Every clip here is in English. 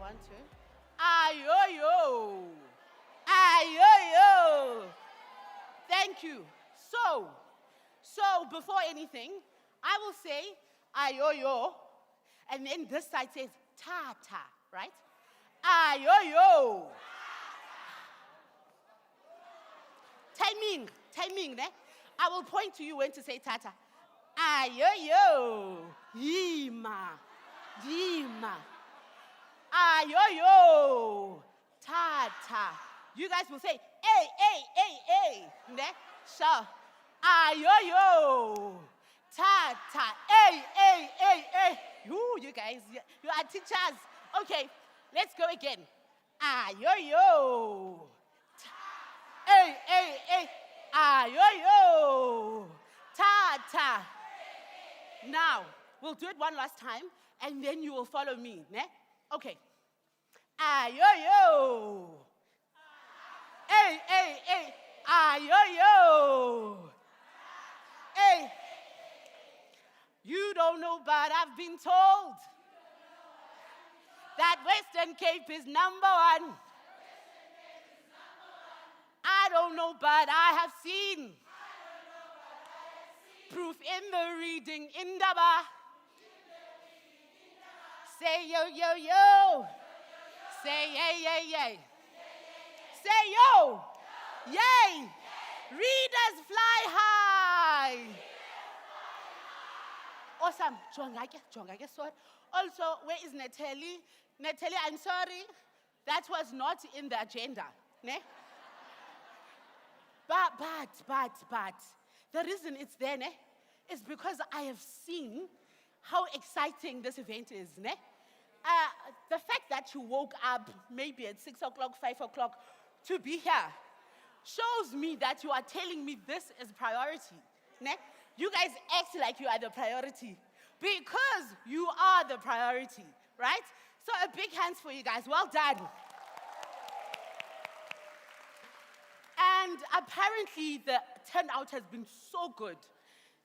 1, 2. Ayo-yo. Ayo-yo. Thank you. So before anything, I will say ayo-yo, and then this side says ta-ta, right? Ayo-yo. Timing, ne? I will point to you when to say ta-ta. Ayo-yo. Yima. Ayo-yo. Ta-ta. You guys will say, hey. Ne? Sure. Ayo-yo. Ta-ta. Hey. You guys, you are teachers. Okay, let's go again. Ayo-yo. Hey. Ayo-yo. Ta-ta. Now, we'll do it one last time, and then you will follow me, ne? Okay. Ayo-yo. Hey. Ayo-yo. Hey. You don't know, but I've been told that Western Cape is number one. I don't know, but I have seen proof in the reading in Daba. Say yo. Say yay. Say yo. Yay. Readers fly high. Awesome. Jongake, sorry. Also, where is Natalie? Natalie, I'm sorry. That was not in the agenda. Ne? But the reason it's there, ne, is because I have seen how exciting this event is, ne? The fact that you woke up maybe at 6 o'clock, 5 o'clock to be here shows me that you are telling me this is priority, ne? You guys act like you are the priority because you are the priority, right? So a big hands for you guys. Well done. And apparently the turnout has been so good.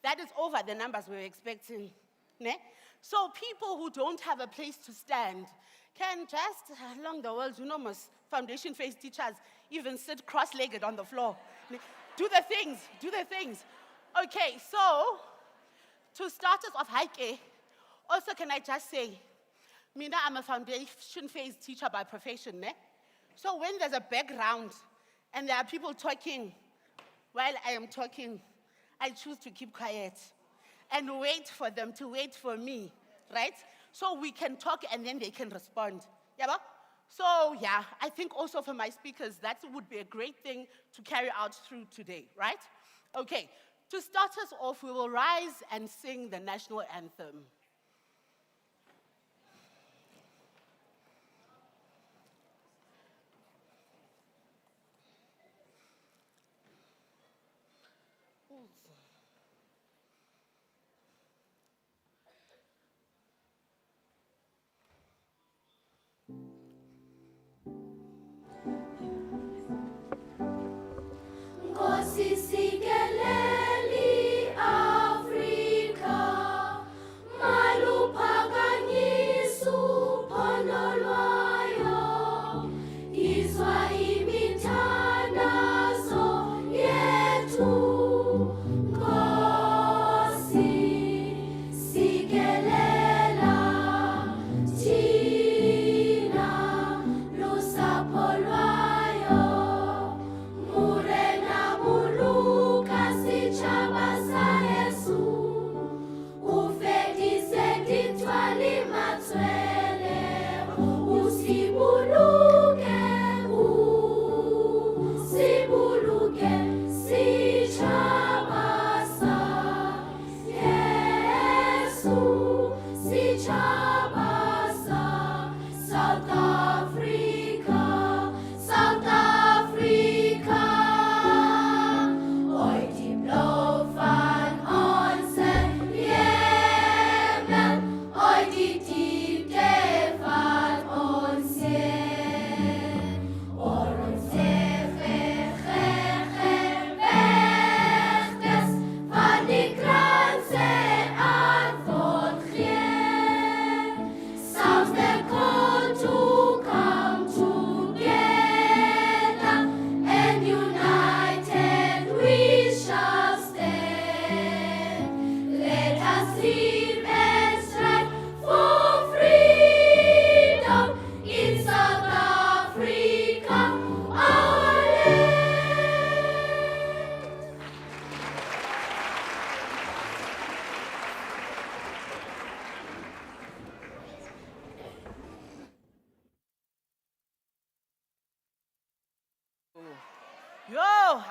That is over the numbers we were expecting. Ne? So people who don't have a place to stand can just, along the world, you know, most foundation-phase teachers even sit cross-legged on the floor. Do the things. Okay, so to start us off, Heike, also can I just say, Mina, I'm a foundation-phase teacher by profession. Ne? So when there's a background, and there are people talking while I am talking, I choose to keep quiet and wait for them to wait for me, right? So we can talk and then they can respond. Yeah, so yeah, I think also for my speakers, that would be a great thing to carry out through today, right? Okay, to start us off, we will rise and sing the national anthem. Go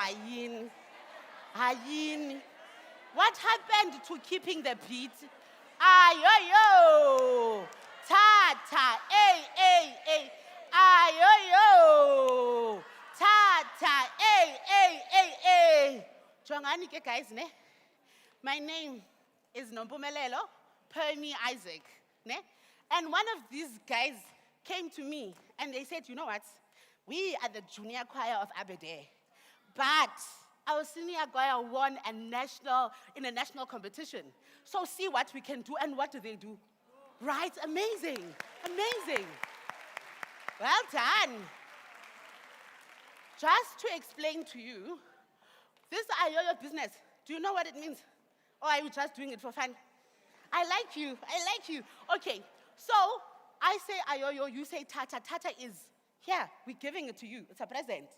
Hayin. Hayin. What happened to keeping the beat? Ayoyo. Ta ta. Hey, hey, hey. Ayoyo. Ta ta. Hey, hey, hey, hey. Jongani ke guys, ne? My name is Nompumelelo Permi Isaac, ne? And one of these guys came to me and they said, you know what? We are the junior choir of Aberdeen, but our senior choir won in a national competition. So see what we can do. And what do they do? Right? Amazing. Amazing. Well done. Just to explain to you, this Ayoyo business, do you know what it means? Or are you just doing it for fun? I like you. I like you. Okay. So I say Ayoyo, you say Tata. Tata is here. We're giving it to you. It's a present.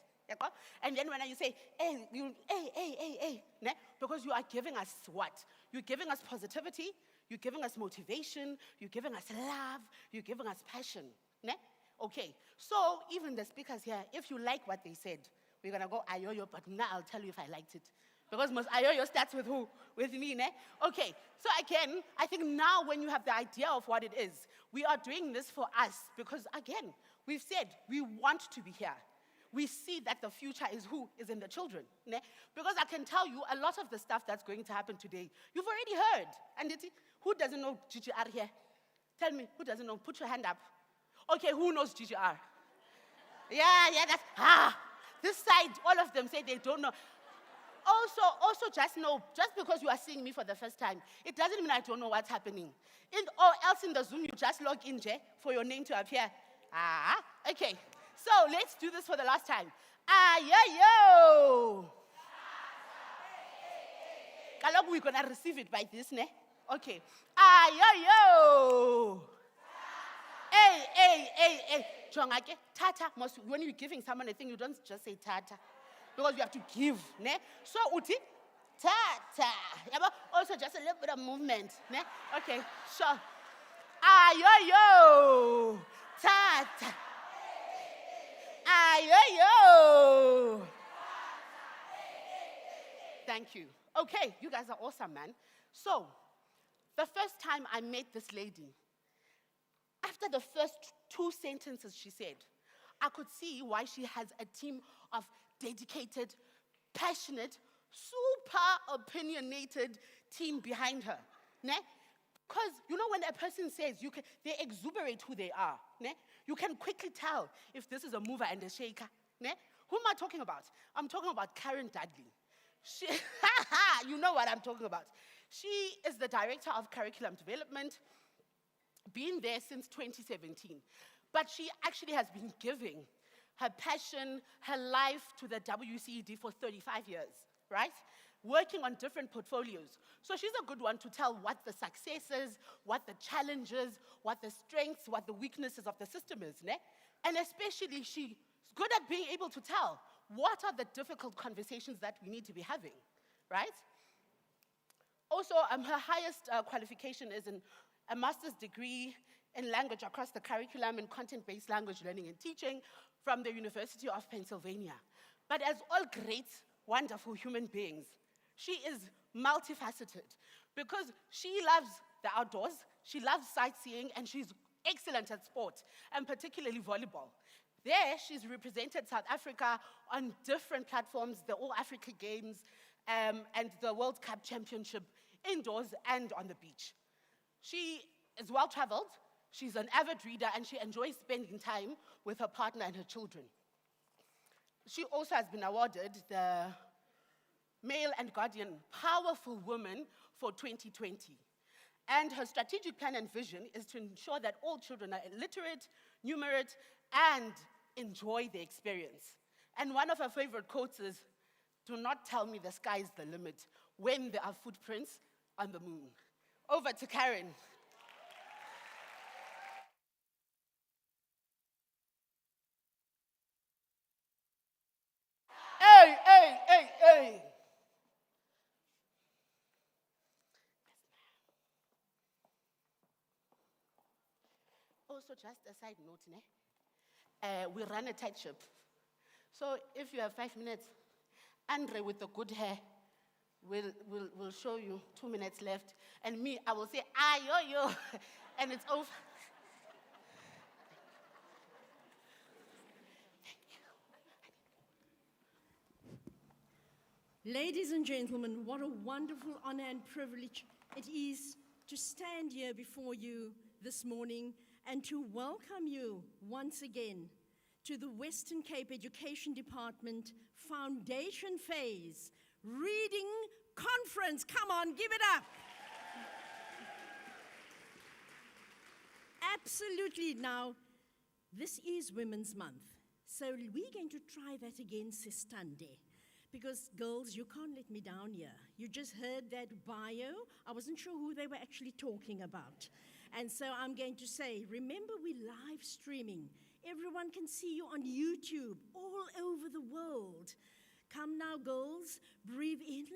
And then when you say, hey, ne? Because you are giving us what? You're giving us positivity. You're giving us motivation. You're giving us love. You're giving us passion. Ne? Okay. So even the speakers here, if you like what they said, we're going to go Ayoyo, but now I'll tell you if I liked it. Because most Ayoyo starts with who? With me, ne? Okay, so again, I think now when you have the idea of what it is, we are doing this for us because, again, we've said we want to be here. We see that the future is who is in the children, ne? Because I can tell you a lot of the stuff that's going to happen today, you've already heard. And who doesn't know GGR here? Tell me, who doesn't know? Put your hand up. Okay, who knows GGR? Yeah, this side, all of them say they don't know. Also, just know, just because you are seeing me for the first time, it doesn't mean I don't know what's happening. Or else in the Zoom, you just log in, for your name to appear. Okay. So let's do this for the last time. Ayoyo. Kaloku, we're going to receive it by this, ne? Okay. Ayoyo. Hey. Jongake, Tata, when you're giving someone a thing, you don't just say Tata. Because you have to give, ne? So, uti, Tata. Also, just a little bit of movement, ne? Okay, sure. Ayoyo. Tata. Ayoyo. Thank you. Okay, you guys are awesome, man. So, the first time I met this lady, after the first 2 sentences she said, I could see why she has a team of dedicated, passionate, super opinionated team behind her. Ne? Because, you know, when a person says, they exuberate who they are. Ne? You can quickly tell if this is a mover and a shaker. Ne? Who am I talking about? I'm talking about Karen Dudley. You know what I'm talking about. She is the director of curriculum development, been there since 2017. But she actually has been giving her passion, her life to the WCED for 35 years, right? Working on different portfolios. So she's a good one to tell what the successes, what the challenges, what the strengths, what the weaknesses of the system is, ne? And especially she's good at being able to tell what are the difficult conversations that we need to be having, right? Also, her highest qualification is a master's degree in language across the curriculum in content-based language learning and teaching from the University of Pennsylvania. But as all great, wonderful human beings, she is multifaceted because she loves the outdoors, she loves sightseeing, and she's excellent at sport, and particularly volleyball. There, she's represented South Africa on different platforms, the All Africa Games and the World Cup Championship, indoors and on the beach. She is well-traveled, she's an avid reader, and she enjoys spending time with her partner and her children. She also has been awarded the Mail and Guardian Powerful Woman for 2020. And her strategic plan and vision is to ensure that all children are literate, numerate, and enjoy the experience. And one of her favorite quotes is, "Do not tell me the sky is the limit when there are footprints on the moon." Over to Karen. Hey. Also, just a side note, we run a tight ship. So if you have 5 minutes, Andre with the good hair will show you 2 minutes left. And me, I will say, ah, yo. And it's over. Ladies and gentlemen, what a wonderful honor and privilege it is to stand here before you this morning and to welcome you once again to the Western Cape Education Department Foundation Phase Reading Conference. Come on, give it up. Absolutely. Now, this is Women's Month, so we're going to try that again, Sistande. Because girls, you can't let me down here. You just heard that bio. I wasn't sure who they were actually talking about. And so I'm going to say, remember we're live streaming. Everyone can see you on YouTube all over the world. Come now, girls, breathe in,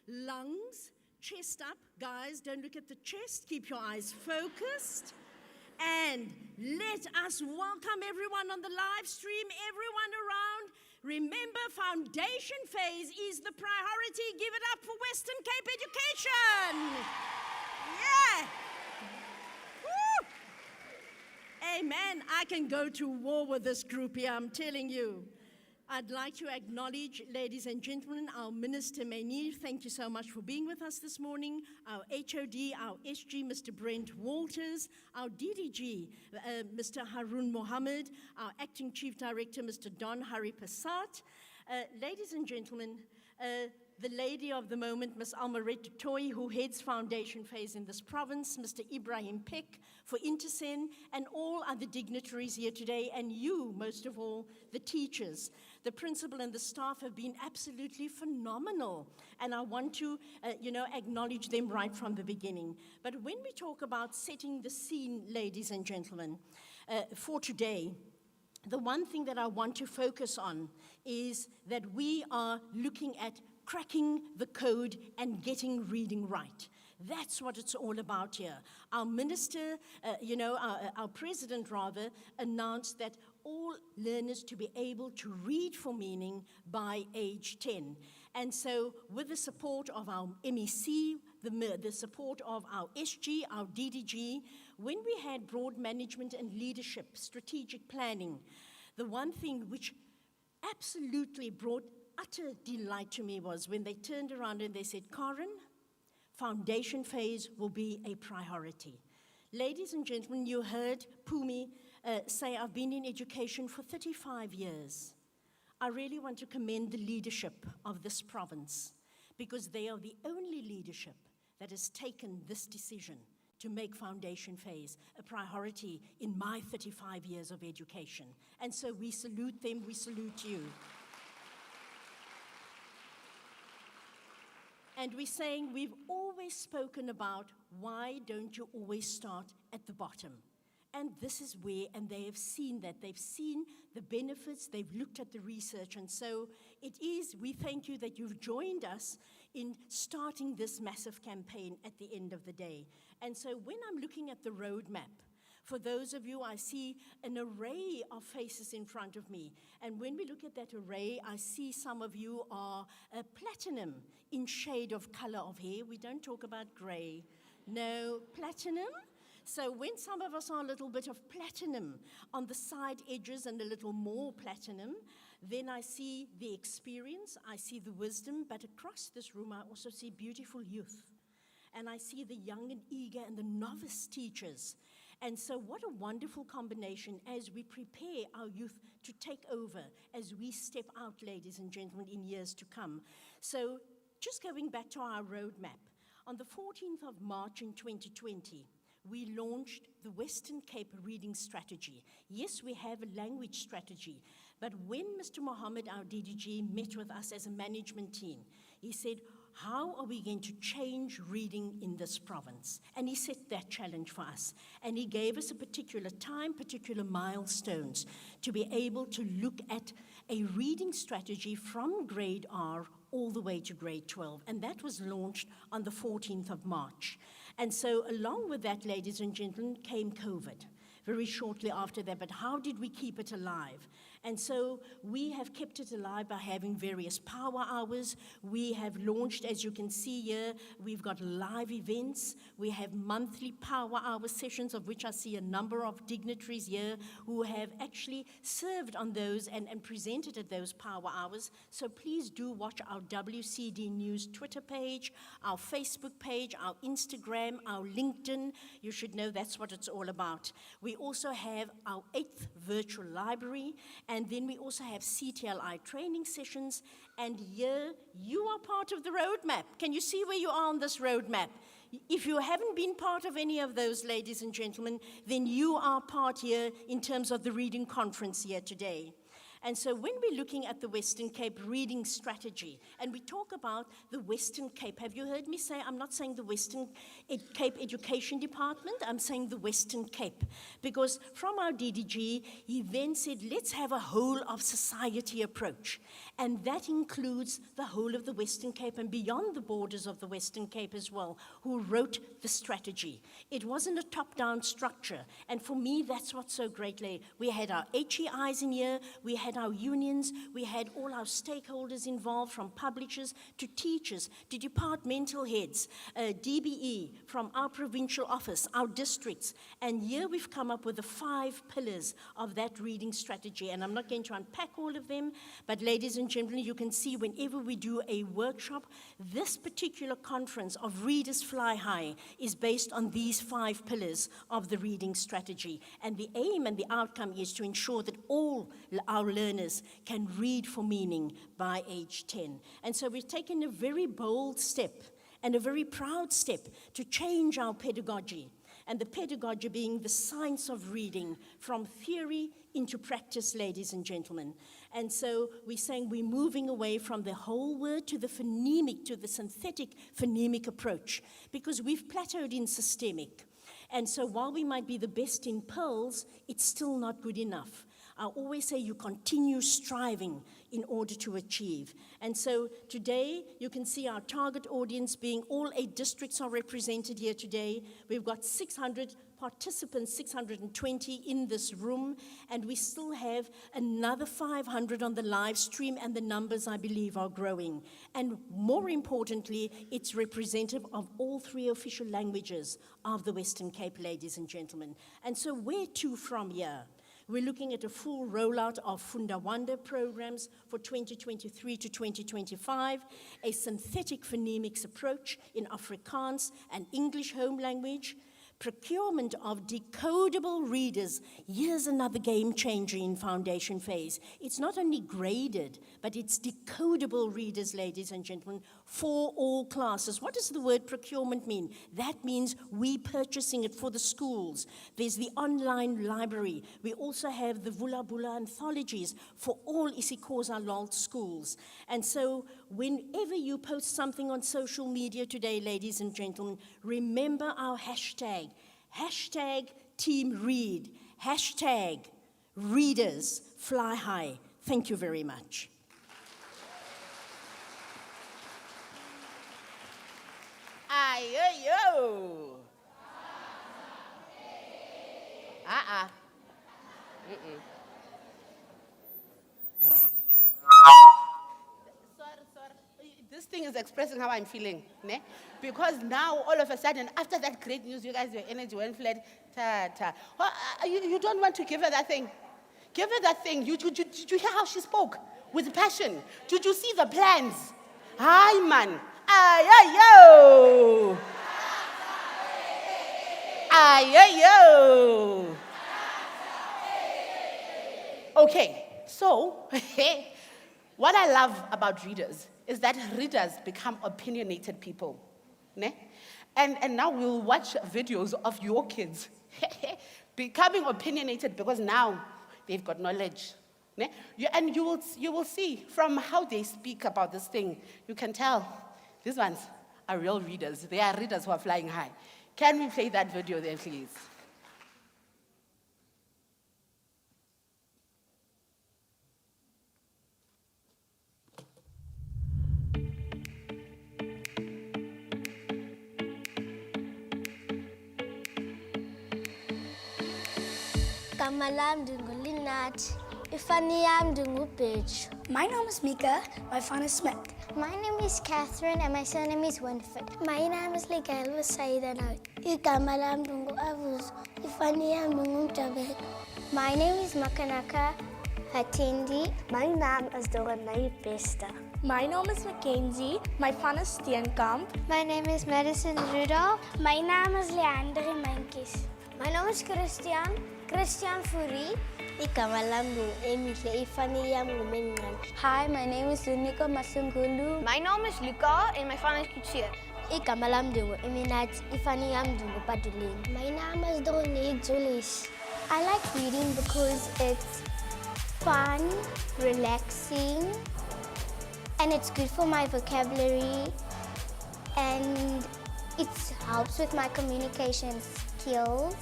lungs, chest up. Guys, don't look at the chest. Keep your eyes focused. And let us welcome everyone on the live stream, everyone around. Remember, foundation phase is the priority. Give it up for Western Cape Education. Yeah. Woo. Amen. I can go to war with this group here, I'm telling you. I'd like to acknowledge, ladies and gentlemen, our Minister Mainir. Thank you so much for being with us this morning. Our HOD, our SG, Mr. Brent Walters, our DDG, Mr. Harun Mohammed, our Acting Chief Director, Mr. Don Hari Passat. Ladies and gentlemen, the lady of the moment, Ms. Almaret Toy, who heads foundation phase in this province, Mr. Ibrahim Peck for Intersen, and all other dignitaries here today, and you, most of all, the teachers. The principal and the staff have been absolutely phenomenal, and I want to, acknowledge them right from the beginning. But when we talk about setting the scene, ladies and gentlemen, for today, the one thing that I want to focus on is that we are looking at cracking the code and getting reading right. That's what it's all about here. Our minister, our president rather, announced that all learners to be able to read for meaning by age 10. And so with the support of our MEC, the support of our SG, our DDG, when we had broad management and leadership, strategic planning, the one thing which absolutely brought utter delight to me was when they turned around and they said, Karen, foundation phase will be a priority. Ladies and gentlemen, you heard Pumi say, I've been in education for 35 years. I really want to commend the leadership of this province because they are the only leadership that has taken this decision to make foundation phase a priority in my 35 years of education. And so we salute them, we salute you. And we're saying we've always spoken about why don't you always start at the bottom? And this is where, and they have seen that. They've seen the benefits, they've looked at the research, and so it is, we thank you that you've joined us in starting this massive campaign at the end of the day. And so when I'm looking at the roadmap, for those of you, I see an array of faces in front of me. And when we look at that array, I see some of you are platinum in shade of color of hair. We don't talk about gray. No, platinum. So when some of us are a little bit of platinum on the side edges and a little more platinum, then I see the experience, I see the wisdom, but across this room I also see beautiful youth. And I see the young and eager and the novice teachers. And so what a wonderful combination as we prepare our youth to take over as we step out, ladies and gentlemen, in years to come. So just going back to our roadmap, on the 14th of March in 2020, we launched the Western Cape Reading Strategy. Yes, we have a language strategy, but when Mr. Mohammed, our DDG, met with us as a management team, he said, how are we going to change reading in this province? And he set that challenge for us. And he gave us a particular time, particular milestones to be able to look at a reading strategy from grade R all the way to grade 12. And that was launched on the 14th of March. And so along with that, ladies and gentlemen, came COVID very shortly after that. But how did we keep it alive? And so we have kept it alive by having various power hours. We have launched, as you can see here, we've got live events. We have monthly power hour sessions, of which I see a number of dignitaries here who have actually served on those and presented at those power hours. So please do watch our WCED News Twitter page, our Facebook page, our Instagram, our LinkedIn. You should know that's what it's all about. We also have our 8th virtual library, and then we also have CTLI training sessions, and here you are part of the roadmap. Can you see where you are on this roadmap? If you haven't been part of any of those, ladies and gentlemen, then you are part here in terms of the reading conference here today. And so when we're looking at the Western Cape reading strategy, and we talk about the Western Cape, have you heard me say, I'm not saying the Western Cape Education Department, I'm saying the Western Cape. Because from our DDG, he then said, let's have a whole of society approach. And that includes the whole of the Western Cape and beyond the borders of the Western Cape as well, who wrote the strategy. It wasn't a top-down structure. And for me, that's what's so great. We had our HEIs in here, we had our unions, we had all our stakeholders involved, from publishers to teachers to departmental heads, DBE, from our provincial office, our districts. And here we've come up with the 5 pillars of that reading strategy. And I'm not going to unpack all of them, but ladies and gentlemen, you can see whenever we do a workshop, this particular conference of Readers Fly High is based on these 5 pillars of the reading strategy. And the aim and the outcome is to ensure that all our learners can read for meaning by age 10. And so we've taken a very bold step and a very proud step to change our pedagogy. And the pedagogy being the science of reading from theory into practice, ladies and gentlemen. And so we're saying we're moving away from the whole word to the phonemic, to the synthetic phonemic approach, because we've plateaued in systemic. And so while we might be the best in pearls, it's still not good enough. I always say you continue striving in order to achieve. And so today, you can see our target audience being all 8 districts are represented here today. We've got 600 participants, 620 in this room, and we still have another 500 on the live stream, and the numbers, I believe, are growing. And more importantly, it's representative of all 3 official languages of the Western Cape, ladies and gentlemen. And so where to from here? We're looking at a full rollout of Funda Wanda programs for 2023 to 2025, a synthetic phonemics approach in Afrikaans and English home language, procurement of decodable readers. Here's another game changer in foundation phase. It's not only graded, but it's decodable readers, ladies and gentlemen, for all classes. What does the word procurement mean? That means we purchasing it for the schools. There's the online library. We also have the Vula Bula anthologies for all isiXhosa Lalt schools. And so whenever you post something on social media today, ladies and gentlemen, remember our hashtag. Hashtag Team Read. Hashtag Readers Fly High. Thank you very much. Ayo. Sorry. This thing is expressing how I'm feeling, ne? Because now, all of a sudden, after that great news, you guys, your energy went flat. Well, you don't want to give her that thing. Give her that thing. Did you hear how she spoke? With passion. Did you see the plans? Hi, man. Ayo. Ayo. Okay, so what I love about readers is that readers become opinionated people. Ne? And now we'll watch videos of your kids becoming opinionated because now they've got knowledge. Ne? And you will see from how they speak about this thing, you can tell these ones are real readers. They are readers who are flying high. Can we play that video there, please? Gama lam ndinguLinathi. Ifaniam Dungupage. My name is Mika, my phone is Smith. My name is Catherine and my surname is Winford. My name is Ligalva Saidana. Ikamalam Dungu Avus. Ifaniam Dungu Tabek. My name is Makanaka Hatendi. My name is Doranai Pesta. My name is Mackenzie. My phone is Steenkamp. My name is Madison Rudolph. My name is Leander Mankis. My name is Christian Furi. Hi, my name is Lunika Masungulu. My name is Luca and my phone is Kuchir. My name is Dominique Julius. I like reading because it's fun, relaxing, and it's good for my vocabulary, and it helps with my communication skills,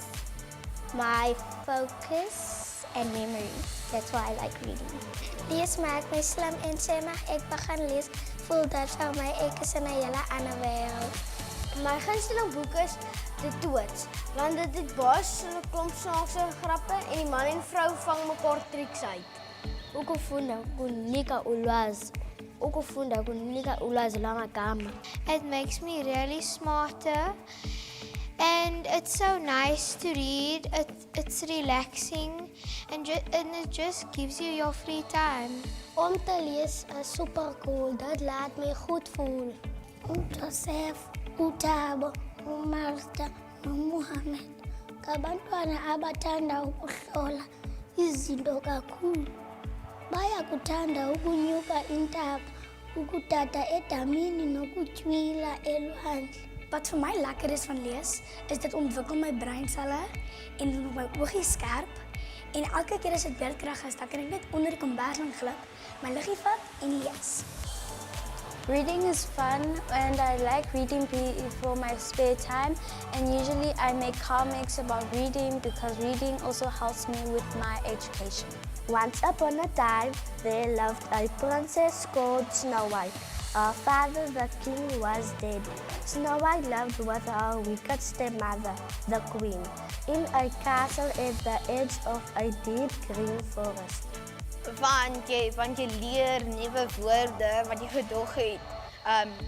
my focus, and memory. That's why I like reading. Lees maak my slim en sê mag ek begin lees, voel dat vir my ek is in 'n hele ander wêreld. My gunsteling boek is De Toets, want dit het baie klomp snaakse grappe en die man en vrou vang mekaar triks uit. Ukufunda kunika ulwazi lwamagama. It makes me really smarter, and it's so nice to read. It's relaxing, and it just gives you your free time. Om te lees is super cool. Dit laat my goed voel. Joseph, Utabo, Martha, Muhammad. Kabantwana abathanda ukuhlola izinto kakhulu. Bayakuthanda ukunyuka intaba, ukutata edamini nokutywila elwandle. Wat vir my lekker is van lees, is dit ontwikkel my breinselle en my oogie skerp. En elke keer as dit beerdkrag is, dan kan ek net onder die kombers lang glip, my liggie vat en lees. Reading is fun, and I like reading for my spare time, and usually I make comics about reading because reading also helps me with my education. Once upon a time, there lived a princess called Snow White. Her father, the king, was dead. Snow White lived with her wicked stepmother, the queen, in a castle at the edge of a deep green forest. Want jy leer nuwe woorde wat jy gedog het.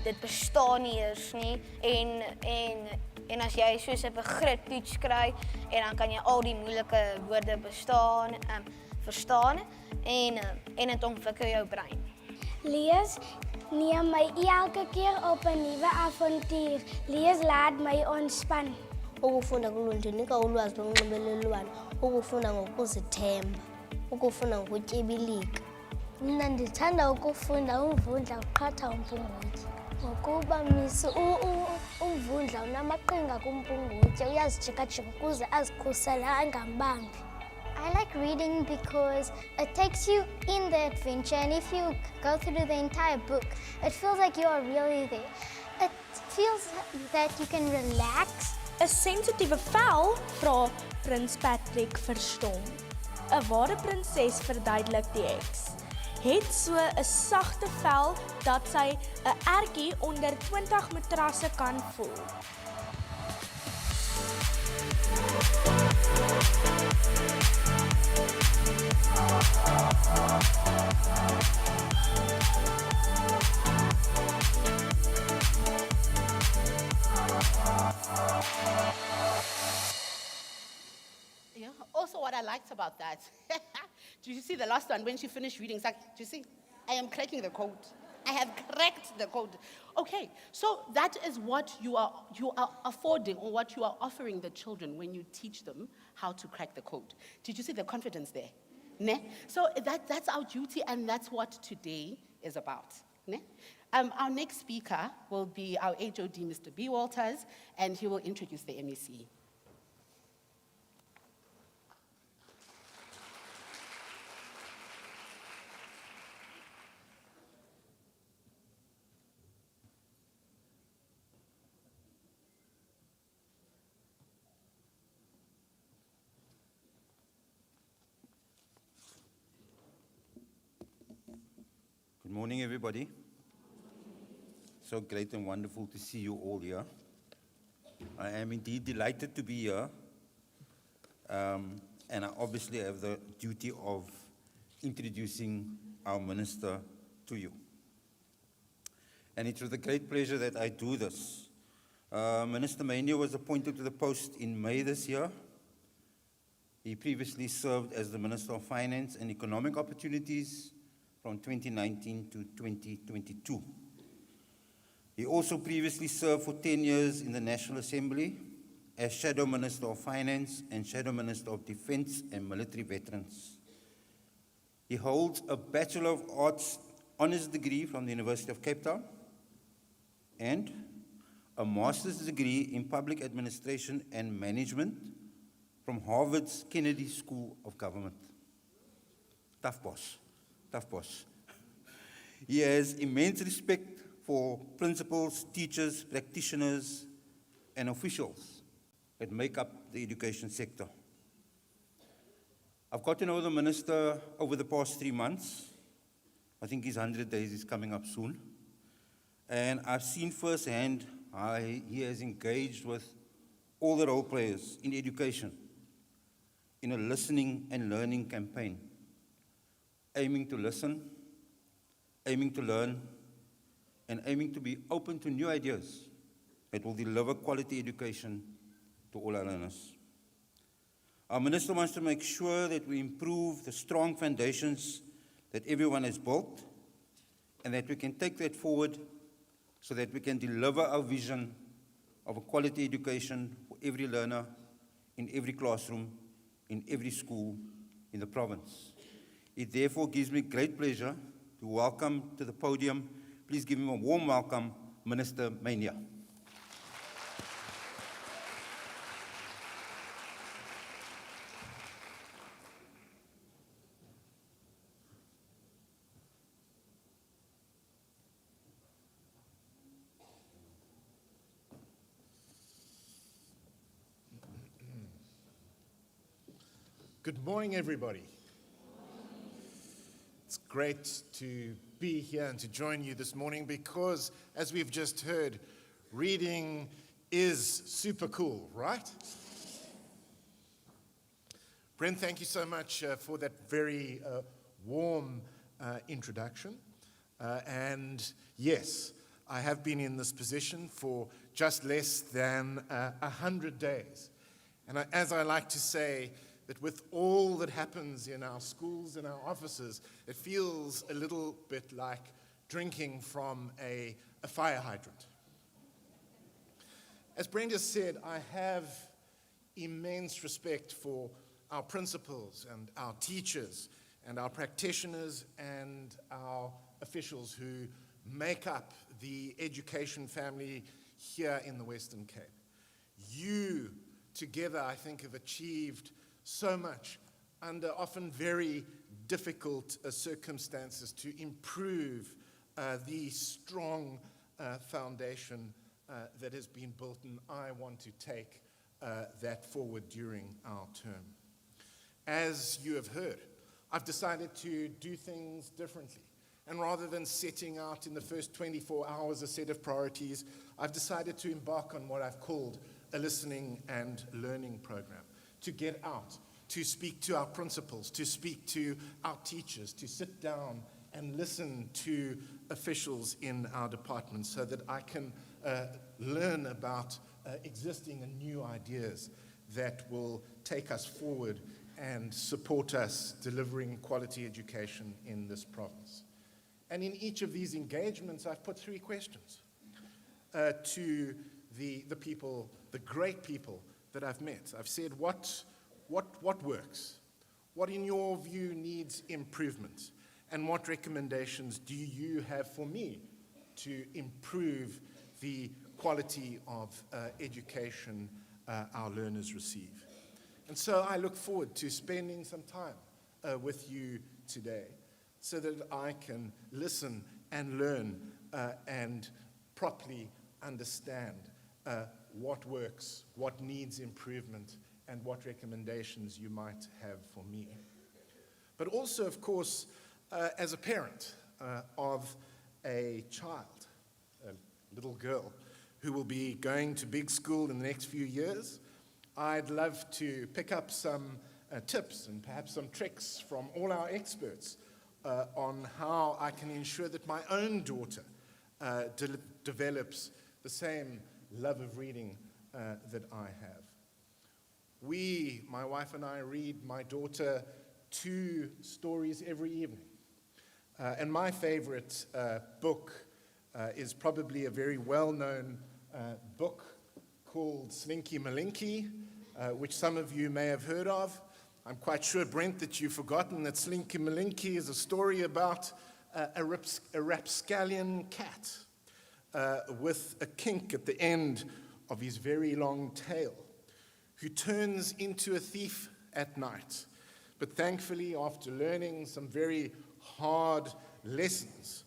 Dit bestaan nie eers nie en as jy soos 'n begriptoets kry en dan kan jy al die moeilike woorde verstaan en dit ontwikkel jou brein. Lees neem my elke keer op 'n nuwe avontuur. Lees laat my ontspan. Ukufunda kulundinika ulwazi lonxibelelwano, ukufunda ngokuzithemba, ukufunda ngokutyebilika. Mina ndithanda ukufunda umvundla uqhatha umpungutye. Ngokuba umvundla unamaqhinga kumpungutye, uyazijika-jika ukuze azikhusele angambambi. I like reading because it takes you in the adventure, and if you go through the entire book, it feels like you are really there. It feels that you can relax. 'n Sensitiewe vel, vra Prins Patrick verstom. 'n Ware prinses, verduidelik die heks, het so 'n sagte vel dat sy 'n ertjie onder 20 matrasse kan voel. Yeah. Also, what I liked about that, did you see the last one when she finished reading? It's like, do you see? I am cracking the code. I have cracked the code. Okay, so that is what you are affording, or what you are offering the children when you teach them how to crack the code. Did you see the confidence there? Ne? So that's our duty, and that's what today is about. Ne? Our next speaker will be our HOD, Mr. B. Walters, and he will introduce the MEC. Good morning, everybody. So great and wonderful to see you all here. I am indeed delighted to be here. And I obviously have the duty of introducing our minister to you. And it's with a great pleasure that I do this. Minister Mainia was appointed to the post in May this year. He previously served as the Minister of Finance and Economic Opportunities from 2019 to 2022. He also previously served for 10 years in the National Assembly as Shadow Minister of Finance and Shadow Minister of Defense and Military Veterans. He holds a Bachelor of Arts Honours degree from the University of Cape Town and a Master's degree in Public Administration and Management from Harvard's Kennedy School of Government. Tough boss, tough boss. He has immense respect for principals, teachers, practitioners, and officials that make up the education sector. I've got to know the minister over the past 3 months. I think his 100 days is coming up soon. And I've seen firsthand how he has engaged with all the role players in education in a listening and learning campaign, aiming to listen, aiming to learn, and aiming to be open to new ideas that will deliver quality education to all our learners. Our minister wants to make sure that we improve the strong foundations that everyone has built and that we can take that forward so that we can deliver our vision of a quality education for every learner in every classroom, in every school in the province. It therefore gives me great pleasure to welcome to the podium, please give him a warm welcome, Minister Mainia. Good morning, everybody. It's great to be here and to join you this morning because, as we've just heard, reading is super cool, right? Brent, thank you so much for that very warm introduction. And yes, I have been in this position for just less than 100 days. And as I like to say, that with all that happens in our schools and our offices, it feels a little bit like drinking from a fire hydrant. As Brenda said, I have immense respect for our principals and our teachers and our practitioners and our officials who make up the education family here in the Western Cape. You together, I think, have achieved so much under often very difficult circumstances to improve the strong foundation that has been built, and I want to take that forward during our term. As you have heard, I've decided to do things differently. And rather than setting out in the first 24 hours a set of priorities, I've decided to embark on what I've called a listening and learning program. To get out, to speak to our principals, to speak to our teachers, to sit down and listen to officials in our departments so that I can learn about existing and new ideas that will take us forward and support us delivering quality education in this province. And in each of these engagements, I've put 3 questions to the people, the great people that I've met. I've said, what works? What, in your view, needs improvement? And what recommendations do you have for me to improve the quality of education our learners receive? And so I look forward to spending some time with you today so that I can listen and learn and properly understand what works, what needs improvement, and what recommendations you might have for me. But also, of course, as a parent of a child, a little girl, who will be going to big school in the next few years, I'd love to pick up some tips and perhaps some tricks from all our experts on how I can ensure that my own daughter develops the same love of reading that I have. My wife and I, read my daughter 2 stories every evening. And my favorite book is probably a very well-known book called Slinky Malinky, which some of you may have heard of. I'm quite sure, Brent, that you've forgotten that Slinky Malinky is a story about a rapscallion cat with a kink at the end of his very long tail, who turns into a thief at night. But thankfully, after learning some very hard lessons,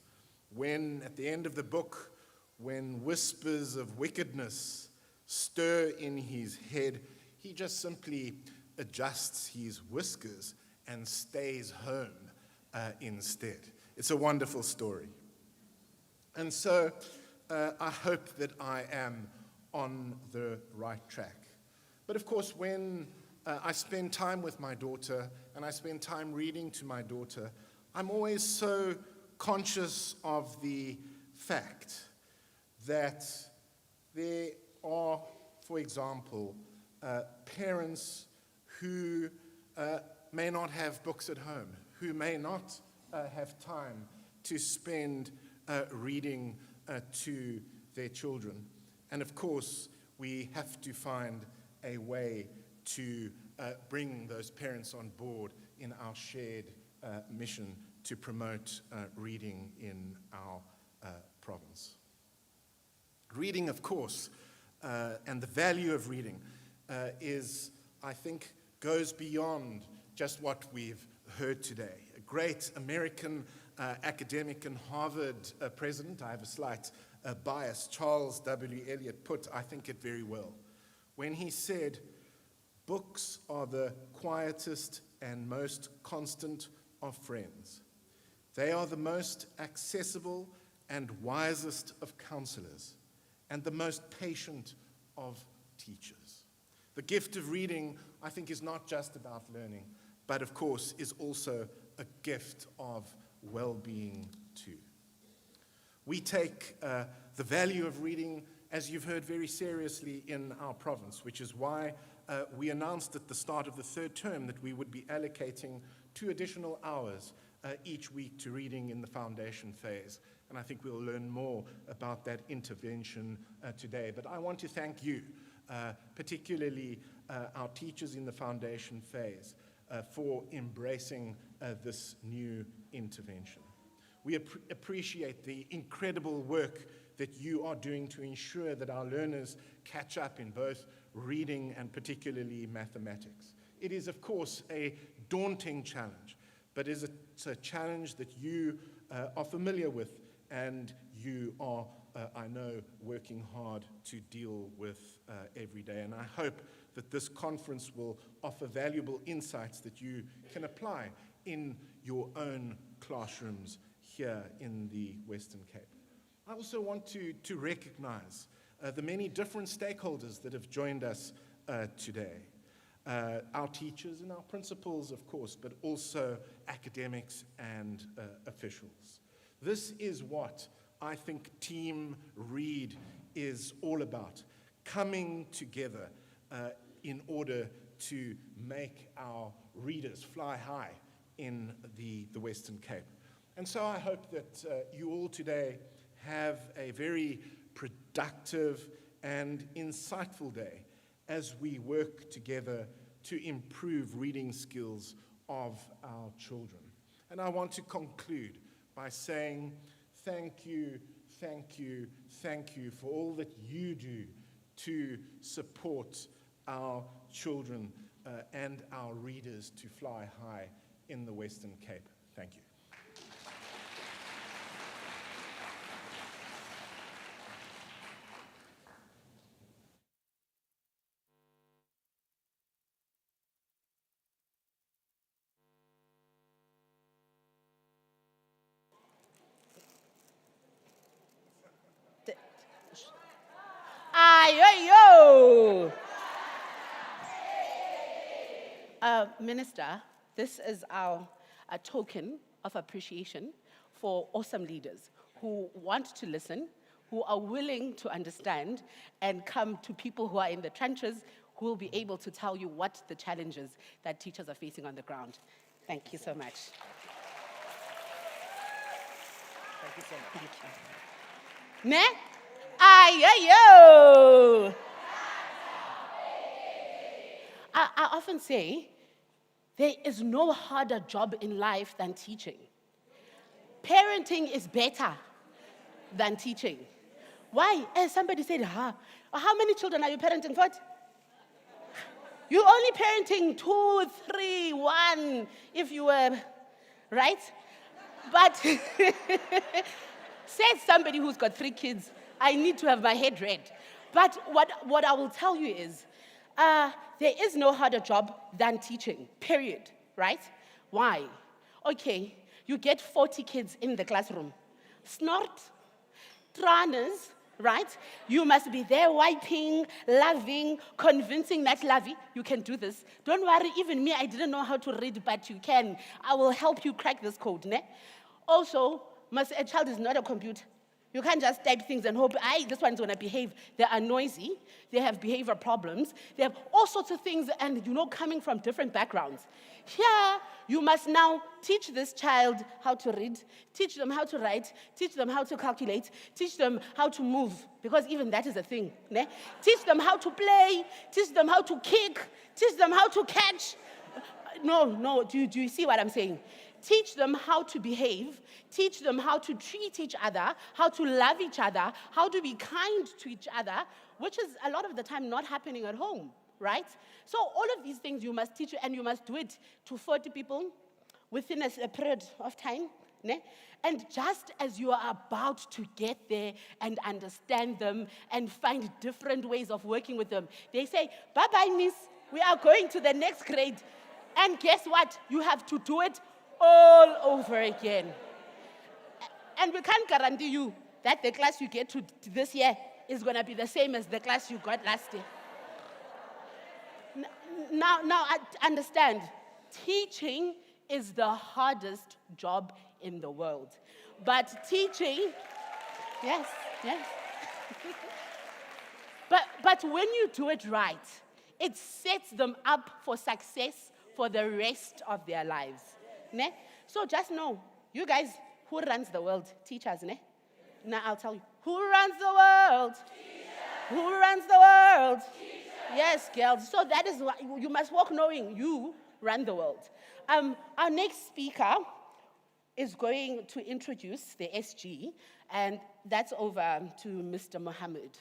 when at the end of the book, when whispers of wickedness stir in his head, he just simply adjusts his whiskers and stays home instead. It's a wonderful story. And so I hope that I am on the right track. But of course, when I spend time with my daughter and I spend time reading to my daughter, I'm always so conscious of the fact that there are, for example, parents who may not have books at home, who may not have time to spend reading to their children. And of course, we have to find a way to bring those parents on board in our shared mission to promote reading in our province. Reading, of course, and the value of reading is, I think, goes beyond just what we've heard today. A great American academic and Harvard president, I have a slight bias, Charles W. Eliot, put, I think, it very well, when he said, "Books are the quietest and most constant of friends. They are the most accessible and wisest of counselors, and the most patient of teachers." The gift of reading, I think, is not just about learning, but of course is also a gift of well-being too. We take the value of reading, as you've heard, very seriously in our province, which is why we announced at the start of the 3rd term that we would be allocating 2 additional hours each week to reading in the foundation phase. And I think we'll learn more about that intervention today. But I want to thank you, particularly our teachers in the foundation phase, for embracing this new intervention. We appreciate the incredible work that you are doing to ensure that our learners catch up in both reading and particularly mathematics. It is, of course, a daunting challenge, but it's a challenge that you are familiar with and you are, I know, working hard to deal with every day. And I hope that this conference will offer valuable insights that you can apply in your own classrooms here in the Western Cape. I also want to recognize the many different stakeholders that have joined us today. Our teachers and our principals, of course, but also academics and officials. This is what I think Team Read is all about, coming together in order to make our readers fly high in the Western Cape. And so I hope that you all today have a very productive and insightful day as we work together to improve reading skills of our children. And I want to conclude by saying thank you, thank you, thank you for all that you do to support our children and our readers to fly high in the Western Cape. Thank you. Ayo, yo. Minister, this is our a token of appreciation for awesome leaders who want to listen, who are willing to understand, and come to people who are in the trenches who will be able to tell you what the challenges that teachers are facing on the ground. Thank you so much. Thank you so much. Thank you. Ne? Ayo! I often say, there is no harder job in life than teaching. Parenting is better than teaching. Why? As somebody said, how many children are you parenting for? You're only parenting 2, 3, 1, if you were, right? But says somebody who's got 3 kids, I need to have my head read. But what I will tell you is, there is no harder job than teaching, period, right? Why? Okay, you get 40 kids in the classroom. Snort, trainers, right? You must be there wiping, loving, convincing that lovey, you can do this. Don't worry, even me, I didn't know how to read, but you can. I will help you crack this code, ne? Also, a child is not a computer. You can't just type things and hope, this one's gonna behave. They are noisy, they have behavior problems, they have all sorts of things, and coming from different backgrounds. Here, you must now teach this child how to read, teach them how to write, teach them how to calculate, teach them how to move, because even that is a thing. Ne? Teach them how to play, teach them how to kick, teach them how to catch. No, do you see what I'm saying? Teach them how to behave, teach them how to treat each other, how to love each other, how to be kind to each other, which is a lot of the time not happening at home, right? So all of these things you must teach, and you must do it to 40 people within a period of time. Ne? And just as you are about to get there and understand them and find different ways of working with them, they say, bye-bye, miss, we are going to the next grade. And guess what? You have to do it all over again. And we can't guarantee you that the class you get to this year is going to be the same as the class you got last year. Now, I understand, teaching is the hardest job in the world. But teaching, yes. But when you do it right, it sets them up for success for the rest of their lives. Ne? So just know, you guys, who runs the world? Teachers, ne? Now I'll tell you. Who runs the world? Teachers. Who runs the world? Teachers. Yes, girls. So that is why you must walk knowing you run the world. Our next speaker is going to introduce the SG, and that's over to Mr. Mohammed.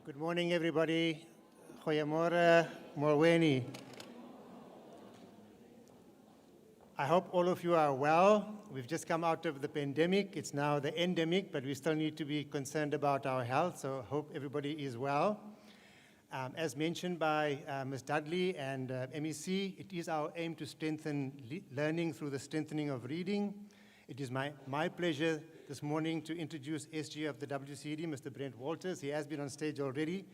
Good morning, everybody. Goeiemorgen, Morweni. I hope all of you are well. We've just come out of the pandemic. It's now the endemic, but we still need to be concerned about our health, so I hope everybody is well. As mentioned by Ms. Dudley and MEC, it is our aim to strengthen learning through the strengthening of reading. It is my pleasure this morning to introduce SG of the WCED, Mr. Brent Walters. He has been on stage already,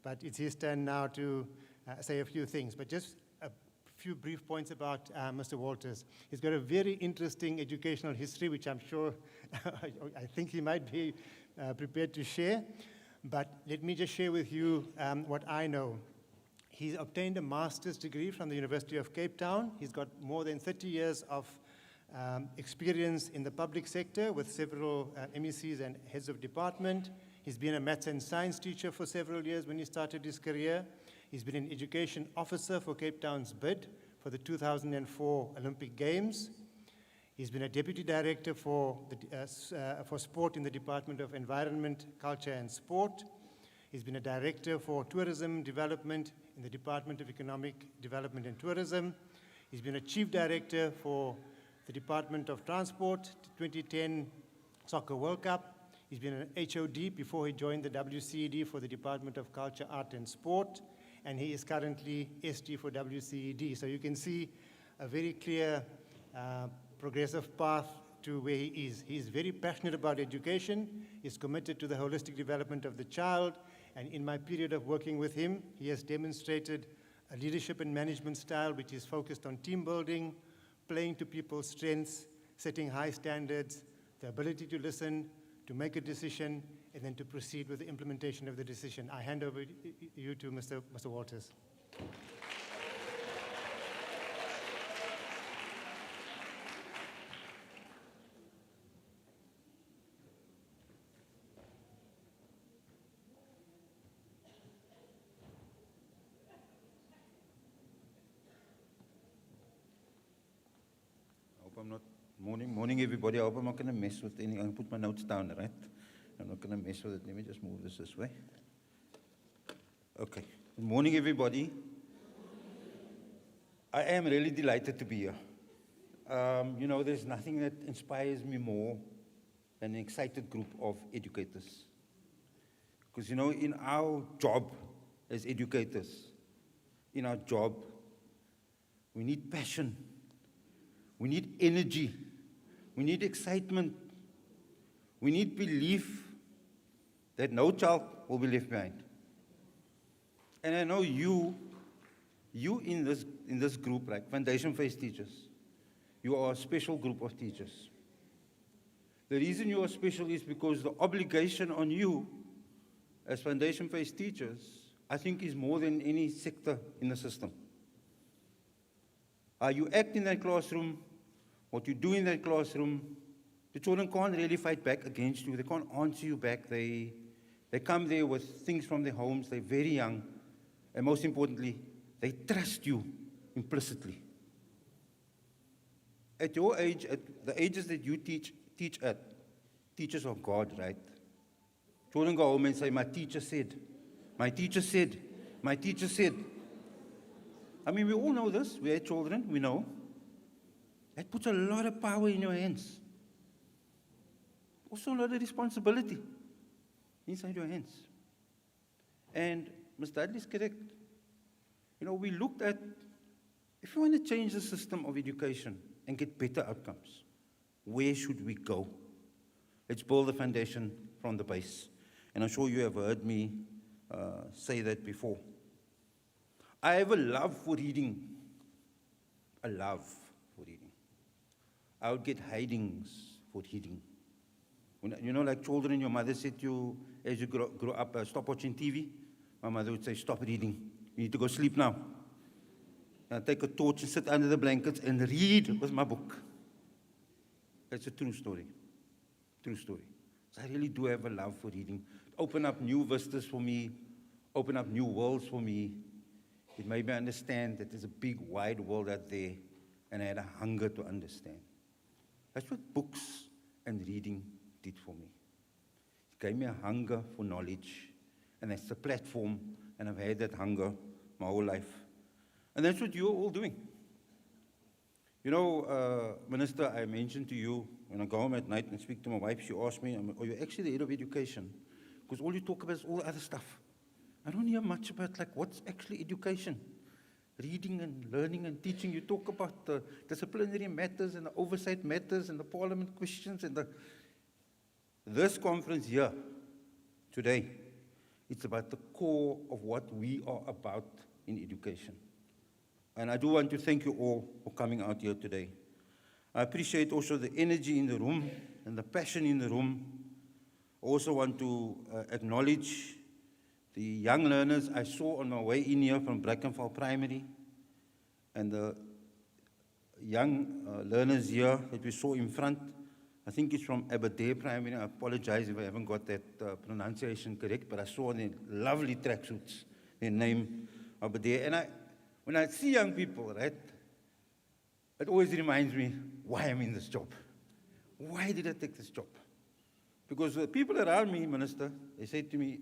but it's his turn now to say a few things. But just a few brief points about Mr. Walters. He's got a very interesting educational history, which I'm sure, I think he might be prepared to share. But let me just share with you what I know. He's obtained a master's degree from the University of Cape Town. He's got more than 30 years of experience in the public sector with several MECs and heads of department. He's been a maths and science teacher for several years when he started his career. He's been an education officer for Cape Town's bid for the 2004 Olympic Games. He's been a deputy director for sport in the Department of Environment, Culture and Sport. He's been a director for tourism development in the Department of Economic Development and Tourism. He's been a chief director for the Department of Transport, 2010 Soccer World Cup. He's been an HOD before he joined the WCED for the Department of Culture, Art and Sport, and he is currently SG for WCED. So you can see a very clear progressive path to where he is. He is very passionate about education. He's committed to the holistic development of the child, and in my period of working with him, he has demonstrated a leadership and management style which is focused on team building, playing to people's strengths, setting high standards, the ability to listen, to make a decision, and then to proceed with the implementation of the decision. I hand over you to Mr. Walters. I'm not, morning everybody. I hope I'm not going to mess with anything. I'm going to put my notes down, right? I'm not going to mess with it. Let me just move this way. Okay. Good morning everybody. I am really delighted to be here. You know, there's nothing that inspires me more than an excited group of educators. Because, you know, in our job as educators, in our job, we need passion. We need energy. We need excitement. We need belief that no child will be left behind. And I know you in this group, like foundation phase teachers, you are a special group of teachers. The reason you are special is because the obligation on you as foundation phase teachers, I think, is more than any sector in the system. You act in that classroom, what you do in that classroom, the children can't really fight back against you. They can't answer you back. They come there with things from their homes. They're very young. And most importantly, they trust you implicitly. At your age, at the ages that you teach at, teachers of God, right? Children go home and say, my teacher said, my teacher said, my teacher said. I mean, we all know this. We are children, we know. That puts a lot of power in your hands. Also a lot of responsibility inside your hands. And Ms. Dudley is correct. You know, we looked at, if you want to change the system of education and get better outcomes, where should we go? Let's build the foundation from the base. And I'm sure you have heard me say that before. I have a love for reading. A love for reading. I would get hidings for reading. When, you know, like children, your mother said to you, as you grow up, stop watching TV. My mother would say, stop reading. You need to go sleep now. And I'd take a torch and sit under the blankets and read with my book. That's a true story. True story. So I really do have a love for reading. Open up new vistas for me. Open up new worlds for me. It made me understand that there's a big, wide world out there, and I had a hunger to understand. That's what books and reading did for me. It gave me a hunger for knowledge, and that's the platform, and I've had that hunger my whole life. And that's what you're all doing. You know, Minister, I mentioned to you, when I go home at night and speak to my wife, she asked me, are you actually the head of education? Because all you talk about is all the other stuff. I don't hear much about, like, what's actually education. Reading and learning and teaching. You talk about the disciplinary matters and the oversight matters and the parliament questions and this conference here today. It's about the core of what we are about in education. And I do want to thank you all for coming out here today. I appreciate also the energy in the room and the passion in the room. I also want to acknowledge the young learners I saw on my way in here from Brackenfell Primary, and the young learners here that we saw in front. I think it's from Aberdeen Primary. I apologize if I haven't got that pronunciation correct, but I saw their lovely tracksuits, their name, Aberdeen. And when I see young people, right, it always reminds me why I'm in this job. Why did I take this job? Because the people around me, Minister, they say to me,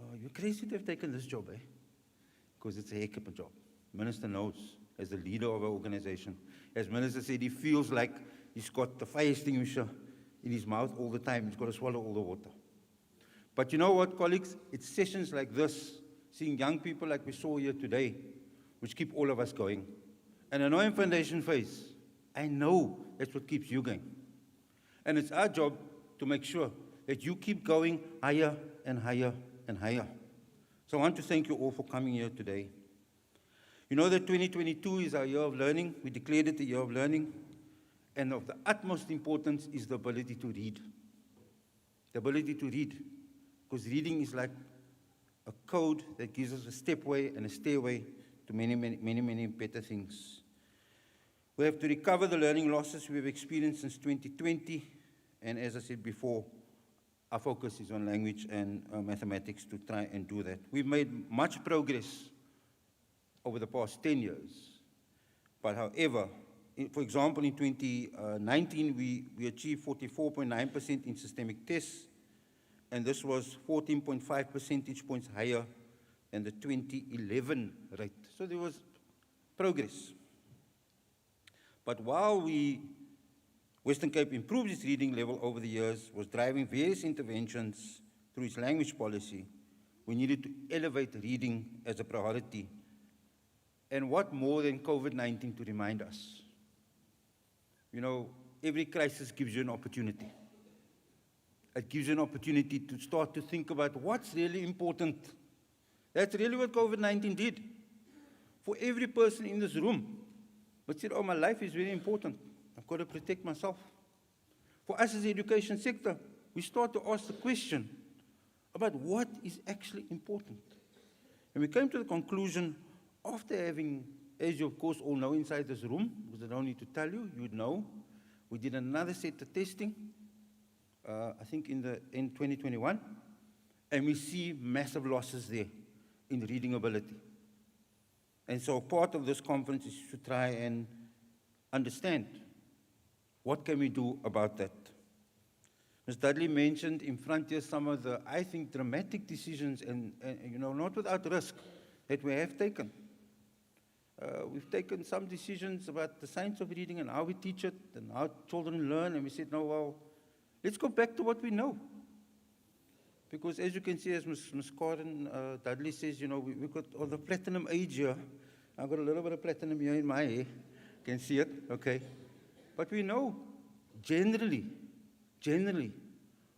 oh, you're crazy to have taken this job, eh? Because it's a heck of a job. Minister knows, as the leader of our organization, as Minister said, he feels like he's got the fire extinguisher in his mouth all the time. He's got to swallow all the water. But you know what, colleagues? It's sessions like this, seeing young people like we saw here today, which keep all of us going. And I know in foundation phase, I know that's what keeps you going. And it's our job to make sure that you keep going higher and higher and higher. So I want to thank you all for coming here today. You know that 2022 is our year of learning. We declared it the year of learning. And of the utmost importance is the ability to read. The ability to read. Because reading is like a code that gives us a stepway and a stairway to many better things. We have to recover the learning losses we've experienced since 2020. And as I said before, our focus is on language and mathematics to try and do that. We've made much progress over the past 10 years. But however, for example, in 2019, we achieved 44.9% in systemic tests, and this was 14.5 percentage points higher than the 2011 rate. So there was progress. But while Western Cape improved its reading level over the years, was driving various interventions through its language policy, we needed to elevate reading as a priority. And what more than COVID-19 to remind us? You know, every crisis gives you an opportunity. It gives you an opportunity to start to think about what's really important. That's really what COVID-19 did. For every person in this room, but said, oh, my life is very important. I've got to protect myself. For us as the education sector, we start to ask the question about what is actually important. And we came to the conclusion, after having, as you of course all know inside this room, because I don't need to tell you, you'd know, we did another set of testing, I think in 2021, and we see massive losses there in reading ability. And so part of this conference is to try and understand what can we do about that. Ms. Dudley mentioned in front here some of the, I think, dramatic decisions and you know, not without risk that we have taken. We've taken some decisions about the science of reading and how we teach it and how children learn, and we said, no, well, let's go back to what we know. Because as you can see, as Ms. Karen Dudley says, you know, we've got all the platinum age here. I've got a little bit of platinum here in my hair. Can see it, okay. But we know, generally,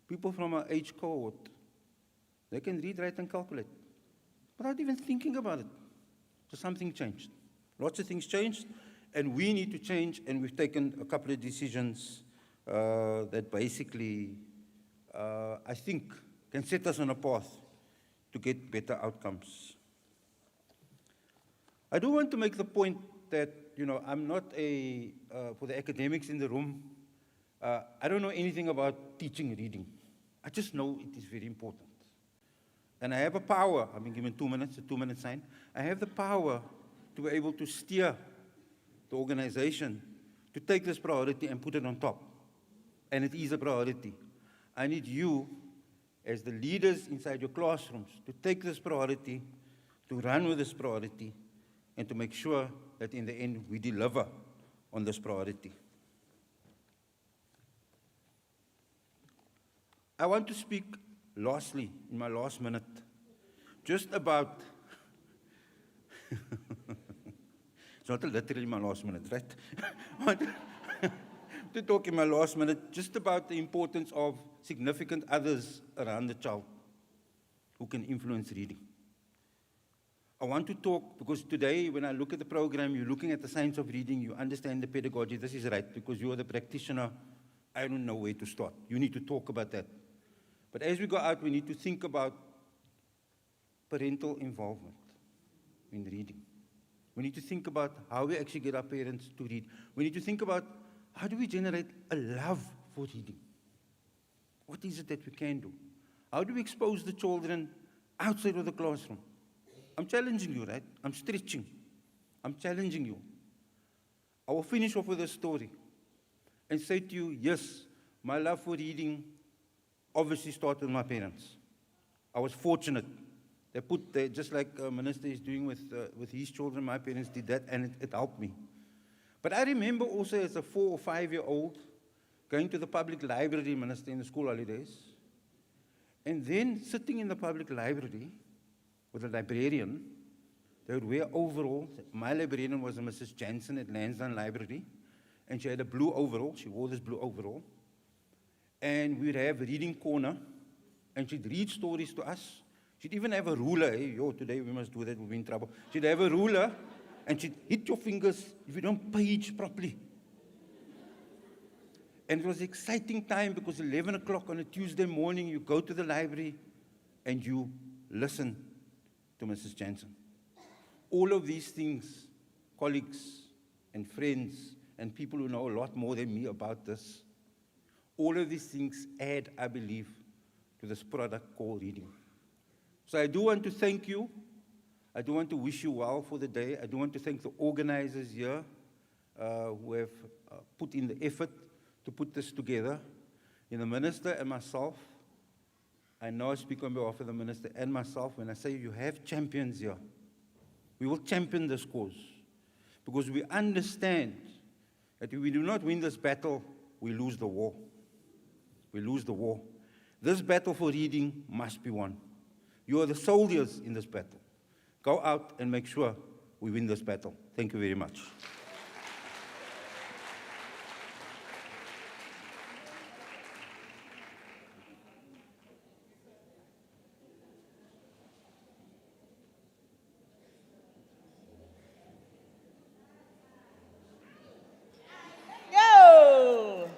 people from our age cohort, they can read, write, and calculate without even thinking about it. So something changed. Lots of things changed, and we need to change, and we've taken a couple of decisions that basically, I think, can set us on a path to get better outcomes. I do want to make the point that, you know, I'm not for the academics in the room, I don't know anything about teaching reading. I just know it is very important. And I have a power, I've been given 2 minutes, a 2-minute sign. I have the power to be able to steer the organization to take this priority and put it on top. And it is a priority. I need you, as the leaders inside your classrooms, to take this priority, to run with this priority, and to make sure that in the end we deliver on this priority. I want to speak lastly, in my last minute, just about, it's not literally my last minute, right? I want to talk in my last minute just about the importance of significant others around the child who can influence reading. I want to talk, because today when I look at the program, you're looking at the science of reading, you understand the pedagogy, this is right, because you are the practitioner, I don't know where to start. You need to talk about that. But as we go out, we need to think about parental involvement in reading. We need to think about how we actually get our parents to read. We need to think about how do we generate a love for reading? What is it that we can do? How do we expose the children outside of the classroom? I'm challenging you, right? I'm stretching. I'm challenging you. I will finish off with a story and say to you, yes, my love for reading obviously started with my parents. I was fortunate. They just like Minister is doing with his children, my parents did that, and it helped me. But I remember also as a 4 or 5-year-old going to the public library, Minister, in the school holidays, and then sitting in the public library with a librarian. They would wear overalls. My librarian was a Mrs. Jansen at Lansdowne Library, and she had a blue overall. She wore this blue overall. And we'd have a reading corner, and she'd read stories to us. She'd even have a ruler. Hey, yo, today we must do that, we'll be in trouble. She'd have a ruler, and she'd hit your fingers if you don't page properly. And it was an exciting time because 11 o'clock on a Tuesday morning, you go to the library and you listen to Mrs. Jansen. All of these things, colleagues and friends and people who know a lot more than me about this, all of these things add, I believe, to this product called reading. So I do want to thank you. I do want to wish you well for the day. I do want to thank the organizers here who have put in the effort to put this together. The Minister and myself, I know I speak on behalf of the Minister and myself when I say you have champions here. We will champion this cause because we understand that if we do not win this battle, we lose the war. We lose the war. This battle for reading must be won. You are the soldiers in this battle. Go out and make sure we win this battle. Thank you very much. Go!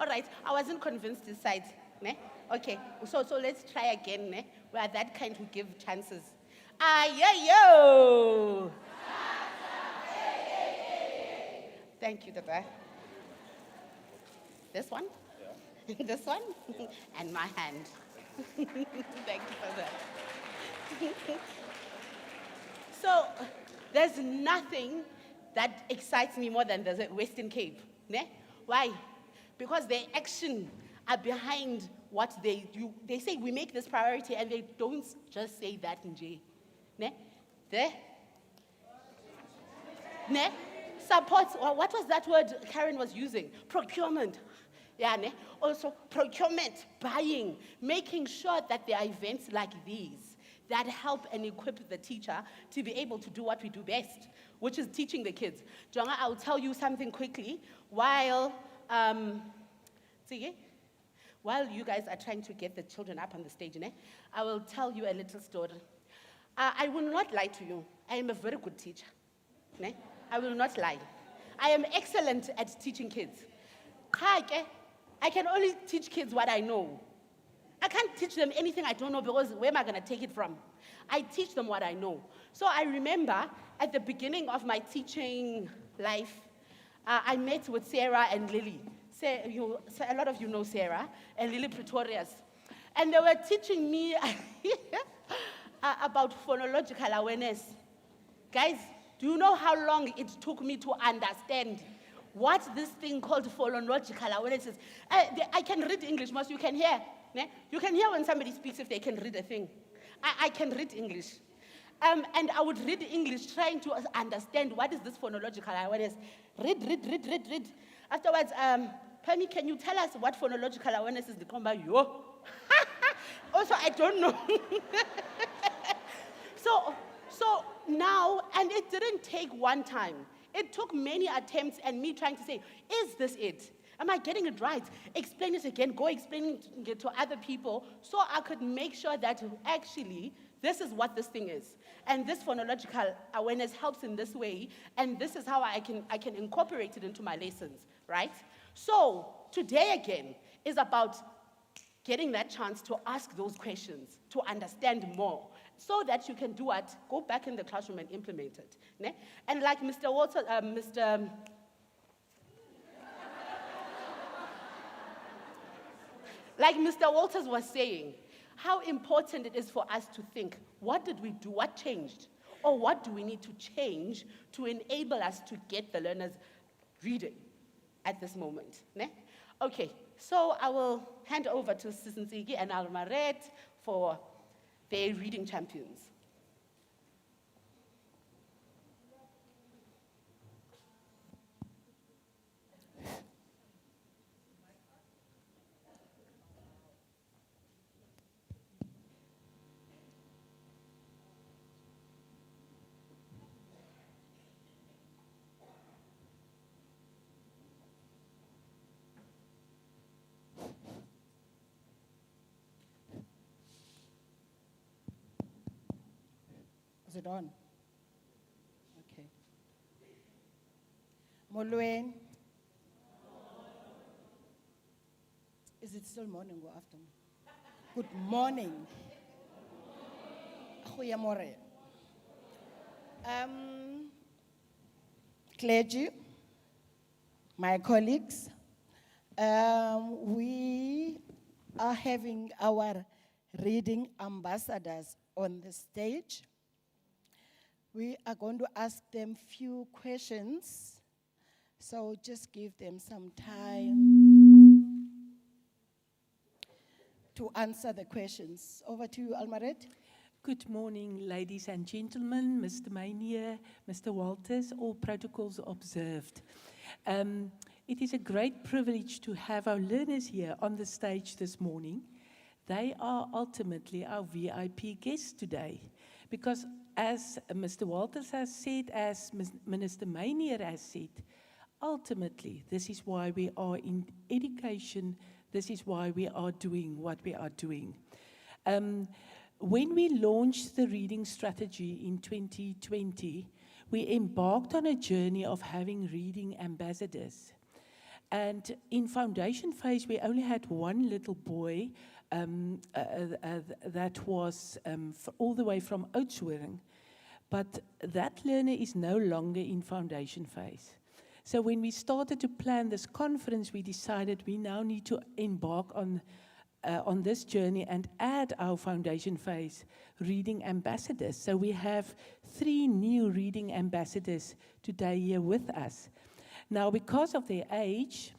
All right, I wasn't convinced this side. Ne? Okay, so let's try again. Ne? We are that kind who give chances. Yo! Thank you, Dada. This one? Yeah. This one? And my hand. Thank you for that. So, there's nothing that excites me more than the Western Cape. Ne? Why? Because their action are behind what they do. They say we make this priority, and they don't just say that in J. Ne? Ne? Support, or what was that word Karen was using? Procurement. Yeah, ne? Also, procurement, buying, making sure that there are events like these that help and equip the teacher to be able to do what we do best, which is teaching the kids. Jonga, I'll tell you something quickly. While you guys are trying to get the children up on the stage, ne? I will tell you a little story. I will not lie to you. I am a very good teacher. Ne? I will not lie. I am excellent at teaching kids. I can only teach kids what I know. I can't teach them anything I don't know because where am I going to take it from? I teach them what I know. So I remember at the beginning of my teaching life, I met with Sarah and Lily. A lot of you know Sarah and Lily Pretorius. And they were teaching me about phonological awareness. Guys, do you know how long it took me to understand what this thing called phonological awareness is? I can read English, most you can hear. Ne? You can hear when somebody speaks if they can read a thing. I can read English. And I would read English trying to understand what is this phonological awareness. Read. Afterwards, Pammy, can you tell us what phonological awareness is? Also, I don't know. So now, and it didn't take one time. It took many attempts and me trying to say, is this it? Am I getting it right? Explain it again, go explain it to other people so I could make sure that actually this is what this thing is. And this phonological awareness helps in this way, and this is how I can incorporate it into my lessons, right? So today again is about getting that chance to ask those questions, to understand more, so that you can do what? Go back in the classroom and implement it. Ne? And like Mr. Walter, like Mr. Walters was saying, how important it is for us to think, what did we do, what changed? Or what do we need to change to enable us to get the learners reading at this moment? Ne? Okay, so I will hand over to Sisnsigi and Almaret for their reading champions. Is it on? Okay. Molweni. Is it still morning or afternoon? Good morning. Goeiemorgen. Clergy, my colleagues, we are having our reading ambassadors on the stage. We are going to ask them few questions, so just give them some time to answer the questions. Over to you, Almaret. Good morning, ladies and gentlemen, Mr. Maynier, Mr. Walters, all protocols observed. It is a great privilege to have our learners here on the stage this morning. They are ultimately our VIP guests today, because as Mr. Walters has said, as Minister Maynier has said, ultimately, this is why we are in education, this is why we are doing what we are doing. When we launched the reading strategy in 2020, we embarked on a journey of having reading ambassadors. And in foundation phase, we only had one little boy that was all the way from Oudtshoorn, but that learner is no longer in foundation phase. So when we started to plan this conference, we decided we now need to embark on this journey and add our foundation phase reading ambassadors. So we have 3 new reading ambassadors today here with us. Now, because of their age,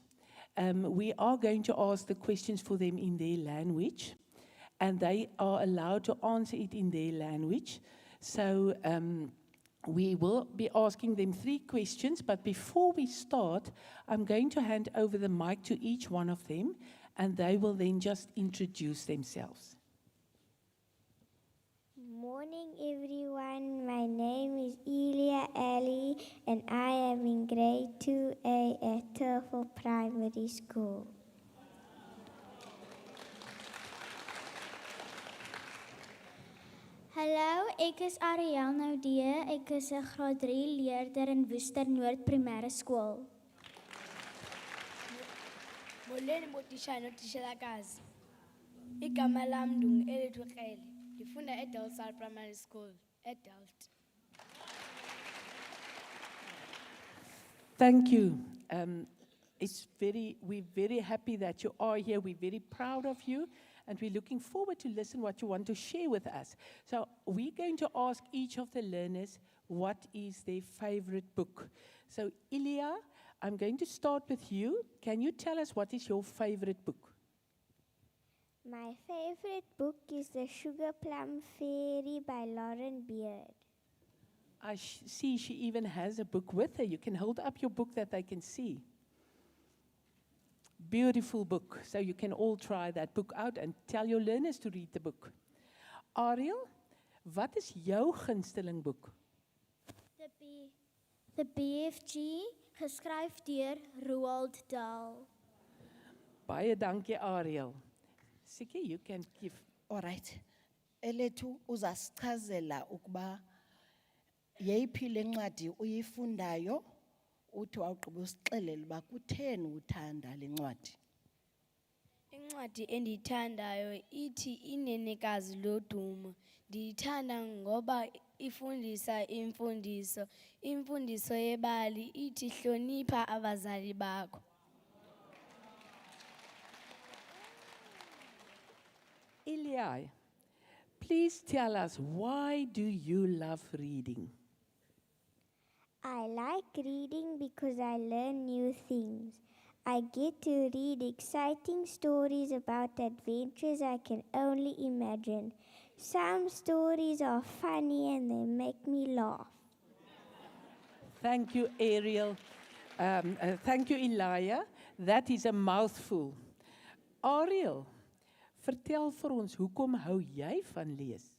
we are going to ask the questions for them in their language, and they are allowed to answer it in their language. So we will be asking them 3 questions, but before we start, I'm going to hand over the mic to each one of them, and they will then just introduce themselves. Morning, everyone. My name is Elia Ali, and I am in grade 2A at Turfel Primary School. Hallo, ek is Ariel Naudee. Ek is 'n graad 3 leerder in Woester Noord Primêre Skool. Molweni botishana otitshelakazi. Igama lam Elethukrele. Ndifunda eDelsal Primary School, eDelt. Thank you. We're very happy that you are here. We're very proud of you, and we're looking forward to listen what you want to share with us. So we're going to ask each of the learners what is their favorite book. So Ilya, I'm going to start with you. Can you tell us what is your favorite book? My favorite book is The Sugar Plum Fairy by Lauren Beard. I see she even has a book with her. You can hold up your book that they can see. Beautiful book. So you can all try that book out and tell your learners to read the book. Ariel, wat is jou gunsteling boek? The BFG, geskryf deur Roald Dahl. Baie dankie, Ariel. Siki, you can give. All right. Elethu uzasichazela ukuba yeyiphi le ncwadi uyifundayo, uthi wawugqiba usixelele uba kutheni uthanda le ncwadi. Incwadi endiyithandayo ithi Inenekazi lodumo. Ndiyithanda ngoba ifundisa imfundiso yebali ithi hlonipha abazali bakho. Ilya, please tell us, why do you love reading? I like reading because I learn new things. I get to read exciting stories about adventures I can only imagine. Some stories are funny and they make me laugh. Thank you, Ariel. Thank you, Elia. That is a mouthful. Ariel, vertel vir ons, hoekom hou jy van lees?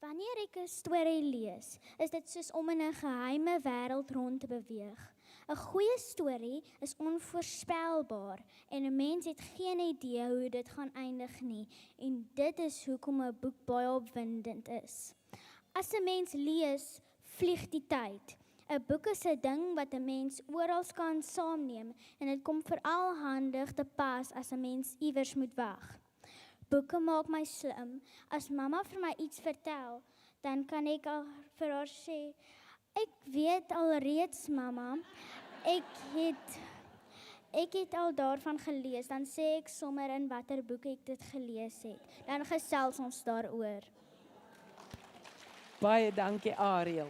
Wanneer ek 'n storie lees, is dit soos om in 'n geheime wêreld rond te beweeg. 'n Goeie storie is onvoorspelbaar en 'n mens het geen idee hoe dit gaan eindig nie, en dit is hoekom 'n boek baie opwindend is. As 'n mens lees, vlieg die tyd. 'n Boek is 'n ding wat 'n mens oral kan saamneem en dit kom veral handig te pas as 'n mens iewers moet wag. Boeke maak my slim. As mamma vir my iets vertel, dan kan ek al vir haar sê, ek weet alreeds mamma, ek het al daarvan gelees, dan sê ek sommer in watter boek ek dit gelees het. Dan gesels ons daaroor. Baie dankie, Ariel.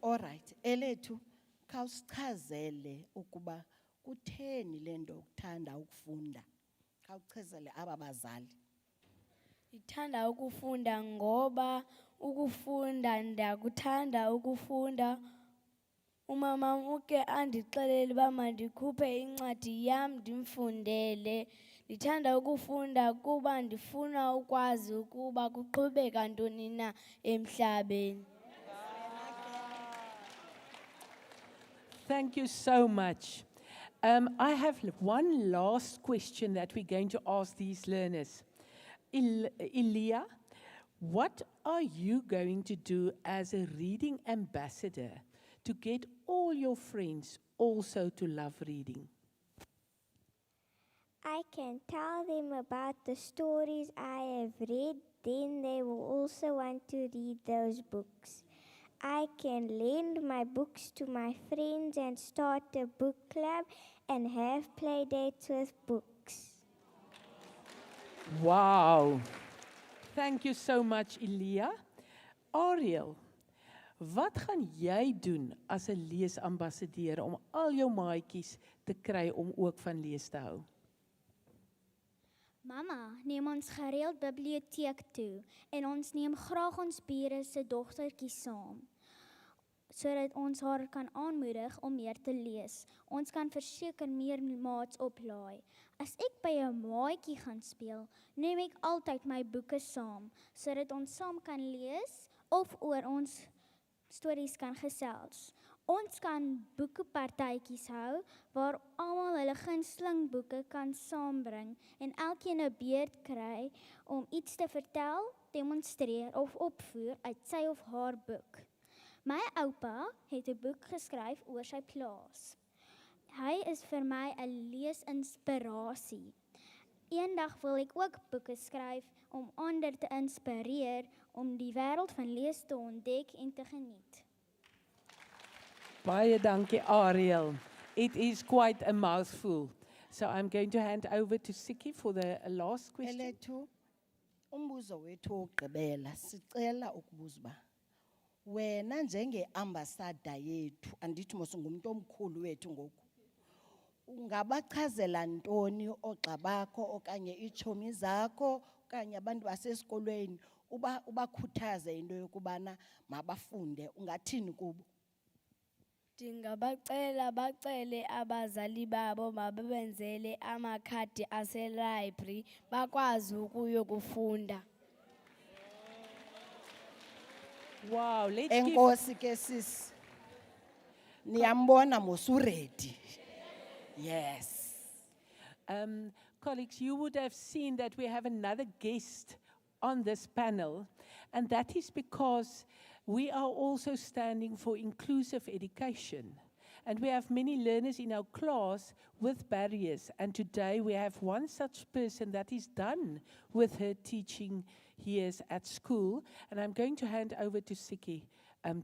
Alright, elethu khawusichazele ukuba kutheni le nto ukuthanda ukufunda. Khawuchazele aba bazali. Ndithanda ukufunda ngoba ndiyakuthanda ukufunda. Umama uke andixelele uba mandikhuphe incwadi yam ndimfundele. Ndithanda ukufunda kuba ndifuna ukwazi ukuba kuqhubeka ntoni na emhlabeni. Thank you so much. I have one last question that we're going to ask these learners. Elia, what are you going to do as a reading ambassador to get all your friends also to love reading? I can tell them about the stories I have read, then they will also want to read those books. I can lend my books to my friends and start a book club and have play dates with books. Wow. Thank you so much, Elia. Ariel, wat gaan jy doen as 'n leesambassadeur om al jou maatjies te kry om ook van lees te hou? Mama, neem ons gereeld biblioteek toe en ons neem graag ons bure se dogtertjies saam, sodat ons haar kan aanmoedig om meer te lees. Ons kan verseker meer maats oplaai. As ek by 'n maatjie gaan speel, neem ek altyd my boeke saam, sodat ons saam kan lees of oor ons stories kan gesels. Ons kan boekepartytjies hou waar almal hulle gunsteling boeke kan saambring en elkeen 'n beurt kry om iets te vertel, demonstreer of opvoer uit sy of haar boek. My oupa het 'n boek geskryf oor sy plaas. Hy is vir my 'n leesinspirasie. Eendag wil ek ook boeke skryf om ander te inspireer om die wêreld van lees te ontdek en te geniet. Baie dankie, Ariel. It is quite a mouthful. So I'm going to hand over to Siki for the last question. Elethu, umbuzo wethu wokugqibela sicela ukubuza uba wena njenge-ambassador yethu, andithi mos ngumntu omkhulu wethu ngoku, ungabachazela ntoni oogxa bakho okanye iitshomi zakho okanye abantu basesikolweni ubakhuthaze into yokubana mabafunde, ungathini kubo? Ndingabacela bacele abazali babo mabebenzele amakhadi ase-library bakwazi ukuyokufunda. Wow, let's give... Enkosi ke sis. Niyambona mos uredi. Yes. Colleagues, you would have seen that we have another guest on this panel, and that is because we are also standing for inclusive education. And we have many learners in our class with barriers. And today we have one such person that is done with her teaching years at school. And I'm going to hand over to Siki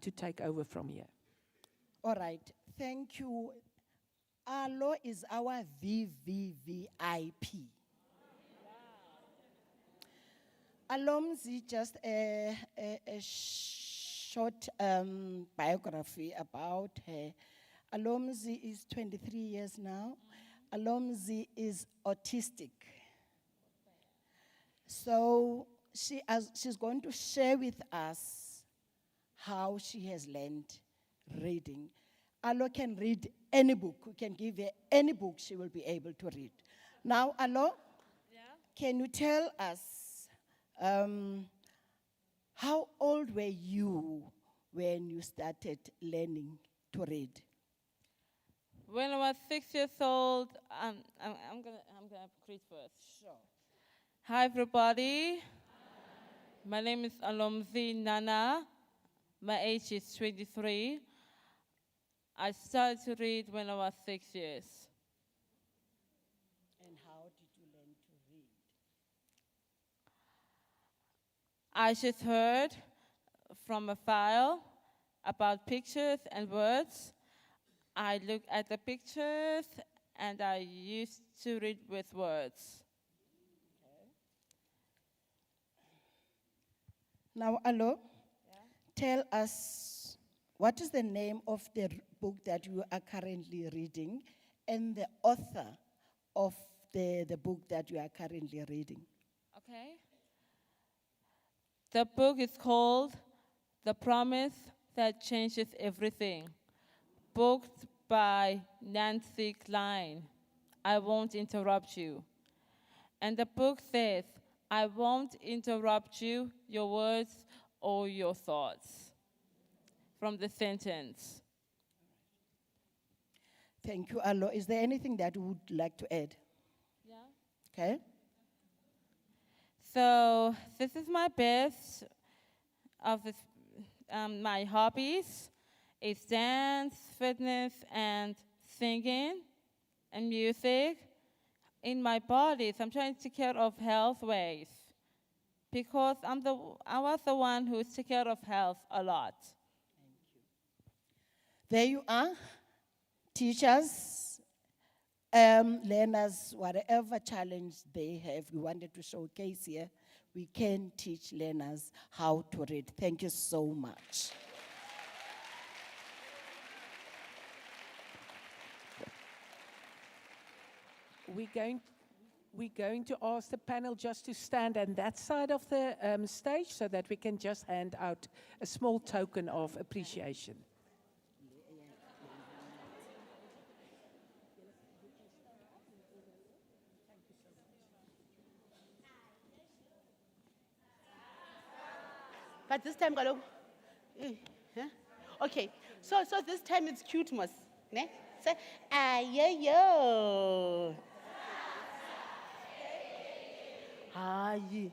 to take over from here. All right, thank you. Alo is our VVVIP. Alomzi, just a short biography about her. Alomzi is 23 years now. Alomzi is autistic. So she's going to share with us how she has learned reading. Alo can read any book. We can give her any book she will be able to read. Now, Alo, can you tell us how old were you when you started learning to read? When I was 6 years old, I'm gonna read first. Sure. Hi everybody. My name is Alomzi Nana. My age is 23. I started to read when I was 6 years. And how did you learn to read? I just heard from a file about pictures and words. I looked at the pictures and I used to read with words. Now, Alo, tell us what is the name of the book that you are currently reading and the author of the book that you are currently reading. Okay. The book is called The Promise That Changes Everything, booked by Nancy Klein. I won't interrupt you. And the book says, I won't interrupt you, your words or your thoughts. From the sentence. Thank you, Alo. Is there anything that you would like to add? Yeah. Okay. So this is my best of this, my hobbies. It's dance, fitness, and singing, and music. In my bodies, I'm trying to take care of health ways because I was the one who took care of health a lot. There you are, teachers, learners, whatever challenge they have, we wanted to showcase here. We can teach learners how to read. Thank you so much. We're going to ask the panel just to stand on that side of the stage so that we can just hand out a small token of appreciation. But this time, okay. So this time it's cuteness, ne? Say, yo. Aye.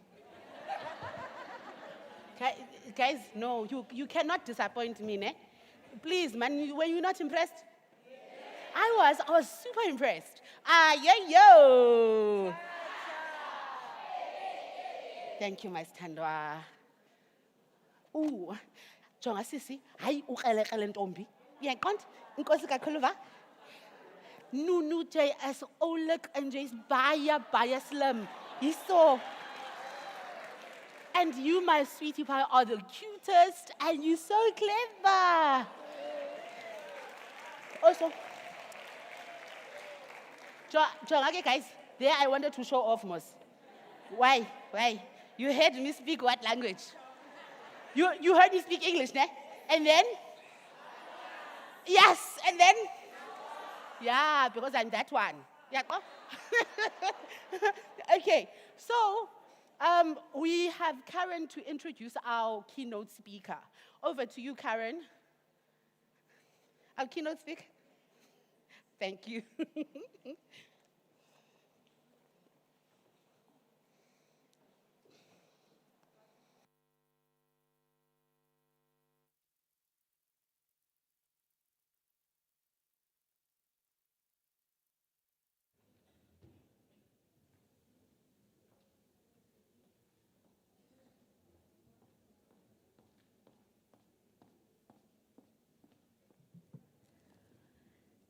Guys, no, you cannot disappoint me, ne? Please, man, were you not impressed? I was super impressed. Yo. Thank you, my standwa. Ooh, jonga sisi, hayi ukrele ntombi. Uyaqonda? Inkosi kakhulu va. Nunu JS oulik en jy's baie slim. So. And you, my sweetie pie, are the cutest, and you're so clever. Also, okay, guys, there I wanted to show off most. Why? You heard me speak what language? You heard me speak English, ne? And then? Yes, and then? Yeah, because I'm that one. Yeah. Okay, so we have Karen to introduce our keynote speaker. Over to you, Karen. Our keynote speaker. Thank you.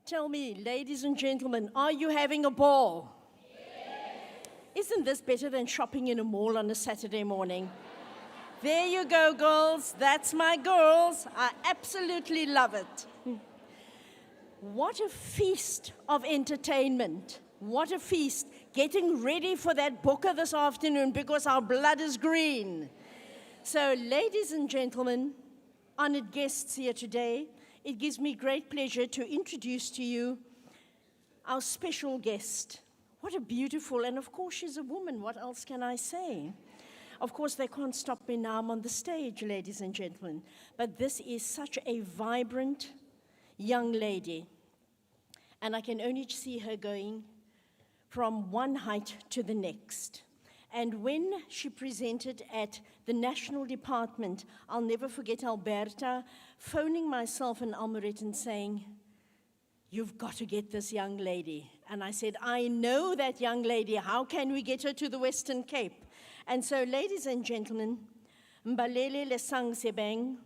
Tell me, ladies and gentlemen, are you having a ball? Yes. Isn't this better than shopping in a mall on a Saturday morning? There you go, girls. That's my girls. I absolutely love it. What a feast of entertainment. What a feast. Getting ready for that booker this afternoon because our blood is green. So, ladies and gentlemen, honored guests here today, it gives me great pleasure to introduce to you our special guest. What a beautiful, and of course she's a woman, what else can I say? Of course, they can't stop me now, I'm on the stage, ladies and gentlemen. But this is such a vibrant young lady. And I can only see her going from one height to the next. And when she presented at the National Department, I'll never forget Alberta phoning myself and Almaret and saying, "You've got to get this young lady." And I said, "I know that young lady. How can we get her to the Western Cape?" And so, ladies and gentlemen, Mbalele Lesang Sebeng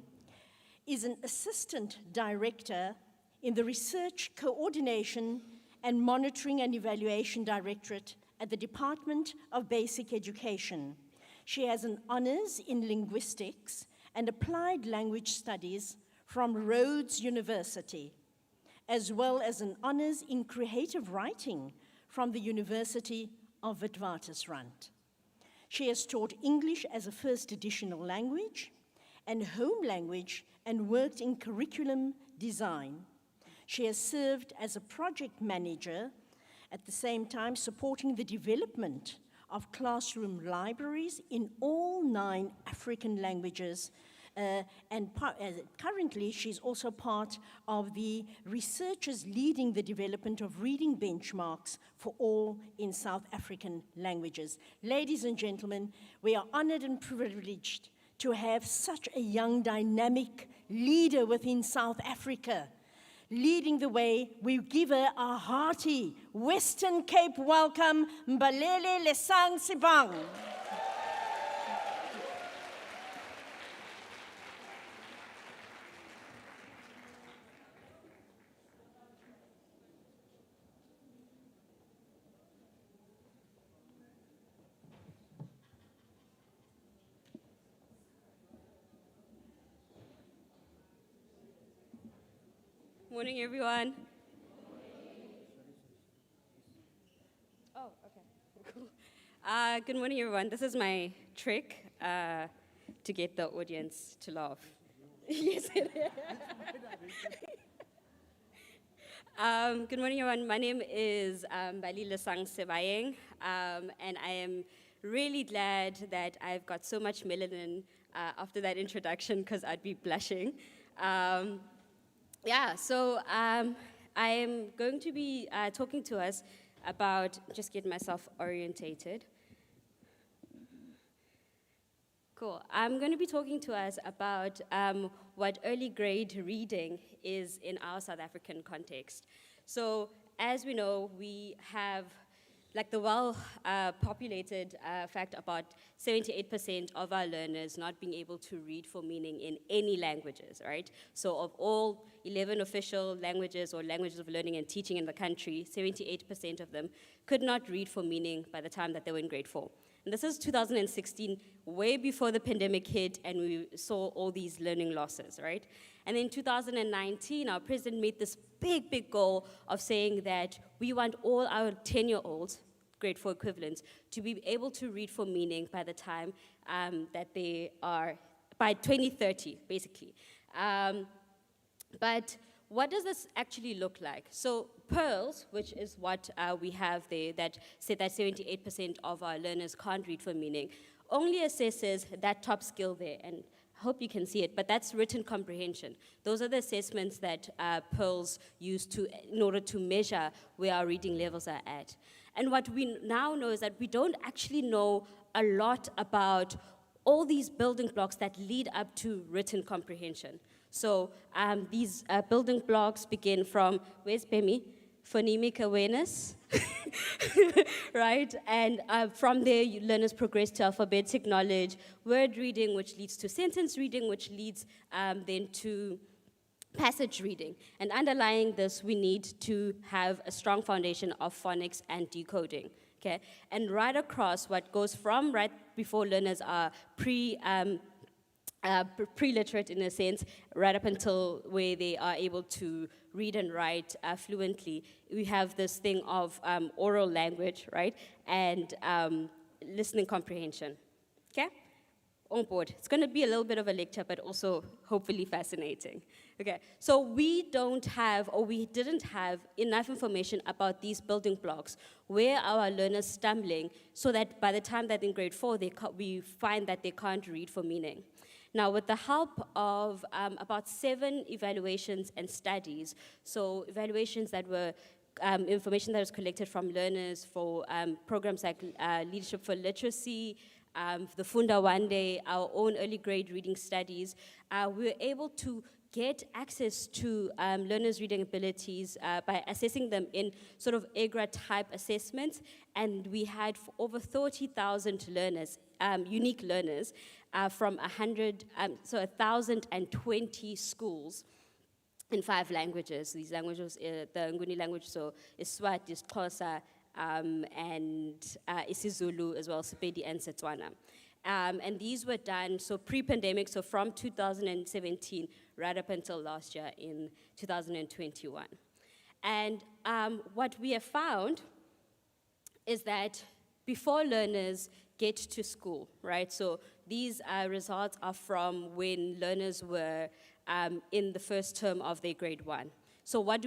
is an assistant director in the Research Coordination and Monitoring and Evaluation Directorate at the Department of Basic Education. She has an honors in linguistics and applied language studies from Rhodes University, as well as an honors in creative writing from the University of Witwatersrand. She has taught English as a first additional language and home language and worked in curriculum design. She has served as a project manager, at the same time supporting the development of classroom libraries in all 9 African languages. Currently, she's also part of the researchers leading the development of reading benchmarks for all in South African languages. Ladies and gentlemen, we are honored and privileged to have such a young, dynamic leader within South Africa. Leading the way, we give her a hearty Western Cape welcome, Mbalele Lesang Sebeng. Morning, everyone. Oh, okay. Cool. Good morning, everyone. This is my trick to get the audience to laugh. Yes, it is. Good morning, everyone. My name is Bali Lesang Sebeng, and I am really glad that I've got so much melanin after that introduction, because I'd be blushing. So I am going to be talking to us about, just get myself orientated. Cool. I'm going to be talking to us about what early grade reading is in our South African context. So as we know, we have like the well-populated fact about 78% of our learners not being able to read for meaning in any languages, right? So of all 11 official languages or languages of learning and teaching in the country, 78% of them could not read for meaning by the time that they were in grade 4. And this is 2016, way before the pandemic hit and we saw all these learning losses, right? And in 2019, our president made this big, big goal of saying that we want all our 10-year-olds, grade 4 equivalents, to be able to read for meaning by the time that they are, by 2030, basically. But what does this actually look like? So PEARLS, which is what we have there, that said that 78% of our learners can't read for meaning, only assesses that top skill there, and I hope you can see it, but that's written comprehension. Those are the assessments that PEARLS use in order to measure where our reading levels are at. And what we now know is that we don't actually know a lot about all these building blocks that lead up to written comprehension. So these building blocks begin from, where's Pemi? Phonemic awareness, right? And from there, learners progress to alphabetic knowledge, word reading, which leads to sentence reading, which leads then to passage reading. And underlying this, we need to have a strong foundation of phonics and decoding. Okay? And right across what goes from right before learners are pre-literate in a sense, right up until where they are able to read and write fluently, we have this thing of oral language, right? And listening comprehension. Okay? On board. It's going to be a little bit of a lecture, but also hopefully fascinating. Okay, so we don't have, or we didn't have enough information about these building blocks. Where are our learners stumbling so that by the time that in grade 4, we find that they can't read for meaning. Now, with the help of about 7 evaluations and studies, so evaluations that were information that was collected from learners for programs like Leadership for Literacy, the Funda One Day, our own early grade reading studies, we were able to get access to learners' reading abilities by assessing them in sort of EGRA-type assessments, and we had over 30,000 learners, unique learners, from 1,020 schools in 5 languages. These languages, the Nguni language, so Iswati, Xhosa, and isiZulu as well, Sepedi and Setswana. And these were done, so pre-pandemic, so from 2017 right up until last year in 2021. And what we have found is that before learners get to school, right? So these results are from when learners were in the first term of their grade 1. So what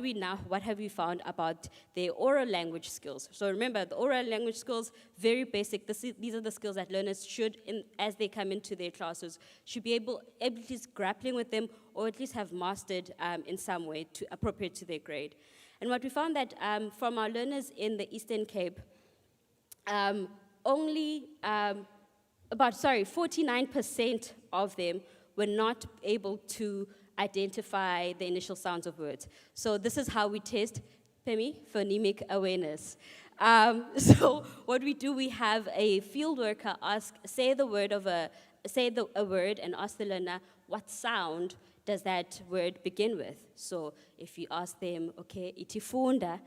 have we found about their oral language skills? So remember, the oral language skills, very basic. These are the skills that learners should, as they come into their classes, should be able at least grappling with them, or at least have mastered in some way appropriate to their grade. And what we found that from our learners in the Eastern Cape, 49% of them were not able to identify the initial sounds of words. So this is how we test, Pemi, phonemic awareness. So what we do, we have a field worker say a word and ask the learner, what sound does that word begin with? So if you ask them, okay, itifunda,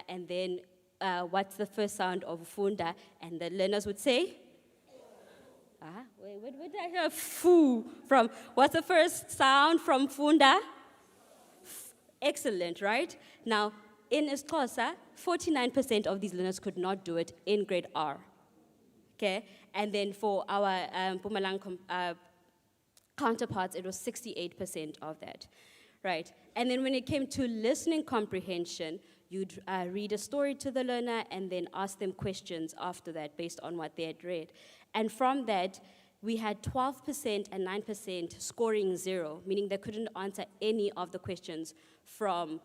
and then what's the first sound of funda? And the learners would say, where did I hear foo from? What's the first sound from funda? Excellent, right? Now, in Xhosa, 49% of these learners could not do it in grade R. Okay? And then for our Mpumalanga counterparts, it was 68% of that, right? And then when it came to listening comprehension, you'd read a story to the learner and then ask them questions after that based on what they had read. And from that, we had 12% and 9% scoring 0, meaning they couldn't answer any of the questions from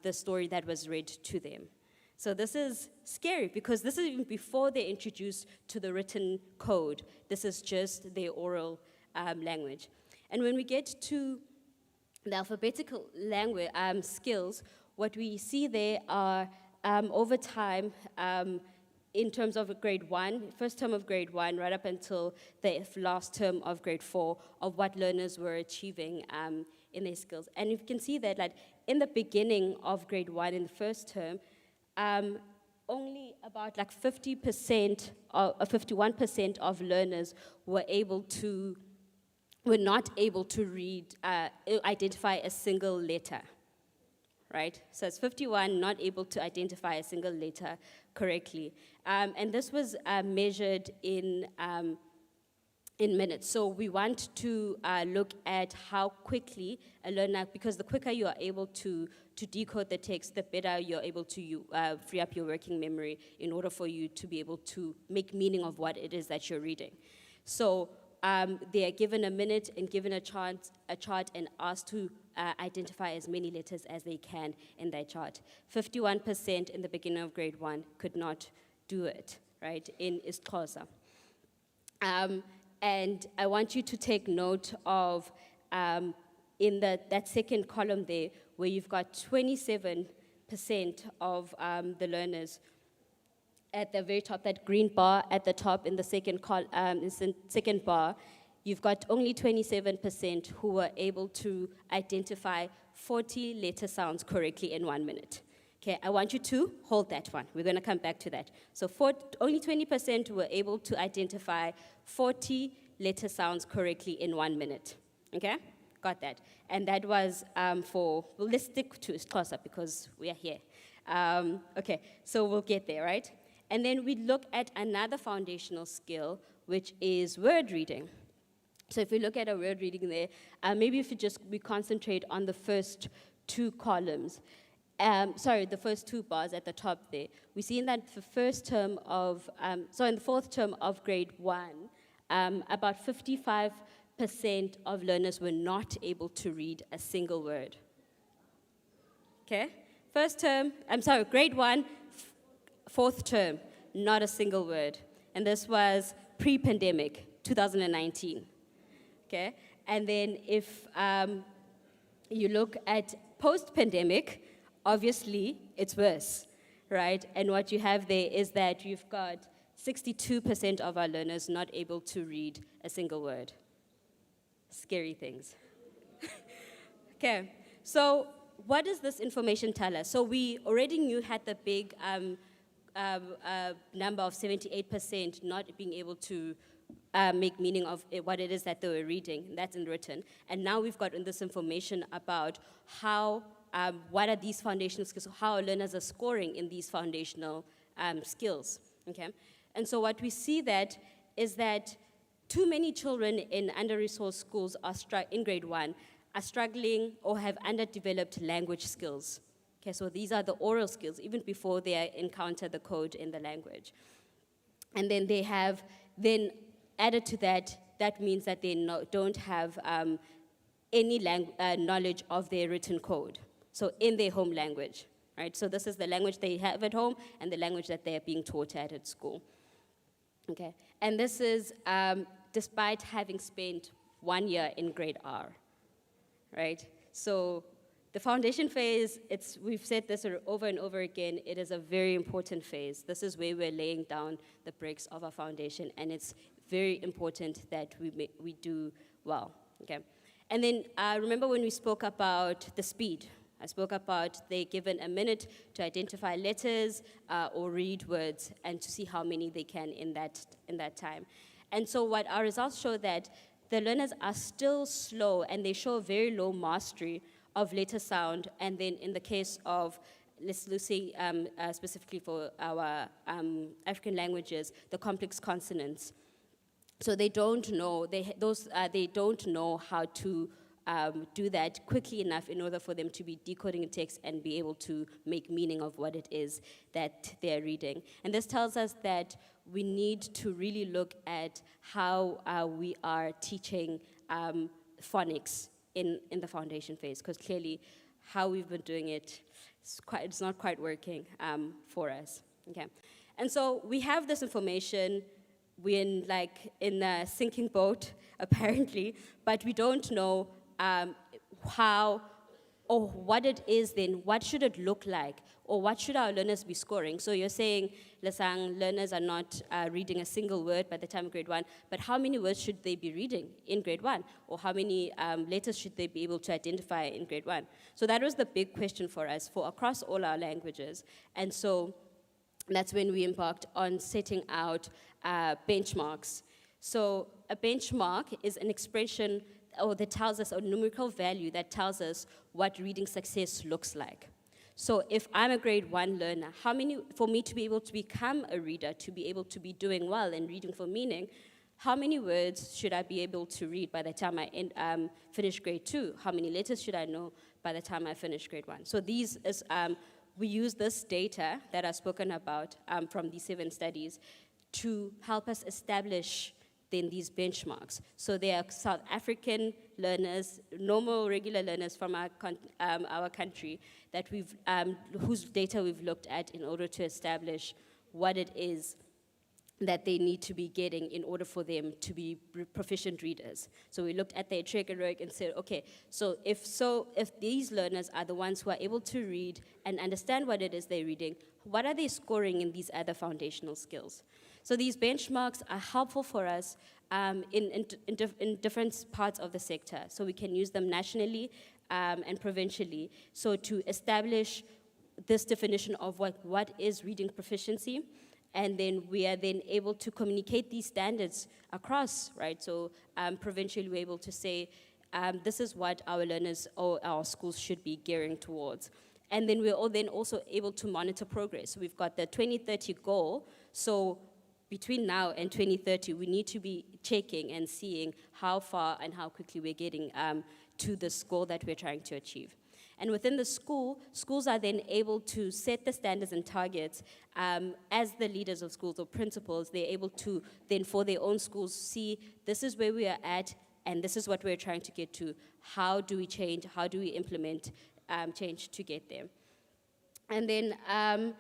the story that was read to them. So this is scary because this is even before they're introduced to the written code. This is just their oral language. And when we get to the alphabetical language skills, what we see there are over time, in terms of grade 1, first term of grade 1, right up until the last term of grade 4, of what learners were achieving in their skills. And you can see that, like, in the beginning of grade 1, in the first term, only about like 50% or 51% of learners were not able to read, identify a single letter. Right? So it's 51 not able to identify a single letter correctly. And this was measured in minutes. So we want to look at how quickly a learner, because the quicker you are able to decode the text, the better you're able to free up your working memory in order for you to be able to make meaning of what it is that you're reading. So they are given a minute and given a chart and asked to identify as many letters as they can in that chart. 51% in the beginning of grade 1 could not do it, right, in Xhosa. And I want you to take note of, in that second column there, where you've got 27% of the learners at the very top, that green bar at the top in the second bar, you've got only 27% who were able to identify 40 letter sounds correctly in 1 minute. Okay, I want you to hold that one. We're going to come back to that. So only 20% were able to identify 40 letter sounds correctly in 1 minute. Okay, got that. And that was let's stick to Xhosa because we are here. Okay, so we'll get there, right? And then we look at another foundational skill, which is word reading. So if we look at a word reading there, maybe if we concentrate on the first two columns. The first two bars at the top there. We see in that the first term of, in the fourth term of grade 1, about 55% of learners were not able to read a single word. Okay? Grade 1, fourth term, not a single word. And this was pre-pandemic, 2019. Okay? And then if you look at post-pandemic, obviously, it's worse, right? And what you have there is that you've got 62% of our learners not able to read a single word. Scary things. Okay, so what does this information tell us? So we already knew had the big number of 78% not being able to make meaning of what it is that they were reading. That's in written. And now we've got this information about how what are these foundational skills, how our learners are scoring in these foundational skills, okay? And so what we see is that too many children in under-resourced schools in grade 1 are struggling or have underdeveloped language skills. Okay, so these are the oral skills, even before they encounter the code in the language. And then they have, added to that means that they don't have any knowledge of their written code. So in their home language, right? So this is the language they have at home and the language that they're being taught at school. Okay, and this is despite having spent 1 year in grade R, right? So the foundation phase, we've said this over and over again, it is a very important phase. This is where we're laying down the bricks of our foundation, and it's very important that we do well, okay? And then remember when we spoke about the speed, I spoke about they're given a minute to identify letters or read words and to see how many they can in that time. And so what our results show that the learners are still slow and they show very low mastery of letter sound. And then in the case of, let's say specifically for our African languages, the complex consonants. So they don't know, they don't know how to do that quickly enough in order for them to be decoding a text and be able to make meaning of what it is that they're reading. And this tells us that we need to really look at how we are teaching phonics in the foundation phase, because clearly how we've been doing it, it's not quite working for us, okay? And so we have this information, we're in a sinking boat, apparently, but we don't know how or what it is then, what should it look like, or what should our learners be scoring? So you're saying, Lesang, learners are not reading a single word by the time of grade 1, but how many words should they be reading in grade 1? Or how many letters should they be able to identify in grade 1? So that was the big question for us, for across all our languages. And so that's when we embarked on setting out benchmarks. So a benchmark is an expression that tells us a numerical value that tells us what reading success looks like. So if I'm a grade 1 learner, for me to be able to become a reader, to be able to be doing well in reading for meaning, how many words should I be able to read by the time I finish grade 2? How many letters should I know by the time I finish grade 1? So we use this data that I've spoken about from these 7 studies to help us establish then these benchmarks. So they are South African learners, normal, regular learners from our country that whose data we've looked at in order to establish what it is that they need to be getting in order for them to be proficient readers. So we looked at their trek and said, okay, so if these learners are the ones who are able to read and understand what it is they're reading, what are they scoring in these other foundational skills? So these benchmarks are helpful for us in different parts of the sector. So we can use them nationally and provincially. So to establish this definition of what is reading proficiency, and then we are then able to communicate these standards across, right? So provincially we're able to say, this is what our learners or our schools should be gearing towards. And then we're also able to monitor progress. So we've got the 2030 goal. So between now and 2030, we need to be checking and seeing how far and how quickly we're getting to this goal that we're trying to achieve. And within the school, schools are then able to set the standards and targets as the leaders of schools or principals. They're able to then, for their own schools, see this is where we are at and this is what we're trying to get to. How do we change? How do we implement change to get there? And then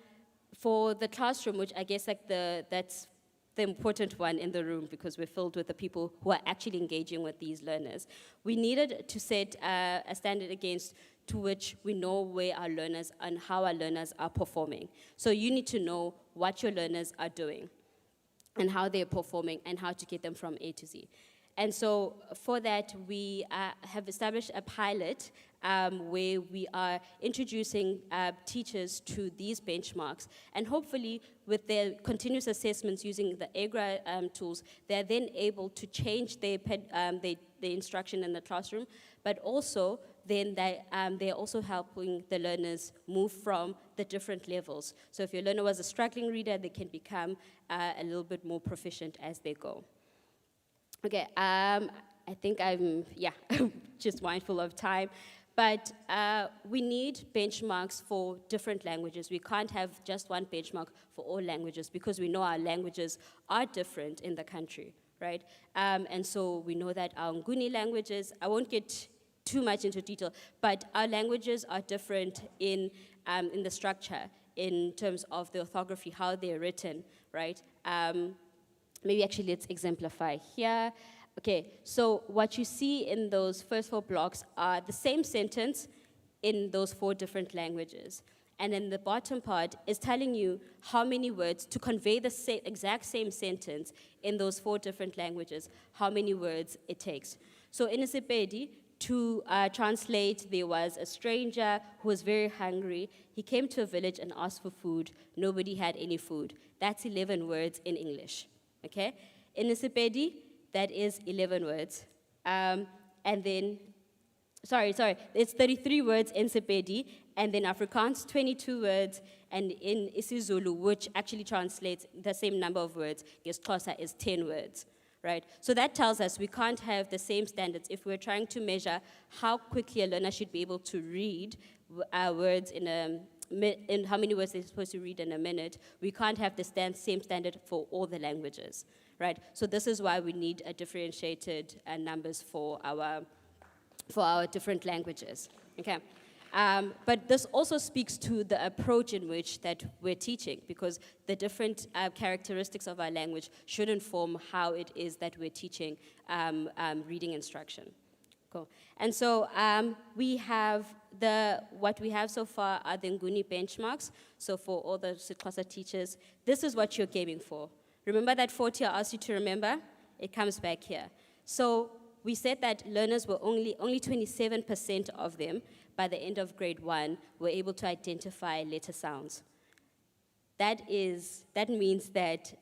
for the classroom, which I guess that's the important one in the room because we're filled with the people who are actually engaging with these learners. We needed to set a standard against to which we know where our learners and how our learners are performing. So you need to know what your learners are doing and how they're performing and how to get them from A to Z. And so for that, we have established a pilot where we are introducing teachers to these benchmarks. And hopefully, with their continuous assessments using the EGRA tools, they're then able to change their instruction in the classroom, but also then they're also helping the learners move from the different levels. So if your learner was a struggling reader, they can become a little bit more proficient as they go. Okay, I think I'm just mindful of time. But we need benchmarks for different languages. We can't have just one benchmark for all languages because we know our languages are different in the country, right? And so we know that our Nguni languages, I won't get too much into detail, but our languages are different in the structure, in terms of the orthography, how they're written, right? Maybe actually let's exemplify here. Okay, so what you see in those first 4 blocks are the same sentence in those 4 different languages. And then the bottom part is telling you how many words to convey the exact same sentence in those 4 different languages, how many words it takes. So in Isipedi, to translate, there was a stranger who was very hungry. He came to a village and asked for food. Nobody had any food. That's 11 words in English, okay? In Isipedi, that is 11 words. And then, sorry, it's 33 words in Sepedi, and then Afrikaans, 22 words, and in isiZulu, which actually translates the same number of words, Xhosa is 10 words, right? So that tells us we can't have the same standards if we're trying to measure how quickly a learner should be able to read words in how many words they're supposed to read in a minute. We can't have the same standard for all the languages. Right, so this is why we need a differentiated numbers for our different languages. Okay, but this also speaks to the approach in which that we're teaching, because the different characteristics of our language should inform how it is that we're teaching reading instruction. Cool. And so we have what we have so far are the Nguni benchmarks. So for all the Xhosa teachers, this is what you're aiming for. Remember that 40 I asked you to remember? It comes back here. So we said that learners were only 27% of them by the end of grade 1 were able to identify letter sounds. That means that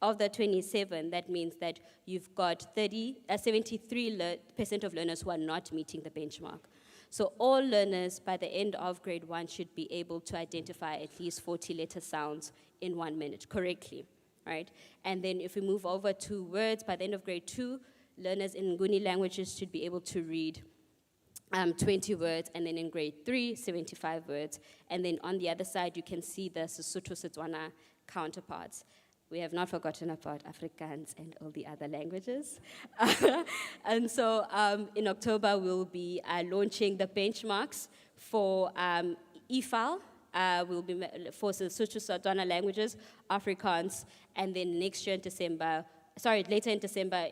of the 27, that means that you've got 73% of learners who are not meeting the benchmark. So all learners by the end of grade 1 should be able to identify at least 40 letter sounds in 1 minute correctly. Right? And then if we move over to words, by the end of grade 2, learners in Nguni languages should be able to read 20 words, and then in grade 3, 75 words. And then on the other side, you can see the Sesotho Setswana counterparts. We have not forgotten about Afrikaans and all the other languages. And so in October, we'll be launching the benchmarks for EFAL, will be for the Sesotho Setswana languages, Afrikaans, and then later in December,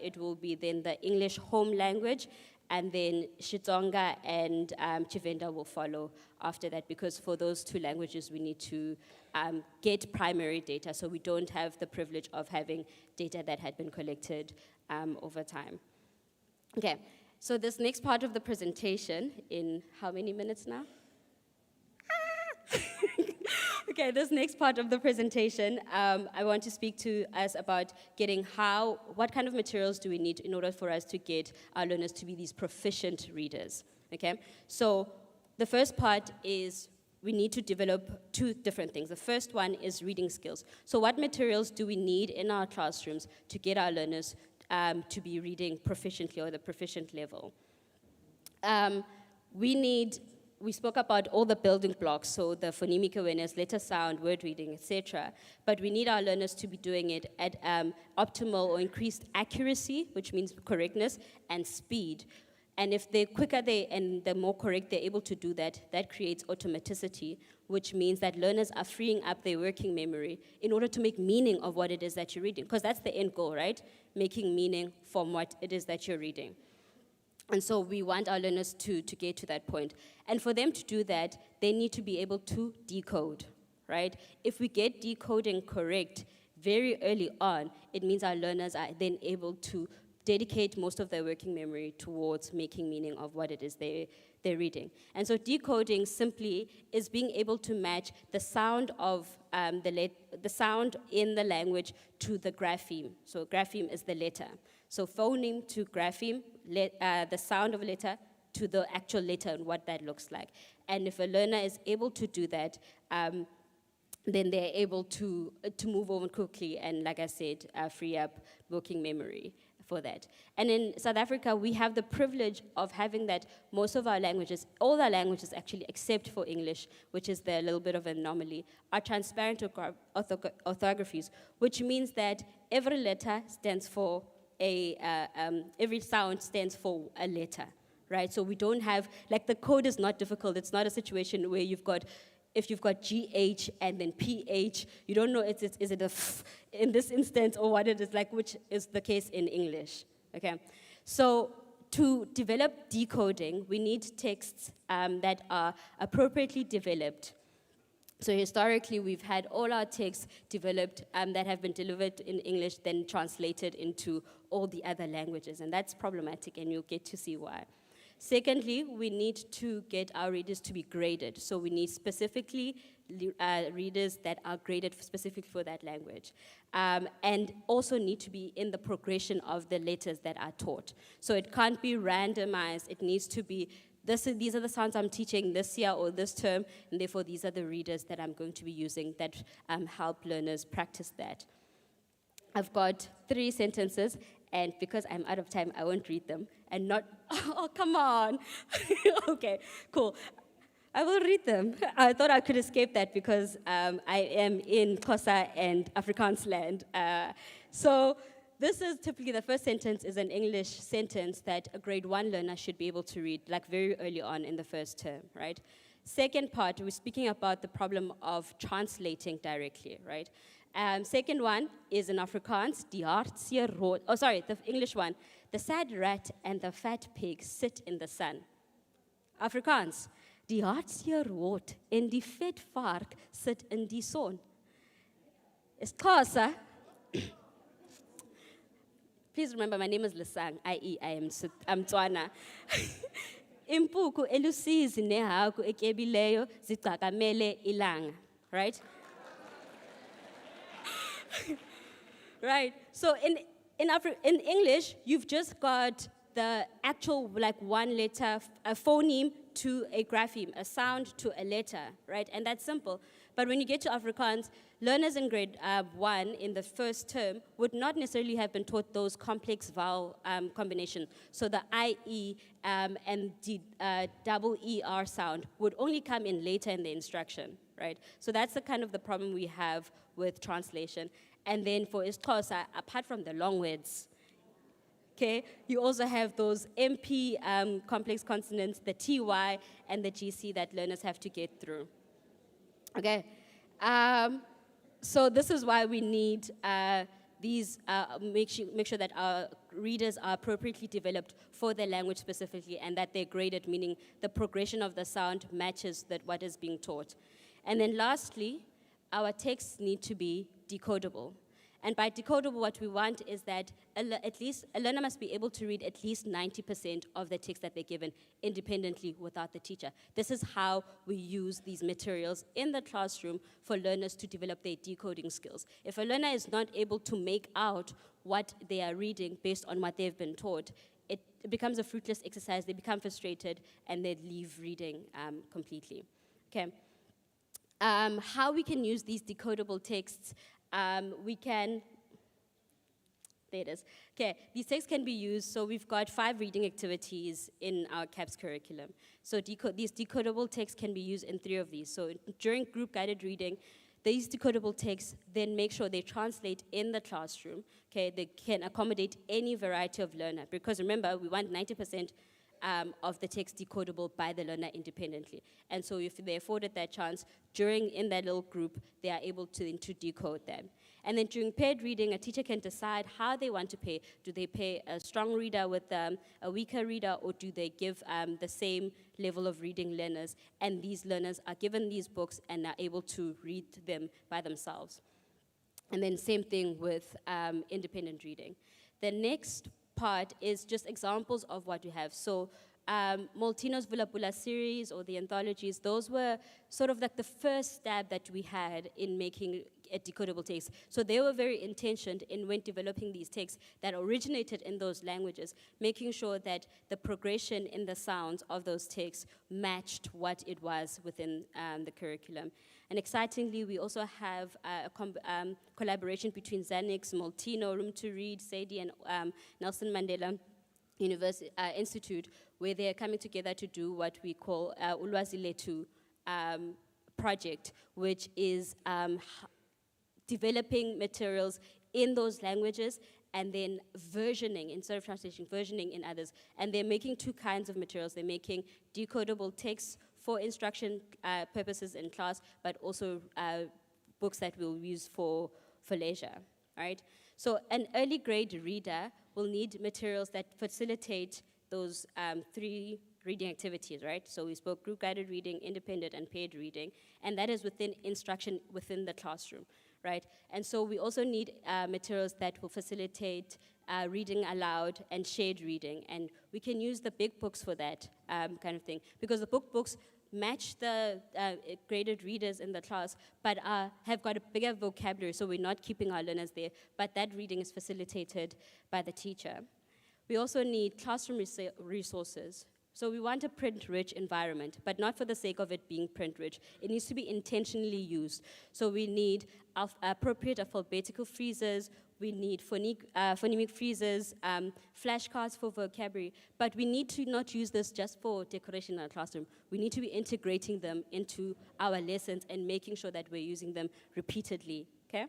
it will be then the English home language, and then Xitsonga and Tshivenda will follow after that, because for those 2 languages, we need to get primary data, so we don't have the privilege of having data that had been collected over time. Okay, so this next part of the presentation, in how many minutes now? Okay, this next part of the presentation, I want to speak to us about getting what kind of materials do we need in order for us to get our learners to be these proficient readers, okay? So the first part is we need to develop two different things. The first one is reading skills. So what materials do we need in our classrooms to get our learners to be reading proficiently or the proficient level? We spoke about all the building blocks, so the phonemic awareness, letter sound, word reading, etc. But we need our learners to be doing it at optimal or increased accuracy, which means correctness, and speed. And if they're quicker and the more correct they're able to do that, that creates automaticity, which means that learners are freeing up their working memory in order to make meaning of what it is that you're reading. Because that's the end goal, right? Making meaning from what it is that you're reading. And so we want our learners to get to that point. And for them to do that, they need to be able to decode, right? If we get decoding correct very early on, it means our learners are then able to dedicate most of their working memory towards making meaning of what it is they're reading. And so decoding simply is being able to match the sound of the sound in the language to the grapheme. So grapheme is the letter. So phoneme to grapheme, the sound of a letter to the actual letter and what that looks like. And if a learner is able to do that, then they're able to move over quickly and, like I said, free up working memory for that. And in South Africa, we have the privilege of having that most of our languages, all our languages actually, except for English, which is the little bit of an anomaly, are transparent orthographies, which means that every letter stands for every sound stands for a letter, right? So we don't have, like, the code is not difficult. It's not a situation where if you've got GH and then PH, you don't know is it a f in this instance or what it is like, which is the case in English, okay? So to develop decoding, we need texts that are appropriately developed. So historically, we've had all our texts developed that have been delivered in English, then translated into all the other languages, and that's problematic, and you'll get to see why. Secondly, we need to get our readers to be graded. So we need specifically readers that are graded specifically for that language. And also need to be in the progression of the letters that are taught. So it can't be randomized. It needs to be, these are the sounds I'm teaching this year or this term, and therefore these are the readers that I'm going to be using that help learners practice that. I've got 3 sentences, and because I'm out of time, I won't read them. And not, oh, come on. Okay, cool. I will read them. I thought I could escape that because I am in Xhosa and Afrikaans land. So this is typically, the first sentence is an English sentence that a grade 1 learner should be able to read, like very early on in the first term, right? Second part, we're speaking about the problem of translating directly, right? Second one is in Afrikaans, die hartseer rood. Oh, sorry, the English one. The sad rat and the fat pig sit in the sun. Afrikaans, die hartseer rood en die vet vark sit in die son. Is Xhosa. Please remember, my name is Lesang, i.e. I'm Tswana. Impuku elusizi nehagu ekyebileyo zigcakamele ilanga, right? Right, so in English, you've just got the actual, like, one letter, a phoneme to a grapheme, a sound to a letter, right? And that's simple. But when you get to Afrikaans, learners in grade 1 in the first term would not necessarily have been taught those complex vowel combinations. So the IE and the double ER sound would only come in later in the instruction, right? So that's the kind of the problem we have with translation. And then for isiXhosa, apart from the long words, okay, you also have those MP complex consonants, the TY and the GC that learners have to get through. Okay, so this is why we need make sure that our readers are appropriately developed for their language specifically, and that they're graded, meaning the progression of the sound matches what is being taught. And then lastly, our texts need to be decodable. And by decodable, what we want is that a learner must be able to read at least 90% of the text that they're given independently without the teacher. This is how we use these materials in the classroom for learners to develop their decoding skills. If a learner is not able to make out what they are reading based on what they've been taught, it becomes a fruitless exercise, they become frustrated, and they leave reading completely. Okay. How we can use these decodable texts, we can, there it is. Okay, these texts can be used, so we've got 5 reading activities in our CAPS curriculum. So these decodable texts can be used in 3 of these. So during group guided reading, these decodable texts then make sure they translate in the classroom. Okay, they can accommodate any variety of learner, because remember, we want 90% of the text decodable by the learner independently. And so if they're afforded that chance, in that little group, they are able to decode them. And then during paired reading, a teacher can decide how they want to pay. Do they pay a strong reader with a weaker reader, or do they give the same level of reading learners? And these learners are given these books and are able to read them by themselves. And then same thing with independent reading. The next part is just examples of what we have. So Moltino's Vula series, or the anthologies, those were sort of like the first stab that we had in making a decodable text. So they were very intentioned in when developing these texts that originated in those languages, making sure that the progression in the sounds of those texts matched what it was within the curriculum. And excitingly, we also have a collaboration between Xanix, Moltino, Room to Read, Sadie, and Nelson Mandela Institute, where they are coming together to do what we call Ulwazi Letu project, which is developing materials in those languages and then versioning, instead of translation, versioning in others. And they're making 2 kinds of materials. They're making decodable texts for instruction purposes in class, but also books that we'll use for leisure, right? So an early grade reader will need materials that facilitate those 3 reading activities, right? So we spoke group guided reading, independent, and paired reading, and that is within instruction within the classroom, right? And so we also need materials that will facilitate reading aloud and shared reading, and we can use the big books for that kind of thing, because the books match the graded readers in the class, but have got a bigger vocabulary, so we're not keeping our learners there, but that reading is facilitated by the teacher. We also need classroom resources. So we want a print-rich environment, but not for the sake of it being print-rich. It needs to be intentionally used. So we need appropriate alphabetical freezers, we need phonemic freezers, flashcards for vocabulary, but we need to not use this just for decoration in our classroom. We need to be integrating them into our lessons and making sure that we're using them repeatedly, okay?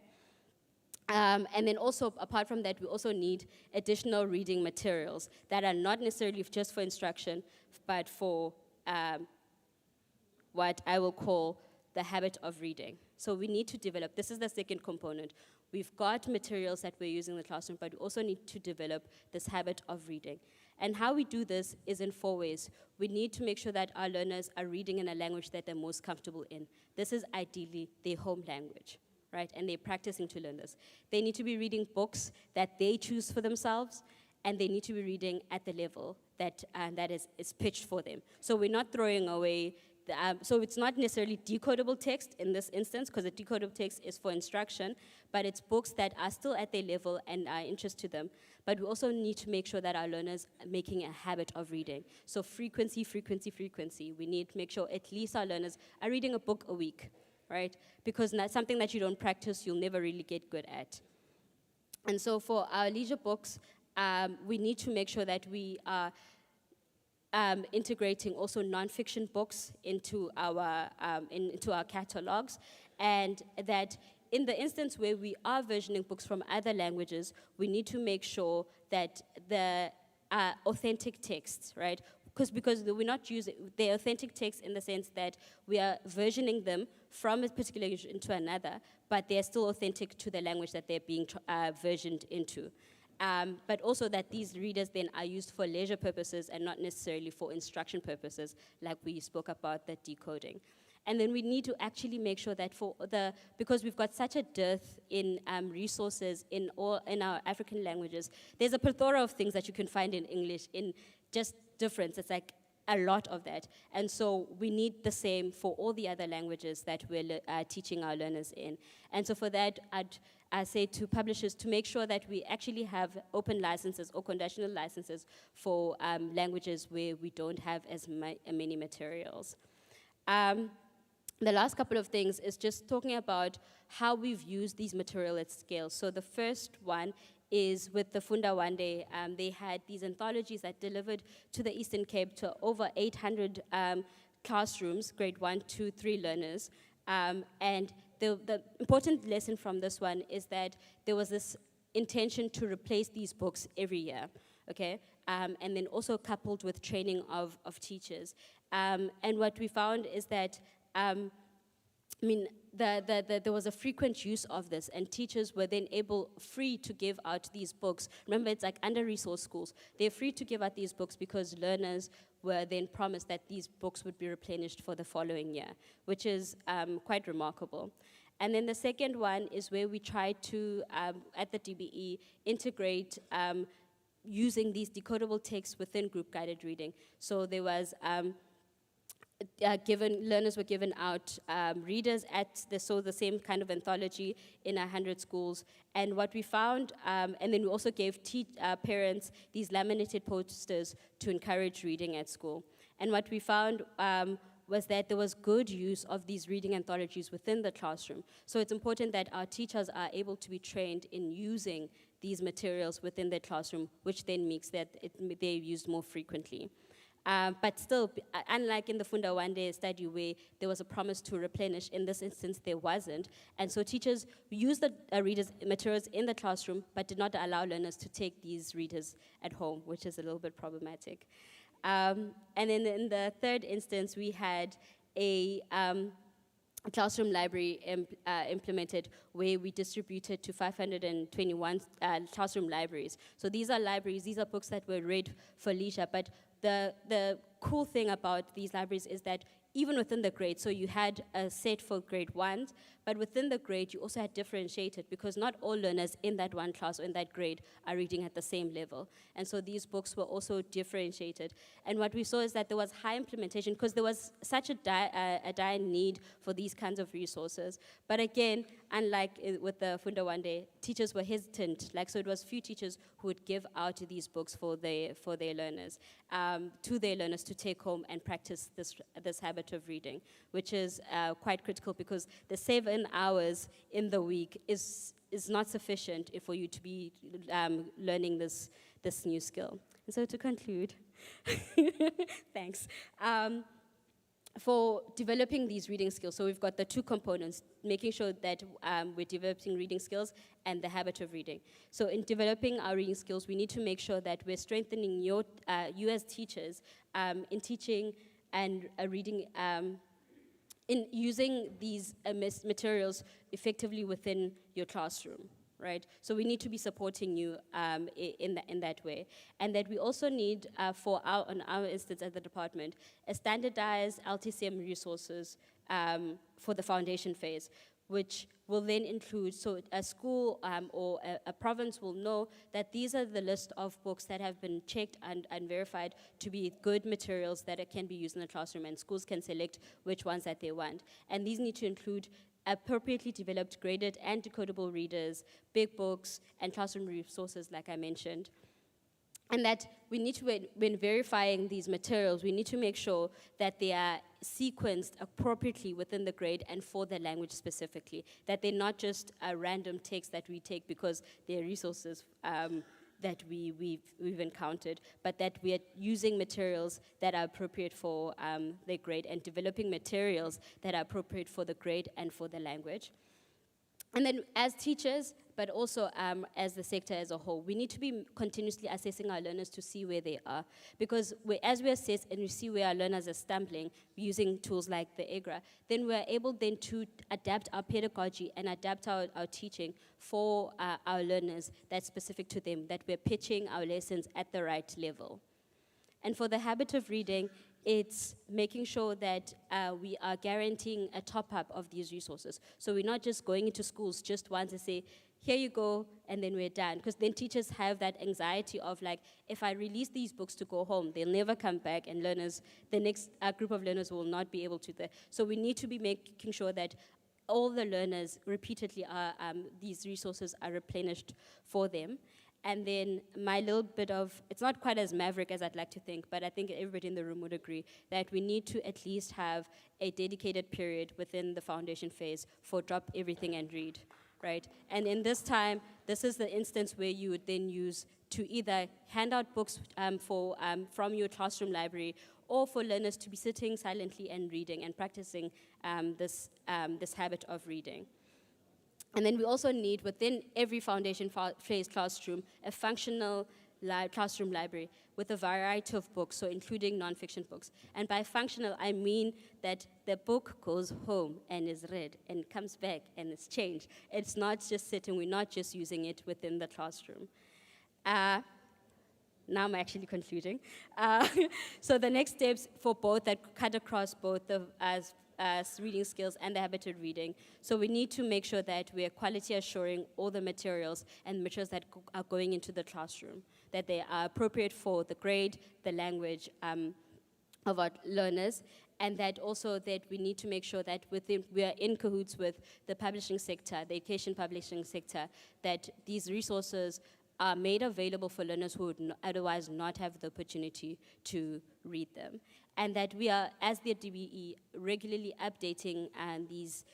And then also, apart from that, we also need additional reading materials that are not necessarily just for instruction, but for what I will call the habit of reading. So we need to develop, this is the second component. We've got materials that we're using in the classroom, but we also need to develop this habit of reading. And how we do this is in 4 ways. We need to make sure that our learners are reading in a language that they're most comfortable in. This is ideally their home language, right? And they're practicing to learn this. They need to be reading books that they choose for themselves, and they need to be reading at the level that is pitched for them. So we're not throwing away, so it's not necessarily decodable text in this instance, because the decodable text is for instruction, but it's books that are still at their level and are interest to them. But we also need to make sure that our learners are making a habit of reading. So frequency. We need to make sure at least our learners are reading a book a week, right? Because that's something that you don't practice, you'll never really get good at. And so for our leisure books, we need to make sure that we are integrating also nonfiction books into our catalogs, and that in the instance where we are versioning books from other languages, we need to make sure that the authentic texts, right? Because we're not using the authentic texts in the sense that we are versioning them from a particular language into another, but they're still authentic to the language that they're being versioned into. But also that these readers then are used for leisure purposes and not necessarily for instruction purposes, like we spoke about the decoding. And then we need to actually make sure that because we've got such a dearth in resources in our African languages, there's a plethora of things that you can find in English in just difference. It's like a lot of that. And so we need the same for all the other languages that we're teaching our learners in. And so for that, I say to publishers to make sure that we actually have open licenses or conditional licenses for languages where we don't have as many materials. The last couple of things is just talking about how we've used these materials at scale. So the first one is with the Funda Wande. They had these anthologies that delivered to the Eastern Cape to over 800 classrooms, grade 1, 2, 3 learners. And the important lesson from this one is that there was this intention to replace these books every year, okay? And then also coupled with training of teachers. And what we found is that there was a frequent use of this, and teachers were then free to give out these books. Remember, it's like under-resourced schools. They're free to give out these books because learners were then promised that these books would be replenished for the following year, which is quite remarkable. And then the second one is where we tried to, at the DBE, integrate using these decodable texts within group-guided reading. So there was learners were given out readers at the same kind of anthology in 100 schools. And what we found, and then we also gave parents these laminated posters to encourage reading at school. And what we found was that there was good use of these reading anthologies within the classroom. So it's important that our teachers are able to be trained in using these materials within their classroom, which then makes that they're used more frequently. But still, unlike in the Funda Wande study where there was a promise to replenish, in this instance there wasn't. And so teachers used the readers' materials in the classroom, but did not allow learners to take these readers at home, which is a little bit problematic. And then in the third instance, we had a classroom library implemented where we distributed to 521 classroom libraries. So these are libraries, these are books that were read for leisure, but the cool thing about these libraries is that even within the grade, so you had a set for grade 1s, but within the grade you also had differentiated because not all learners in that one class or in that grade are reading at the same level. And so these books were also differentiated. And what we saw is that there was high implementation because there was such a dire need for these kinds of resources. But again, unlike with the Funda Wande, teachers were hesitant. So it was few teachers who would give out these books for their learners, to their learners to take home and practice this habit of reading, which is quite critical because the 7 hours in the week is not sufficient for you to be learning this new skill. And so to conclude, thanks. For developing these reading skills, so we've got the two components, making sure that we're developing reading skills and the habit of reading. So in developing our reading skills, we need to make sure that we're strengthening you as teachers in teaching and reading, in using these materials effectively within your classroom, right? So we need to be supporting you in that way. And that we also need, on our instance at the department, a standardized LTCM resources for the foundation phase, which will then include, so a school or a province will know that these are the list of books that have been checked and verified to be good materials that can be used in the classroom, and schools can select which ones that they want. And these need to include appropriately developed graded and decodable readers, big books, and classroom resources like I mentioned. And that we need to, when verifying these materials, we need to make sure that they are sequenced appropriately within the grade and for the language specifically, that they're not just a random text that we take because they're resources that we've encountered, but that we are using materials that are appropriate for their grade and developing materials that are appropriate for the grade and for the language. And then as teachers, but also as the sector as a whole, we need to be continuously assessing our learners to see where they are. Because as we assess and we see where our learners are stumbling using tools like the EGRA, then we're able then to adapt our pedagogy and adapt our teaching for our learners that's specific to them, that we're pitching our lessons at the right level. And for the habit of reading, it's making sure that we are guaranteeing a top-up of these resources. So we're not just going into schools just once and say, here you go, and then we're done. Because then teachers have that anxiety of like, if I release these books to go home, they'll never come back, and learners, the next group of learners will not be able to. So we need to be making sure that all the learners repeatedly are, these resources are replenished for them. And then my little bit of, it's not quite as maverick as I'd like to think, but I think everybody in the room would agree that we need to at least have a dedicated period within the foundation phase for drop everything and read, right? And in this time, this is the instance where you would then use to either hand out books from your classroom library, or for learners to be sitting silently and reading and practicing this habit of reading. And then we also need, within every foundation phase classroom, a functional classroom library with a variety of books, so including nonfiction books. And by functional, I mean that the book goes home and is read and comes back and is changed. It's not just sitting, we're not just using it within the classroom. Now I'm actually concluding. So the next steps for both that cut across both the reading skills and the habit of reading. So we need to make sure that we are quality assuring all the materials and materials that are going into the classroom, that they are appropriate for the grade, the language of our learners, and that also that we need to make sure that we are in cahoots with the publishing sector, the education publishing sector, that these resources are made available for learners who would otherwise not have the opportunity to read them. And that we are, as the DBE, regularly updating these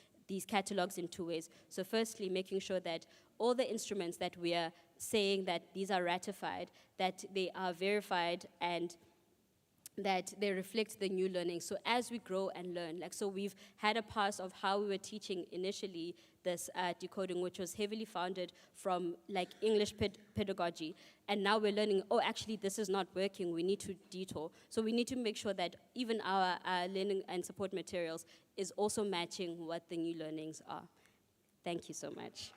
catalogs in two ways. So firstly, making sure that all the instruments that we are saying that these are ratified, that they are verified and that they reflect the new learning. So as we grow and learn, like so we've had a pass of how we were teaching initially this decoding, which was heavily founded from like English pedagogy. And now we're learning, oh, actually this is not working, we need to detour. So we need to make sure that even our learning and support materials is also matching what the new learnings are. Thank you so much.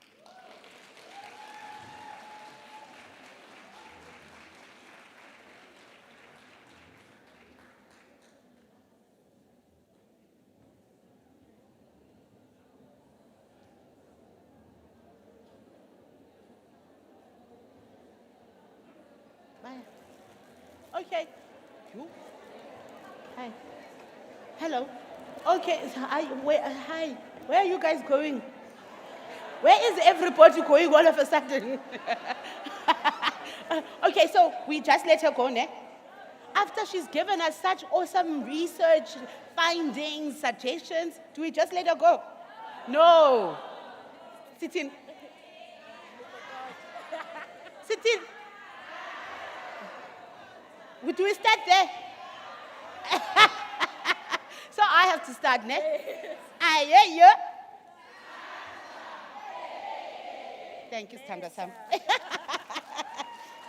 Okay. You? Hi. Hello. Okay. So hi. Where are you guys going? Where is everybody going all of a sudden? Okay, so we just let her go, ne? After she's given us such awesome research, findings, suggestions, do we just let her go? No. Sit in. Sit in. Do we start there? So I have to start, ne? Yeah. Thank you, Sam.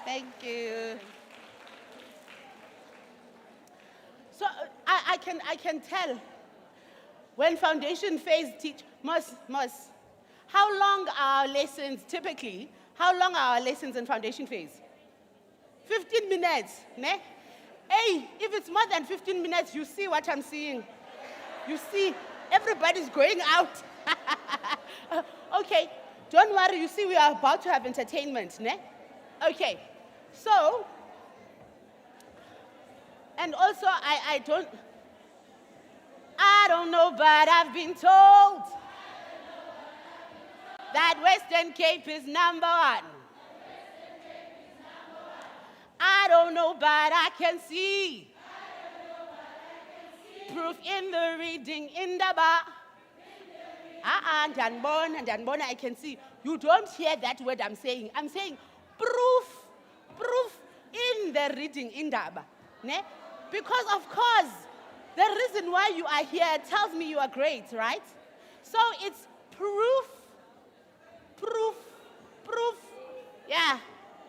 Thank you. So I can tell when foundation phase teach, Moss, how long are our lessons typically? How long are our lessons in foundation phase? 15 minutes, ne? Hey, if it's more than 15 minutes, you see what I'm seeing. You see, everybody's going out. Okay, don't worry, you see we are about to have entertainment, ne? Okay, so, and also I don't know, but I've been told that Western Cape is number one. I don't know, but I can see proof in the reading in the bar. Danbona, I can see. You don't hear that word I'm saying. I'm saying proof in the reading in the bar. Because of course, the reason why you are here tells me you are great, right? So it's proof. Yeah,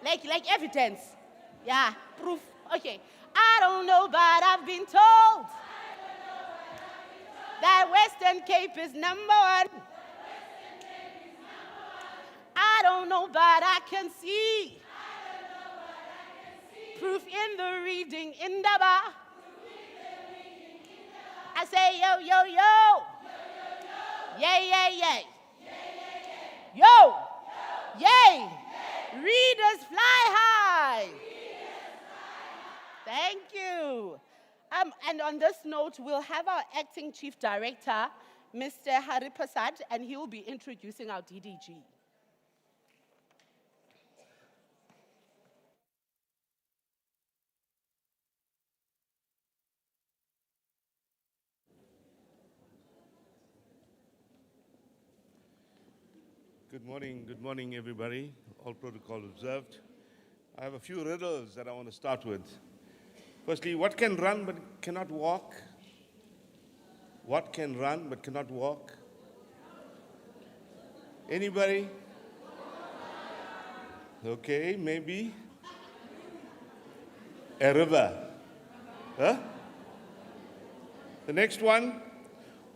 like evidence. Yeah, proof. Okay. I don't know, but I've been told that Western Cape is number one. I don't know, but I can see proof in the reading in the bar. I say yo, yo, yo. Yay, yay, yay. Yo. Yay. Readers fly high. Thank you. And on this note, we'll have our acting chief director, Mr. Hari Prasad, and he will be introducing our DDG. Good morning, everybody. All protocol observed. I have a few riddles that I want to start with. Firstly, what can run but cannot walk? What can run but cannot walk? Anybody? Okay, maybe. A river. Huh? The next one.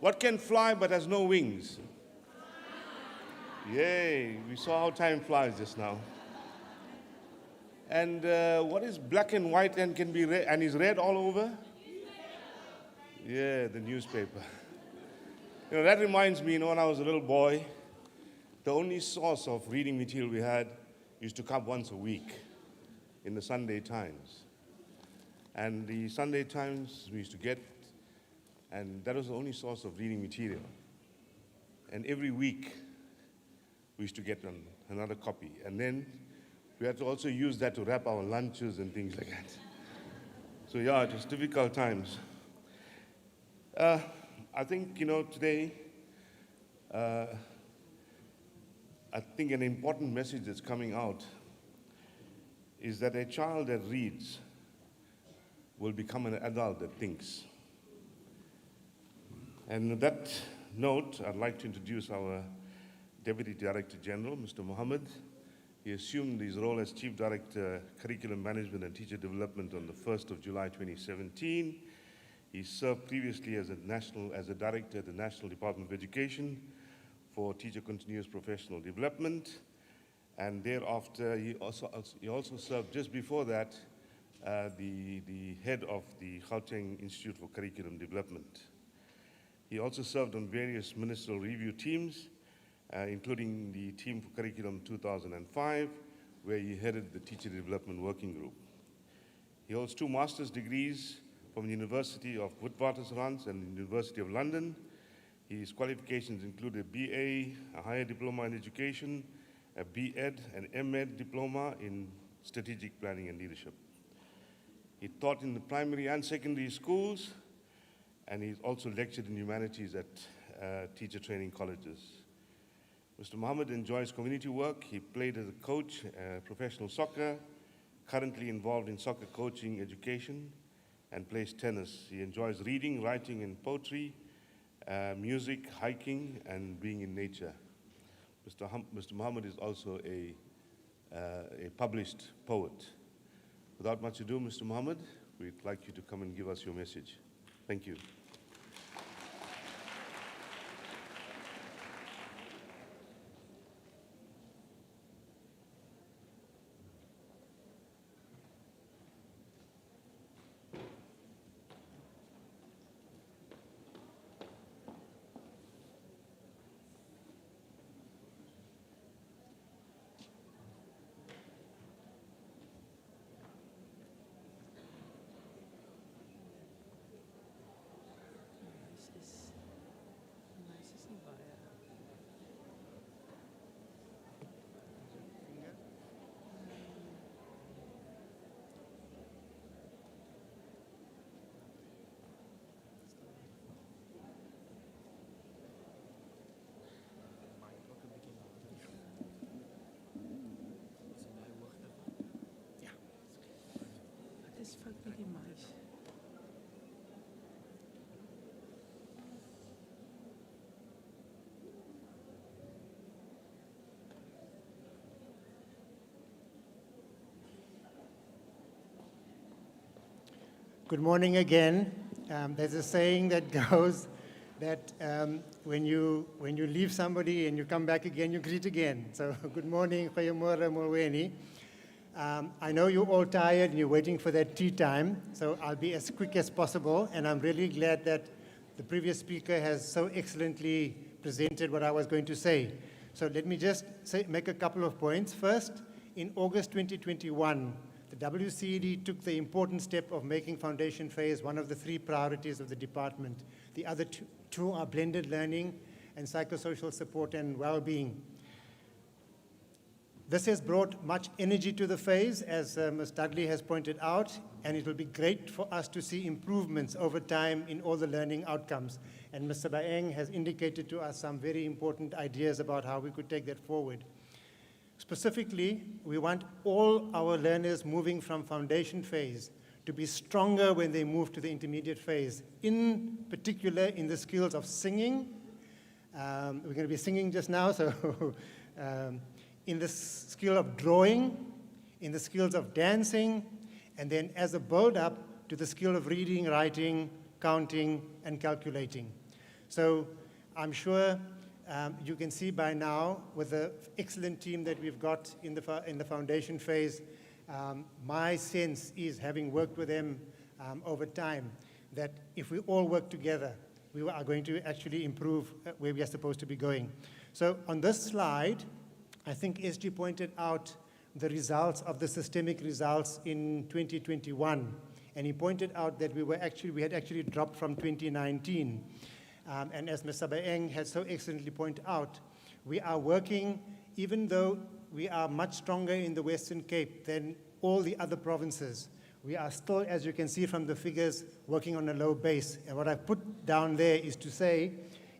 What can fly but has no wings? Yay, we saw how time flies just now. And what is black and white and can be read and is read all over? Yeah, the newspaper. You know, that reminds me, when I was a little boy, the only source of reading material we had used to come once a week in the Sunday Times. And the Sunday Times we used to get, and that was the only source of reading material. And every week, we used to get another copy. And then we had to also use that to wrap our lunches and things like that. So yeah, it was difficult times. I think, today, I think an important message that's coming out is that a child that reads will become an adult that thinks. And on that note, I'd like to introduce our Deputy Director General, Mr. Mohammed. He assumed his role as Chief Director, Curriculum Management and Teacher Development on the 1st of July 2017. He served previously as a Director at the National Department of Education for Teacher Continuous Professional Development. And thereafter, he also served, just before that, the head of the Gauteng Institute for Curriculum Development. He also served on various ministerial review teams, including the Team for Curriculum 2005, where he headed the Teacher Development Working Group. He holds 2 master's degrees from the University of Witwatersrand and the University of London. His qualifications include a BA, a higher diploma in education, a B.Ed, an M.Ed diploma in strategic planning and leadership. He taught in the primary and secondary schools, and he's also lectured in humanities at teacher training colleges. Mr. Mohammed enjoys community work. He played as a coach, professional soccer, currently involved in soccer coaching education, and plays tennis. He enjoys reading, writing, and poetry, music, hiking, and being in nature. Mr. Mohammed is also a published poet. Without much ado, Mr. Mohammed, we'd like you to come and give us your message. Thank you. Good morning again. There's a saying that goes that when you leave somebody and you come back again, you greet again. So good morning, goeiemorgen, molweni. I know you're all tired and you're waiting for that tea time, so I'll be as quick as possible, and I'm really glad that The previous speaker has so excellently presented what I was going to say. So let me just make a couple of points. First, in August 2021, the WCED took the important step of making foundation phase one of the 3 priorities of the department. The other two are blended learning and psychosocial support and well-being. This has brought much energy to the phase, as Ms. Dudley has pointed out, and it will be great for us to see improvements over time in all the learning outcomes. And Mr. Baeng has indicated to us some very important ideas about how we could take that forward. Specifically, we want all our learners moving from foundation phase to be stronger when they move to the intermediate phase, in particular in the skills of singing. We're going to be singing just now, so in the skill of drawing, in the skills of dancing, and then as a build-up to the skill of reading, writing, counting, and calculating. So I'm sure you can see by now, with the excellent team that we've got in the foundation phase, my sense is, having worked with them over time, that if we all work together, we are going to actually improve where we are supposed to be going. So on this slide, I think SG pointed out the results of the systemic results in 2021, and he pointed out that we had actually dropped from 2019. And as Mr. Baeng had so excellently pointed out, we are working, even though we are much stronger in the Western Cape than all the other provinces, we are still, as you can see from the figures, working on a low base. And what I've put down there is to say,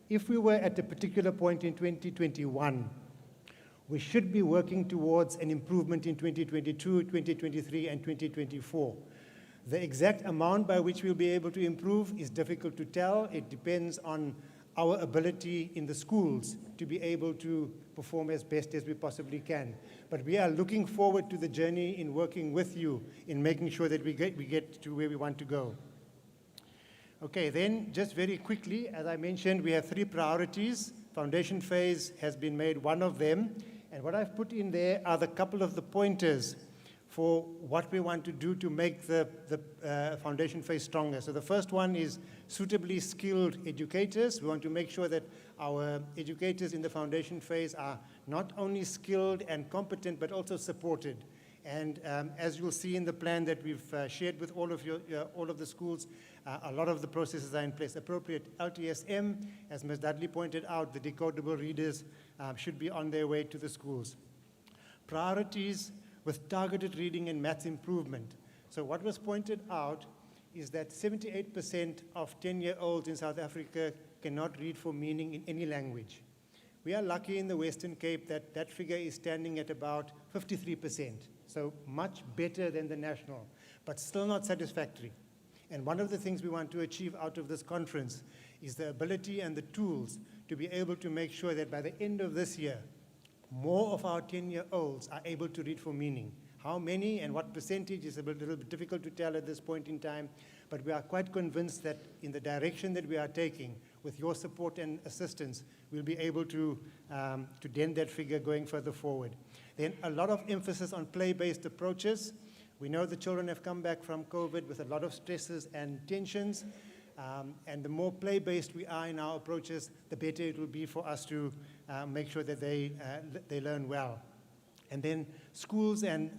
if we were at a particular point in 2021, we should be working towards an improvement in 2022, 2023, and 2024. The exact amount by which we'll be able to improve is difficult to tell. It depends on our ability in the schools to be able to perform as best as we possibly can. But we are looking forward to the journey in working with you in making sure that we get to where we want to go. Okay, then just very quickly, as I mentioned, we have 3 priorities. Foundation phase has been made one of them. And what I've put in there are the couple of the pointers for what we want to do to make the foundation phase stronger. So the first one is suitably skilled educators. We want to make sure that our educators in the foundation phase are not only skilled and competent, but also supported. And as you'll see in the plan that we've shared with all of the schools, a lot of the processes are in place. Appropriate LTSM, as Ms. Dudley pointed out, the decodable readers should be on their way to the schools. Priorities with targeted reading and maths improvement. So what was pointed out is that 78% of 10-year-olds in South Africa cannot read for meaning in any language. We are lucky in the Western Cape that that figure is standing at about 53%, so much better than the national, but still not satisfactory. And one of the things we want to achieve out of this conference is the ability and the tools to be able to make sure that by the end of this year, more of our 10-year-olds are able to read for meaning. How many and what percentage is a little bit difficult to tell at this point in time, but we are quite convinced that in the direction that we are taking, with your support and assistance, we'll be able to dent that figure going further forward. Then a lot of emphasis on play-based approaches. We know the children have come back from COVID with a lot of stresses and tensions, and the more play-based we are in our approaches, the better it will be for us to make sure that they learn well. And then schools and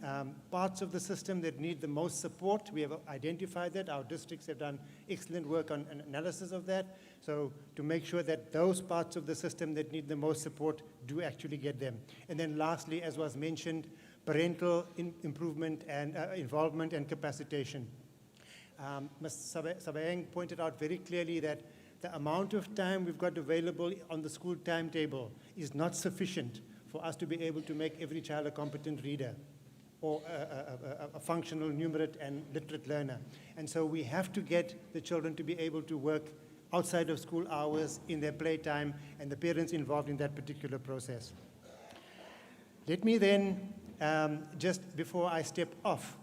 parts of the system that need the most support, we have identified that. Our districts have done excellent work on an analysis of that. So to make sure that those parts of the system that need the most support do actually get them. And then lastly, as was mentioned, parental improvement and involvement and capacitation. Ms. Sabayang pointed out very clearly that the amount of time we've got available on the school timetable is not sufficient for us to be able to make every child a competent reader or a functional numerate and literate learner. And so we have to get the children to be able to work outside of school hours in their playtime and the parents involved in that particular process. Let me then, just before I step off,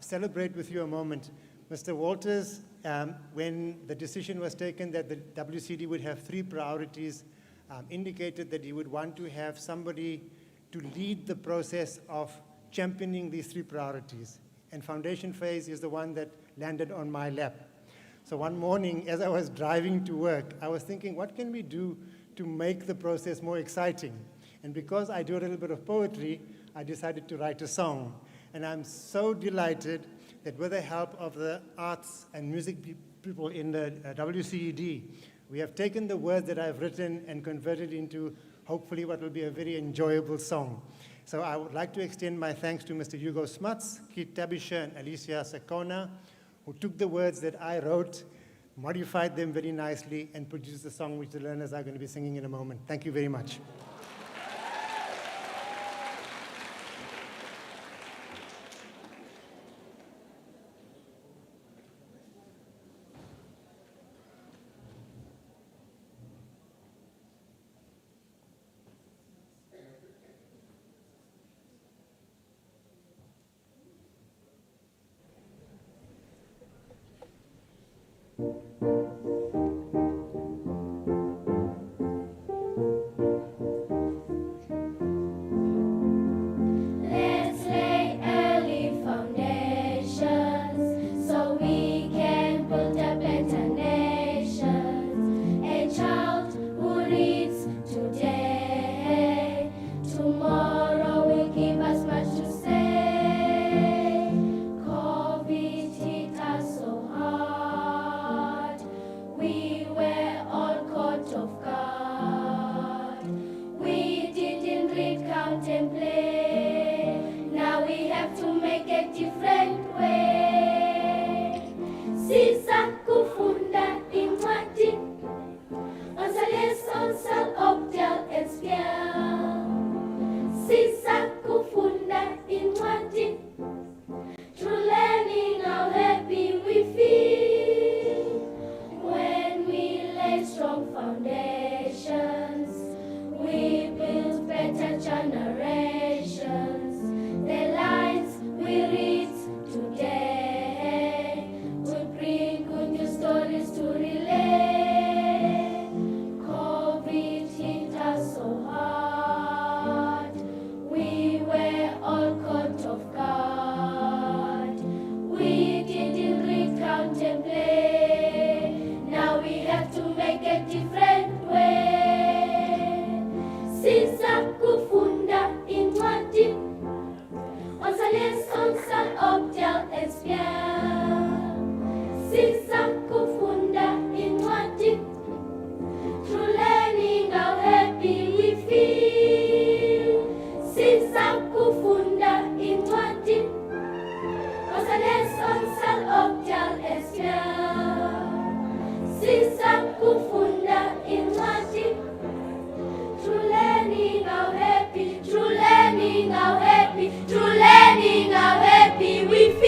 celebrate with you a moment. Mr. Walters, when the decision was taken that the WCED would have 3 priorities, indicated that he would want to have somebody to lead the process of championing these 3 priorities. And foundation phase is the one that landed on my lap. So one morning, as I was driving to work, I was thinking, what can we do to make the process more exciting? And because I do a little bit of poetry, I decided to write a song. And I'm so delighted that with the help of the arts and music people in the WCED, we have taken the words that I've written and converted into hopefully what will be a very enjoyable song. So I would like to extend my thanks to Mr. Hugo Smuts, Keith Tabisha, and Alicia Sakona, who took the words that I wrote, modified them very nicely, and produced the song which the learners are going to be singing in a moment. Thank you very much. Let's lay early foundations so we can build a better nation. A child who reads today, tomorrow will give us much to say. COVID hit us so hard, we were all caught off guard. We didn't read, count, and play. Now we have to make a different way. Siza kufunda incwadi, onze lessons zal optel en spel. Siza kufunda incwadi, through learning how happy we feel. When we lay strong foundations, we build better generations. The lines we read today will bring good news stories to relay. COVID hit us so hard, we were all caught off guard. We didn't read, count, and play. Now we have to make a different way. Siza kufunda incwadi, onze lessons zal optel en spel. Siza kufunda incwadi, through learning how happy we feel. Siza kufunda incwadi, onze lessons zal optel en spel. Siza kufunda incwadi, through learning how happy, through learning how happy, through learning how happy we feel.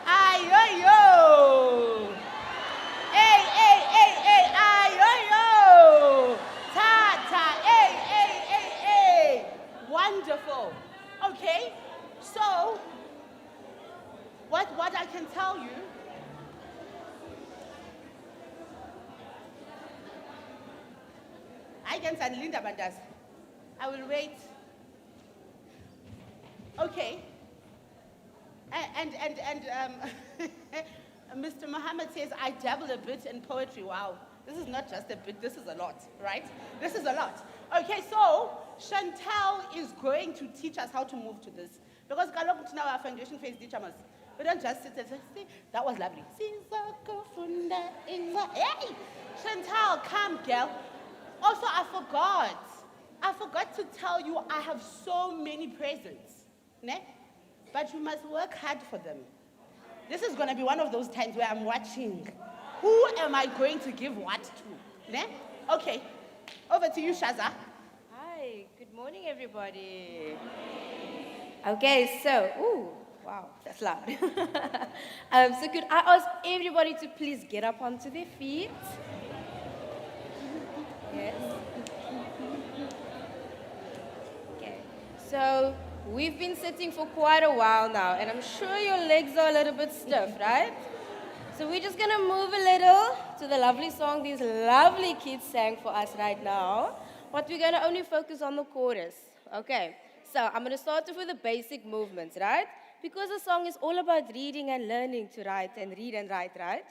Ayo-yo! Hey, hey, hey, hey, ayo-yo! Ta-ta, hey, hey, hey, hey! Wonderful. Okay, so what I can tell you, I can send Linda Bandas. I will wait. Okay. And Mr. Mohammed says, I dabble a bit in poetry. Wow, this is not just a bit, this is a lot, right? This is a lot. Okay, so Chantal is going to teach us how to move to this. Because now our foundation phase teacher must. We don't just sit and say, that was lovely. Hey, Chantal, come, girl. Also, I forgot to tell you I have so many presents. Ne? But you must work hard for them. This is going to be one of those times where I'm watching. Who am I going to give what to? Ne? Okay, over to you, Shaza. Hi, good morning, everybody. Okay, so, ooh, wow, that's loud. So could I ask everybody to please get up onto their feet? Yes. Okay, so we've been sitting for quite a while now, and I'm sure your legs are a little bit stiff, right? So we're just gonna move a little to the lovely song these lovely kids sang for us right now. But we're gonna only focus on the chorus, okay? So I'm gonna start off with the basic movements, right? Because the song is all about reading and learning to write and read and write, right?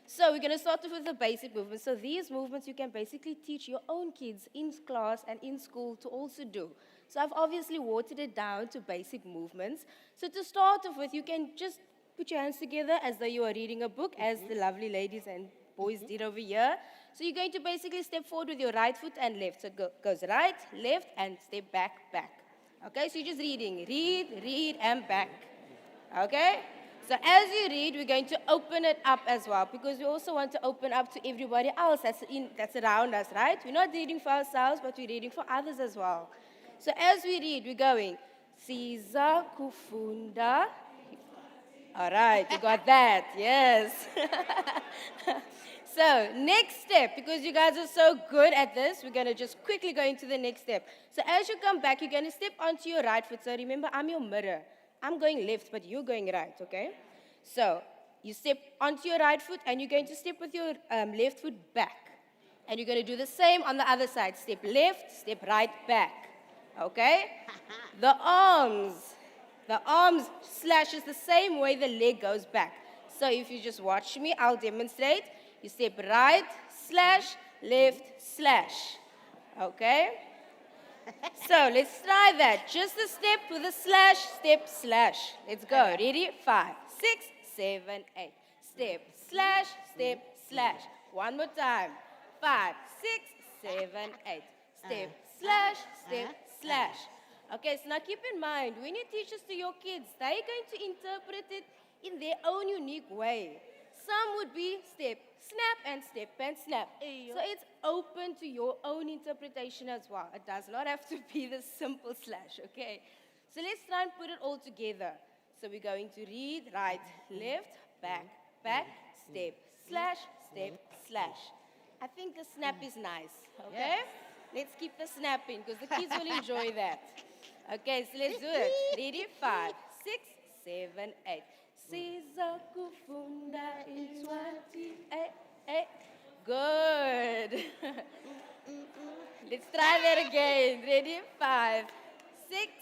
So we're gonna start off with the basic movements. So these movements you can basically teach your own kids in class and in school to also do. So I've obviously watered it down to basic movements. So to start off with, you can just put your hands together as though you are reading a book, as the lovely ladies and boys did over here. So you're going to basically step forward with your right foot and left. So it goes right, left, and step back, back. Okay, so you're just reading. Read, read, and back. Okay? So as you read, we're going to open it up as well, because we also want to open up to everybody else that's around us, right? We're not reading for ourselves, but we're reading for others as well. So as we read, we're going, Siza kufunda. All right, you got that, yes. So next step, because you guys are so good at this, we're going to just quickly go into the next step. So as you come back, you're going to step onto your right foot. So remember, I'm your mirror. I'm going left, but you're going right, okay? So you step onto your right foot, and you're going to step with your left foot back. And you're going to do the same on the other side. Step left, step right, back. Okay? The arms slashes the same way the leg goes back. So if you just watch me, I'll demonstrate. You step right, slash, left, slash. Okay? So let's try that. Just a step with a slash, step, slash. Let's go. Ready? 5, 6, 7, 8. Step, slash, step, slash. One more time. 5, 6, 7, 8. Step, slash, step, slash. Okay, so now keep in mind, when you teach this to your kids, they're going to interpret it in their own unique way. Some would be step, snap, and step, and snap. So it's open to your own interpretation as well. It does not have to be the simple slash, okay? So let's try and put it all together. So we're going to read, right, left, back, back, step, slash, step, slash. I think the snap is nice, okay? Let's keep the snapping, because the kids will enjoy that. Okay, so let's do it. Ready? 5, 6, 7, 8. Siza kufunda inswati. Good. Let's try that again. Ready? 5, 6,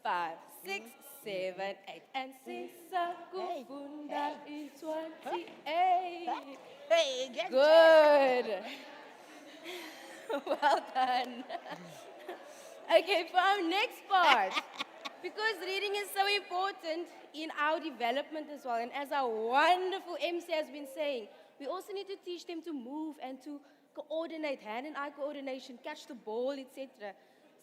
5, 6, 7, 8. And Siza kufunda inswati. Good. Well done. Okay, for our next part, because reading is so important in our development as well, and as our wonderful MC has been saying, we also need to teach them to move and to coordinate, hand and eye coordination, catch the ball, etc.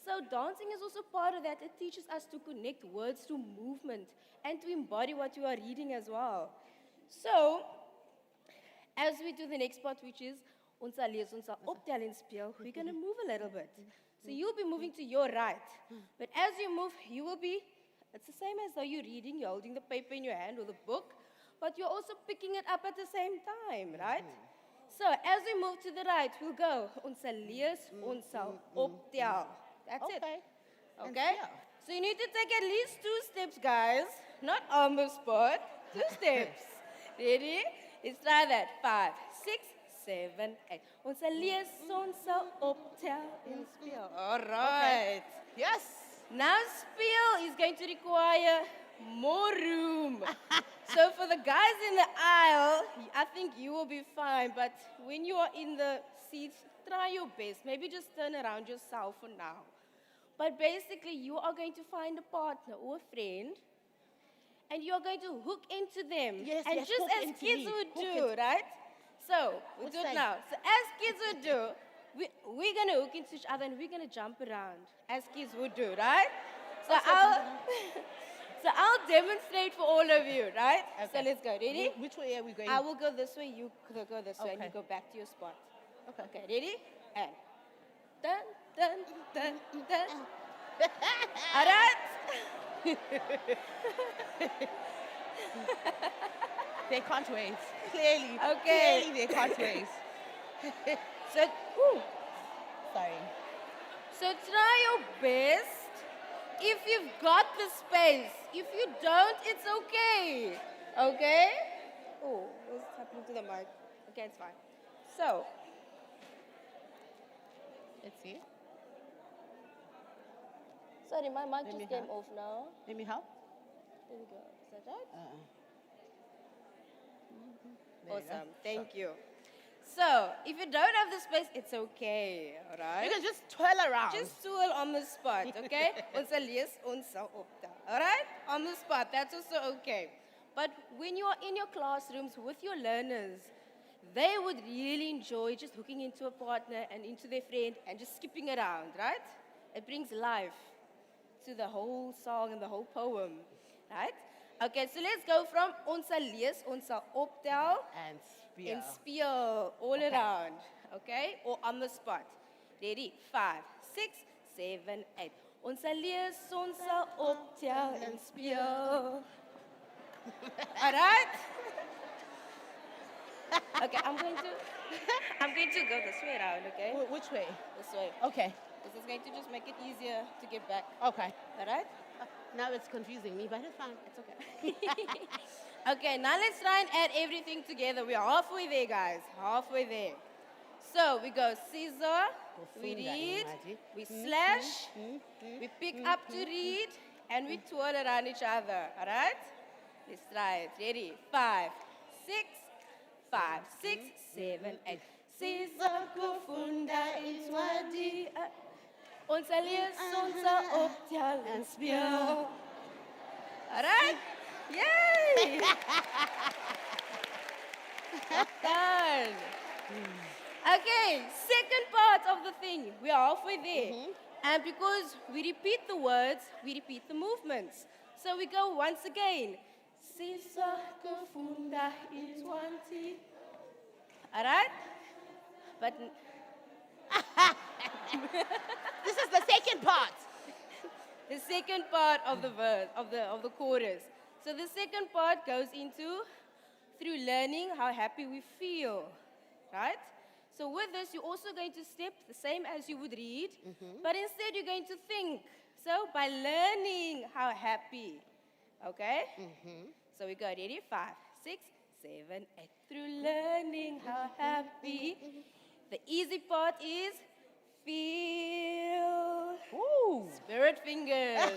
So dancing is also part of that. It teaches us to connect words to movement and to embody what you are reading as well. So, as we do the next part, which is ons sal lees, ons sal optel en speel, we're going to move a little bit. So you'll be moving to your right. But as you move, you will be, it's the same as though you're reading, you're holding the paper in your hand or the book, but you're also picking it up at the same time, right? So as we move to the right, we'll go, ons sal lees, ons sal optel. That's it. Okay? So you need to take at least 2 steps, guys. Not on the spot, 2 steps. Ready? Let's try that. 5, 6, 7, 8. Ons sal lees, ons sal optel en speel. All right. Yes. Now speel is going to require more room. So for the guys in the aisle, I think you will be fine. But when you are in the seats, try your best. Maybe just turn around yourself for now. But basically, you are going to find a partner or a friend, and you are going to hook into them. Yes, and yes, just hook as into kids me. would Hook do, it. right? So, we'll do it say? now. So as kids would do, we're going to hook into each other and we're going to jump around, as kids would do, right? So I'll demonstrate for all of you, right? Okay. So let's go. Ready? Which way are we going? I will go this way, you go this way, and you go back to your spot. Okay, ready? And dun, dun, dun, dun. All right? They can't wait. Clearly. Okay. Clearly they can't wait. So, Sorry. so try your best if you've got the space. If you don't, it's okay. Okay? Oh, what's happening to the mic? Okay, it's fine. So, let's see. Sorry, my mic just came off now. Let me help. There we go. Is that right? There you go. Awesome. Thank you. So, if you don't have the space, it's okay. All right? You can just twirl around. Just twirl on the spot, okay? Ons sal lees, ons sal optel. All right? On the spot. That's also okay. But when you are in your classrooms with your learners, they would really enjoy just hooking into a partner and into their friend and just skipping around, right? It brings life to the whole song and the whole poem, right? Okay, so let's go from ons sal lees, ons sal optel and speel. and speel all around, okay? Or on the spot. Ready? 5, 6, 7, 8. Ons sal lees, ons sal optel en speel. All right? Okay, I'm going to go this way around, okay? Which way? This way. Okay. This is going to just make it easier to get back. Okay. All right? Now it's confusing me, but it's fine. It's okay. Okay, now let's try and add everything together. We are halfway there, guys. Halfway there. So we go scissor, we read, we slash, we pick up to read, and we twirl around each other. All right? Let's try it. Ready? 5, 6, 5, 6, 7, 8. Scissor, kufunda, incwadi. Ons sal lees, ons sal optel en speel. All right? Yay! Done. Okay, second part of the thing. We are halfway there. And because we repeat the words, we repeat the movements. So we go once again. Sisa kufunda itwanti. All right? But this is the second part. The second part of the verse, of the chorus. So the second part goes into through learning how happy we feel, right? So with this, you're also going to step the same as you would read, but instead you're going to think. So by learning how happy, okay? So we go, ready? 5, 6, 7, 8. Through learning how happy. The easy part is feel. Ooh. Spirit fingers.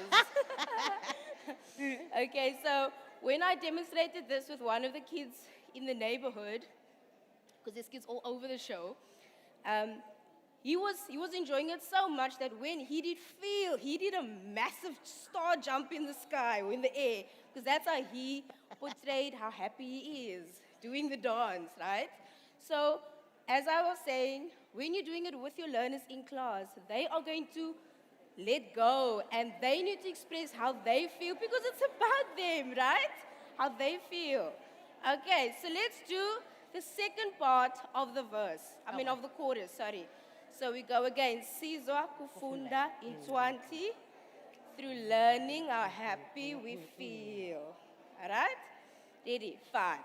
Okay, so when I demonstrated this with one of the kids in the neighborhood, because there's kids all over the show, he was enjoying it so much that when he did feel, he did a massive star jump in the sky or in the air, because that's how he portrayed how happy he is doing the dance, right? So, as I was saying, when you're doing it with your learners in class, they are going to let go and they need to express how they feel because it's about them, right? How they feel. Okay, so let's do the second part of the verse. Of the chorus, sorry. So we go again. Sizwa kufunda intwanti. Through learning how happy we feel. All right? Ready? 5,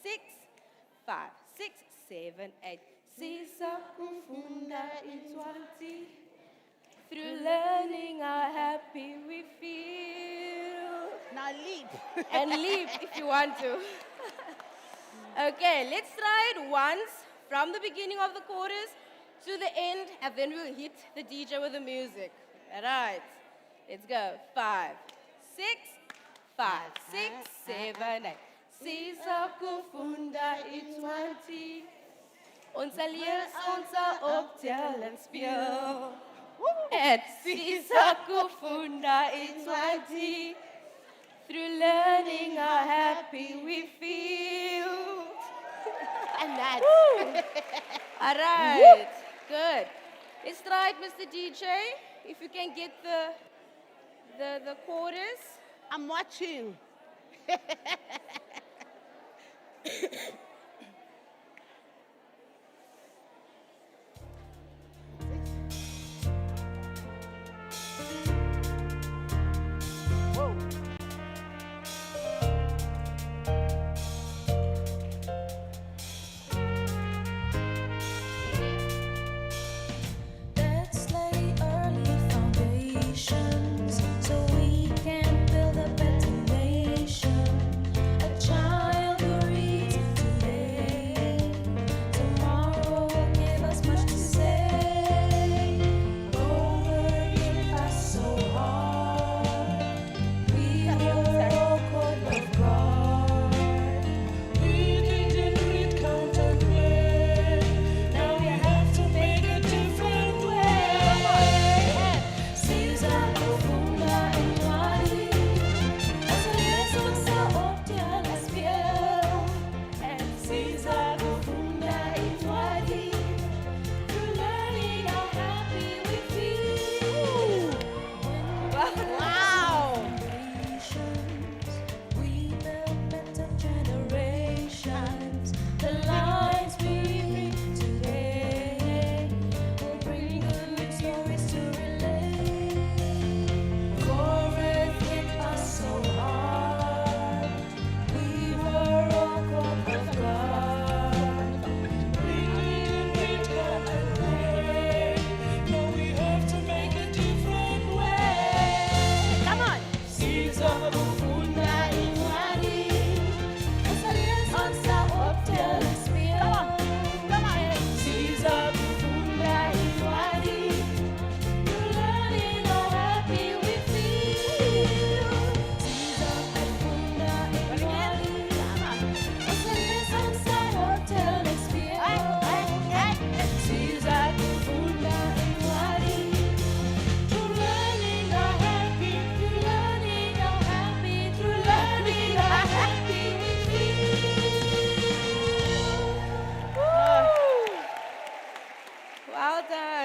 6, 5, 6, 7, 8. Sizwa kufunda intwanti. Through learning how happy we feel. Now leap. And leap if you want to. Okay, let's try it once from the beginning of the chorus to the end, and then we'll hit the DJ with the music. All right, let's go. 5, 6, 5, 6, 7, 8. Sisa kufunda itwanti. Ons sal lees, ons sal optel en speel. And sisa kufunda itwanti. Through learning how happy we feel. And that's all right. Good. Let's try it, Mr. DJ. If you can get the chorus. I'm watching. Let's lay early foundations so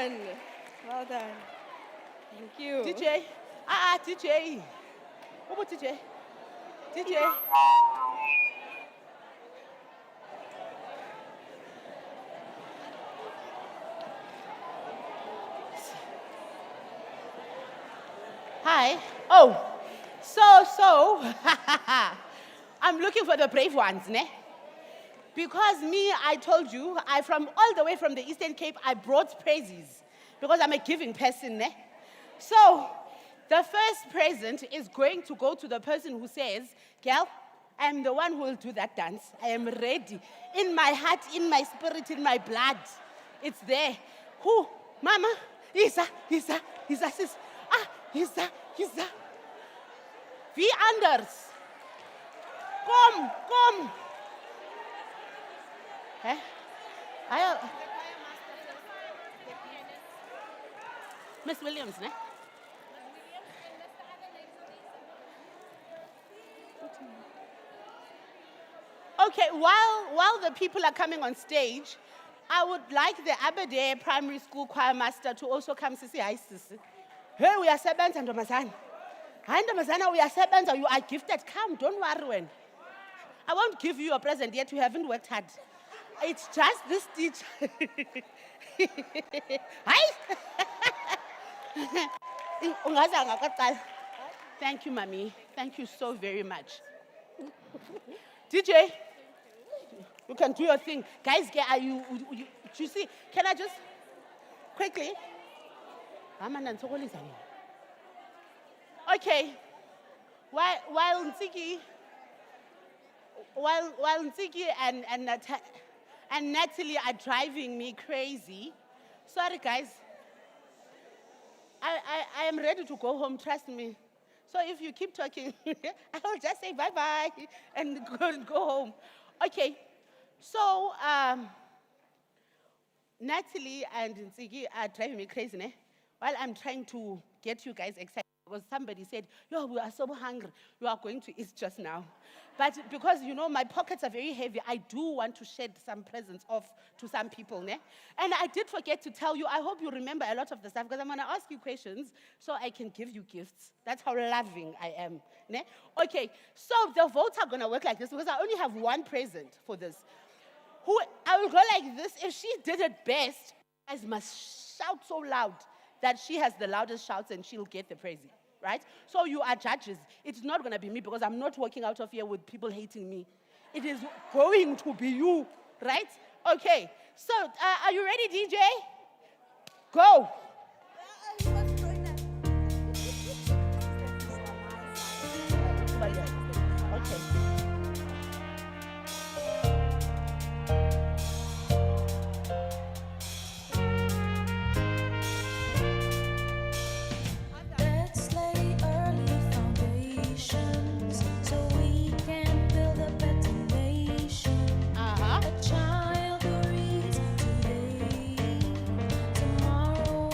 done. Well done. Thank you. DJ. DJ. What about DJ? DJ. Hi. Oh, so, I'm looking for the brave ones, ne? Because me, I told you, I from all the way from the Eastern Cape, I brought praises because I'm a giving person, ne? So, the first present is going to go to the person who says, girl, I'm the one who will do that dance. I am ready. In my heart, in my spirit, in my blood. It's there. Who? Mama? Isa, sis. Isa. Wie anders? Kom. Hè? Miss Williams, ne? Okay, while the people are coming on stage, I would like the Aberdare Primary School Choir Master to also come to say hi, sis. Hey, we are servants and Ntombazana. Hi, Ntombazana, we are servants. You are gifted. Come, don't worry. When I won't give you a present yet. You haven't worked hard. It's just this teacher. Hi. Thank you, Mommy. Thank you so very much. DJ, you can do your thing. Guys, you see, can I just quickly? Okay. While Nsiki and Natalie are driving me crazy, sorry guys, I am ready to go home, trust me. So if you keep talking, I will just say bye-bye and go home. Okay, so Natalie and Nsiki are driving me crazy, ne? While I'm trying to get you guys excited, because somebody said, yo, we are so hungry, you are going to eat just now. But because, you know, my pockets are very heavy, I do want to shed some presents off to some people, ne? And I did forget to tell you, I hope you remember a lot of the stuff, because I'm going to ask you questions so I can give you gifts. That's how loving I am, ne? Okay, so the votes are going to work like this, because I only have one present for this. I will go like this. If she did it best, you guys must shout so loud that she has the loudest shouts and she'll get the praise. Right? So you are judges. It's not going to be me because I'm not walking out of here with people hating me. It is going to be you, right? Okay. So are you ready, DJ? Go. Okay. A child who reads today, tomorrow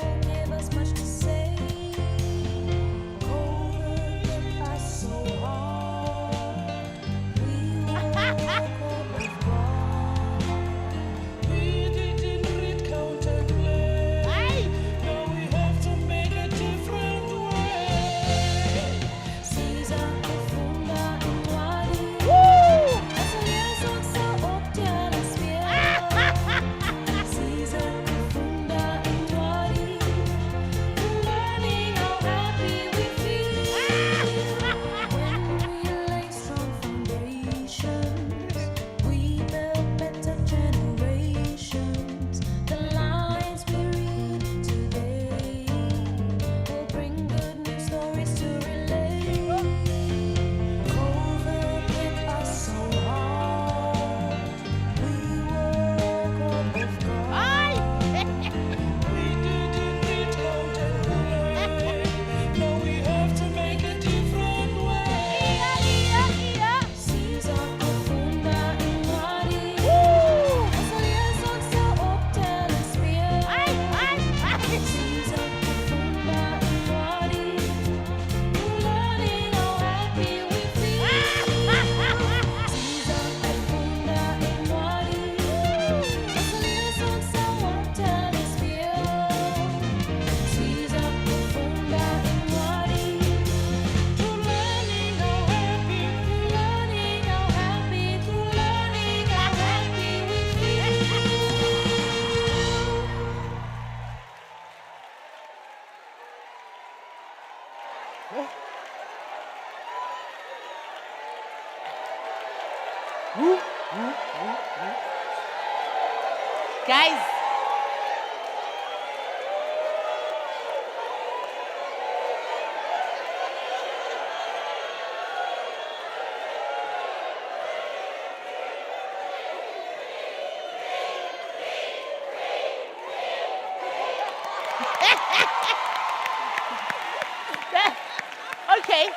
Okay,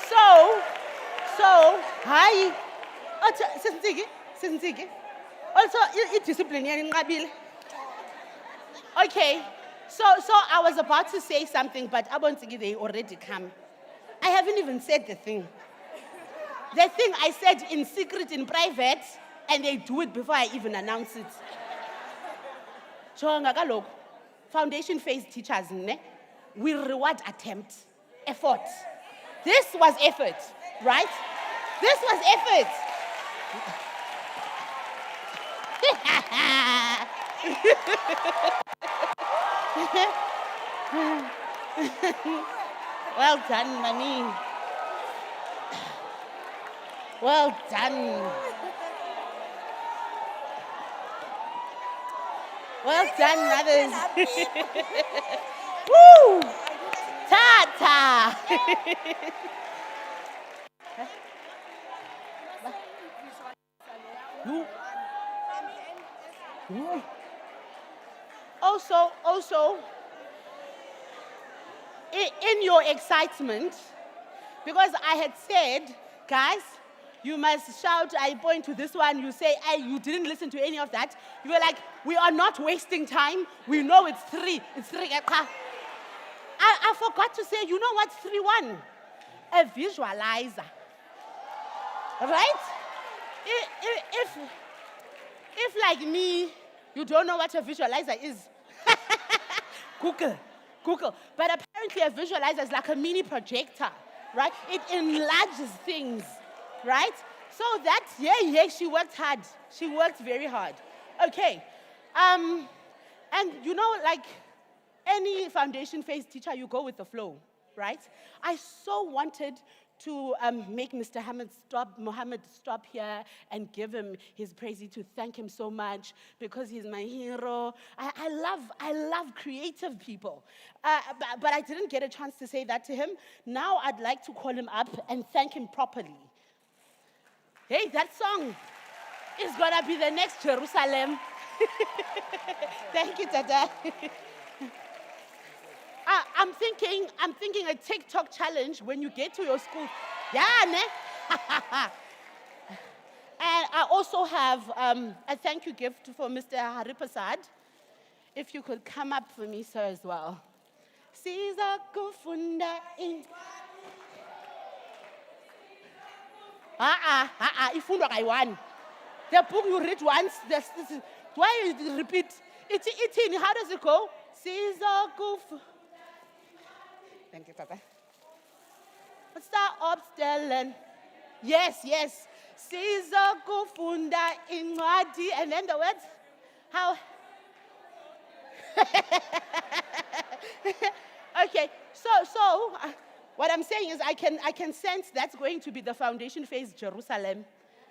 so, hi. Sensiki. Also, discipline inqabile. Okay, so I was about to say something, but Abonsiki, they already come. I haven't even said the thing. The thing I said in secret, in private, and they do it before I even announce it. Jonga kaloku, foundation phase teachers, ne? We reward attempt, effort. This was effort, right? This was effort. Well done, Mami. Well done. Well done, mothers. Woo! Ta-ta! Also, in your excitement, because I had said, guys, you must shout, I point to this one, you say, hey, you didn't listen to any of that. You were like, we are not wasting time. We know it's 3. It's 3. I forgot to say, you know what's 3-1? A visualizer. Right? If like me, you don't know what a visualizer is, Google. But apparently a visualizer is like a mini projector, right? It enlarges things, right? So that, yeah, she worked hard. She worked very hard. Okay. And you know, like any foundation phase teacher, you go with the flow, right? I so wanted to make Mr. Mohammed stop here and give him his praise, to thank him so much because he's my hero. I love creative people. But I didn't get a chance to say that to him. Now I'd like to call him up and thank him properly. Hey, that song is gonna be the next Jerusalem. Thank you, Tata. I'm thinking a TikTok challenge when you get to your school. Yeah, ne? And I also have a thank you gift for Mr. Haripasad. If you could come up for me, sir, as well. Siza kufunda in. Ifundwa kayi-1. The book you read once, why you repeat? It's how does it go? Siza kufunda. Thank you, Papa. Start upstelling. Yes. Siza kufunda incwadi, and then the words. How? Okay. So what I'm saying is I can sense that's going to be the foundation phase Jerusalem.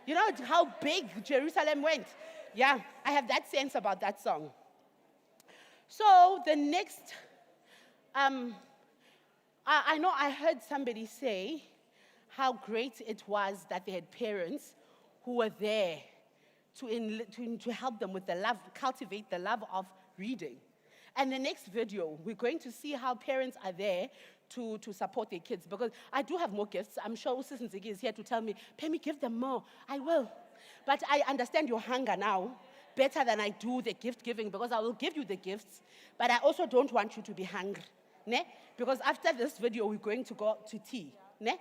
You know how big Jerusalem went? Yeah, I have that sense about that song. So the next, I know I heard somebody say how great it was that they had parents who were there to help them with the love, cultivate the love of reading. And the next video, we're going to see how parents are there to support their kids, because I do have more gifts. I'm sure Usis Nzigi is here to tell me, Pemi, give them more. I will. But I understand your hunger now better than I do the gift giving, because I will give you the gifts, but I also don't want you to be hungry. Ne? Because after this video, we're going to go to tea. Ne?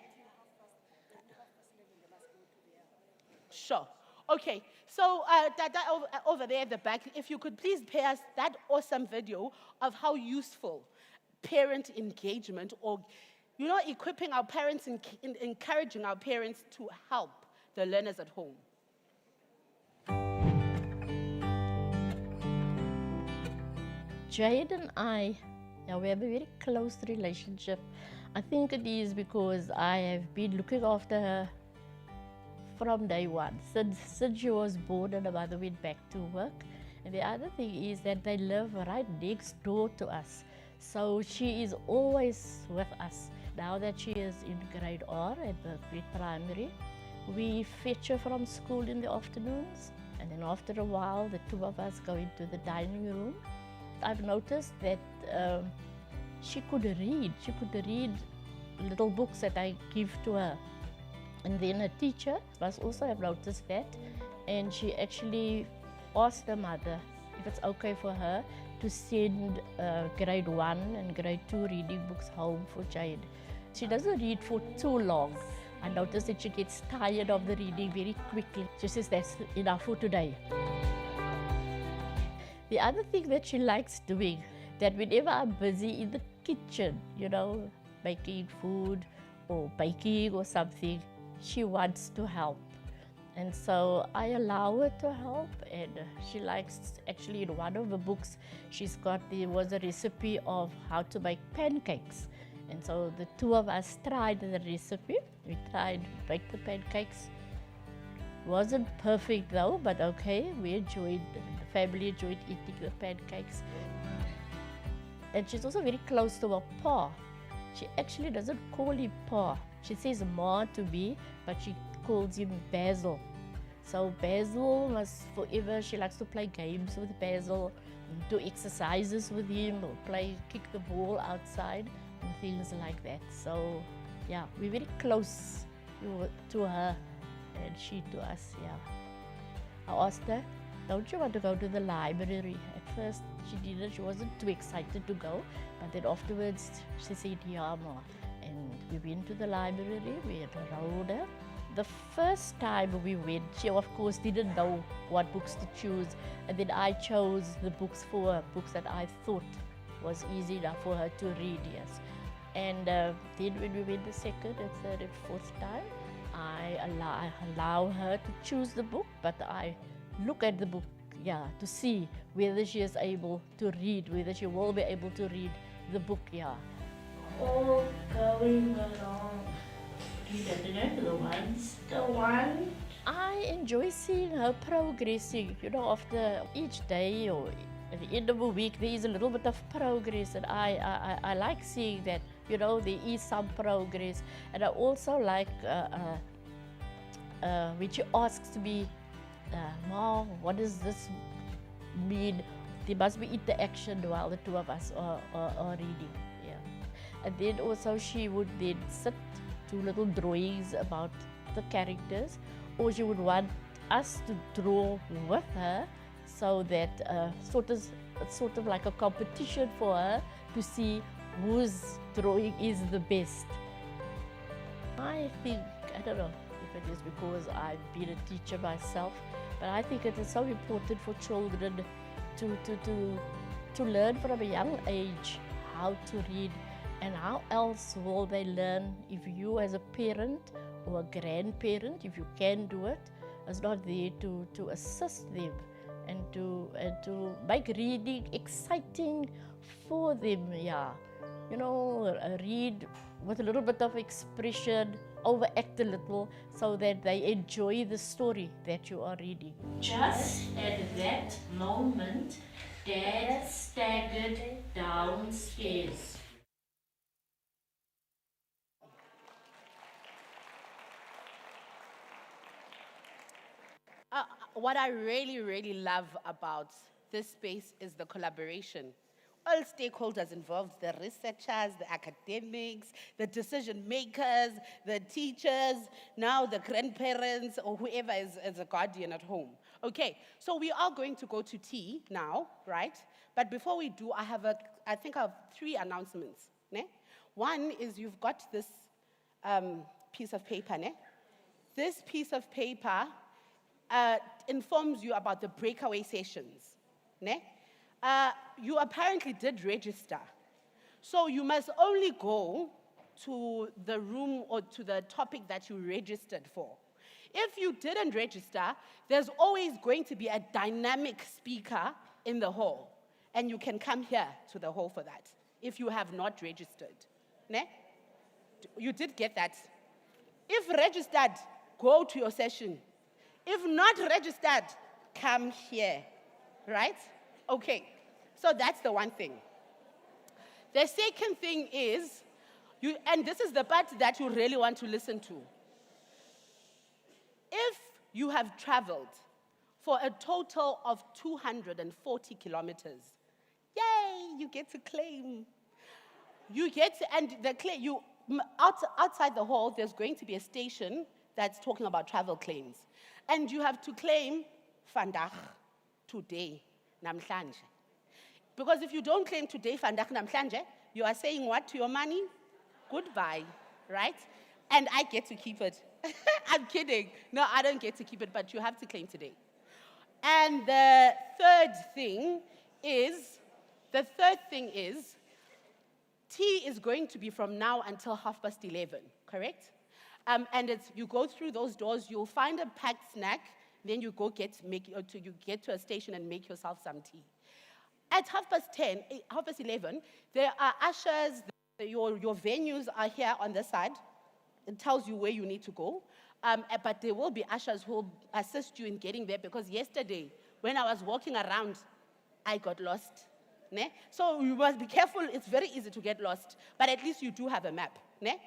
Sure. Okay. So, Dada over there at the back, if you could please pay us that awesome video of how useful parent engagement, or, you know, equipping our parents and encouraging our parents to help the learners at home. Jade and I, we have a very close relationship. I think it is because I have been looking after her from day one, since she was born and her mother went back to work. And the other thing is that they live right next door to us. So she is always with us. Now that she is in grade R at Berkeley Primary, we fetch her from school in the afternoons. And then after a while, the two of us go into the dining room. I've noticed that she could read. She could read little books that I give to her. And then a teacher must also have noticed that, and she actually asked her mother if it's okay for her to send grade 1 and grade 2 reading books home for Jade. She doesn't read for too long. I noticed that she gets tired of the reading very quickly. She says that's enough for today. The other thing that she likes doing, that whenever I'm busy in the kitchen, you know, making food or baking or something, she wants to help. And so I allow her to help, and she likes, actually in one of the books, there was a recipe of how to make pancakes. And so the two of us tried the recipe. We tried to bake the pancakes. Wasn't perfect though, but okay, the family enjoyed eating the pancakes. And she's also very close to her pa. She actually doesn't call him pa. She says ma to me, but she calls him Basil. So Basil must forever, she likes to play games with Basil, do exercises with him, or kick the ball outside, and things like that. So yeah, we're very close to her, and she to us, yeah. I asked her, don't you want to go to the library? At first she didn't, she wasn't too excited to go, but then afterwards she said, yeah ma. And we went to the library, we enrolled her. The first time we went, she of course didn't know what books to choose, and then I chose the books for her, books that I thought was easy enough for her to read, yes. And then when we went the second and third and fourth time, I allow her to choose the book, but I look at the book, yeah, to see whether she is able to read, whether she will be able to read the book, yeah. All going along. The ones. Go on. I enjoy seeing her progressing, you know, after each day or at the end of a week, there is a little bit of progress, and I like seeing that, you know, there is some progress. And I also like when she asks me, Mom, what does this mean? There must be interaction while the two of us are reading. Yeah. And then also she would then sit, do little drawings about the characters, or she would want us to draw with her, so that it's sort of like a competition for her to see whose drawing is the best. I think, I don't know if it is because I've been a teacher myself, but I think it is so important for children to learn from a young age how to read. And how else will they learn if you as a parent or a grandparent, if you can do it, is not there to assist them and to make reading exciting for them, yeah. You know, read with a little bit of expression, overact a little, so that they enjoy the story that you are reading. Just at that moment, Dad staggered downstairs. What I really, really love about this space is the collaboration. All stakeholders involved, the researchers, the academics, the decision makers, the teachers, now the grandparents, or whoever is a guardian at home. Okay, so we are going to go to tea now, right? But before we do, I think I have 3 announcements. Ne? One is you've got this piece of paper. Ne? This piece of paper informs you about the breakaway sessions. Ne? You apparently did register. So you must only go to the room or to the topic that you registered for. If you didn't register, there's always going to be a dynamic speaker in the hall. And you can come here to the hall for that if you have not registered. Ne? You did get that. If registered, go to your session. If not registered, come here, right? Okay, so that's the one thing. The second thing is, and this is the part that you really want to listen to. If you have traveled for a total of 240 kilometers, yay, you get to claim. You get, and outside the hall, there's going to be a station that's talking about travel claims. And you have to claim vandag, today, namhlanje. Because if you don't claim today, vandag, namhlanje, you are saying what to your money? Goodbye, right? And I get to keep it. I'm kidding. No, I don't get to keep it, but you have to claim today. And the third thing is, tea is going to be from now until 11:30, correct? And you go through those doors, you'll find a packed snack, then you get to a station and make yourself some tea. At 11:30, there are ushers, your venues are here on the side. It tells you where you need to go. But there will be ushers who will assist you in getting there, because yesterday, when I was walking around, I got lost. Ne? So you must be careful. It's very easy to get lost, but at least you do have a map. Ne?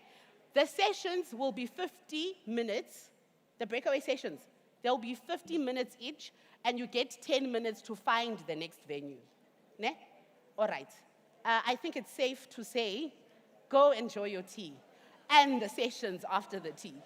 The sessions will be 50 minutes, the breakaway sessions. They'll be 50 minutes each, and you get 10 minutes to find the next venue. Ne? All right. I think it's safe to say, go enjoy your tea and the sessions after the tea.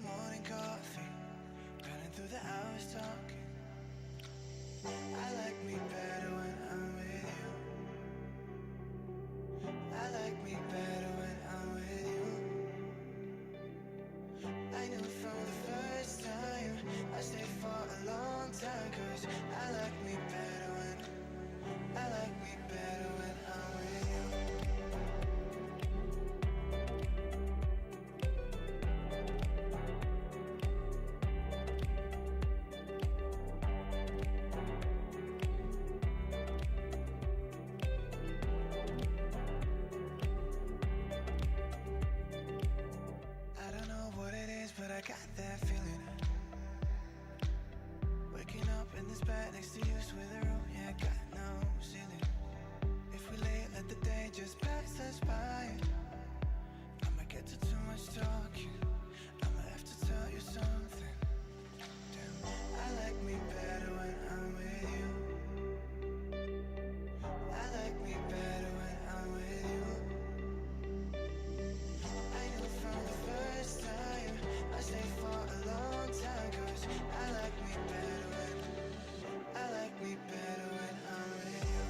Morning coffee, running through the hours talking. I like me better when I'm with you. I like me better when I'm with you. I knew from the first time I stayed for a long time, 'cause I like me better when I'm with you. it just pass us by. I'ma get to too much talking. I'ma have to tell you something. Damn, I like me better when I'm with you. I like me better when I'm with you. I knew from the first time I stayed for a long time, 'cause I like me better when I'm with you.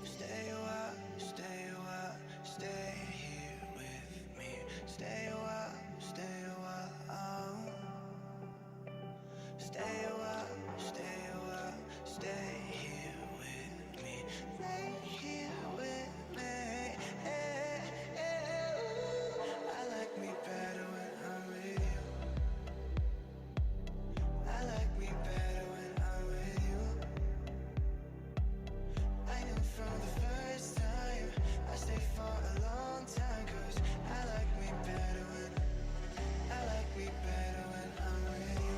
Stay a while, stay a while, stay here with me. Stay a while, stay a while. Stay a while, stay a while, stay here with me. Stay here with me. I like me better when I'm with you. I like me better when I'm with you. I knew from the first time I stayed for a long time, 'cause I like me better when I'm with you.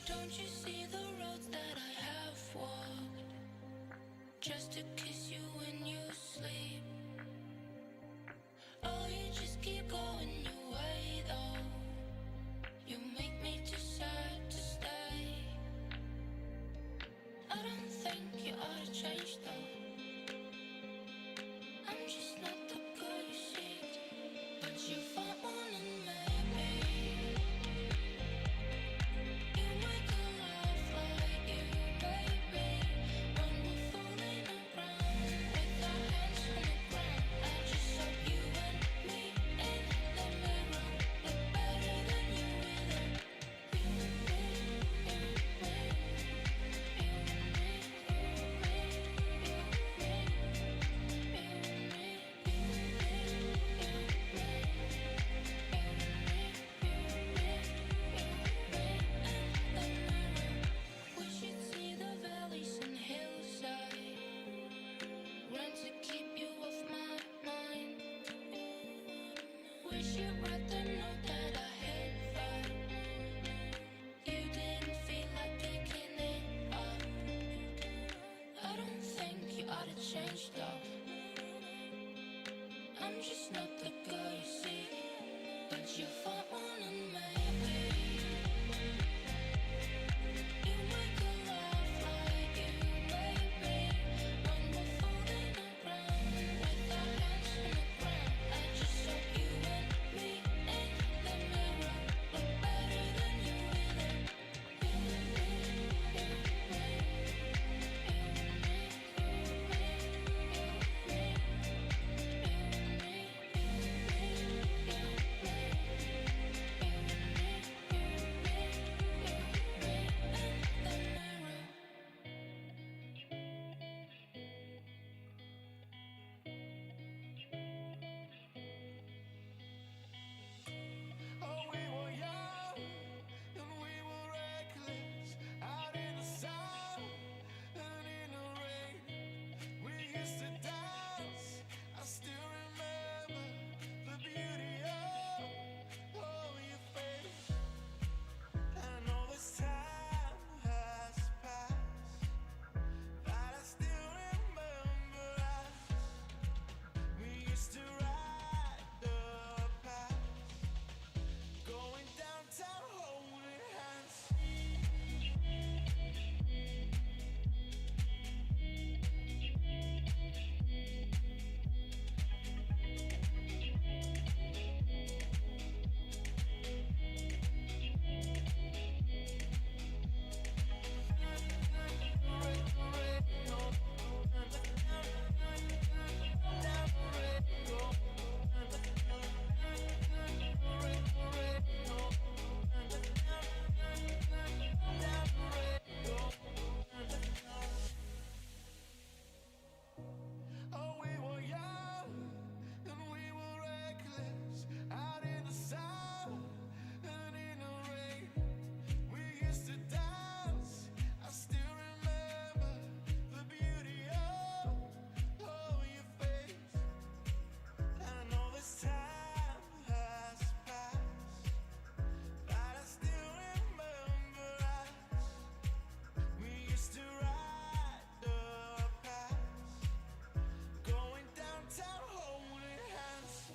Don't you see the roads that I have walked just to kiss you when you sleep? Oh, you just keep going your way though. You make me too sad to stay. I don't think you ought to change though. I'm just not the girl you seek, but you find one and maybe you make a laugh like you made me when we're fooling around with our hands on the just not the girl you see. But you find one and maybe you make a laugh like you, baby. When we're falling around with our hands on the ground, I just hope you and me in the mirror look better than you either. You and me, you and me, you and me, you and me, you and me, you and me, you and me, you and me, you and me, in the mirror. Oh, we were young and we were reckless, out in the sun and in the rain. We used to dance. I still remember the beauty of your face. And all this time has passed, but I still remember us. We used to ride the path, going downtown holding hands. Oh, we were young and we were reckless, out in the sun and in the rain. We used to dance. I still remember the beauty of your face. And all this time has passed, but I still remember us. We used to ride the path, going downtown holding hands.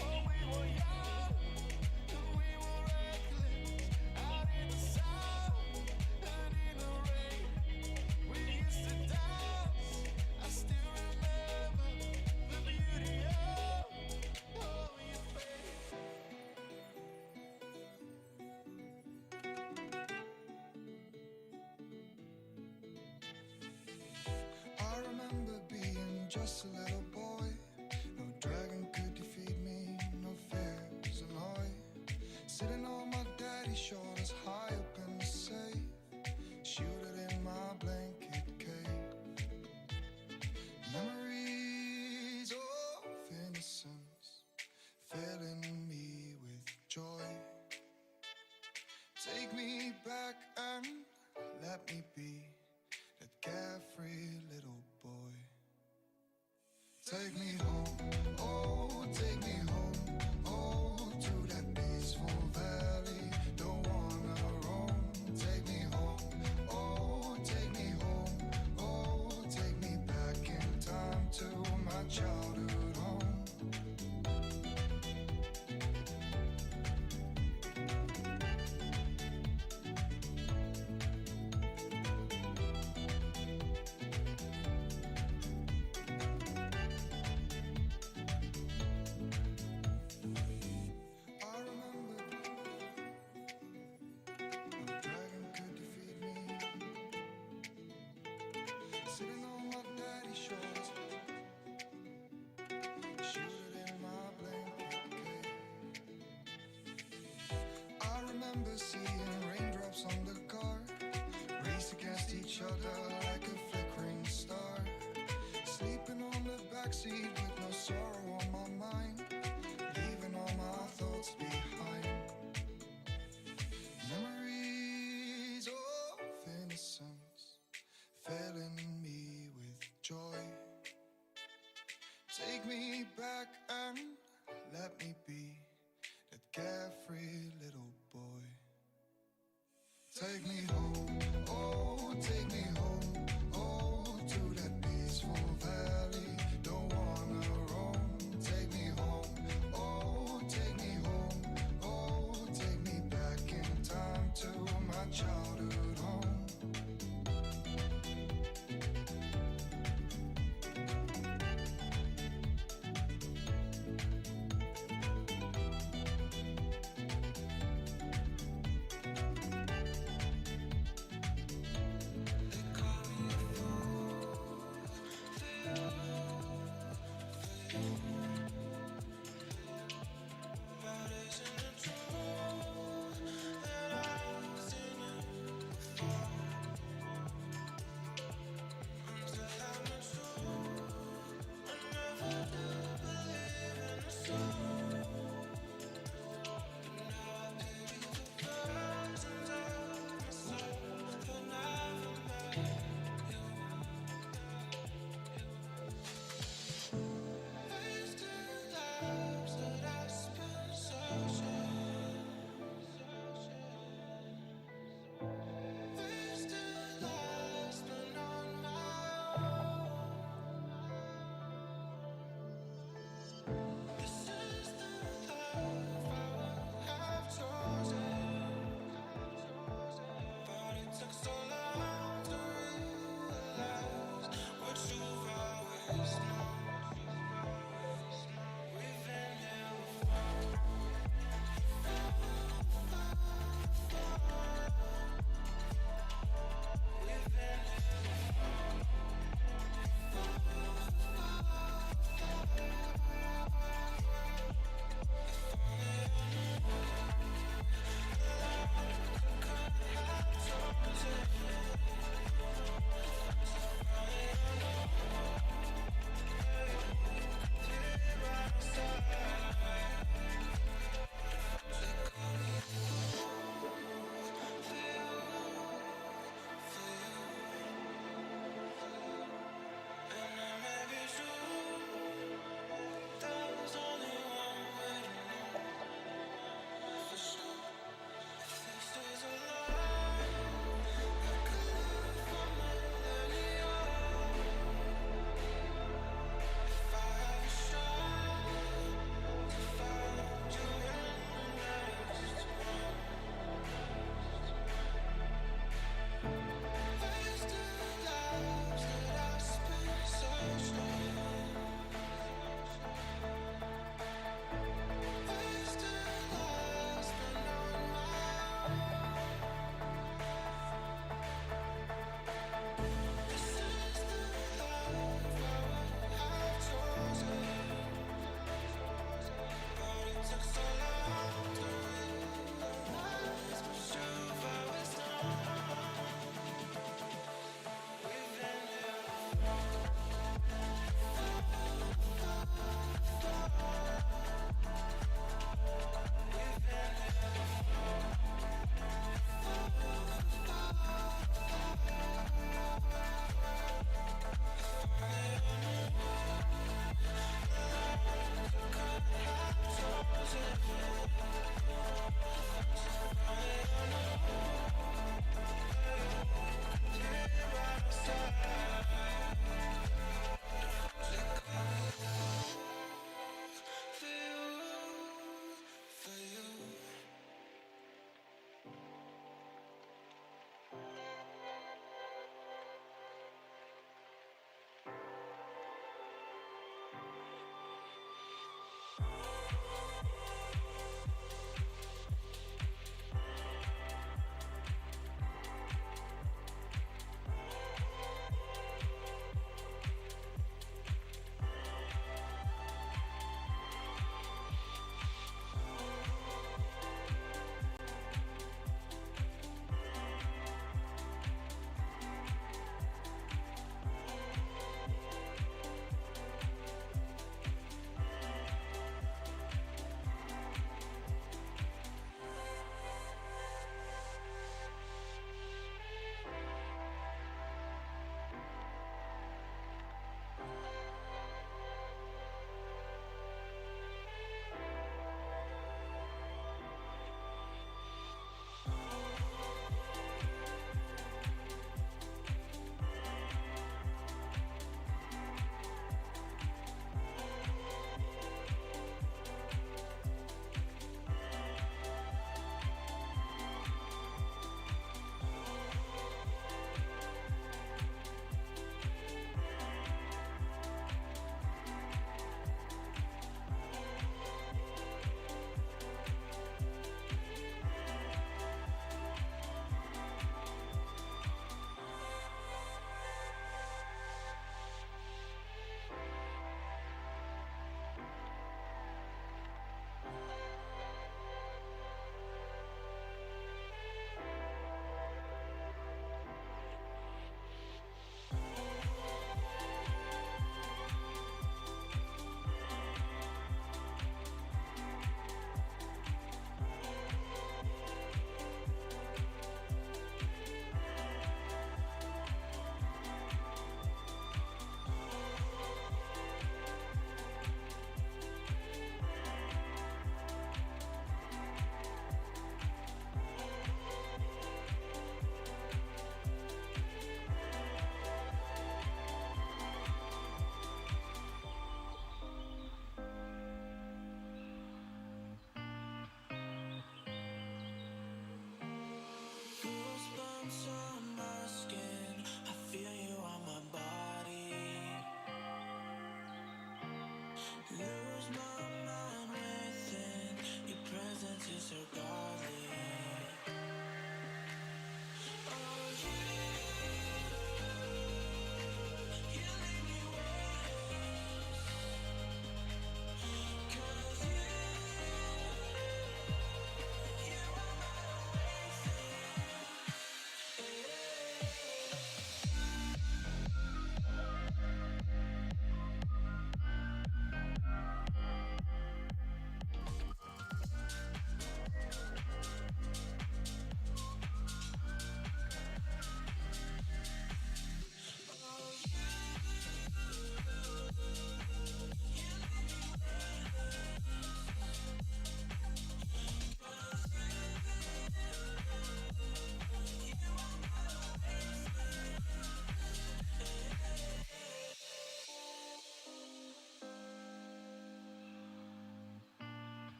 Oh, we were young and we were reckless, out in the sun and in the rain. We used to dance. I still remember the beauty of your face. I remember being just a little boy. No dragon could defeat me, no fears annoy. Sitting on my daddy's shoulders, high up in the safe, shielded in my blanket cave. Memories of innocence filling me with joy. Take me back and let me be that carefree little boy. Take me home, oh, take me home, oh, to that peaceful valley. Don't wanna roam. Take me home, oh, take me home, oh, take me back in time to my childhood home. remember seeing raindrops on the car, race against each other like a flickering star. Sleeping on the backseat with no sorrow on my mind, leaving all my thoughts behind. Memories of innocence filling me with joy. Take me back and let me be that carefree little boy. Take me home, oh, take me home, oh, to that peaceful valley. Don't wanna roam. Take me home, oh, take me home, oh, take me back in time to my childhood home.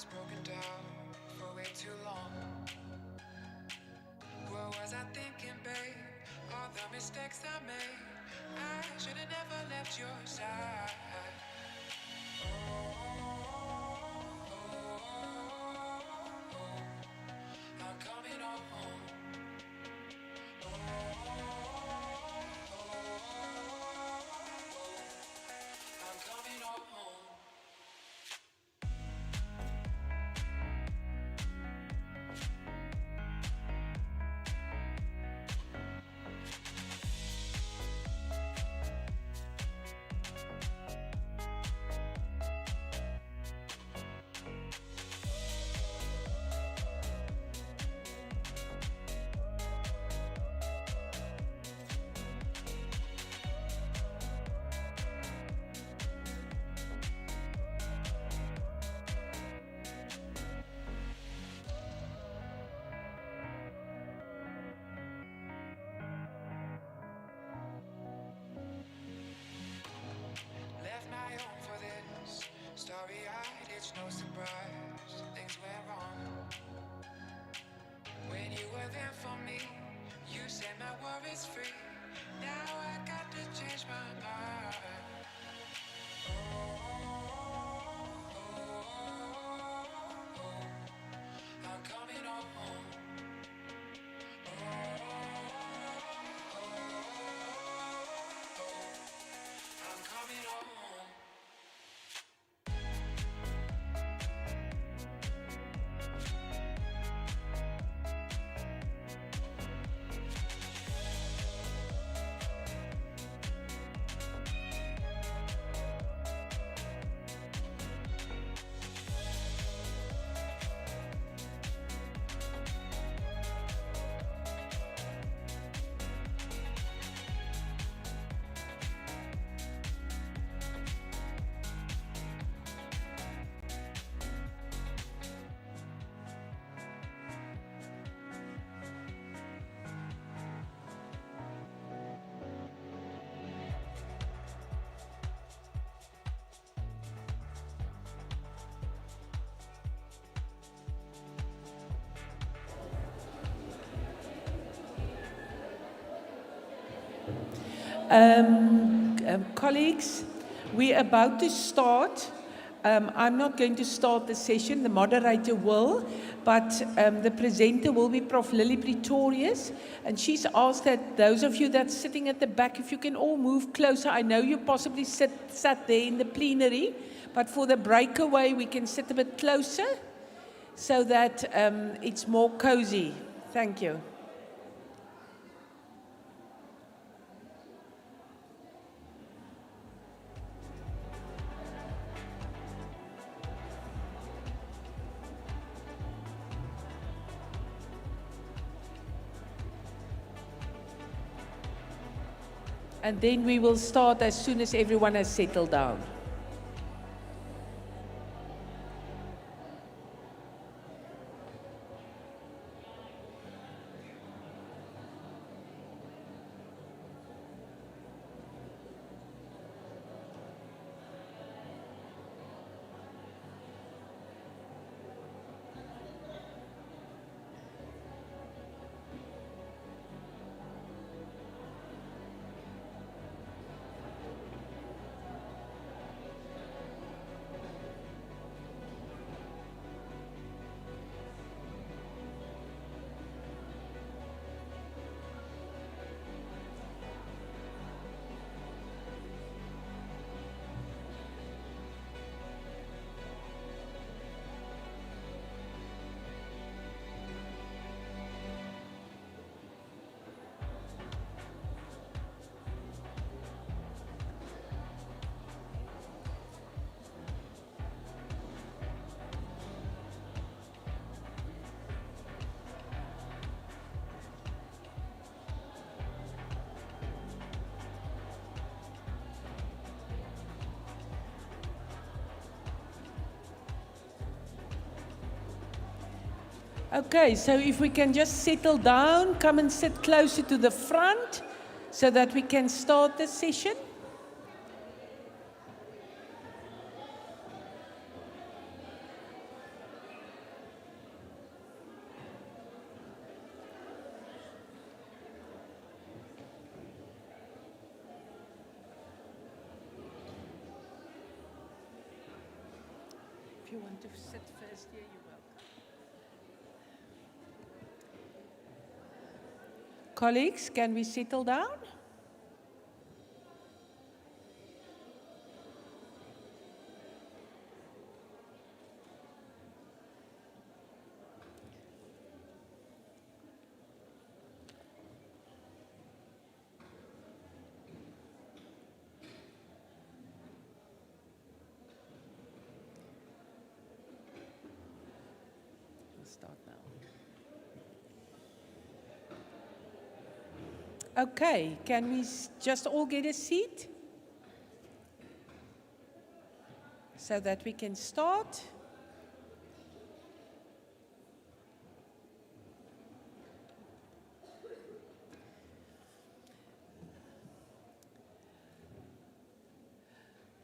was broken down for way too long. What was I thinking, babe? All the mistakes I made, I should have never left your side. I'm coming home. I'm coming home. Left my home for this, starry-eyed, it's no surprise, things went wrong. When you were there for me, you set my worries free. Now I got to change my mind. I'm coming home. I'm coming home. Colleagues, we're about to start. I'm not going to start the session, the moderator will, but the presenter will be Prof. Lily Pretorius, and she's asked that those of you that's sitting at the back, if you can all move closer. I know you possibly sat there in the plenary, but for the breakaway, we can sit a bit closer so that it's more cozy. Thank you. And then we will start as soon as everyone has settled down. Okay, so if we can just settle down, come and sit closer to the front so that we can start the session. If you want to sit first here, you're welcome. Colleagues, can we settle down? Start now. Okay, can we just all get a seat so that we can start?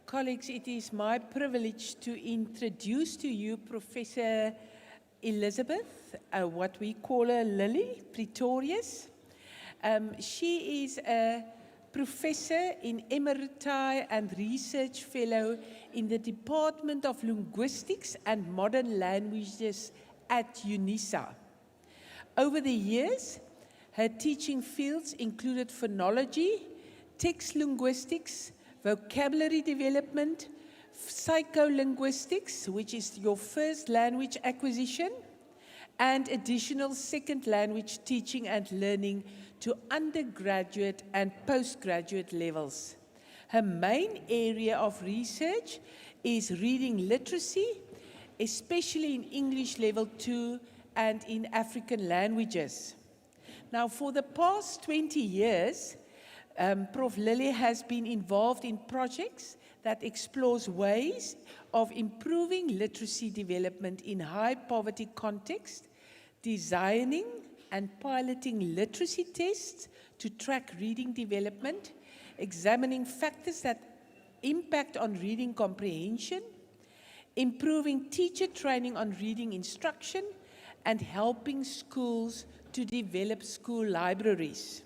Colleagues, it is my privilege to introduce to you Professor Elizabeth, what we call her Lily Pretorius. She is a professor in emeriti and research fellow in the Department of Linguistics and Modern Languages at UNISA. Over the years, her teaching fields included phonology, text linguistics, vocabulary development, psycholinguistics, which is your first language acquisition, and additional second language teaching and learning to undergraduate and postgraduate levels. Her main area of research is reading literacy, especially in English Level 2 and in African languages. Now, for the past 20 years, Prof. Lily has been involved in projects that explores ways of improving literacy development in high poverty context, designing and piloting literacy tests to track reading development, examining factors that impact on reading comprehension, improving teacher training on reading instruction, and helping schools to develop school libraries.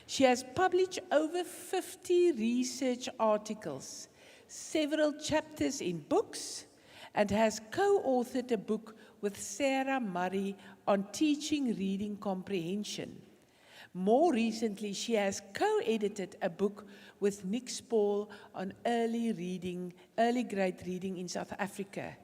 She has published over 50 research articles, several chapters in books, and has co-authored a book with Sarah Murray on teaching reading comprehension. More recently, she has co-edited a book with Nick Spall on early grade reading in South Africa.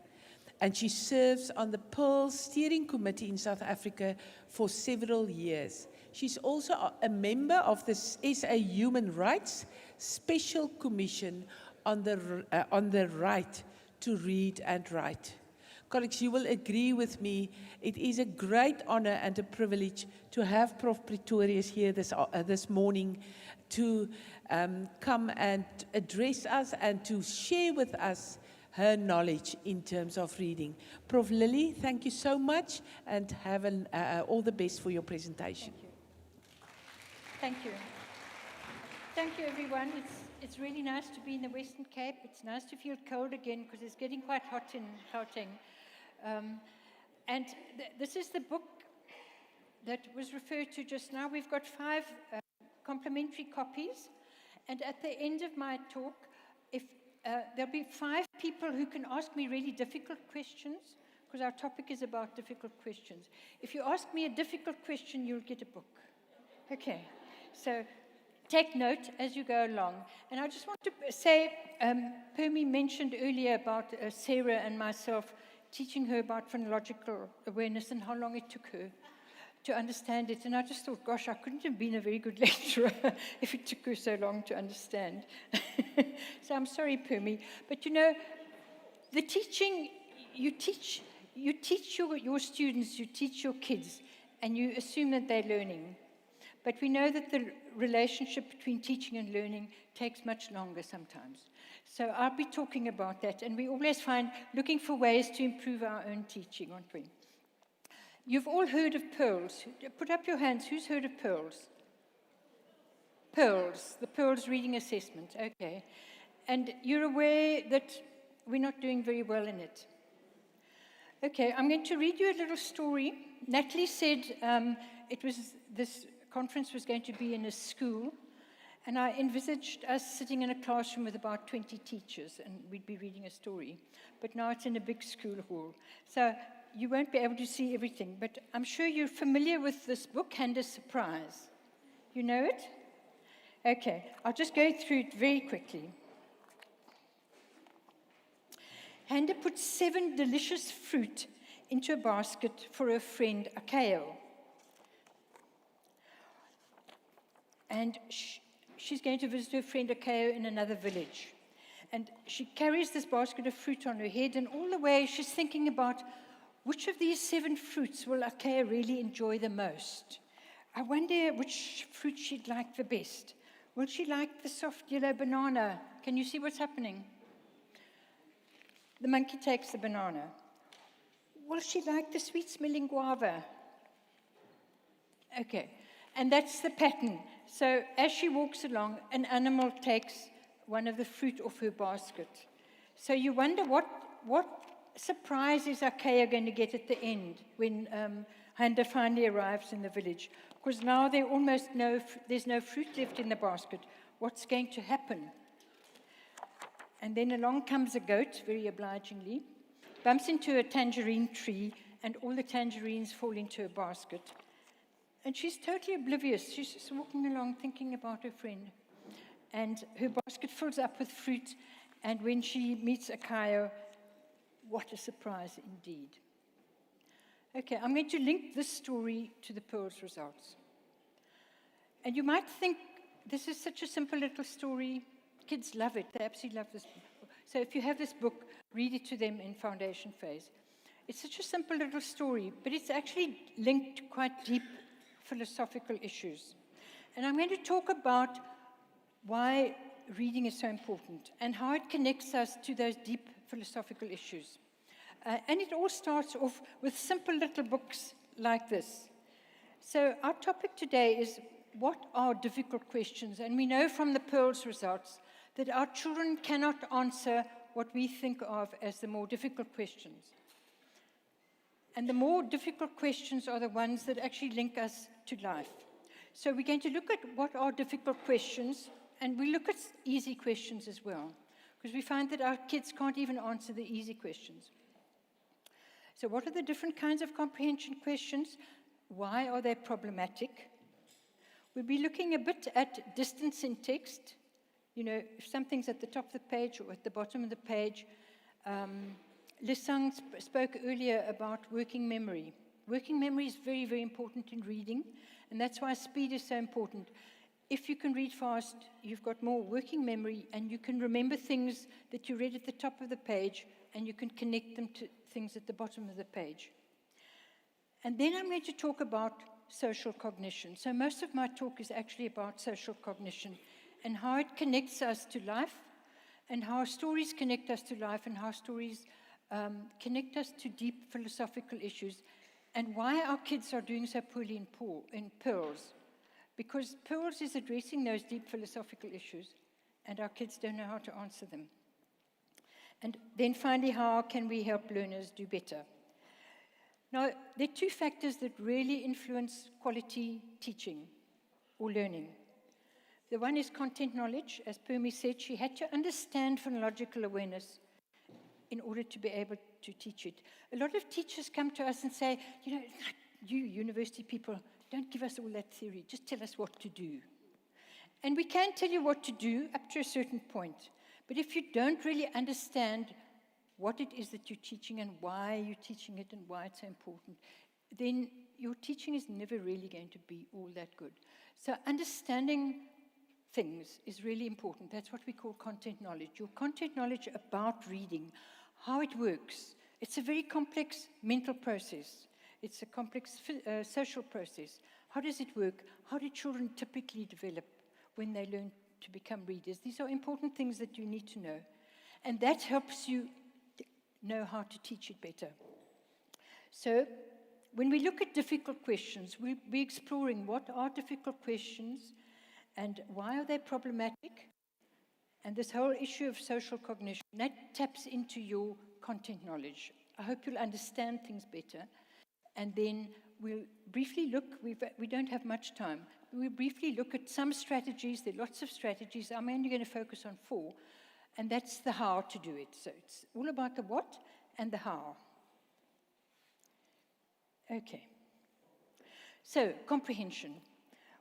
And she serves on the Pearl Steering Committee in South Africa for several years. She's also a member of the SA Human Rights Special Commission on the right to read and write. Colleagues, you will agree with me, it is a great honor and a privilege to have Prof. Pretorius here this morning to come and address us and to share with us her knowledge in terms of reading. Prof. Lily, thank you so much and have all the best for your presentation. Thank you. Thank you, everyone. It's really nice to be in the Western Cape. It's nice to feel cold again because it's getting quite hot in Gauteng. This is the book that was referred to just now. We've got 5 complimentary copies. And at the end of my talk, there'll be 5 people who can ask me really difficult questions, because our topic is about difficult questions. If you ask me a difficult question, you'll get a book. Okay, so take note as you go along. And I just want to say, Permi mentioned earlier about Sarah and myself teaching her about phonological awareness and how long it took her to understand it. And I just thought, gosh, I couldn't have been a very good lecturer if it took her so long to understand. So I'm sorry, Permi. But you know, the teaching, you teach your students, you teach your kids, and you assume that they're learning. But we know that the relationship between teaching and learning takes much longer sometimes. So I'll be talking about that. And we always looking for ways to improve our own teaching, aren't we? You've all heard of PEARLS. Put up your hands. Who's heard of PEARLS? PEARLS, the PEARLS reading assessment. Okay. And you're aware that we're not doing very well in it. Okay, I'm going to read you a little story. Natalie said this conference was going to be in a school, And I envisaged us sitting in a classroom with about 20 teachers, and we'd be reading a story. But now it's in a big school hall. So you won't be able to see everything, but I'm sure you're familiar with this book, Hand a Surprise. You know it? Okay, I'll just go through it very quickly. Handa put 7 delicious fruit into a basket for her friend Akayo. And she's going to visit her friend Akayo in another village. And she carries this basket of fruit on her head, and all the way she's thinking about which of these 7 fruits will Akayo really enjoy the most. I wonder which fruit she'd like the best. Will she like the soft yellow banana? Can you see what's happening? The monkey takes the banana. Will she like the sweet-smelling guava? Okay, and that's the pattern. So as she walks along, an animal takes one of the fruit off her basket. So you wonder what surprise is Akayo going to get at the end when Handa finally arrives in the village? Because now there's no fruit left in the basket. What's going to happen? And then along comes a goat, very obligingly, bumps into a tangerine tree, and all the tangerines fall into a basket. And she's totally oblivious. She's just walking along thinking about her friend. And her basket fills up with fruit, and when she meets Akayo, what a surprise indeed. Okay, I'm going to link this story to the Pearl's results. And you might think this is such a simple little story. Kids love it. They absolutely love this book. So if you have this book, read it to them in foundation phase. It's such a simple little story, but it's actually linked to quite deep philosophical issues. And I'm going to talk about why reading is so important and how it connects us to those deep philosophical issues. And it all starts off with simple little books like this. So our topic today is, what are difficult questions? And we know from the Pearl's results that our children cannot answer what we think of as the more difficult questions. And the more difficult questions are the ones that actually link us to life. So we're going to look at what are difficult questions, and we look at easy questions as well, because we find that our kids can't even answer the easy questions. So what are the different kinds of comprehension questions? Why are they problematic? We'll be looking a bit at distance in text. You know, if something's at the top of the page or at the bottom of the page. Lisang spoke earlier about working memory. Working memory is very, very important in reading, and that's why speed is so important. If you can read fast, you've got more working memory, and you can remember things that you read at the top of the page, and you can connect them to things at the bottom of the page. And then I'm going to talk about social cognition. So most of my talk is actually about social cognition and how it connects us to life, and how stories connect us to life, and how stories connect us to deep philosophical issues, and why our kids are doing so poorly in Pearls. Because Pearls is addressing those deep philosophical issues, and our kids don't know how to answer them. And then finally, how can we help learners do better? Now, there are 2 factors that really influence quality teaching or learning. The one is content knowledge. As Pumi said, she had to understand phonological awareness in order to be able to teach it. A lot of teachers come to us and say, you know, you university people, don't give us all that theory, just tell us what to do. And we can tell you what to do up to a certain point. But if you don't really understand what it is that you're teaching and why you're teaching it and why it's so important, then your teaching is never really going to be all that good. So understanding things is really important. That's what we call content knowledge. Your content knowledge about reading, how it works. It's a very complex mental process. It's a complex social process. How does it work? How do children typically develop when they learn to become readers? These are important things that you need to know. And that helps you know how to teach it better. So when we look at difficult questions, we'll be exploring what are difficult questions and why are they problematic? And this whole issue of social cognition, that taps into your content knowledge. I hope you'll understand things better. And then we'll briefly look, we don't have much time. We'll briefly look at some strategies. There are lots of strategies. I'm only going to focus on 4, and that's the how to do it. So it's all about the what and the how. Okay. So, comprehension.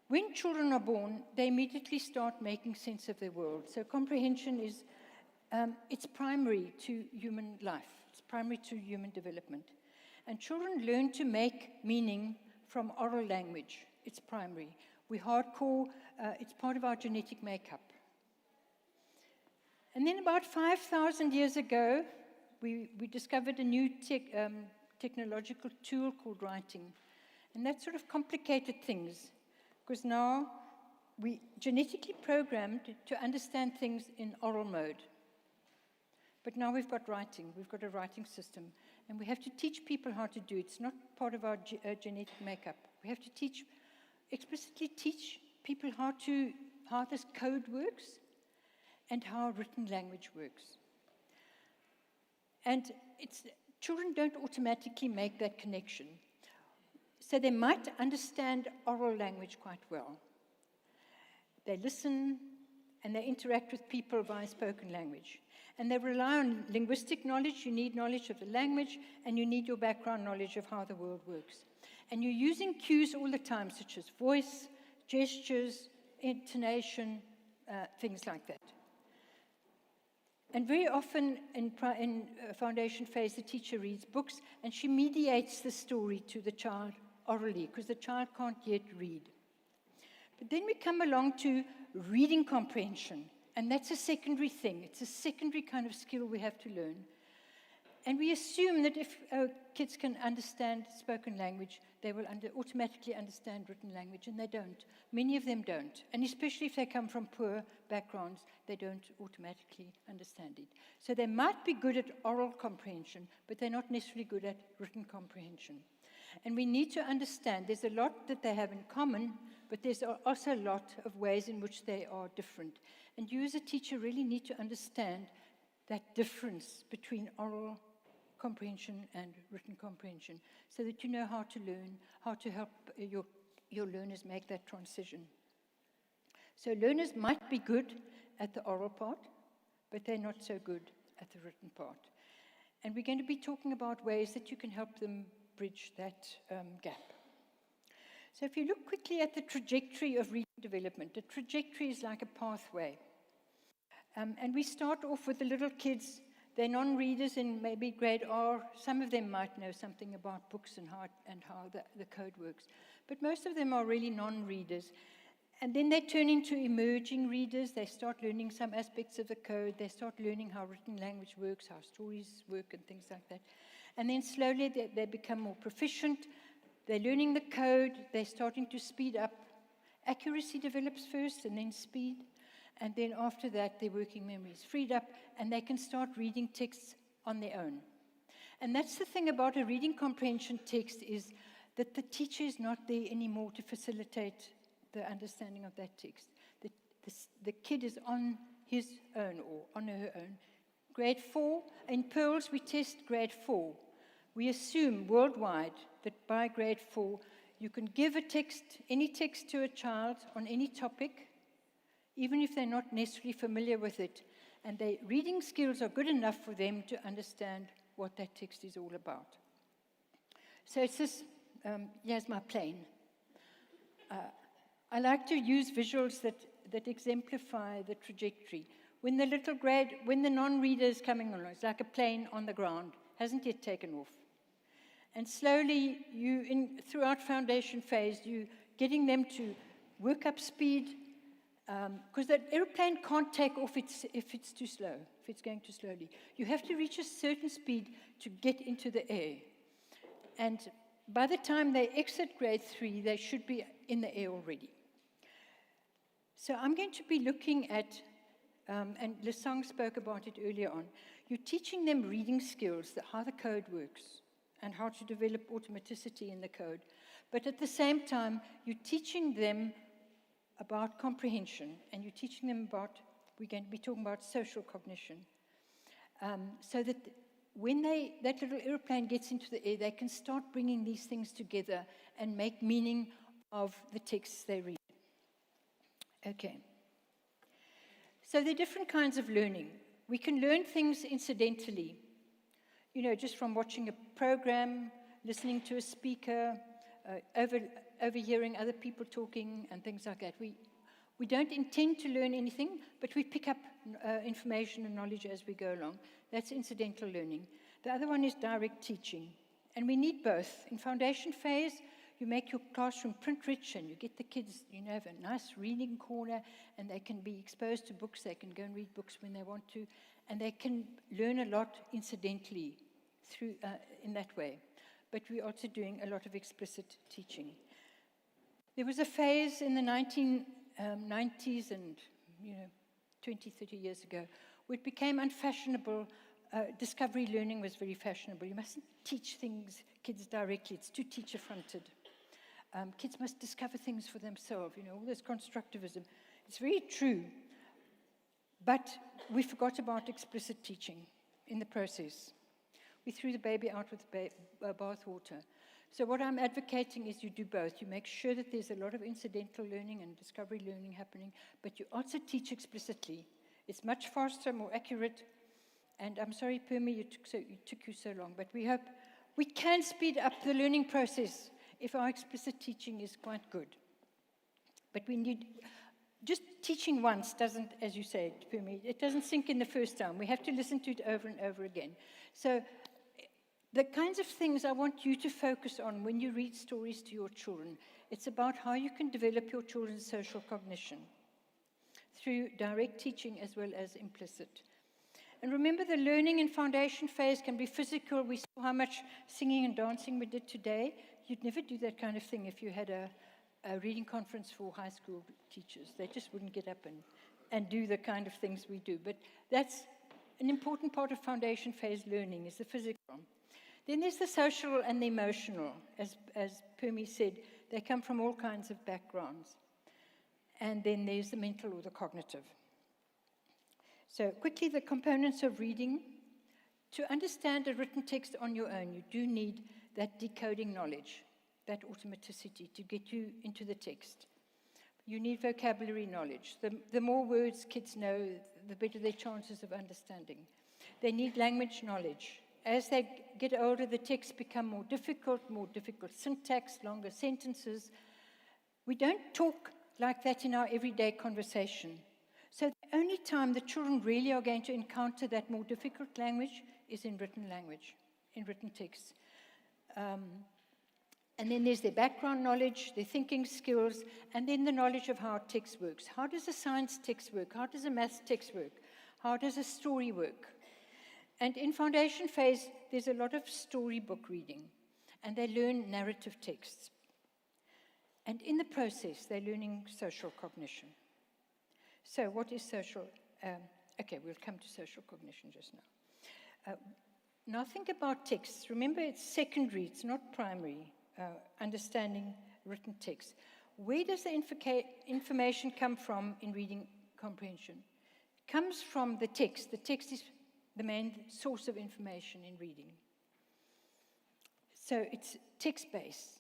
When children are born, they immediately start making sense of their world. So comprehension is, it's primary to human life. It's primary to human development. And children learn to make meaning from oral language. It's primary. We hardcore, it's part of our genetic makeup. And then about 5,000 years ago, we discovered a new technological tool called writing. And that sort of complicated things, because now we genetically programmed to understand things in oral mode. But now we've got writing. We've got a writing system. And we have to teach people how to do it. It's not part of our genetic makeup. We have to explicitly teach people how this code works and how written language works. And children don't automatically make that connection. So they might understand oral language quite well. They listen and they interact with people via spoken language. And they rely on linguistic knowledge. You need knowledge of the language, and you need your background knowledge of how the world works. And you're using cues all the time, such as voice, gestures, intonation, things like that. And very often in foundation phase, the teacher reads books, and she mediates the story to the child orally, because the child can't yet read. But then we come along to reading comprehension, and that's a secondary thing. It's a secondary kind of skill we have to learn. And we assume that if kids can understand spoken language, they will automatically understand written language, and they don't. Many of them don't. And especially if they come from poor backgrounds, they don't automatically understand it. So they might be good at oral comprehension, but they're not necessarily good at written comprehension. And we need to understand there's a lot that they have in common, but there's also a lot of ways in which they are different. And you as a teacher really need to understand that difference between oral comprehension and written comprehension, so that you know how to learn, how to help your learners make that transition. So learners might be good at the oral part, but they're not so good at the written part. And we're going to be talking about ways that you can help them bridge that gap. So if you look quickly at the trajectory of reading development, the trajectory is like a pathway. And we start off with the little kids. They're non-readers in maybe grade R. Some of them might know something about books and how the code works. But most of them are really non-readers. And then they turn into emerging readers. They start learning some aspects of the code. They start learning how written language works, how stories work, and things like that. And then slowly they become more proficient. They're learning the code. They're starting to speed up. Accuracy develops first, and then speed. And then after that, their working memory is freed up, and they can start reading texts on their own. And that's the thing about a reading comprehension text, is that the teacher is not there anymore to facilitate the understanding of that text. The kid is on his own or on her own. Grade 4, in Pearls, we test grade 4. We assume worldwide that by grade 4, you can give a text, any text to a child on any topic, even if they're not necessarily familiar with it, and their reading skills are good enough for them to understand what that text is all about. So it's this, here's my plane. I like to use visuals that exemplify the trajectory. When the non-reader is coming along, it's like a plane on the ground, hasn't yet taken off. And slowly, throughout foundation phase, you're getting them to work up speed, because that airplane can't take off if it's too slow, if it's going too slowly. You have to reach a certain speed to get into the air. And by the time they exit grade 3, they should be in the air already. So I'm going to be looking at, and Lesang spoke about it earlier on, you're teaching them reading skills, how the code works, and how to develop automaticity in the code. But at the same time, you're teaching them about comprehension, and you're teaching them about, we're going to be talking about social cognition, so that when that little airplane gets into the air, they can start bringing these things together and make meaning of the texts they read. Okay. So there are different kinds of learning. We can learn things incidentally, just from watching a program, listening to a speaker, overhearing other people talking and things like that. We don't intend to learn anything, but we pick up information and knowledge as we go along. That's incidental learning. The other one is direct teaching, and we need both. In foundation phase, you make your classroom print-rich, and you get the kids, have a nice reading corner, and they can be exposed to books. They can go and read books when they want to, and they can learn a lot incidentally through in that way. But we're also doing a lot of explicit teaching. There was a phase in the 1990s and 20, 30 years ago where it became unfashionable. Discovery learning was very fashionable. You mustn't teach kids directly. It's too teacher-fronted. Kids must discover things for themselves, all this constructivism. It's very true. But we forgot about explicit teaching in the process. We threw the baby out with the bathwater. So what I'm advocating is you do both. You make sure that there's a lot of incidental learning and discovery learning happening, but you also teach explicitly. It's much faster, more accurate. And I'm sorry, Permi, it took you so long, but we hope we can speed up the learning process if our explicit teaching is quite good. But we need, just teaching once doesn't, as you say, Permi, it doesn't sink in the first time. We have to listen to it over and over again. So the kinds of things I want you to focus on when you read stories to your children, it's about how you can develop your children's social cognition through direct teaching as well as implicit. And remember, the learning in foundation phase can be physical. We saw how much singing and dancing we did today. You'd never do that kind of thing if you had a reading conference for high school teachers. They just wouldn't get up and do the kind of things we do. But that's an important part of foundation phase learning, is the physical. Then there's the social and the emotional. As Permi said, they come from all kinds of backgrounds. And then there's the mental or the cognitive. So quickly, the components of reading. To understand a written text on your own, you do need that decoding knowledge, that automaticity to get you into the text. You need vocabulary knowledge. The more words kids know, the better their chances of understanding. They need language knowledge. As they get older, the texts become more difficult syntax, longer sentences. We don't talk like that in our everyday conversation. So the only time the children really are going to encounter that more difficult language is in written language, in written texts. And then there's their background knowledge, their thinking skills, and then the knowledge of how text works. How does a science text work? How does a maths text work? How does a story work? And in foundation phase, there's a lot of storybook reading, and they learn narrative texts. And in the process, they're learning social cognition. So what is social? Okay, we'll come to social cognition just now. Now think about texts. Remember, it's secondary, it's not primary, understanding written text. Where does the information come from in reading comprehension? It comes from the text. The text is the main source of information in reading. So it's text-based,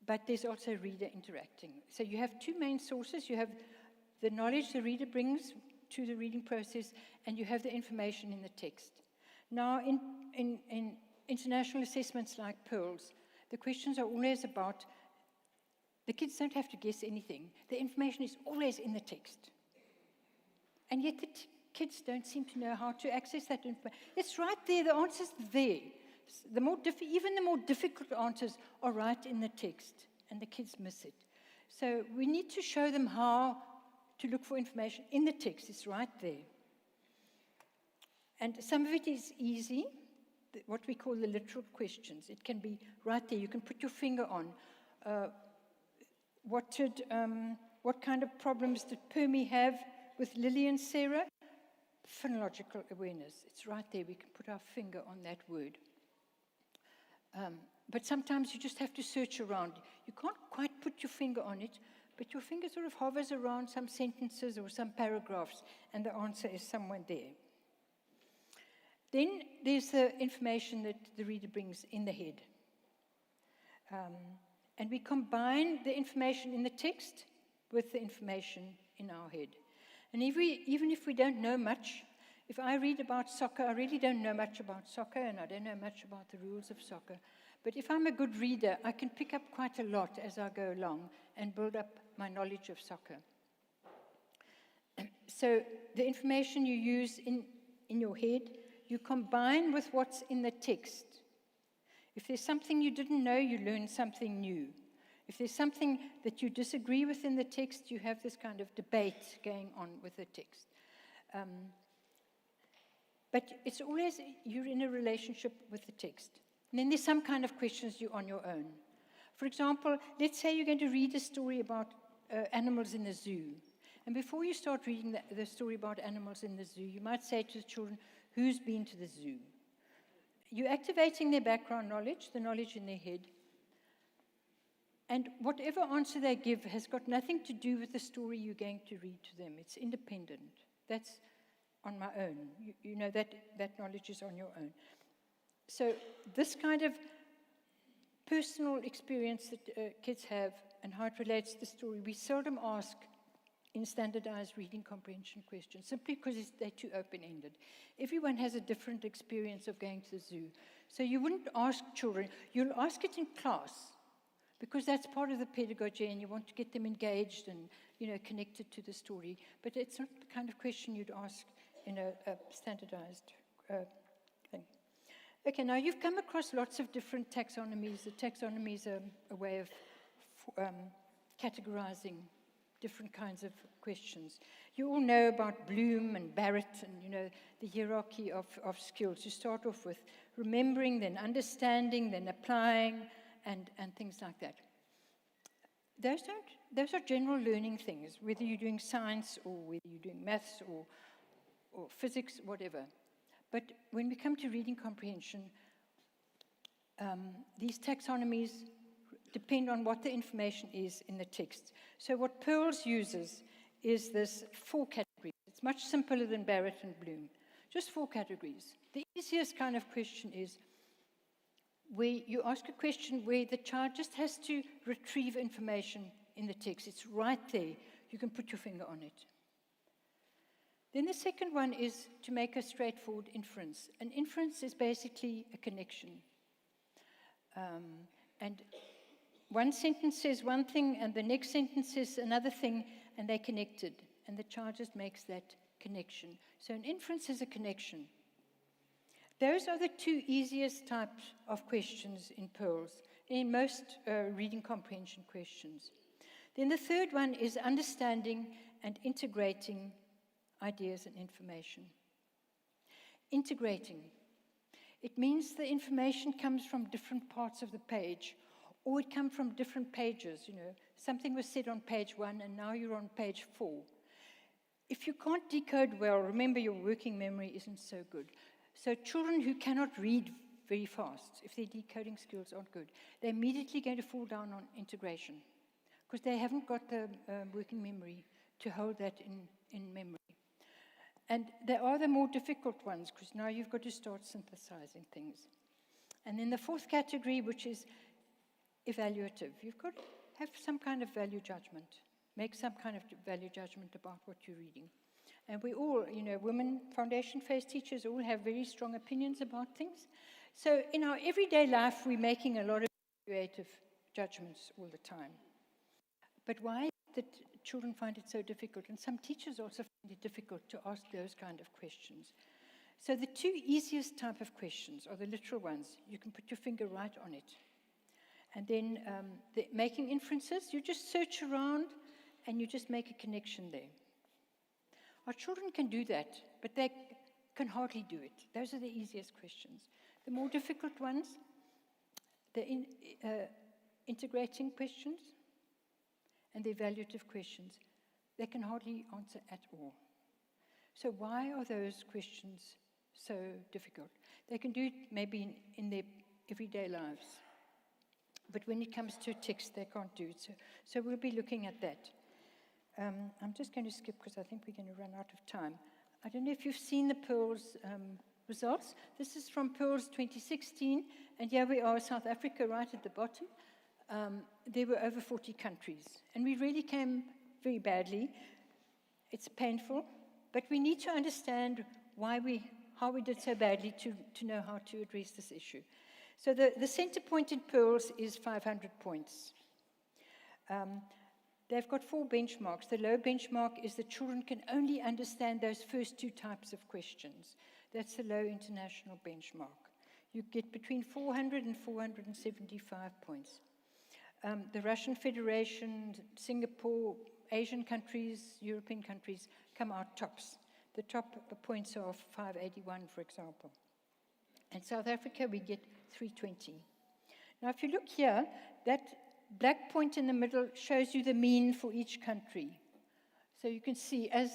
but there's also reader interacting. So you have two main sources. You have the knowledge the reader brings to the reading process, and you have the information in the text. Now, in international assessments like Pearl's, the questions are always about, the kids don't have to guess anything. The information is always in the text. And yet the kids don't seem to know how to access that information. It's right there, the answer's there. Even the more difficult answers are right in the text, and the kids miss it. So we need to show them how to look for information in the text. It's right there. And some of it is easy, what we call the literal questions. It can be right there. You can put your finger on. What kind of problems did Permi have with Lily and Sarah? Phonological awareness. It's right there. We can put our finger on that word. But sometimes you just have to search around. You can't quite put your finger on it, but your finger sort of hovers around some sentences or some paragraphs, and the answer is somewhere there. Then there's the information that the reader brings in the head. And we combine the information in the text with the information in our head. And even if we don't know much, if I read about soccer, I really don't know much about soccer, and I don't know much about the rules of soccer. But if I'm a good reader, I can pick up quite a lot as I go along and build up my knowledge of soccer. So the information you use in your head, you combine with what's in the text. If there's something you didn't know, you learn something new. If there's something that you disagree with in the text, you have this kind of debate going on with the text. But it's always, you're in a relationship with the text. And then there's some kind of questions you're on your own. For example, let's say you're going to read a story about animals in the zoo. And before you start reading the story about animals in the zoo, you might say to the children, who's been to the zoo? You're activating their background knowledge, the knowledge in their head. And whatever answer they give has got nothing to do with the story you're going to read to them. It's independent. That's on my own. You know that knowledge is on your own. So this kind of personal experience that kids have and how it relates to the story, we seldom ask in standardized reading comprehension questions, simply because they're too open-ended. Everyone has a different experience of going to the zoo. So you wouldn't ask children, you'll ask it in class, because that's part of the pedagogy and you want to get them engaged and, connected to the story. But it's not the kind of question you'd ask in a standardized thing. Okay, now you've come across lots of different taxonomies. The taxonomy is a way of categorizing different kinds of questions. You all know about Bloom and Barrett and, the hierarchy of skills. You start off with remembering, then understanding, then applying, and things like that. Those are general learning things, whether you're doing science or whether you're doing maths or physics, whatever. But when we come to reading comprehension, these taxonomies depend on what the information is in the text. So what Pearls uses is this 4 categories. It's much simpler than Barrett and Bloom. Just 4 categories. The easiest kind of question is where you ask a question where the child just has to retrieve information in the text. It's right there. You can put your finger on it. Then the second one is to make a straightforward inference. An inference is basically a connection. And one sentence says one thing, and the next sentence says another thing, and they're connected. And the child just makes that connection. So an inference is a connection. Those are the 2 easiest types of questions in Pearls, in most reading comprehension questions. Then the third one is understanding and integrating ideas and information. Integrating. It means the information comes from different parts of the page, or it comes from different pages. Something was said on page 1, and now you're on page 4. If you can't decode well, remember your working memory isn't so good. So children who cannot read very fast, if their decoding skills aren't good, they're immediately going to fall down on integration, because they haven't got the working memory to hold that in memory. And there are the more difficult ones, because now you've got to start synthesizing things. And then the 4th category, which is evaluative. You've got to have some kind of value judgment, make some kind of value judgment about what you're reading. And we all, women foundation phase teachers all have very strong opinions about things. So in our everyday life, we're making a lot of evaluative judgments all the time. But why is it that children find it so difficult? And some teachers also find it difficult to ask those kind of questions. So the 2 easiest type of questions are the literal ones. You can put your finger right on it. And then making inferences, you just search around and you just make a connection there. Our children can do that, but they can hardly do it. Those are the easiest questions. The more difficult ones, the integrating questions and the evaluative questions, they can hardly answer at all. So why are those questions so difficult? They can do it maybe in their everyday lives. But when it comes to text, they can't do it. So we'll be looking at that. I'm just going to skip because I think we're going to run out of time. I don't know if you've seen the Pearls results. This is from Pearls 2016, and here we are, South Africa, right at the bottom. There were over 40 countries, and we really came very badly. It's painful, but we need to understand how we did so badly to know how to address this issue. So the center point in Pearls is 500 points. They've got 4 benchmarks. The low benchmark is that children can only understand those first 2 types of questions. That's the low international benchmark. You get between 400 and 475 points. The Russian Federation, Singapore, Asian countries, European countries come out tops. The top points are 581, for example. In South Africa, we get 320. Now, if you look here, that black point in the middle shows you the mean for each country. So you can see as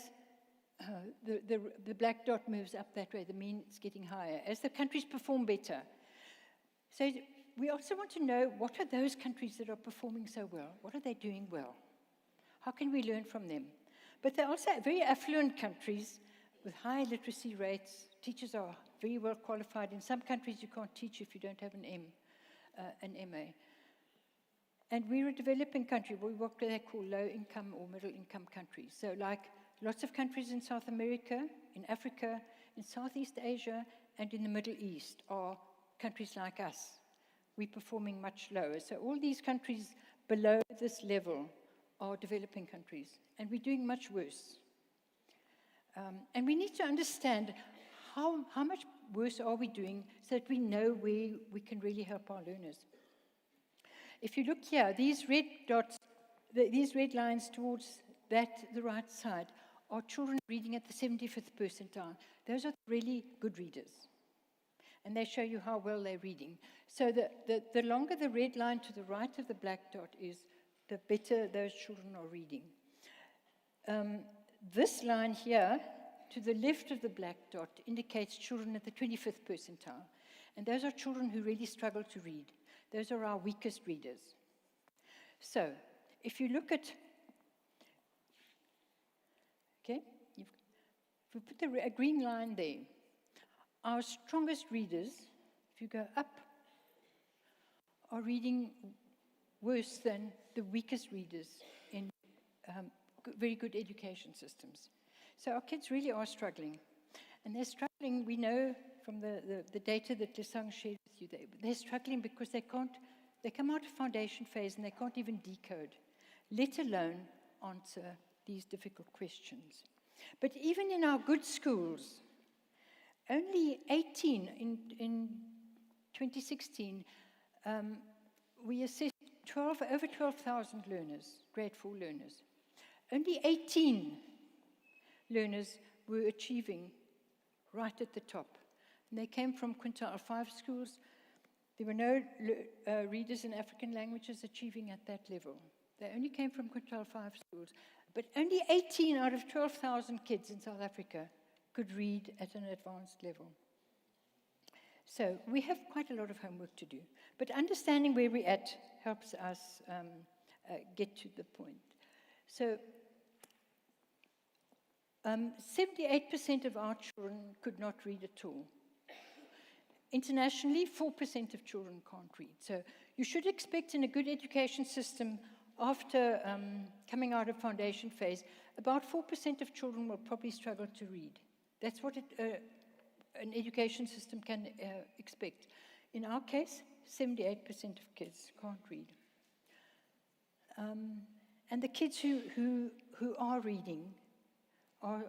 the black dot moves up that way, the mean is getting higher, as the countries perform better. So we also want to know, what are those countries that are performing so well? What are they doing well? How can we learn from them? But they're also very affluent countries with high literacy rates. Teachers are very well qualified. In some countries, you can't teach if you don't have an MA. And we're a developing country. We what they call low-income or middle-income countries. So like lots of countries in South America, in Africa, in Southeast Asia, and in the Middle East are countries like us. We're performing much lower. So all these countries below this level are developing countries, and we're doing much worse. And we need to understand how much worse are we doing so that we know where we can really help our learners. If you look here, these red dots, these red lines towards the right side, are children reading at the 75th percentile. Those are really good readers. And they show you how well they're reading. So the longer the red line to the right of the black dot is, the better those children are reading. This line here, to the left of the black dot, indicates children at the 25th percentile. And those are children who really struggle to read. Those are our weakest readers. So, if you look at, okay, if we put a green line there, our strongest readers, if you go up, are reading worse than the weakest readers in very good education systems. So our kids really are struggling. And they're struggling, we know from the data that Lesang shared with you, they're struggling because they come out of foundation phase and they can't even decode, let alone answer these difficult questions. But even in our good schools, only 18 in 2016, we assessed over 12,000 learners, grade 4 learners. Only 18 learners were achieving right at the top. And they came from quintile 5 schools. There were no readers in African languages achieving at that level. They only came from quintile 5 schools. But only 18 out of 12,000 kids in South Africa could read at an advanced level. So we have quite a lot of homework to do. But understanding where we're at helps us get to the point. So 78% of our children could not read at all. Internationally, 4% of children can't read. So you should expect in a good education system, after coming out of foundation phase, about 4% of children will probably struggle to read. That's what an education system can expect. In our case, 78% of kids can't read. And the kids who are reading are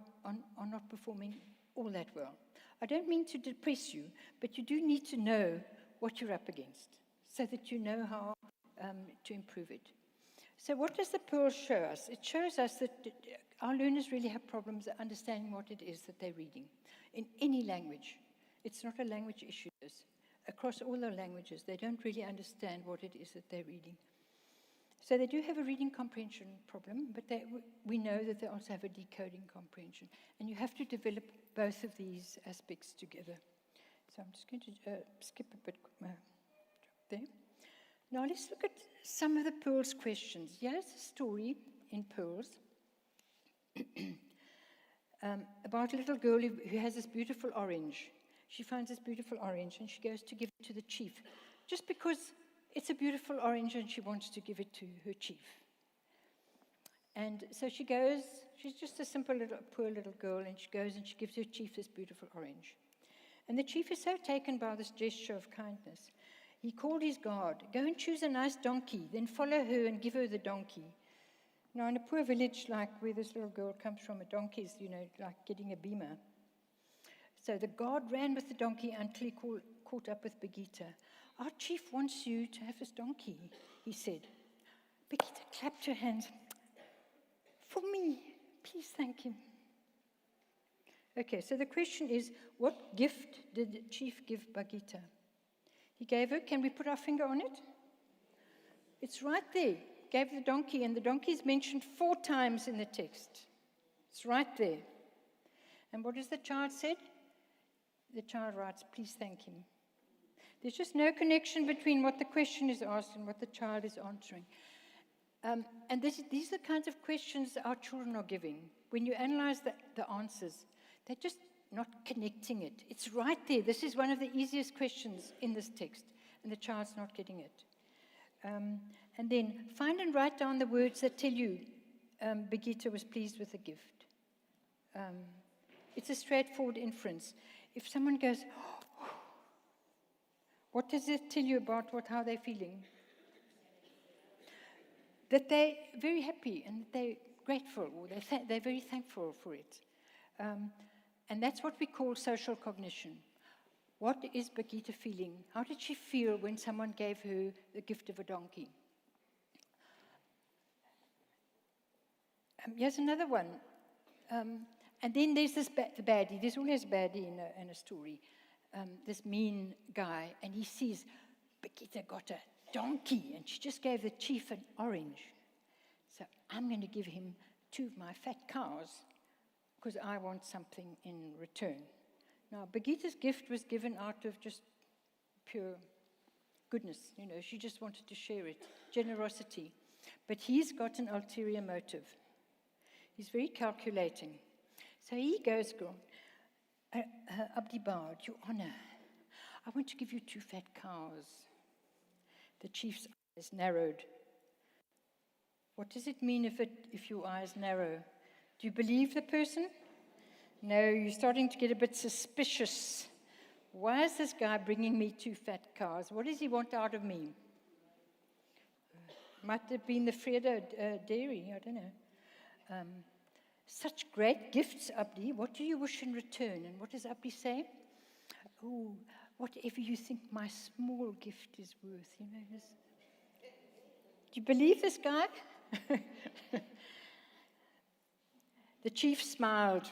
not performing all that well. I don't mean to depress you, but you do need to know what you're up against so that you know how to improve it. So what does the Pearl show us? It shows us that our learners really have problems understanding what it is that they're reading in any language. It's not a language issue. Across all the languages, they don't really understand what it is that they're reading. So they do have a reading comprehension problem, but we know that they also have a decoding comprehension. And you have to develop both of these aspects together. So I'm just going to skip a bit there. Now let's look at some of the Pearls questions. Here's a story in Pearls about a little girl who has this beautiful orange. She finds this beautiful orange and she goes to give it to the chief, just because it's a beautiful orange and she wants to give it to her chief. And so she goes, she's just a simple little, poor little girl, and she goes and she gives her chief this beautiful orange. And the chief is so taken by this gesture of kindness, he called his guard, go and choose a nice donkey, then follow her and give her the donkey. Now, in a poor village like where this little girl comes from, a donkey is, like getting a beamer. So the guard ran with the donkey until he caught up with Begita. Our chief wants you to have this donkey, he said. Begita clapped her hands. For me, please thank him. Okay, so the question is, what gift did the chief give Begita? He gave her, can we put our finger on it? It's right there. Gave the donkey, and the donkey is mentioned 4 times in the text. It's right there. And what does the child say? The child writes, please thank him. There's just no connection between what the question is asked and what the child is answering. And these are the kinds of questions our children are giving. When you analyze the answers, they're just not connecting it. It's right there. This is one of the easiest questions in this text, and the child's not getting it. And then find and write down the words that tell you Begita was pleased with the gift. It's a straightforward inference. If someone goes, oh, what does it tell you about how they're feeling? That they're very happy and that they're grateful, or they're very thankful for it. And that's what we call social cognition. What is Begita feeling? How did she feel when someone gave her the gift of a donkey? Here's another one. And then there's the baddie. There's always a baddie in a story. This mean guy, and he sees Begita got a donkey, and she just gave the chief an orange. So I'm going to give him 2 of my fat cows because I want something in return. Now, Begita's gift was given out of just pure goodness. She just wanted to share it, generosity. But he's got an ulterior motive. He's very calculating. So he goes, Abdi Bard, Your Honor, I want to give you 2 fat cows. The chief's eyes narrowed. What does it mean if your eyes narrow? Do you believe the person? No, you're starting to get a bit suspicious. Why is this guy bringing me 2 fat cows? What does he want out of me? Might have been the Freda dairy, I don't know. Such great gifts, Abdi. What do you wish in return? And what does Abdi say? Oh, whatever you think my small gift is worth. Do you believe this guy? The chief smiled.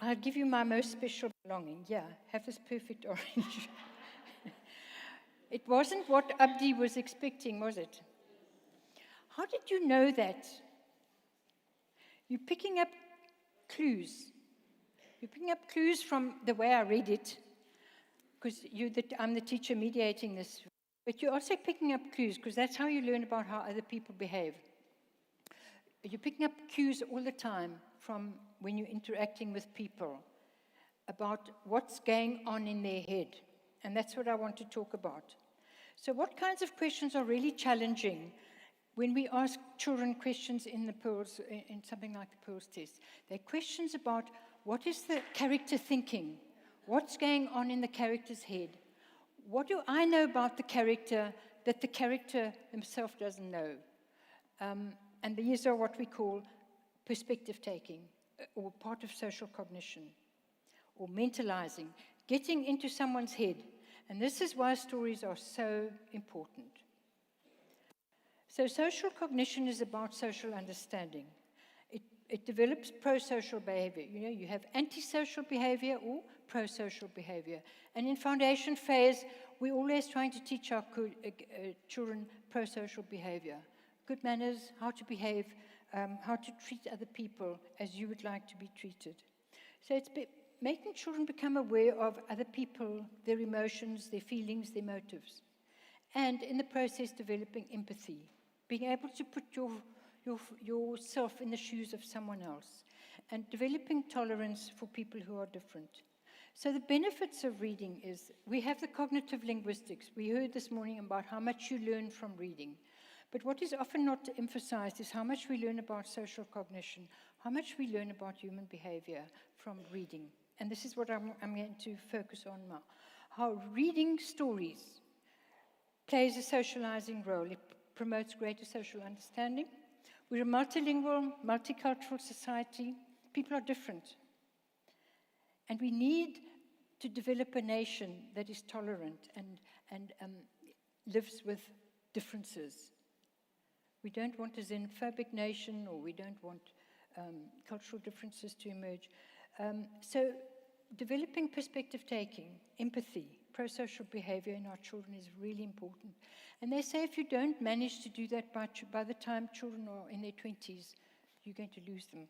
I'll give you my most special belonging. Yeah, have this perfect orange. It wasn't what Abdi was expecting, was it? How did you know that? You're picking up clues. You're picking up clues from the way I read it, because I'm the teacher mediating this. But you're also picking up clues, because that's how you learn about how other people behave. You're picking up cues all the time from when you're interacting with people about what's going on in their head. And that's what I want to talk about. So what kinds of questions are really challenging when we ask children questions in the Pearls, in something like the Pearls test? They're questions about what is the character thinking? What's going on in the character's head? What do I know about the character that the character himself doesn't know? And these are what we call perspective taking, or part of social cognition, or mentalizing, getting into someone's head. And this is why stories are so important. So social cognition is about social understanding. It develops pro-social behavior. You have antisocial behavior or pro-social behavior. And in foundation phase, we're always trying to teach our children pro-social behavior. Good manners, how to behave, how to treat other people as you would like to be treated. So it's making children become aware of other people, their emotions, their feelings, their motives. And in the process, developing empathy, being able to put yourself in the shoes of someone else, and developing tolerance for people who are different. So the benefits of reading is we have the cognitive linguistics. We heard this morning about how much you learn from reading. But what is often not emphasized is how much we learn about social cognition, how much we learn about human behavior from reading. And this is what I'm going to focus on now. How reading stories plays a socializing role. It promotes greater social understanding. We're a multilingual, multicultural society. People are different. And we need to develop a nation that is tolerant and lives with differences. We don't want a xenophobic nation, or we don't want cultural differences to emerge. So developing perspective taking, empathy, pro-social behavior in our children is really important. And they say if you don't manage to do that by the time children are in their 20s, you're going to lose them.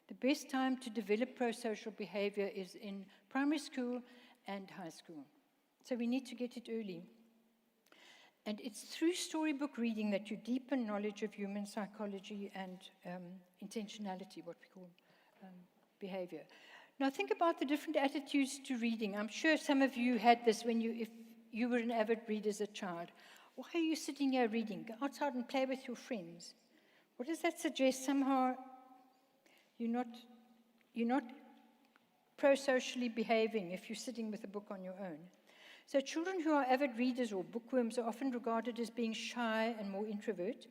The best time to develop pro-social behavior is in primary school and high school. So we need to get it early. And it's through storybook reading that you deepen knowledge of human psychology and intentionality, what we call behavior. Now think about the different attitudes to reading. I'm sure some of you had this if you were an avid reader as a child. Why are you sitting here reading? Go outside and play with your friends. What does that suggest? Somehow you're not pro-socially behaving if you're sitting with a book on your own. So children who are avid readers or bookworms are often regarded as being shy and more introvert.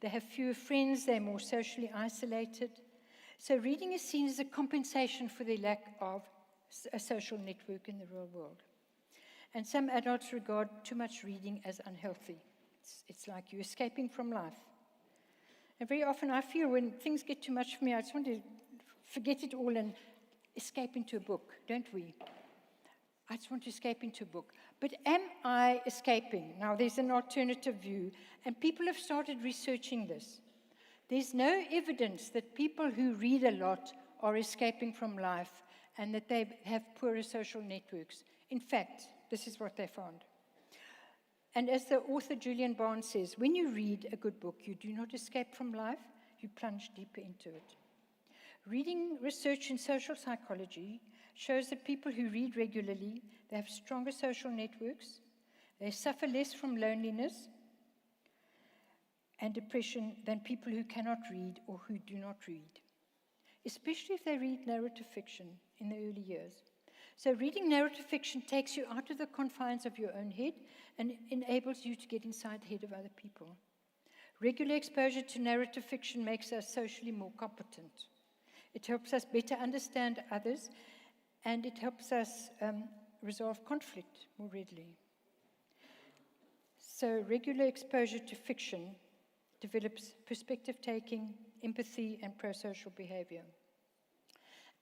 They have fewer friends, they're more socially isolated. So reading is seen as a compensation for their lack of a social network in the real world. And some adults regard too much reading as unhealthy. It's like you're escaping from life. And very often I feel when things get too much for me, I just want to forget it all and escape into a book, don't we? I just want to escape into a book. But am I escaping? Now, there's an alternative view, and people have started researching this. There's no evidence that people who read a lot are escaping from life and that they have poorer social networks. In fact, this is what they found. And as the author Julian Barnes says, when you read a good book, you do not escape from life, you plunge deeper into it. Reading research in social psychology shows that people who read regularly, they have stronger social networks, they suffer less from loneliness and depression than people who cannot read or who do not read, especially if they read narrative fiction in the early years. So reading narrative fiction takes you out of the confines of your own head and enables you to get inside the head of other people. Regular exposure to narrative fiction makes us socially more competent. It helps us better understand others, and it helps us resolve conflict more readily. So regular exposure to fiction develops perspective-taking, empathy, and pro-social behavior.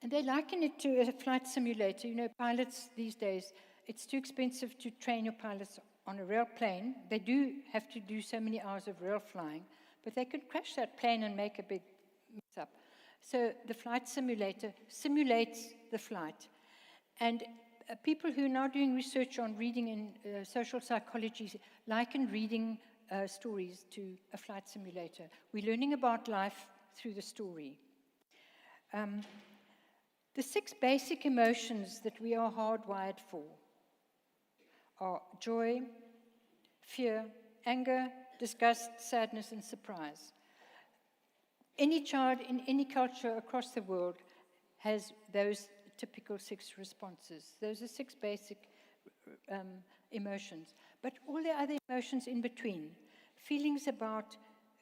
And they liken it to a flight simulator. You know, pilots these days, it's too expensive to train your pilots on a real plane. They do have to do so many hours of real flying, but they could crash that plane and make a big mess up. So the flight simulator simulates the flight. And people who are now doing research on reading in social psychology liken reading stories to a flight simulator. We're learning about life through the story. The 6 basic emotions that we are hardwired for are joy, fear, anger, disgust, sadness, and surprise. Any child in any culture across the world has those typical 6 responses. Those are 6 basic emotions. But all the other emotions in between, feelings about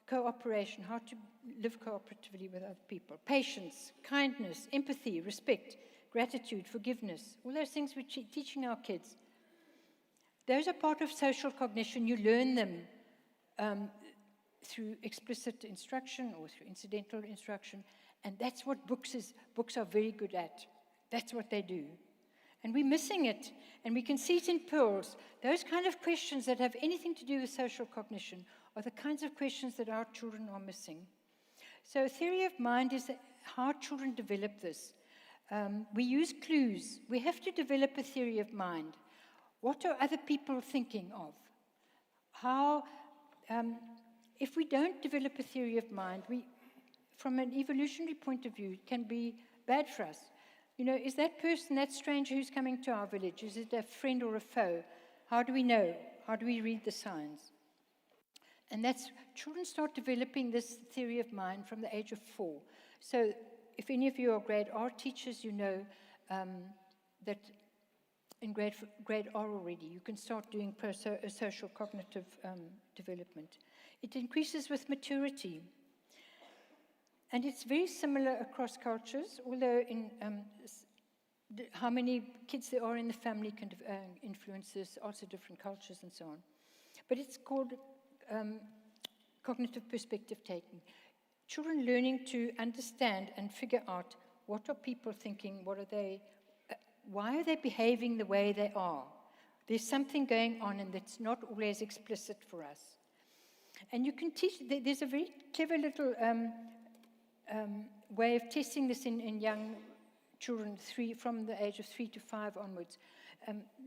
cooperation, how to live cooperatively with other people, patience, kindness, empathy, respect, gratitude, forgiveness, all those things we're teaching our kids. Those are part of social cognition. You learn them through explicit instruction or through incidental instruction, and that's what books are very good at. That's what they do. And we're missing it, and we can see it in pearls. Those kind of questions that have anything to do with social cognition are the kinds of questions that our children are missing. So theory of mind is how children develop this. We use clues. We have to develop a theory of mind. What are other people thinking of? How, if we don't develop a theory of mind, from an evolutionary point of view, it can be bad for us. You know, is that person, that stranger who's coming to our village, is it a friend or a foe? How do we know? How do we read the signs? And that's, children start developing this theory of mind from the age of 4. So if any of you are grade R teachers, you know that in grade R already, you can start doing social cognitive development. It increases with maturity. And it's very similar across cultures, although in how many kids there are in the family can influence this, also different cultures and so on. But it's called cognitive perspective taking. Children learning to understand and figure out what are people thinking, what are they, why are they behaving the way they are. There's something going on and that's not always explicit for us. And you can teach, there's a very clever little way of testing this in young children, from the age of 3 to 5 onwards.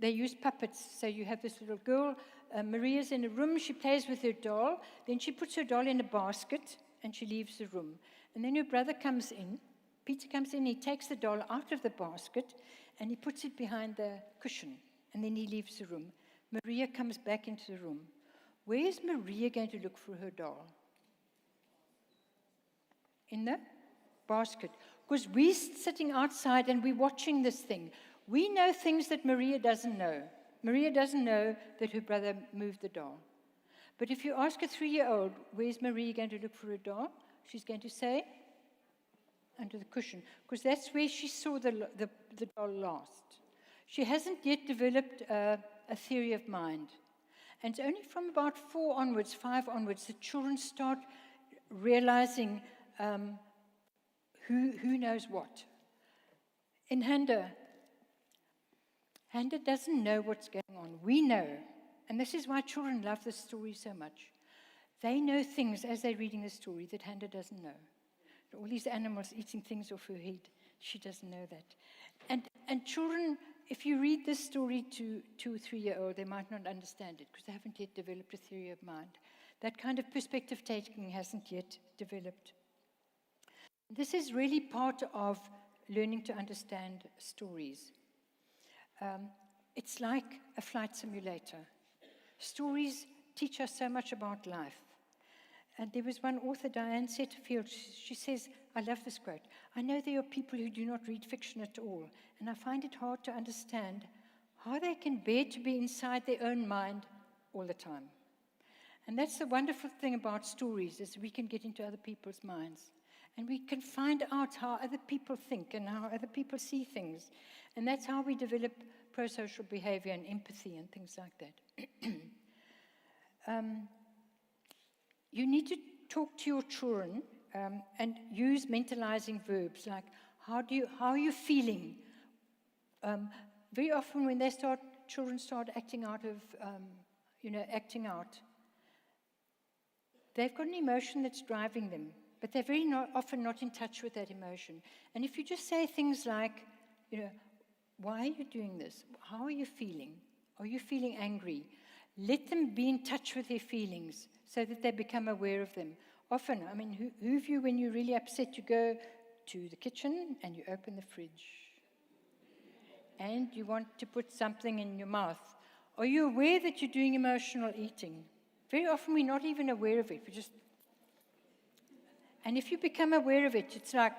They use puppets. So you have this little girl, Maria's in a room, she plays with her doll, then she puts her doll in a basket and she leaves the room. And then her brother comes in, Peter comes in, he takes the doll out of the basket and he puts it behind the cushion and then he leaves the room. Maria comes back into the room. Where is Maria going to look for her doll? In the basket. Because we're sitting outside and we're watching this thing. We know things that Maria doesn't know. Maria doesn't know that her brother moved the doll. But if you ask a 3-year-old, where's Maria going to look for her doll? She's going to say, under the cushion. Because that's where she saw the doll last. She hasn't yet developed a theory of mind. And it's only from about 4 onwards, 5 onwards, that children start realizing who knows what. In Handa doesn't know what's going on. We know. And this is why children love this story so much. They know things as they're reading the story that Handa doesn't know. All these animals eating things off her head. She doesn't know that. And children, if you read this story to 2 or 3-year-old, they might not understand it because they haven't yet developed a theory of mind. That kind of perspective taking hasn't yet developed. This is really part of learning to understand stories. It's like a flight simulator. Stories teach us so much about life. And there was one author, Diane Setterfield, she says, I love this quote, I know there are people who do not read fiction at all, and I find it hard to understand how they can bear to be inside their own mind all the time. And that's the wonderful thing about stories, is we can get into other people's minds. And we can find out how other people think and how other people see things. And that's how we develop pro-social behavior and empathy and things like that. You need to talk to your children and use mentalizing verbs like, how are you feeling? Very often when children start acting out, they've got an emotion that's driving them. But they're very often not in touch with that emotion. And if you just say things like, why are you doing this? How are you feeling? Are you feeling angry? Let them be in touch with their feelings so that they become aware of them. Often, who of you, when you're really upset, you go to the kitchen and you open the fridge and you want to put something in your mouth. Are you aware that you're doing emotional eating? Very often we're not even aware of it. And if you become aware of it, it's like,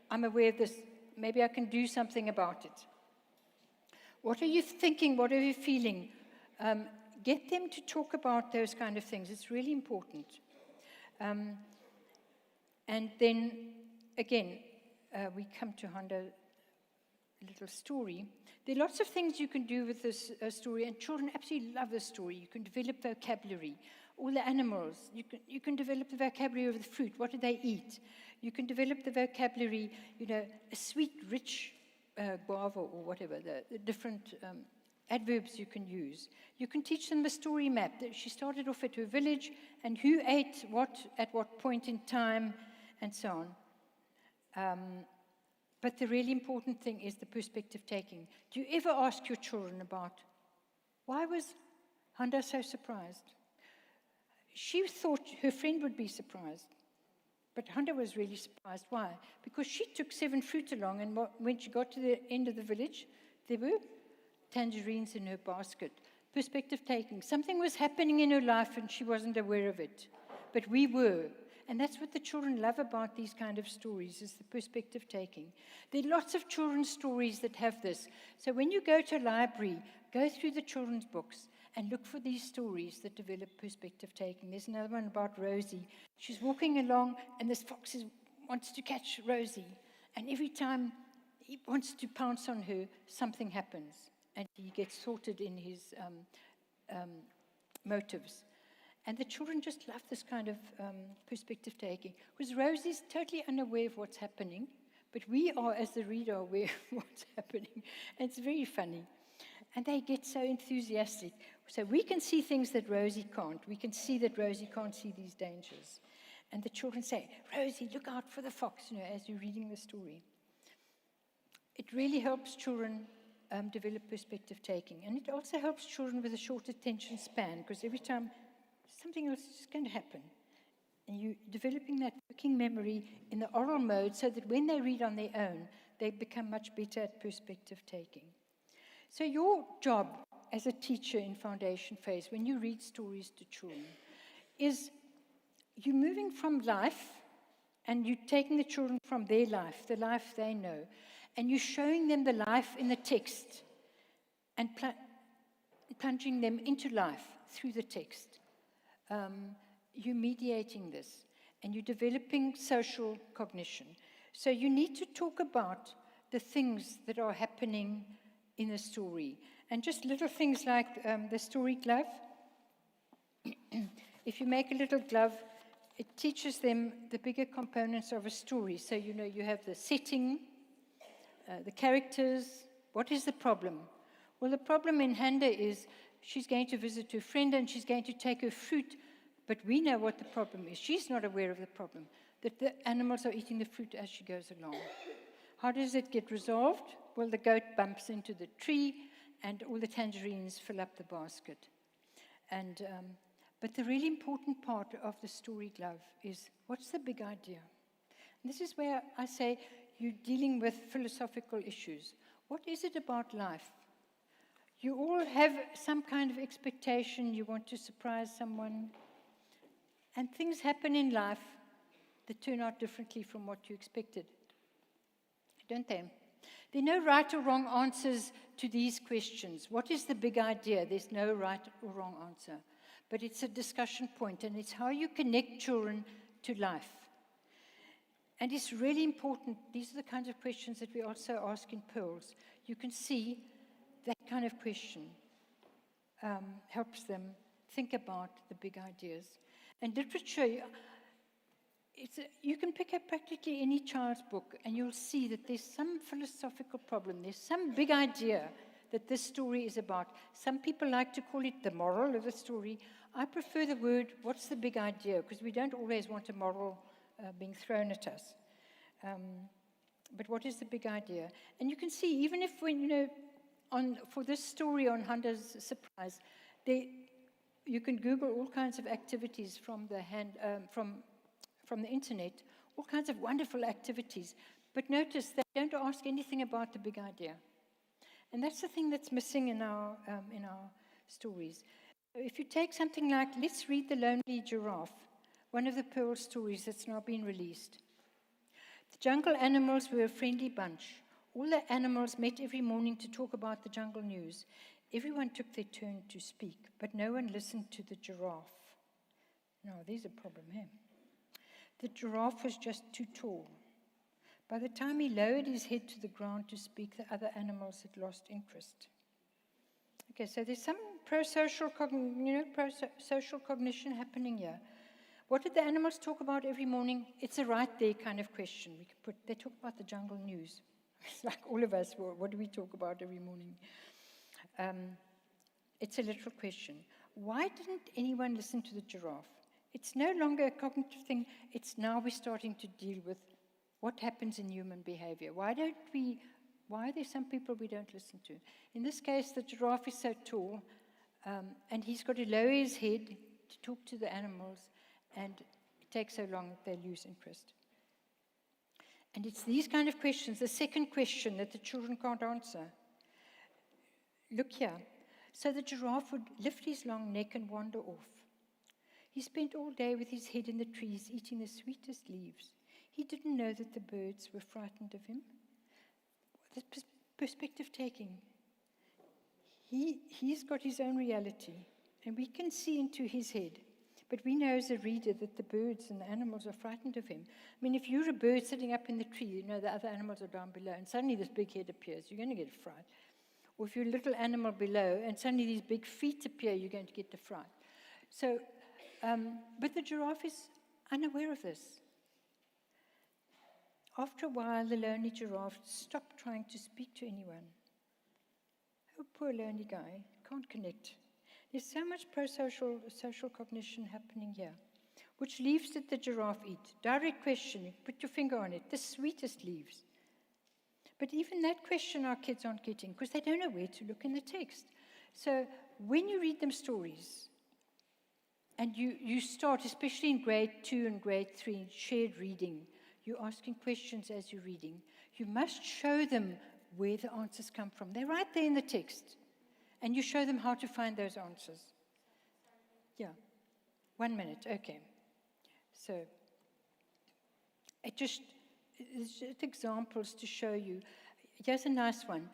I'm aware of this. Maybe I can do something about it. What are you thinking? What are you feeling? Get them to talk about those kind of things. It's really important. And then, again, we come to Honda's little story. There are lots of things you can do with this story, and children absolutely love this story. You can develop vocabulary. All the animals, you can develop the vocabulary of the fruit. What do they eat? You can develop the vocabulary, a sweet, rich guava or whatever, the different adverbs you can use. You can teach them the story map. She started off at her village and who ate what at what point in time and so on. But the really important thing is the perspective taking. Do you ever ask your children about, why was Handa so surprised? She thought her friend would be surprised, But Handa was really surprised. Why? Because she took 7 fruit along, and when she got to the end of the village, there were tangerines in her basket. Perspective taking. Something was happening in her life, and she wasn't aware of it. But we were. And that's what the children love about these kind of stories, is the perspective taking. There are lots of children's stories that have this. So when you go to a library, go through the children's books and look for these stories that develop perspective taking. There's another one about Rosie. She's walking along, and this fox wants to catch Rosie. And every time he wants to pounce on her, something happens. And he gets thwarted in his motives. And the children just love this kind of perspective taking. Because Rosie's totally unaware of what's happening, but we are, as the reader, aware of what's happening. And it's very funny. And they get so enthusiastic. So we can see things that Rosie can't. We can see that Rosie can't see these dangers. And the children say, Rosie, look out for the fox, as you're reading the story. It really helps children develop perspective taking. And it also helps children with a short attention span, because every time something else is going to happen. And you're developing that working memory in the oral mode so that when they read on their own, they become much better at perspective taking. So your job as a teacher in foundation phase, when you read stories to children, is you're moving from life and you're taking the children from their life, the life they know, and you're showing them the life in the text and plunging them into life through the text. You're mediating this, and you're developing social cognition. So you need to talk about the things that are happening in the story. And just little things like the story glove. If you make a little glove, it teaches them the bigger components of a story. So, you have the setting, the characters. What is the problem? Well, the problem in Handa is she's going to visit her friend and she's going to take her fruit, but we know what the problem is. She's not aware of the problem, that the animals are eating the fruit as she goes along. How does it get resolved? Well, the goat bumps into the tree and all the tangerines fill up the basket. And but the really important part of the story glove is, what's the big idea? And this is where I say you're dealing with philosophical issues. What is it about life? You all have some kind of expectation. You want to surprise someone. And things happen in life that turn out differently from what you expected. Don't they? There are no right or wrong answers to these questions. What is the big idea? There's no right or wrong answer. But it's a discussion point, and it's how you connect children to life. And it's really important. These are the kinds of questions that we also ask in Pearls. You can see that kind of question helps them think about the big ideas. And literature, you can pick up practically any child's book, and you'll see that there's some philosophical problem. There's some big idea that this story is about. Some people like to call it the moral of the story. I prefer the word, what's the big idea? Because we don't always want a moral being thrown at us. But what is the big idea? And you can see, even if when, for this story on Handa's surprise, you can Google all kinds of activities from the internet, all kinds of wonderful activities. But notice they don't ask anything about the big idea. And that's the thing that's missing in our stories. If you take something like, let's read The Lonely Giraffe, one of the Pearl stories that's now been released. The jungle animals were a friendly bunch. All the animals met every morning to talk about the jungle news. Everyone took their turn to speak, but no one listened to the giraffe. Now, there's a problem here. The giraffe was just too tall. By the time he lowered his head to the ground to speak, the other animals had lost interest. Okay, so there's some pro-social cognition happening here. What did the animals talk about every morning? It's a right there kind of question. They talk about the jungle news. It's like all of us, what do we talk about every morning? It's a literal question. Why didn't anyone listen to the giraffe? It's no longer a cognitive thing. It's now we're starting to deal with what happens in human behavior. Why are there some people we don't listen to? In this case, the giraffe is so tall, and he's got to lower his head to talk to the animals, and take so long that they lose interest. And it's these kind of questions, the second question that the children can't answer. Look here. So the giraffe would lift his long neck and wander off. He spent all day with his head in the trees, eating the sweetest leaves. He didn't know that the birds were frightened of him. The perspective taking. He's got his own reality, and we can see into his head. But we know as a reader that the birds and the animals are frightened of him. I mean, if you're a bird sitting up in the tree, you know the other animals are down below, and suddenly this big head appears, you're going to get a fright. Or if you're a little animal below, and suddenly these big feet appear, you're going to get the fright. So, but the giraffe is unaware of this. After a while, the lonely giraffe stopped trying to speak to anyone. Oh, poor lonely guy, can't connect. There's so much social cognition happening here. Which leaves did the giraffe eat? Direct question, put your finger on it, the sweetest leaves. But even that question our kids aren't getting, because they don't know where to look in the text. So when you read them stories, and you start, especially in grade 2 and grade 3, shared reading, you're asking questions as you're reading. You must show them where the answers come from. They're right there in the text. And you show them how to find those answers. Yeah. 1 minute, okay. So, it's just examples to show you. Here's a nice one.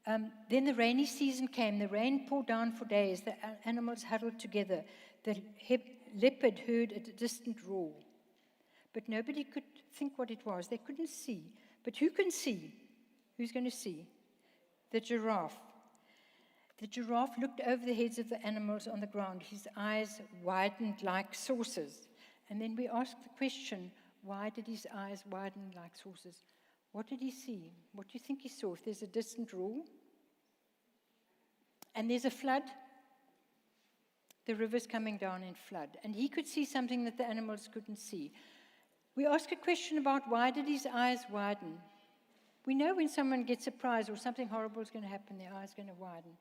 Then the rainy season came. The rain poured down for days. The animals huddled together. The leopard heard a distant roar. But nobody could think what it was. They couldn't see. But who can see? Who's going to see? The giraffe. The giraffe looked over the heads of the animals on the ground. His eyes widened like saucers. And then we asked the question, why did his eyes widen like saucers? What did he see? What do you think he saw? If there's a distant roar, and there's a flood, the river's coming down in flood. And he could see something that the animals couldn't see. We asked a question about why did his eyes widen? We know when someone gets surprised or something horrible is going to happen, their eyes are going to widen.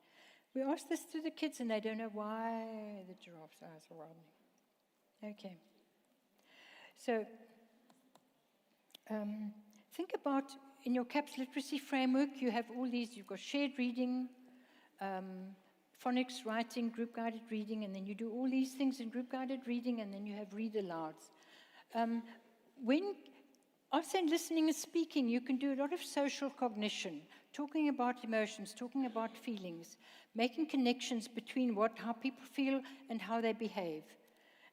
We asked this to the kids, and they don't know why the giraffe's eyes are widening. Okay. So, think about, in your CAPS literacy framework, you have all these, you've got shared reading, phonics, writing, group-guided reading, and then you do all these things in group-guided reading, and then you have read-alouds. When after listening and speaking, you can do a lot of social cognition, talking about emotions, talking about feelings, making connections between how people feel and how they behave,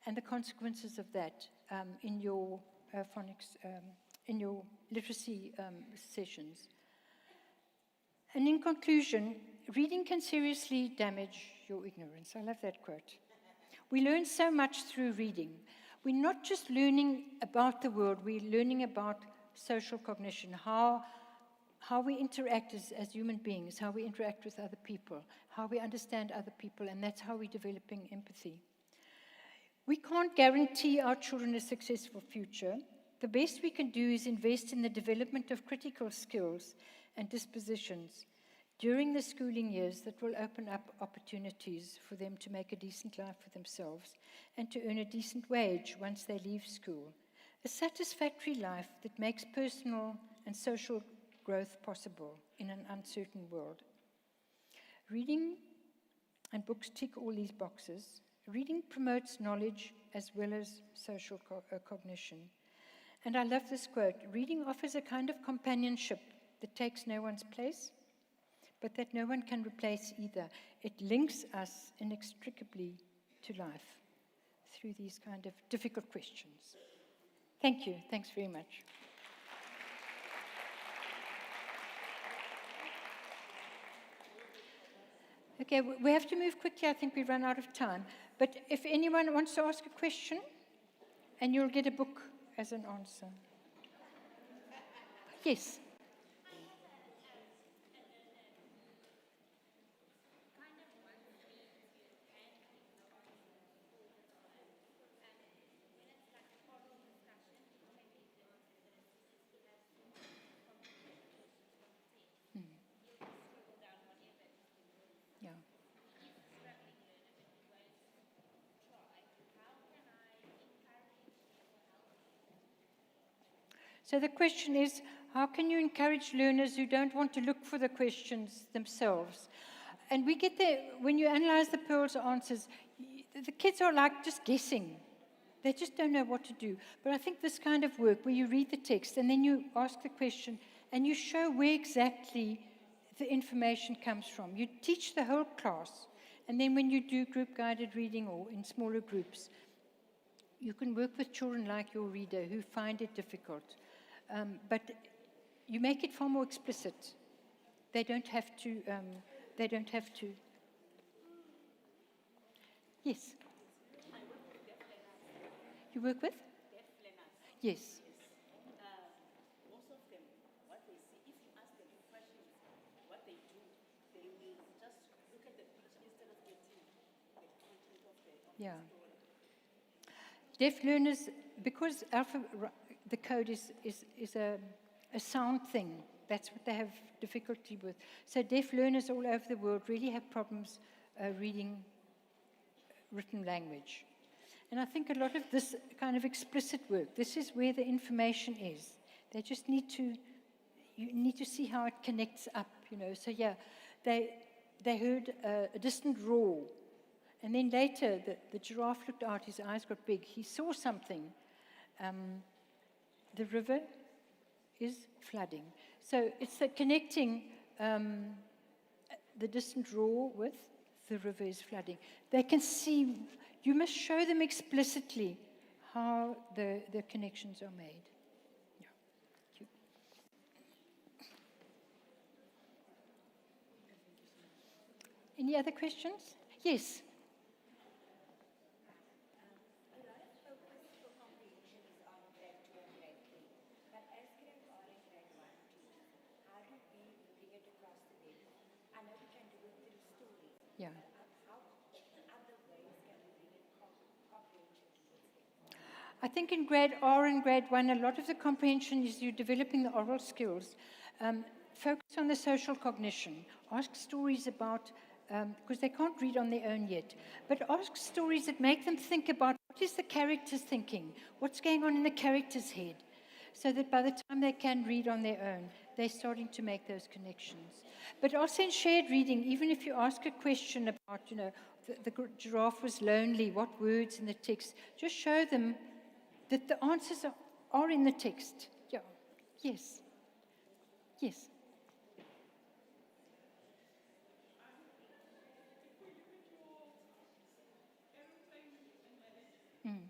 and the consequences of that in your phonics, in your literacy sessions. And in conclusion, reading can seriously damage your ignorance. I love that quote. We learn so much through reading. We're not just learning about the world, we're learning about social cognition, how we interact as human beings, how we interact with other people, how we understand other people, and that's how we're developing empathy. We can't guarantee our children a successful future. The best we can do is invest in the development of critical skills and dispositions during the schooling years that will open up opportunities for them to make a decent life for themselves and to earn a decent wage once they leave school. A satisfactory life that makes personal and social growth possible in an uncertain world. Reading and books tick all these boxes. Reading promotes knowledge as well as social cognition. And I love this quote, reading offers a kind of companionship that takes no one's place, but that no one can replace either. It links us inextricably to life through these kind of difficult questions. Thank you. Thanks very much. Okay, we have to move quickly. I think we run out of time. But if anyone wants to ask a question, and you'll get a book as an answer. Yes. Yeah. So the question is, how can you encourage learners who don't want to look for the questions themselves? And we get there, when you analyze the Pearl's answers, the kids are like just guessing. They just don't know what to do. But I think this kind of work, where you read the text and then you ask the question and you show where exactly the information comes from. You teach the whole class. And then when you do group-guided reading or in smaller groups, you can work with children like your reader who find it difficult. But you make it far more explicit. They don't have to, Yes. You work with? Deaf learners. Yes. Most of them, what they see, if you ask them questions, what they do, they will just look at the picture instead of getting the content of the Yeah. story. Deaf learners, because the code is a sound thing, that's what they have difficulty with. So deaf learners all over the world really have problems reading written language. And I think a lot of this kind of explicit work, this is where the information is. They just need to, you need to see how it connects up, you know. So yeah, they heard a distant roar. And then later, the giraffe looked out, his eyes got big. He saw something. The river is flooding. So it's the connecting the distant roar with the river is flooding. They can see, you must show them explicitly how the connections are made. Yeah. Thank you. Any other questions? Yes. Yeah. I think in grade R and grade 1, a lot of the comprehension is you developing the oral skills. Focus on the social cognition. Ask stories about, because they can't read on their own yet, but ask stories that make them think about what is the character's thinking, what's going on in the character's head, so that by the time they can read on their own, they're starting to make those connections. But also in shared reading, even if you ask a question about, you know, the giraffe was lonely, what words in the text, just show them that the answers are in the text. Yeah. Yes. Yes. Mm.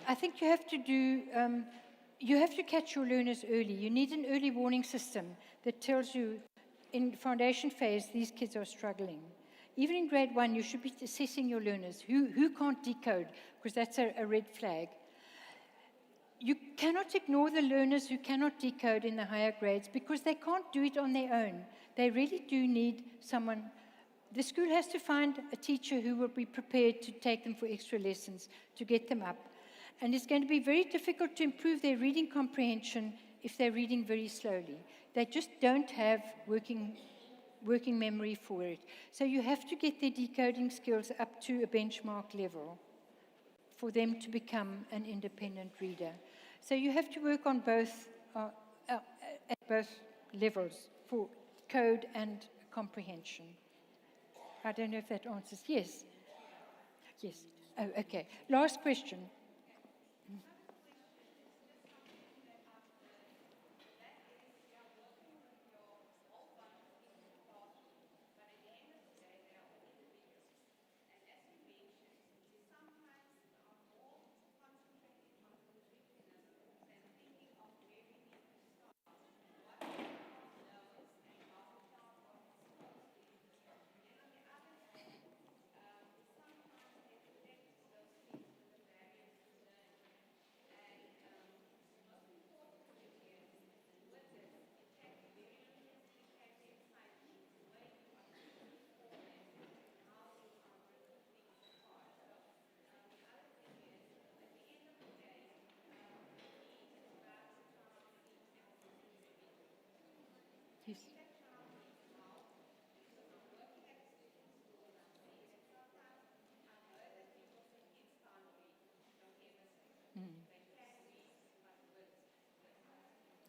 I think you have to do, you have to catch your learners early. You need an early warning system that tells you in foundation phase, these kids are struggling. Even in grade 1, you should be assessing your learners. Who can't decode? Because that's a red flag. You cannot ignore the learners who cannot decode in the higher grades because they can't do it on their own. They really do need someone. The school has to find a teacher who will be prepared to take them for extra lessons, to get them up. And it's going to be very difficult to improve their reading comprehension if they're reading very slowly. They just don't have working memory for it. So you have to get their decoding skills up to a benchmark level for them to become an independent reader. So you have to work on both, at both levels for code and comprehension. I don't know if that answers. Yes. Yes. Oh, okay. Last question. Please.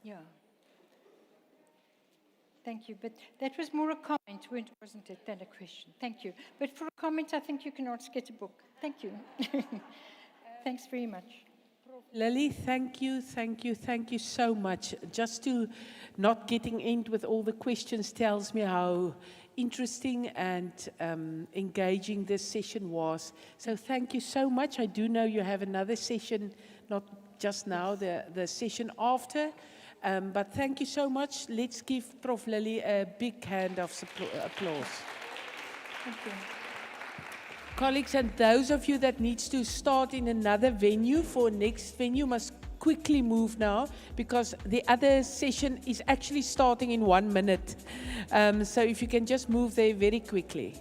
Yeah. Thank you. But that was more a comment, wasn't it, than a question. Thank you. But for a comment, I think you can ask it a book. Thank you. Thanks very much. Lily, thank you so much. Just to not getting in with all the questions tells me how interesting and engaging this session was. So thank you so much. I do know you have another session, not just now, the session after. But thank you so much. Let's give Prof. Lily a big hand of applause. Thank you. Colleagues, and those of you that needs to start in another venue for next venue must quickly move now, because the other session is actually starting in 1 minute. So if you can just move there very quickly.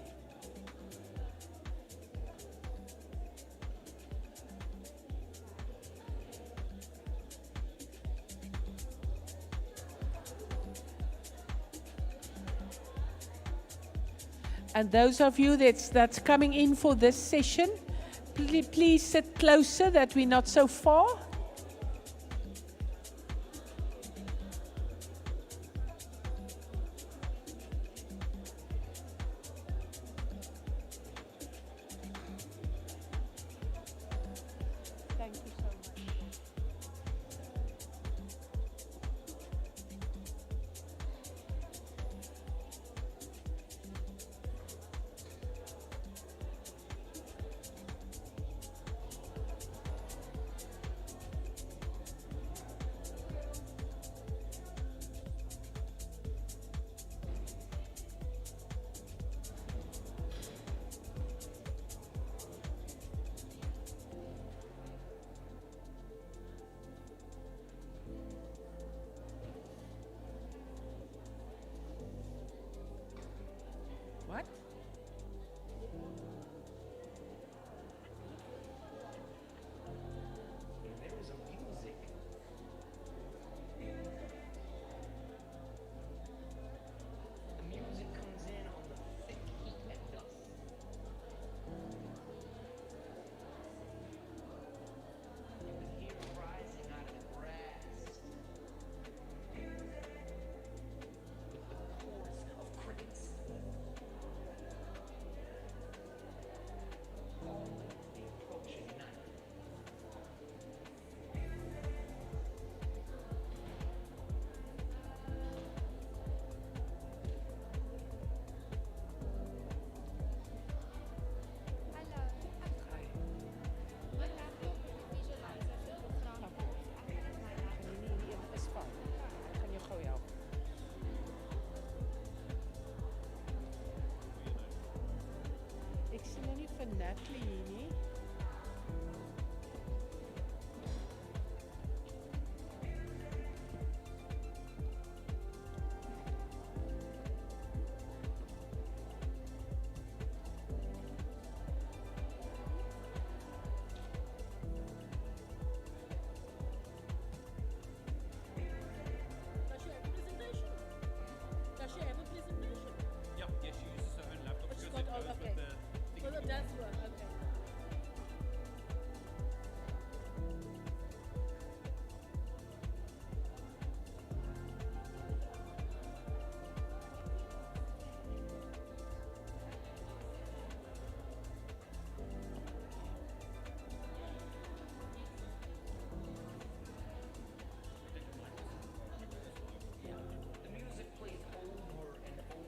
And those of you that's coming in for this session, please sit closer that we're not so far. Thank you so much. What? There is a music. The music comes in on the thick heat and dust. You can hear it rising out of the grass. With the chorus of crickets. The approaching night. Ik zie nog niet van Natalie hier nie. Does she have a presentation? Yeah, she uses her own laptop But she's because got it all, goes okay. with the Well, that's one, okay.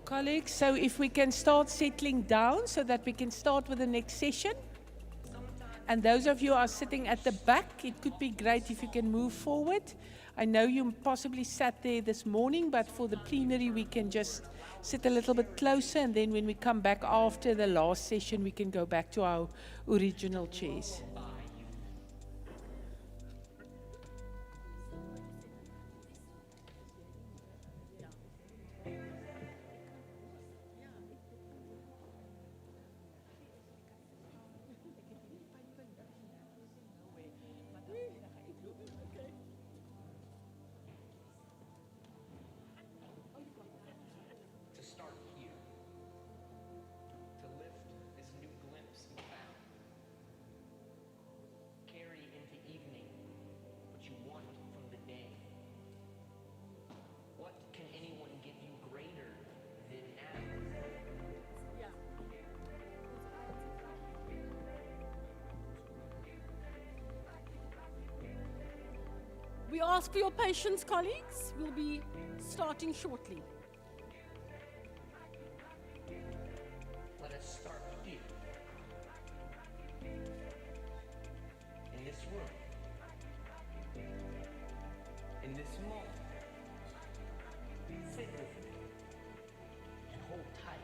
Colleagues, so if we can start settling down so that we can start with the next session. And those of you who are sitting at the back, it could be great if you can move forward. I know you possibly sat there this morning, but for the plenary we can just sit a little bit closer, and then when we come back after the last session we can go back to our original chairs. We ask for your patience, colleagues. We'll be starting shortly. Let us start here. In this room. In this moment. Sit with me. And hold tight.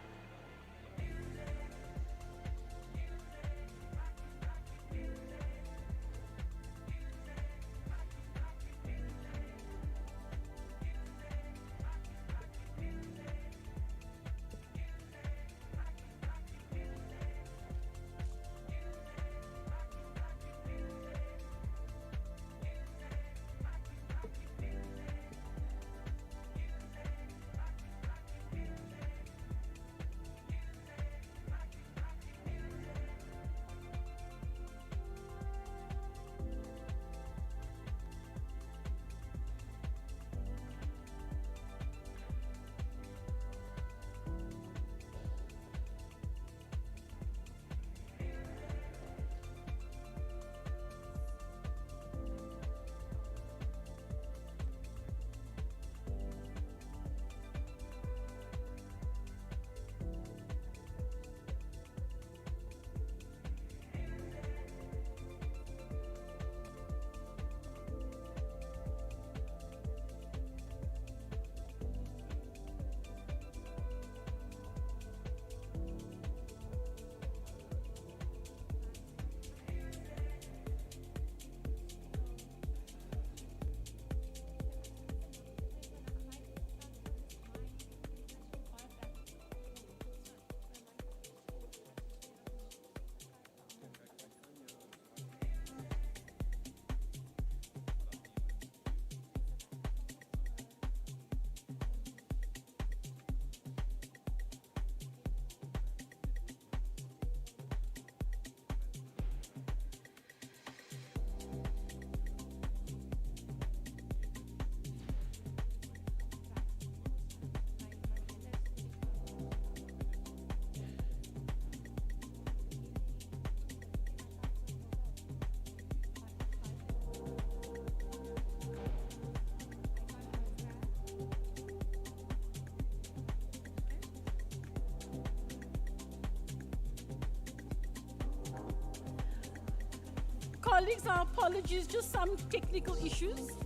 Colleagues, our apologies, just some technical issues.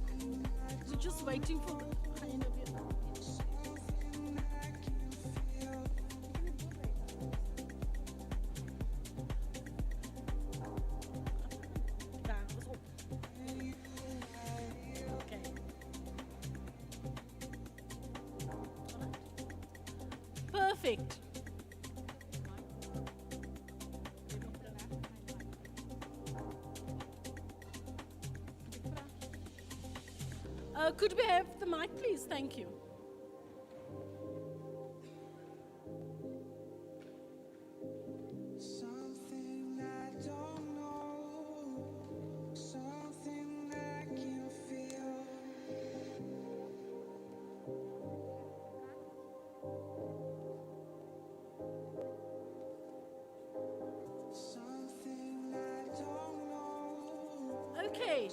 We're just waiting for the... Perfect. Could we have the mic, please? Thank you. Something I don't know, something I can feel. Something I don't know. Okay,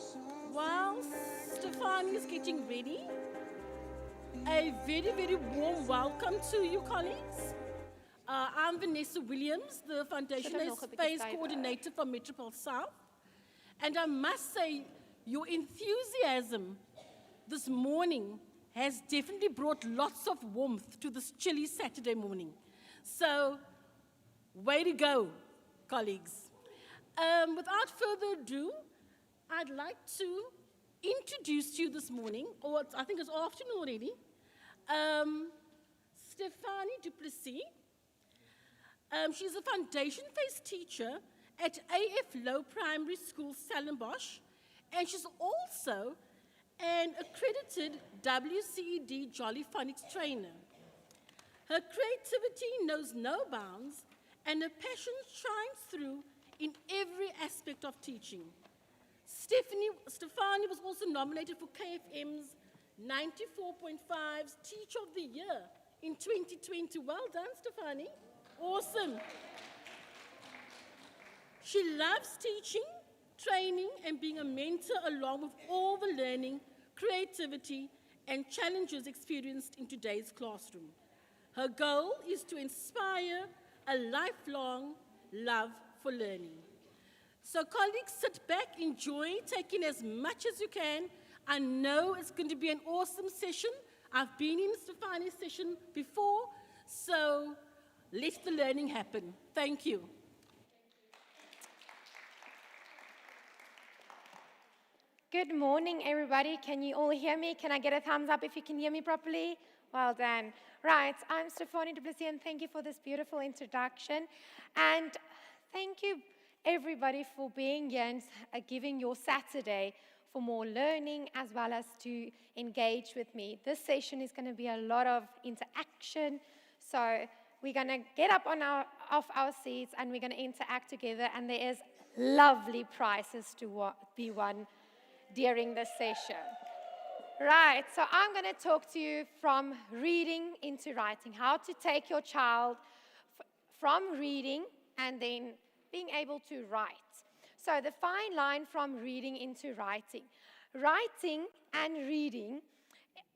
while Stefani is getting ready, a very, very warm welcome to you, colleagues. I'm Vanessa Williams, the Foundation Space Coordinator for Metropole South. And I must say, your enthusiasm this morning has definitely brought lots of warmth to this chilly Saturday morning. So, way to go, colleagues. Without further ado, I'd like to introduce to you this morning, or I think it's afternoon already, Stefani Duplessis. She's a foundation-based teacher at AF Low Primary School, Stellenbosch, and she's also an accredited WCED Jolly Phonics trainer. Her creativity knows no bounds, and her passion shines through in every aspect of teaching. Stefani was also nominated for KFM's 94.5's Teacher of the Year in 2020. Well done, Stefani. Awesome. She loves teaching, training, and being a mentor along with all the learning creativity, and challenges experienced in today's classroom. Her goal is to inspire a lifelong love for learning. So colleagues, sit back, enjoy, take in as much as you can. I know it's going to be an awesome session. I've been in Stefani's session before, so let the learning happen. Thank you. Good morning, everybody. Can you all hear me? Can I get a thumbs up if you can hear me properly? Well done. Right, I'm Stefanie du Plessis, and thank you for this beautiful introduction. And thank you, everybody, for being here and giving your Saturday for more learning as well as to engage with me. This session is going to be a lot of interaction. So we're going to get up off our seats and we're going to interact together, and there is lovely prizes to be won during this session. Right, so I'm going to talk to you from reading into writing, how to take your child from reading and then being able to write. So the fine line from reading into writing. Writing and reading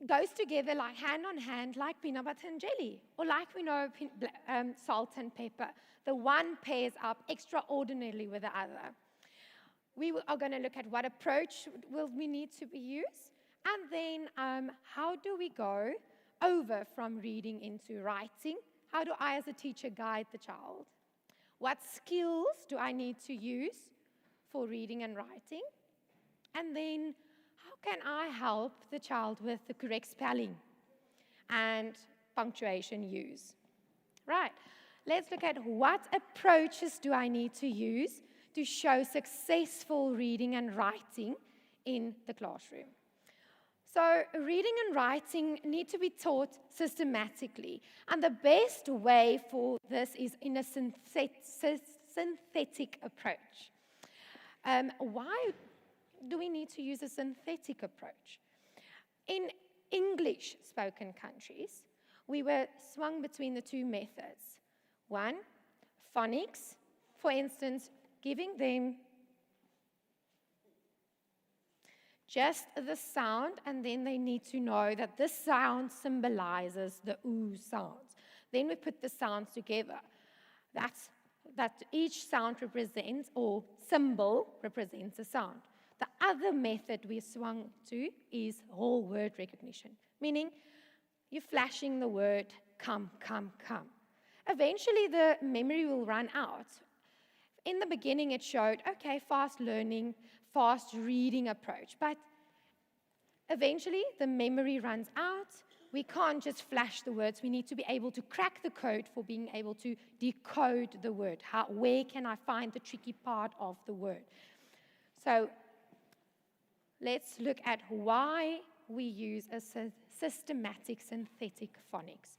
goes together like hand on hand, like peanut butter and jelly, or like we know salt and pepper. The one pairs up extraordinarily with the other. We are going to look at what approach will we need to be used, and then how do we go over from reading into writing? How do I as a teacher guide the child? What skills do I need to use for reading and writing? And then how can I help the child with the correct spelling and punctuation use? Right, let's look at what approaches do I need to use to show successful reading and writing in the classroom. So reading and writing need to be taught systematically. And the best way for this is in a synthetic approach. Why do we need to use a synthetic approach? In English-spoken countries, we were swung between the two methods. One, phonics, for instance, giving them just the sound, and then they need to know that this sound symbolizes the oo sounds. Then we put the sounds together. That each sound represents, or symbol represents a sound. The other method we swung to is whole word recognition, meaning you're flashing the word come, come, come. Eventually the memory will run out. In the beginning, it showed, okay, fast learning, fast reading approach. But eventually, the memory runs out. We can't just flash the words. We need to be able to crack the code for being able to decode the word. Where can I find the tricky part of the word? So let's look at why we use a systematic synthetic phonics.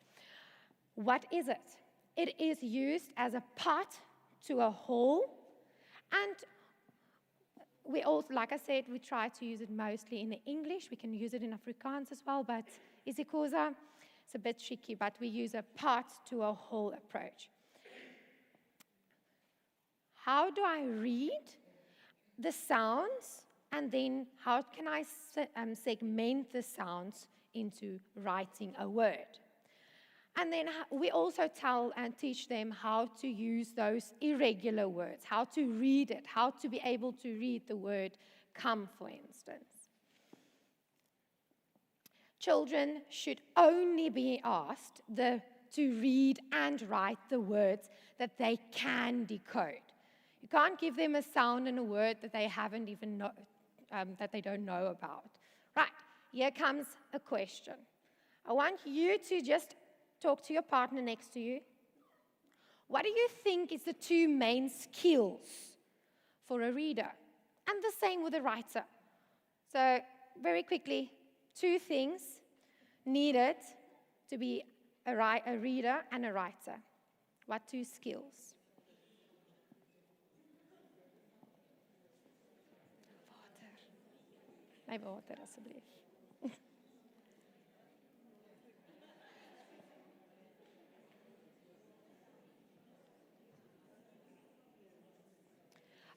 What is it? It is used as a part to a whole, and we also, like I said, we try to use it mostly in the English. We can use it in Afrikaans as well, but isiXhosa, it's a bit tricky, but we use a part to a whole approach. How do I read the sounds, and then how can I segment the sounds into writing a word? And then we also tell and teach them how to use those irregular words, how to read it, how to be able to read the word come, for instance. Children should only be asked to read and write the words that they can decode. You can't give them a sound and a word that they haven't even that they don't know about. Right, here comes a question. I want you to just talk to your partner next to you. What do you think is the two main skills for a reader? And the same with a writer. So very quickly, two things needed to be a reader and a writer. What two skills? Water. My water, alsjeblieft.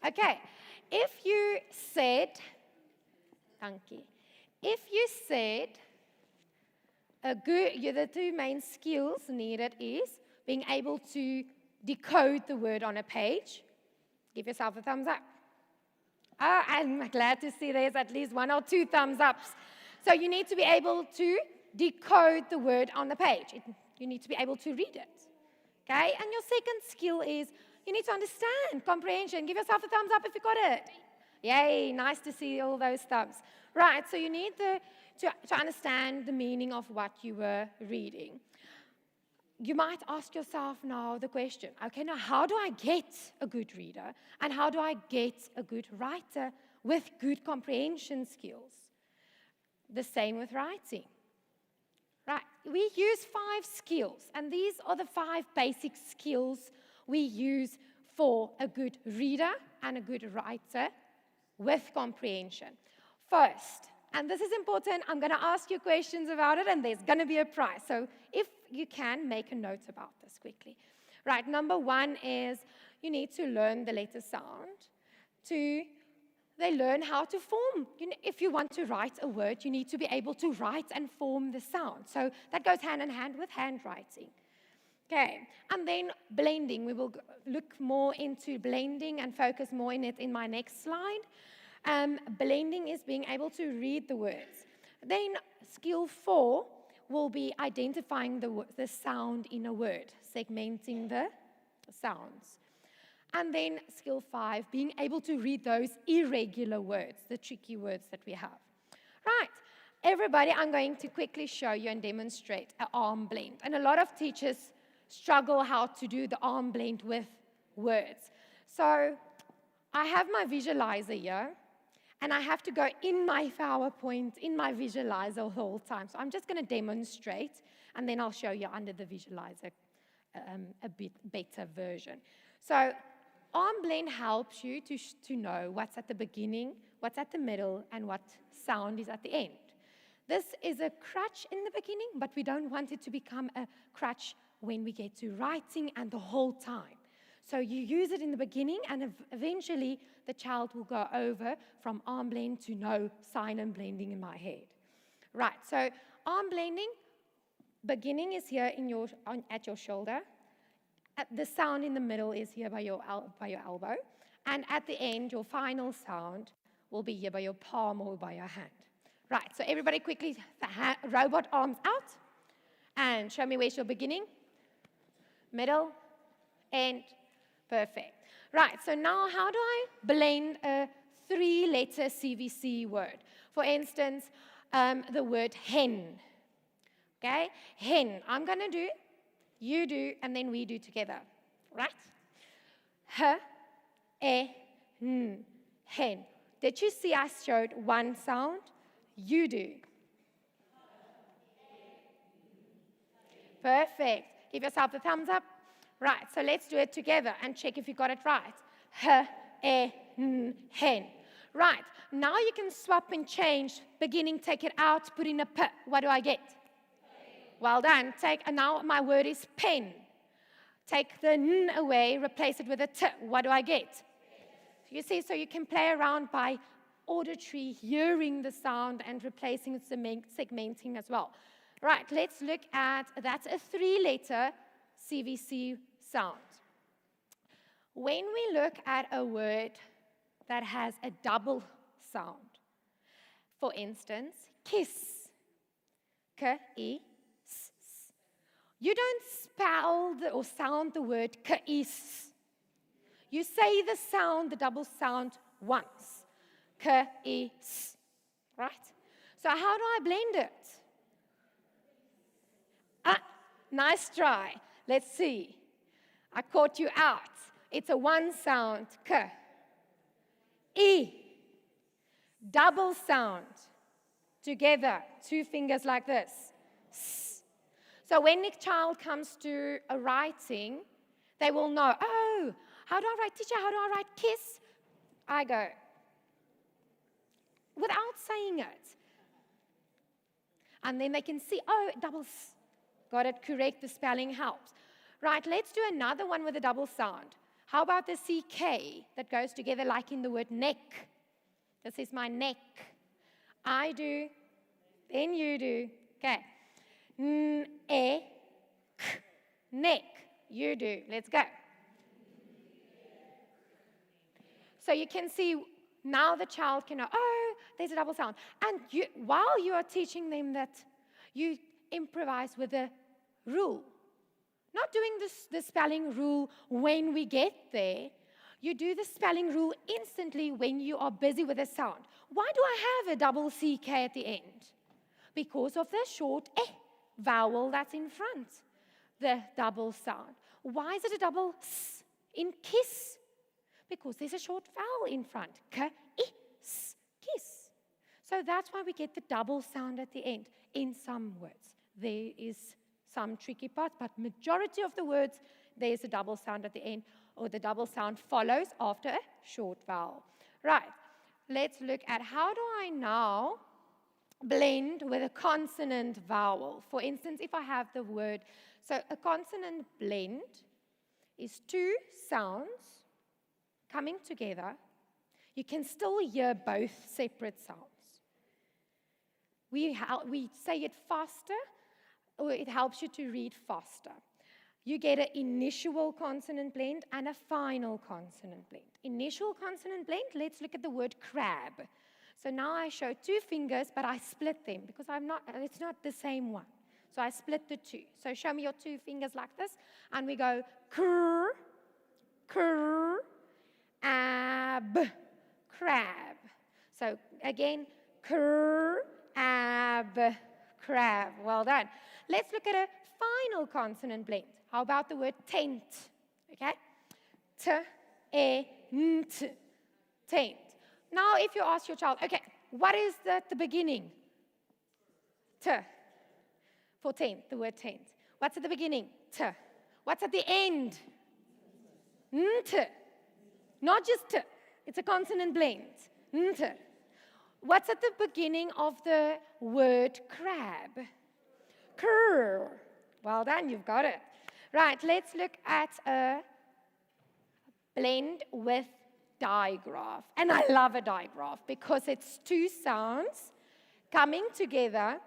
Okay, if you said, dankie, If you said the two main skills needed is being able to decode the word on a page, give yourself a thumbs up. Oh, I'm glad to see there's at least 1 or 2 thumbs ups. So you need to be able to decode the word on the page. You need to be able to read it. Okay? And your second skill is you need to understand comprehension. Give yourself a thumbs up if you got it. Yay, nice to see all those thumbs. Right, so you need to understand the meaning of what you were reading. You might ask yourself now the question, okay, now how do I get a good reader? And how do I get a good writer with good comprehension skills? The same with writing. Right, we use 5 skills, and these are the 5 basic skills we use for a good reader and a good writer with comprehension. First, and this is important, I'm going to ask you questions about it, and there's going to be a prize. So if you can, make a note about this quickly. Right, number 1 is you need to learn the letter sound. 2, they learn how to form. If you want to write a word, you need to be able to write and form the sound. So that goes hand in hand with handwriting. Okay, and then blending. We will look more into blending and focus more in it in my next slide. Blending is being able to read the words. Then skill 4 will be identifying the sound in a word, segmenting the sounds. And then skill 5, being able to read those irregular words, the tricky words that we have. Right, everybody, I'm going to quickly show you and demonstrate an arm blend. And a lot of teachers struggle how to do the arm blend with words. So I have my visualizer here, and I have to go in my PowerPoint, in my visualizer the whole time. So I'm just going to demonstrate, and then I'll show you under the visualizer a bit better version. So arm blend helps you to know what's at the beginning, what's at the middle, and what sound is at the end. This is a crutch in the beginning, but we don't want it to become a crutch when we get to writing and the whole time. So you use it in the beginning, and eventually the child will go over from arm blend to no silent blending in my head. Right, so arm blending, beginning is here at your shoulder. The sound in the middle is here by your elbow. And at the end, your final sound will be here by your palm or by your hand. Right, so everybody quickly, robot arms out. And show me where's your beginning, middle, end. Perfect. Right, so now how do I blend a 3-letter CVC word? For instance, the word hen. Okay, hen. I'm going to do, you do, and then we do together. Right? Hen. Did you see I showed one sound? You do. Perfect. Give yourself a thumbs up. Right, so let's do it together and check if you got it right. Hen. Right, now you can swap and change. Beginning, take it out, put in a P. What do I get? Well done. Now my word is pen. Take the N away, replace it with a T. What do I get? You see, so you can play around by auditory, hearing the sound and replacing it, segmenting as well. Right, let's look at, that's a 3-letter CVC sound. When we look at a word that has a double sound, for instance, kiss, K-I-S. You don't spell or sound the word K-I-S. You say the sound, the double sound, once. K-I-S. Right? So how do I blend it? Nice try. Let's see. I caught you out. It's a one sound, K. E. Double sound. Together, 2 fingers like this. S. So when the child comes to a writing, they will know, oh, how do I write teacher? How do I write kiss? I go, without saying it. And then they can see, oh, double S. Got it correct, the spelling helps. Right, let's do another one with a double sound. How about the CK that goes together like in the word neck? This is my neck. I do Then you do. Okay. N-E-K. Neck. You do. Let's go. So you can see now the child can know, oh, there's a double sound. And while you are teaching them that, you improvise with a rule. Not doing the spelling rule when we get there. You do the spelling rule instantly when you are busy with a sound. Why do I have a double CK at the end? Because of the short eh vowel that's in front, the double sound. Why is it a double s in kiss? Because there's a short vowel in front. K-I-S, kiss. So that's why we get the double sound at the end in some words. There is some tricky parts, but majority of the words, there's a double sound at the end, or the double sound follows after a short vowel. Right, let's look at how do I now blend with a consonant vowel. For instance, if I have the word, so a consonant blend is two sounds coming together. You can still hear both separate sounds. We say it faster, or it helps you to read faster. You get an initial consonant blend and a final consonant blend. Initial consonant blend, let's look at the word crab. So now I show two fingers, but I split them because it's not the same one. So I split the two. So show me your two fingers like this, and we go cr, cr, ab, crab. So again, cr, ab, crab. Well done. Let's look at a final consonant blend. How about the word tent? Okay? T-E-N-T. Tent. Now, if you ask your child, okay, what is at the beginning? T. For tent, the word tent. What's at the beginning? T. What's at the end? Nt. Not just T. It's a consonant blend. Nt. What's at the beginning of the word crab? Krr. Well done, you've got it. Right, let's look at a blend with digraph. And I love a digraph because it's two sounds coming together,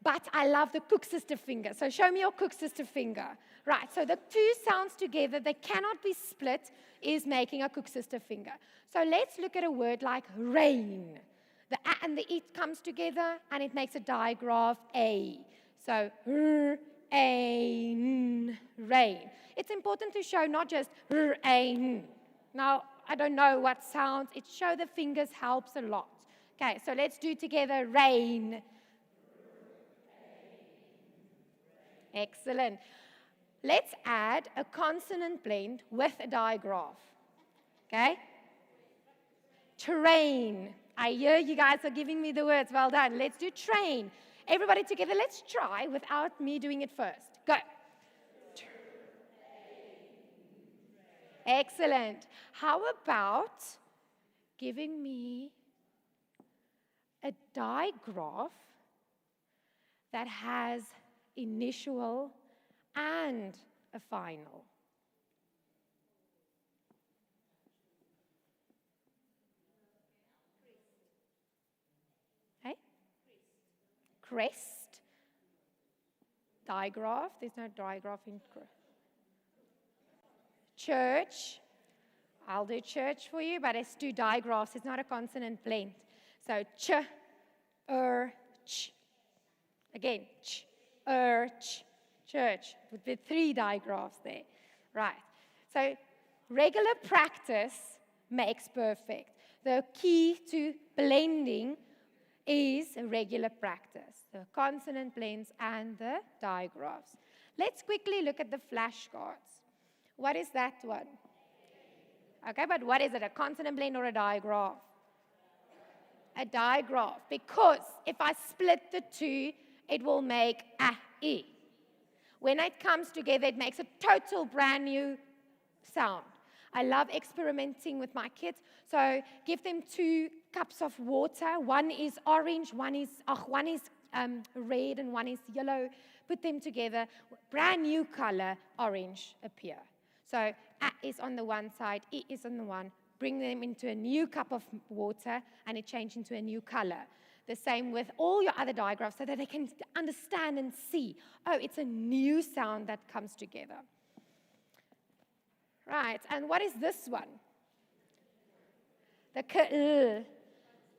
but I love the cook sister finger. So show me your cook sister finger. Right, so the two sounds together, they cannot be split, is making a cook sister finger. So let's look at a word like rain. The a and the it comes together, and it makes a digraph A. So, rain. It's important to show not just rain. Now, I don't know what sounds. It show the fingers helps a lot. Okay, so let's do together rain. Excellent. Let's add a consonant blend with a digraph. Okay? Train. I hear you guys are giving me the words. Well done. Let's do train. Everybody together, let's try without me doing it first. Go. Excellent. How about giving me a digraph that has initial and a final? Hey? Crest. Digraph. There's no digraph in crest. Church. I'll do church for you, but it's two digraphs. It's not a consonant blend. So ch, ch. Again, ch, ch. Church. Would be three digraphs there. Right. So regular practice makes perfect. The key to blending is regular practice. The consonant blends and the digraphs. Let's quickly look at the flashcards. What is that one? Okay, but what is it, a consonant blend or a digraph? A digraph, because if I split the two, it will make a-e. When it comes together, it makes a total brand new sound. I love experimenting with my kids, so give them 2 cups of water. One is orange, one is red, and one is yellow. Put them together, brand new color, orange appear. So A is on the one side, E is on the one. Bring them into a new cup of water, and it changes into a new color. The same with all your other digraphs so that they can understand and see, oh, it's a new sound that comes together. Right, and what is this one? The k.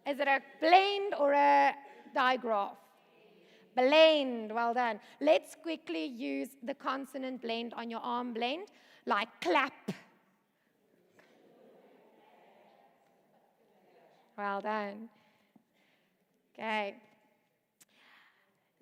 Is it a blend or a digraph? Blend, well done. Let's quickly use the consonant blend on your arm blend, like clap. Well done. Okay.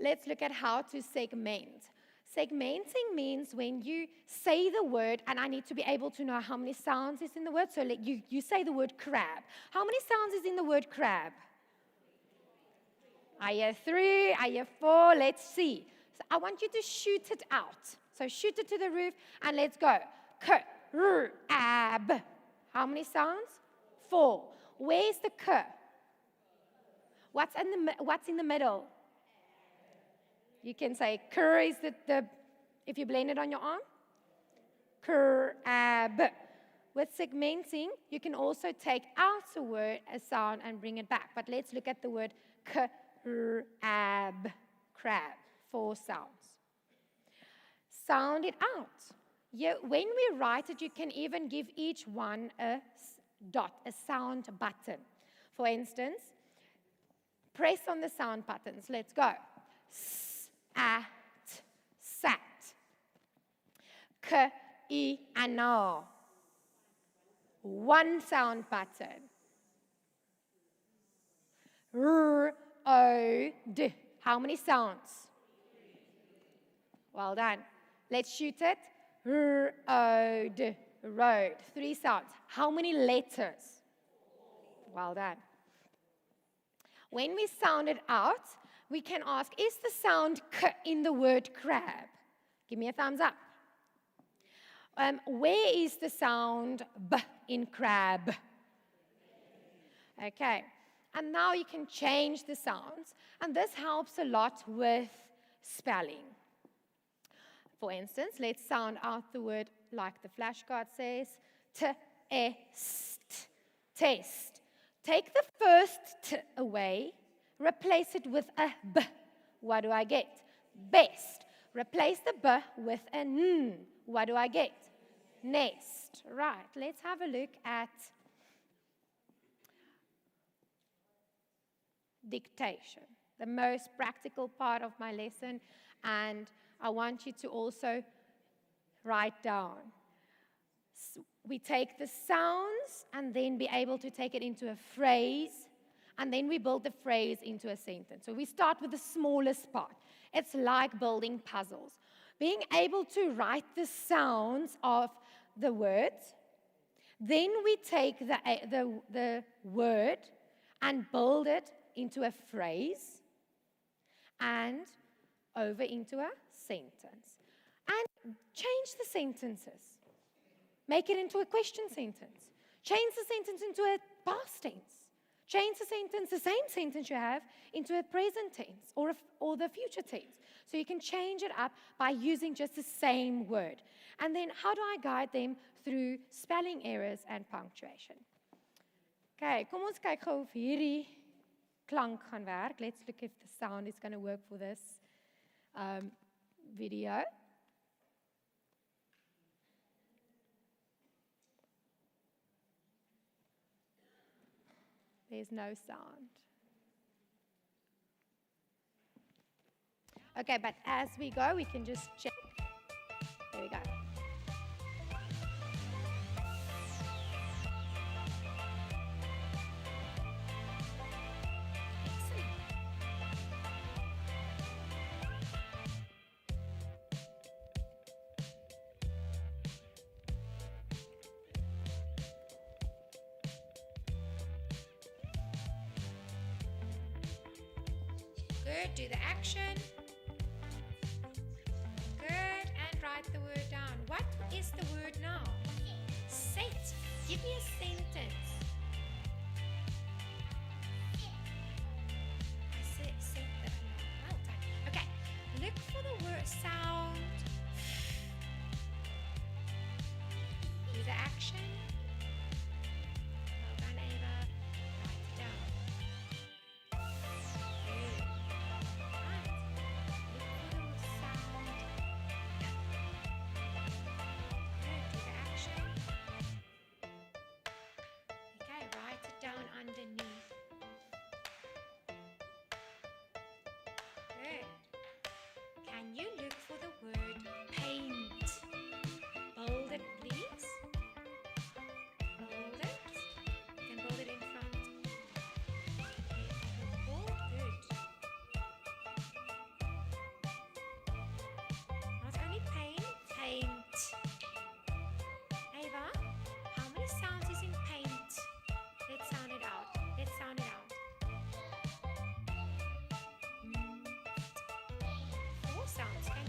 Let's look at how to segment. Segmenting means when you say the word, and I need to be able to know how many sounds is in the word. So you say the word crab. How many sounds is in the word crab? I hear 3, I hear 4, let's see. So I want you to shoot it out. So shoot it to the roof, and let's go. Crab. How many sounds? 4. Where's the k? What's in the middle? You can say cur is the if you blend it on your arm. Crab. With segmenting, you can also take out a word, a sound, and bring it back. But let's look at the word crab. Crab. 4 sounds. Sound it out. When we write it, you can even give each one a dot, a sound button. For instance, press on the sound buttons. Let's go. At, sat. K, I, and no. 1 sound button. R, O, D. How many sounds? Well done. Let's shoot it. R, O, D. Road. 3 sounds. How many letters? Well done. When we sound it out, we can ask, is the sound k in the word crab? Give me a thumbs up. Where is the sound b in crab? Okay. And now you can change the sounds. And this helps a lot with spelling. For instance, let's sound out the word like the flashcard says. T-e-st. Test. Take the first t away. Replace it with a b. What do I get? Best. Replace the b with a n. What do I get? Nest. Right. Let's have a look at dictation, the most practical part of my lesson, and I want you to also write down. We take the sounds and then be able to take it into a phrase, and then we build the phrase into a sentence. So we start with the smallest part. It's like building puzzles. Being able to write the sounds of the words, then we take the word and build it into a phrase and over into a sentence. And change the sentences. Make it into a question sentence. Change the sentence into a past tense. Change the sentence, the same sentence you have, into a present tense or the future tense. So you can change it up by using just the same word. And then how do I guide them through spelling errors and punctuation? Okay, kom ons kyk gou of hierdie klank gaan werk. Let's look if the sound is going to work for this video. There's no sound. Okay, but as we go, we can just check. There we go. Good, do the action. Good, and write the word down. What is the word now? Set. Give me a sentence. I said set that. Well done. Okay, look for the word sound. Do the action. Well done, Ava. Write it down.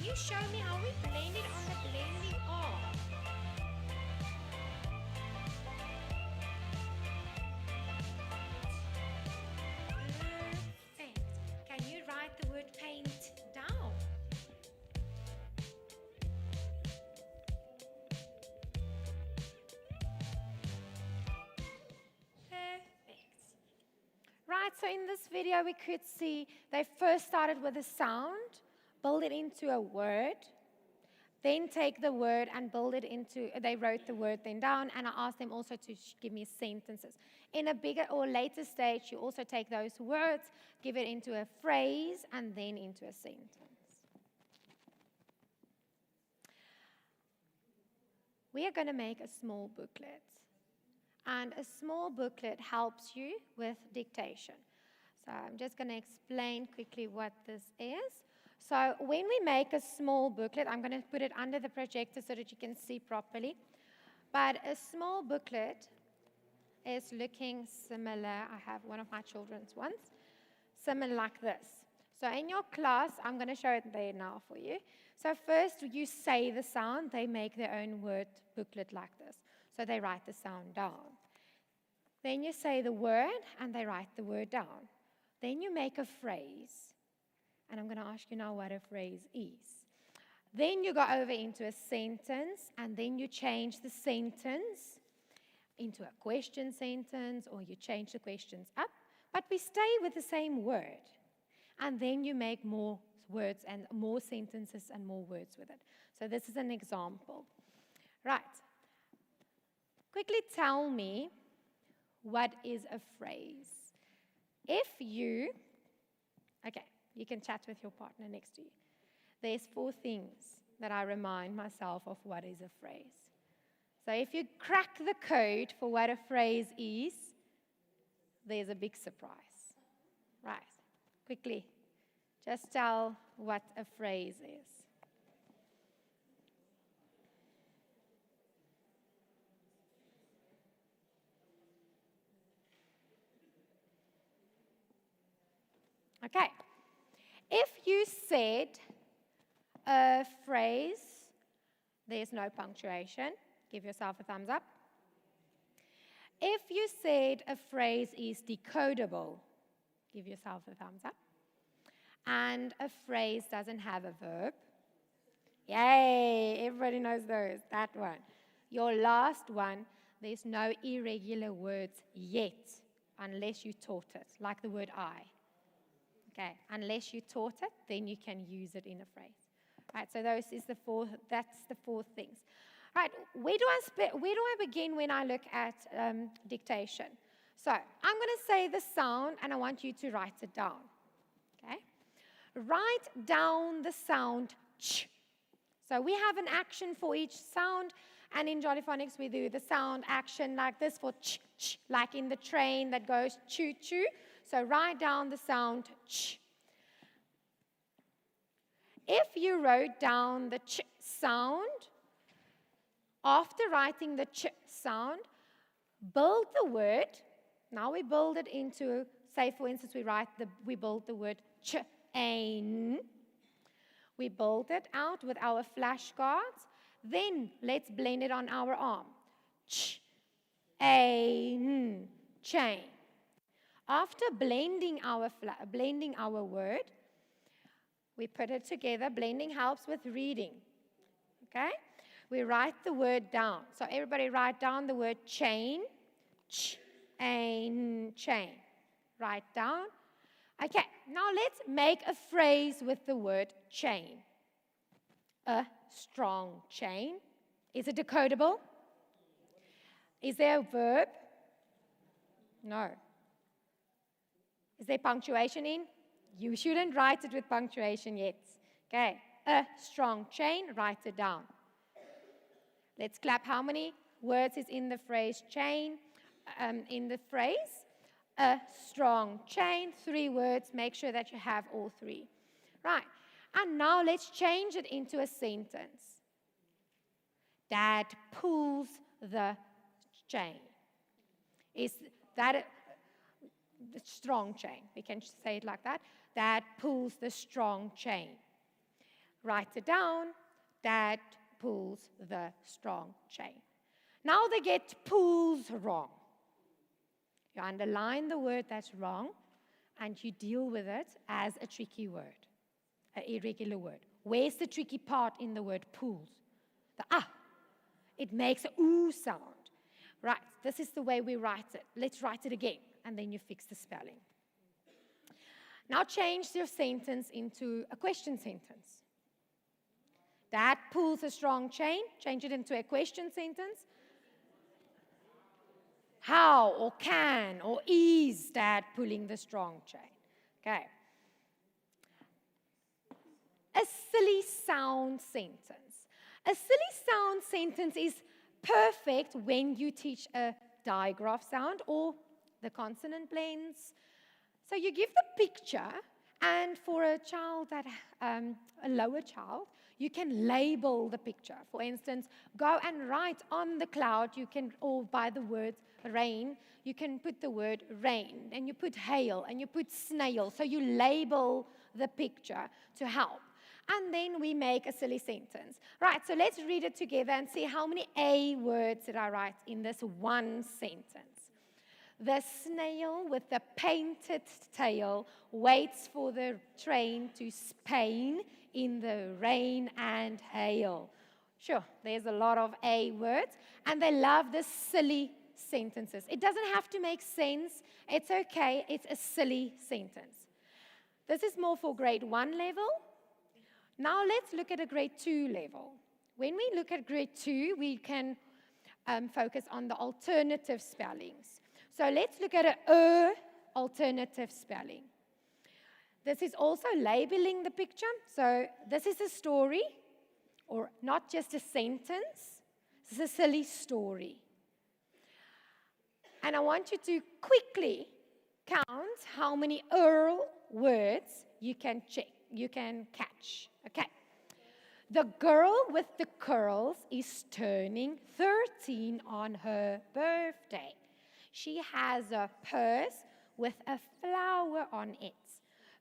you show me how we blend it on the blending arm? Perfect. Can you write the word paint down? Perfect. Right, so in this video we could see they first started with a sound, build it into a word, then take the word and build it into, they wrote the word then down, and I asked them also to give me sentences. In a bigger or later stage, you also take those words, give it into a phrase, and then into a sentence. We are going to make a small booklet. And a small booklet helps you with dictation. So I'm just going to explain quickly what this is. So when we make a small booklet, I'm going to put it under the projector so that you can see properly. But a small booklet is looking similar. I have one of my children's ones, similar like this. So in your class, I'm going to show it there now for you. So first you say the sound. They make their own word booklet like this. So they write the sound down. Then you say the word, and they write the word down. Then you make a phrase. And I'm going to ask you now what a phrase is. Then you go over into a sentence, and then you change the sentence into a question sentence, or you change the questions up. But we stay with the same word. And then you make more words and more sentences and more words with it. So this is an example. Right. Quickly tell me, what is a phrase? If you, okay, you can chat with your partner next to you. There's 4 things that I remind myself of what is a phrase. So if you crack the code for what a phrase is, there's a big surprise. Right, quickly, just tell what a phrase is. Okay, if you said a phrase, there's no punctuation, give yourself a thumbs up. If you said a phrase is decodable, give yourself a thumbs up. And a phrase doesn't have a verb, yay, everybody knows those, that one. Your last one, there's no irregular words yet, unless you taught it, like the word I. Okay, unless you taught it, then you can use it in a phrase. Right, so that's the 4 things. Right, where do I begin when I look at dictation? So I'm going to say the sound, and I want you to write it down. Okay, write down the sound ch. So we have an action for each sound, and in Jolly Phonics we do the sound action like this for ch, ch, like in the train that goes choo choo. So write down the sound ch. If you wrote down the ch sound, after writing the ch sound, build the word. Now we build it into, say for instance, we build the word ch-ain. We build it out with our flashcards. Then let's blend it on our arm. Ch-ain, chain. After blending our word, we put it together. Blending helps with reading. Okay? We write the word down. So everybody write down the word chain. Chain. Write down. Okay, now let's make a phrase with the word chain. A strong chain. Is it decodable? Is there a verb? No. Is there punctuation in? You shouldn't write it with punctuation yet. Okay, a strong chain, write it down. Let's clap how many words is in the phrase chain. In the phrase, a strong chain, 3 words. Make sure that you have all 3. Right, and now let's change it into a sentence. Dad pulls the chain. Is that a strong chain? We can say it like that. Dad pulls the strong chain. Write it down. Dad pulls the strong chain. Now they get pulls wrong. You underline the word that's wrong, and you deal with it as a tricky word, an irregular word. Where's the tricky part in the word pulls? The ah. It makes a ooh sound. Right, this is the way we write it. Let's write it again, and then you fix the spelling. Now change your sentence into a question sentence. Dad pulls a strong chain. Change it into a question sentence. How or can or is Dad pulling the strong chain? Okay. A silly sound sentence. A silly sound sentence is perfect when you teach a digraph sound or the consonant blends. So you give the picture, and for a child that, a lower child, you can label the picture. For instance, go and write on the cloud, you can, or by the word rain, you can put the word rain, and you put hail, and you put snail. So you label the picture to help. And then we make a silly sentence. Right, so let's read it together and see how many A words did I write in this one sentence. The snail with the painted tail waits for the train to Spain in the rain and hail. Sure, there's a lot of A words, and they love the silly sentences. It doesn't have to make sense. It's okay. It's a silly sentence. This is more for grade 1 level. Now let's look at a grade 2 level. When we look at grade 2, we can focus on the alternative spellings. So let's look at a alternative spelling. This is also labeling the picture. So this is a story, or not just a sentence. This is a silly story. And I want you to quickly count how many words you can catch. Okay. The girl with the curls is turning 13 on her birthday. She has a purse with a flower on it.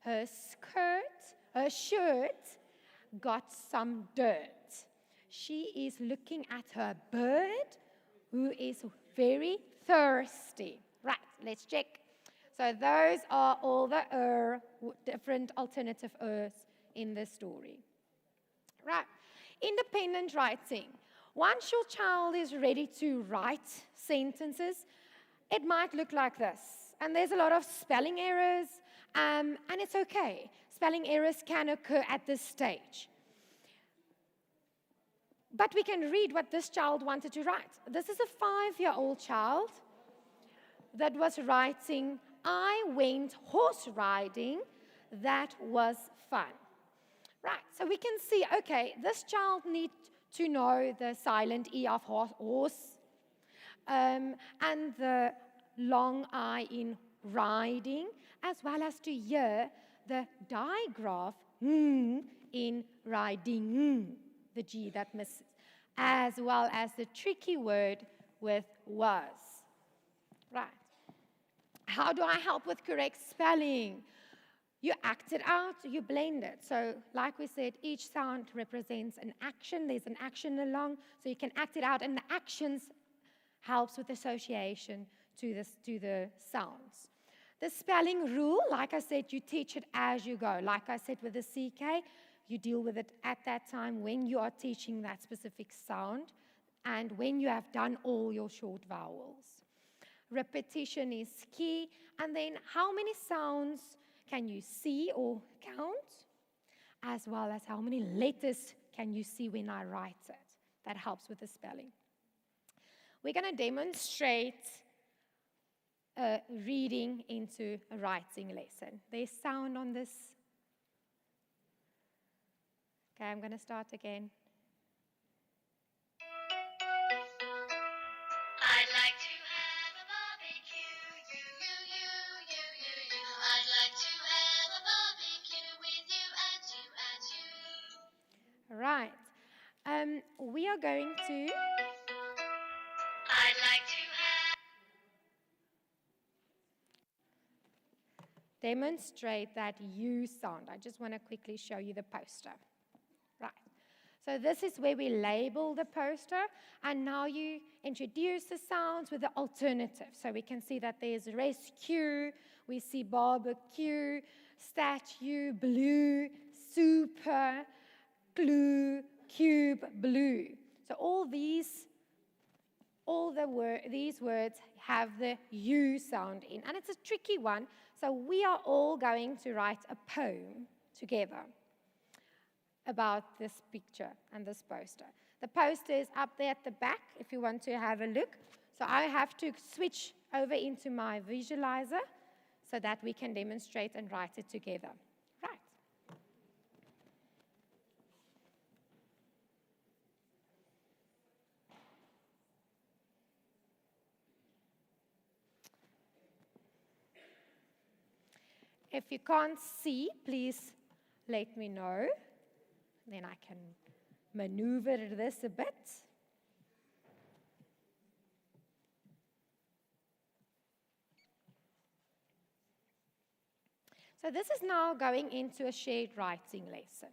Her shirt got some dirt. She is looking at her bird who is very thirsty. Right, let's check. So those are all the different alternative in the story. Right, independent writing. Once your child is ready to write sentences, it might look like this. And there's a lot of spelling errors, and it's okay. Spelling errors can occur at this stage. But we can read what this child wanted to write. This is a 5-year-old child that was writing, I went horse riding, that was fun. Right, so we can see, okay, this child needs to know the silent E of horse, and the long I in riding, as well as to hear the digraph in riding, the G that misses, as well as the tricky word with was. Right. How do I help with correct spelling? You act it out, you blend it. So like we said, each sound represents an action. There's an action along, so you can act it out, and the actions helps with association to the sounds. The spelling rule, like I said, you teach it as you go. Like I said with the CK, you deal with it at that time when you are teaching that specific sound and when you have done all your short vowels. Repetition is key. And then how many sounds can you see or count, as well as how many letters can you see when I write it. That helps with the spelling. We're going to demonstrate reading into a writing lesson. There's sound on this. Okay, I'm going to start again. I'd like to have a barbecue, I'd like to have a barbecue with you and you. Right. We are going to I'd like to have demonstrate that U sound. I just want to quickly show you the poster. So this is where we label the poster, and now you introduce the sounds with the alternative. So we can see that there's rescue, we see barbecue, statue, blue, super, glue, cube, blue. So these words have the U sound in, and it's a tricky one. So we are all going to write a poem together about this picture and this poster. The poster is up there at the back if you want to have a look. So I have to switch over into my visualizer so that we can demonstrate and write it together. Right. If you can't see, please let me know. Then I can maneuver this a bit. So this is now going into a shared writing lesson.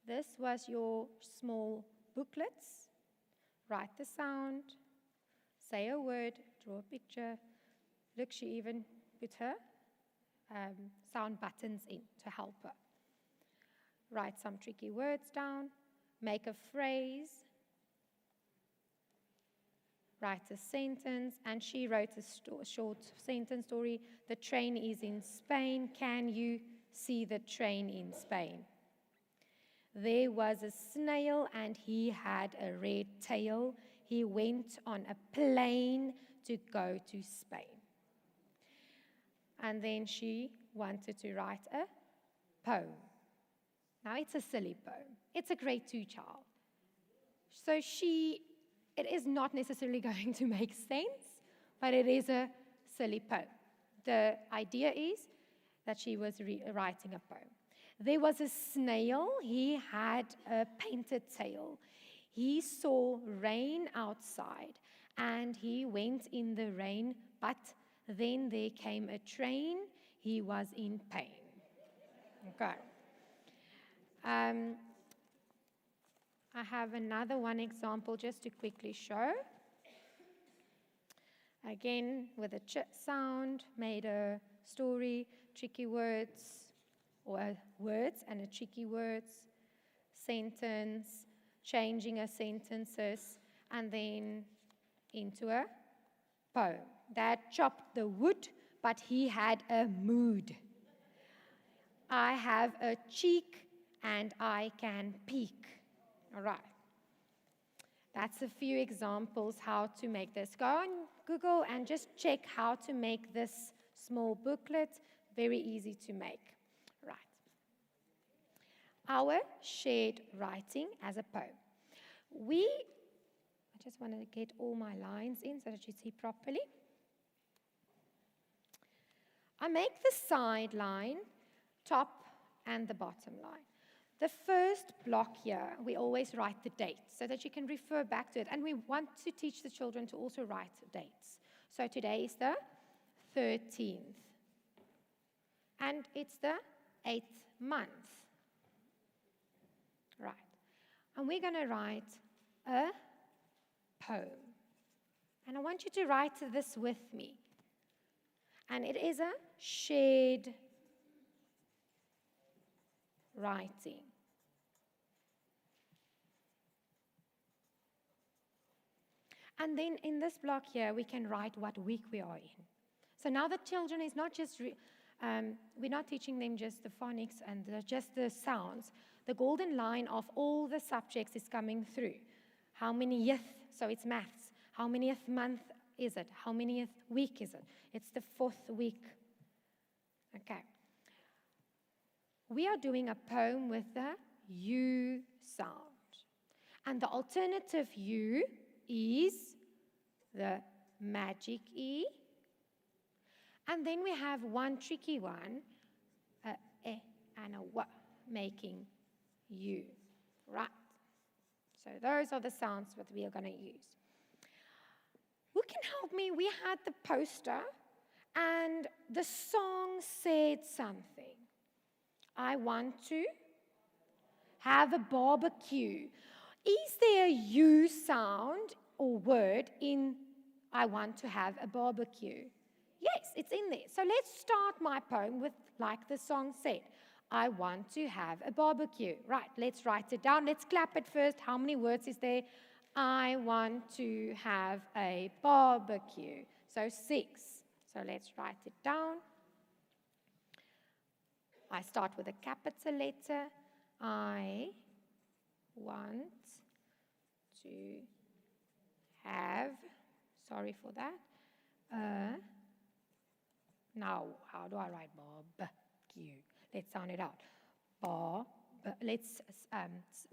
This was your small booklets. Write the sound, say a word, draw a picture. Look, she even put her sound buttons in to help her. Write some tricky words down, make a phrase, write a sentence, and she wrote a short sentence story. The train is in Spain. Can you see the train in Spain? There was a snail and he had a red tail. He went on a plane to go to Spain. And then she wanted to write a poem. Now, it's a silly poem. It's a grade 2 child. So it is not necessarily going to make sense, but it is a silly poem. The idea is that she was writing a poem. There was a snail. He had a painted tail. He saw rain outside, and he went in the rain, but then there came a train. He was in pain. Okay. I have another one example just to quickly show. Again, with a ch sound, made a story, tricky words, or words and a tricky words, sentence, changing a sentences, and then into a poem. Dad chopped the wood, but he had a mood. I have a cheek and I can peek. All right. That's a few examples how to make this. Go on Google and just check how to make this small booklet. Very easy to make. Right. Our shared writing as a poem. I just want to get all my lines in so that you see properly. I make the side line, top, and the bottom line. The first block here, we always write the date so that you can refer back to it. And we want to teach the children to also write dates. So today is the 13th. And it's the 8th month. Right. And we're going to write a poem. And I want you to write this with me. And it is a shared writing. And then in this block here, we can write what week we are in. So now the children is not just, we're not teaching them just the phonics and just the sounds. The golden line of all the subjects is coming through. How many yth, so it's maths. How many month is it? How many week is it? It's the 4th week. Okay. We are doing a poem with the U sound. And the alternative U is the magic E. And then we have one tricky one, a E and a W, making U. Right. So those are the sounds that we are going to use. Who can help me? We had the poster, and the song said something. I want to have a barbecue. Is there a U sound or word in I want to have a barbecue? Yes, it's in there. So let's start my poem with, like the song said, I want to have a barbecue. Right, let's write it down. Let's clap it first. How many words is there? I want to have a barbecue. So 6. So let's write it down. I start with a capital letter. I want to have, sorry for that, now how do I write barbecue? Let's sound it out. Let's,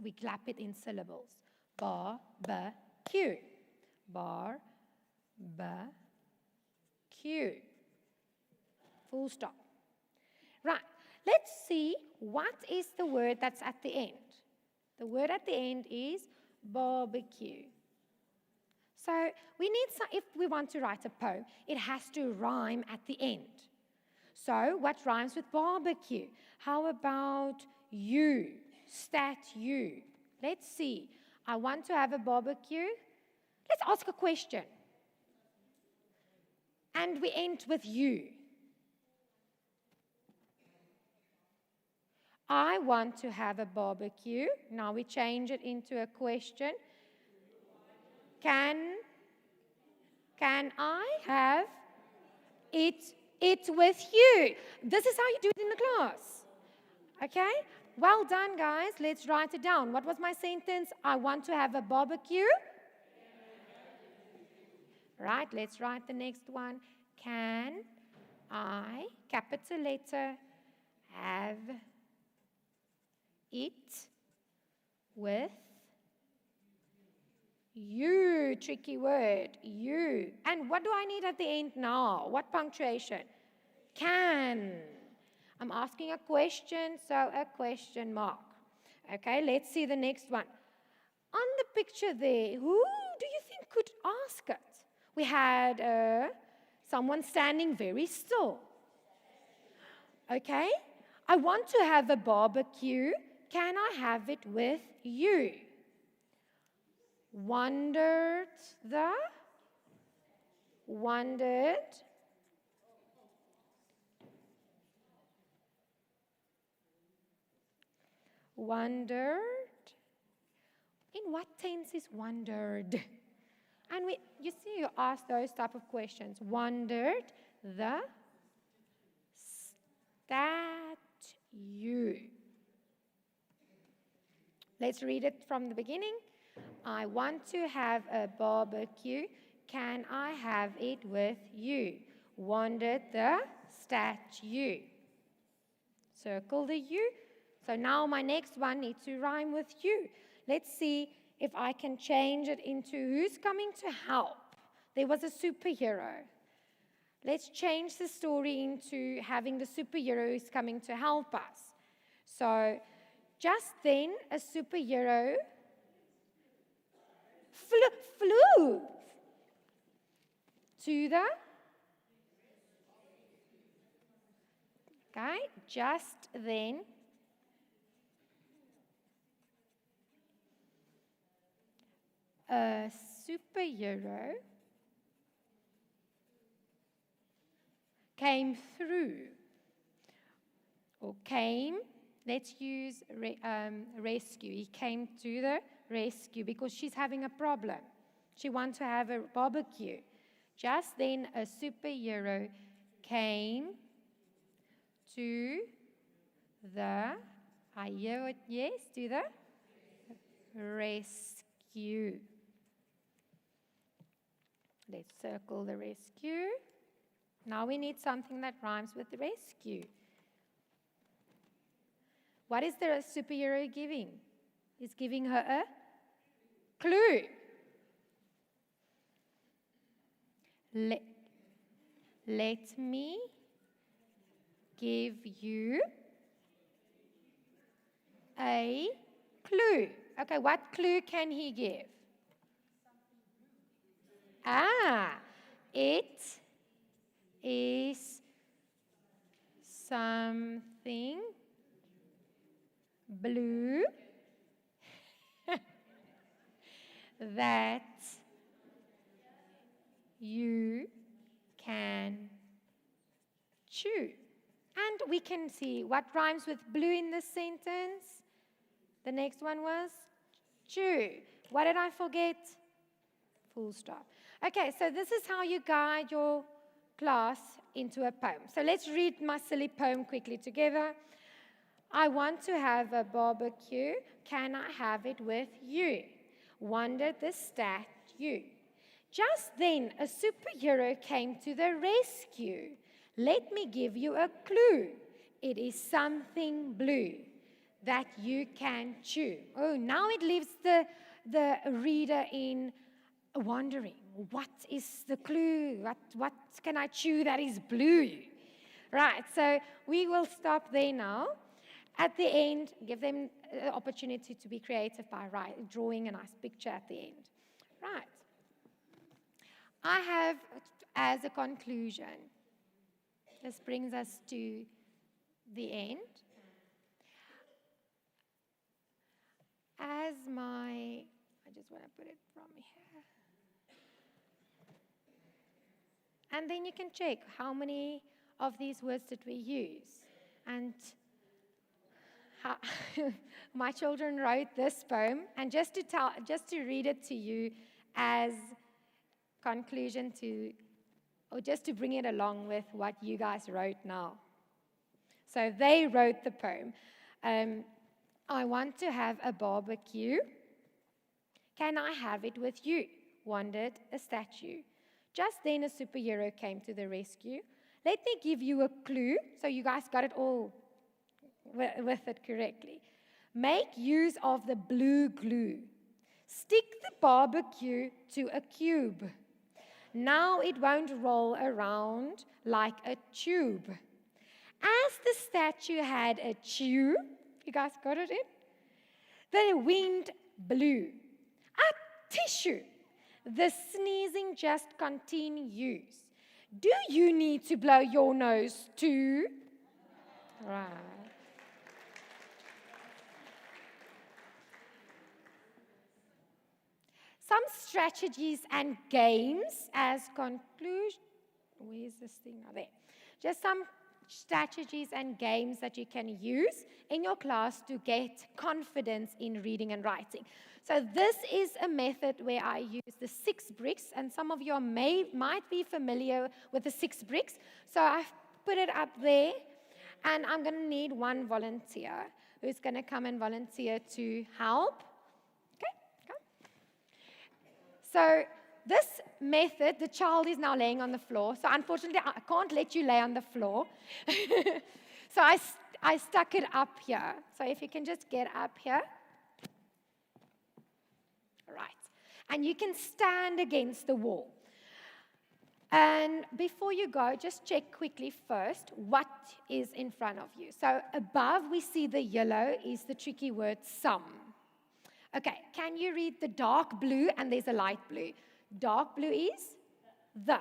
we clap it in syllables. Barbecue. Barbecue. Full stop. Right. Let's see what is the word that's at the end. The word at the end is barbecue. So we need some, if we want to write a poem, it has to rhyme at the end. So what rhymes with barbecue? How about you? Statue. Let's see. I want to have a barbecue. Let's ask a question. And we end with you. I want to have a barbecue. Now we change it into a question. Can I have it with you? This is how you do it in the class. Okay? Well done, guys. Let's write it down. What was my sentence? I want to have a barbecue. Right, let's write the next one. Can I, capital letter, have it with you? Tricky word, you. And what do I need at the end now? What punctuation? Can. I'm asking a question, so a question mark. Okay, let's see the next one. On the picture there, who do you think could ask it? We had someone standing very still. Okay, I want to have a barbecue. Can I have it with you? Wondered. In what tense is wondered? And you see, you ask those type of questions. Wondered the statue. Let's read it from the beginning. I want to have a barbecue. Can I have it with you? Wondered the statue. Circle the U. So now my next one needs to rhyme with you. Let's see if I can change it into who's coming to help. There was a superhero. Let's change the story into having the superhero who's coming to help us. So just then, a superhero flew to the, okay, just then, a superhero came through, or came, let's use rescue. He came to the rescue because she's having a problem. She wants to have a barbecue. Just then, a superhero came to the, I hear it, yes, to the rescue. Let's circle the rescue. Now we need something that rhymes with the rescue. What is the superhero giving? He's giving her a clue. Let me give you a clue. Okay, what clue can he give? It is something blue that you can chew. And we can see what rhymes with blue in this sentence. The next one was chew. What did I forget? Full stop. Okay, so this is how you guide your class into a poem. So let's read my silly poem quickly together. I want to have a barbecue. Can I have it with you? Wondered the statue. Just then, a superhero came to the rescue. Let me give you a clue. It is something blue that you can chew. Oh, now it leaves the reader in wondering, what is the clue? What can I chew that is blue? Right, so we will stop there now. At the end, give them the opportunity to be creative by drawing a nice picture at the end. Right. I have, as a conclusion, this brings us to the end. I just want to put it from here. And then you can check how many of these words did we use. And my children wrote this poem, and just to read it to you as conclusion or just to bring it along with what you guys wrote now. So they wrote the poem. I want to have a barbecue. Can I have it with you? Wondered a statue. Just then a superhero came to the rescue. Let me give you a clue. So you guys got it all with it correctly. Make use of the blue glue. Stick the barbecue to a cube. Now it won't roll around like a tube. As the statue had a chew, you guys got it in? The wind blew. A tissue. The sneezing just continues. Do you need to blow your nose too? Right. Some strategies and games as conclusion. Where's this thing? Oh, there. Just some strategies and games that you can use in your class to get confidence in reading and writing. So this is a method where I use the 6 bricks, and some of you might be familiar with the 6 bricks. So I've put it up there, and I'm going to need one volunteer who's going to come and volunteer to help. Okay, come. So this method, the child is now laying on the floor. So unfortunately, I can't let you lay on the floor. So I stuck it up here. So if you can just get up here. Right. And you can stand against the wall. And before you go, just check quickly first what is in front of you. So above, we see the yellow is the tricky word sum. Okay, can you read the dark blue and there's a light blue? Dark blue is the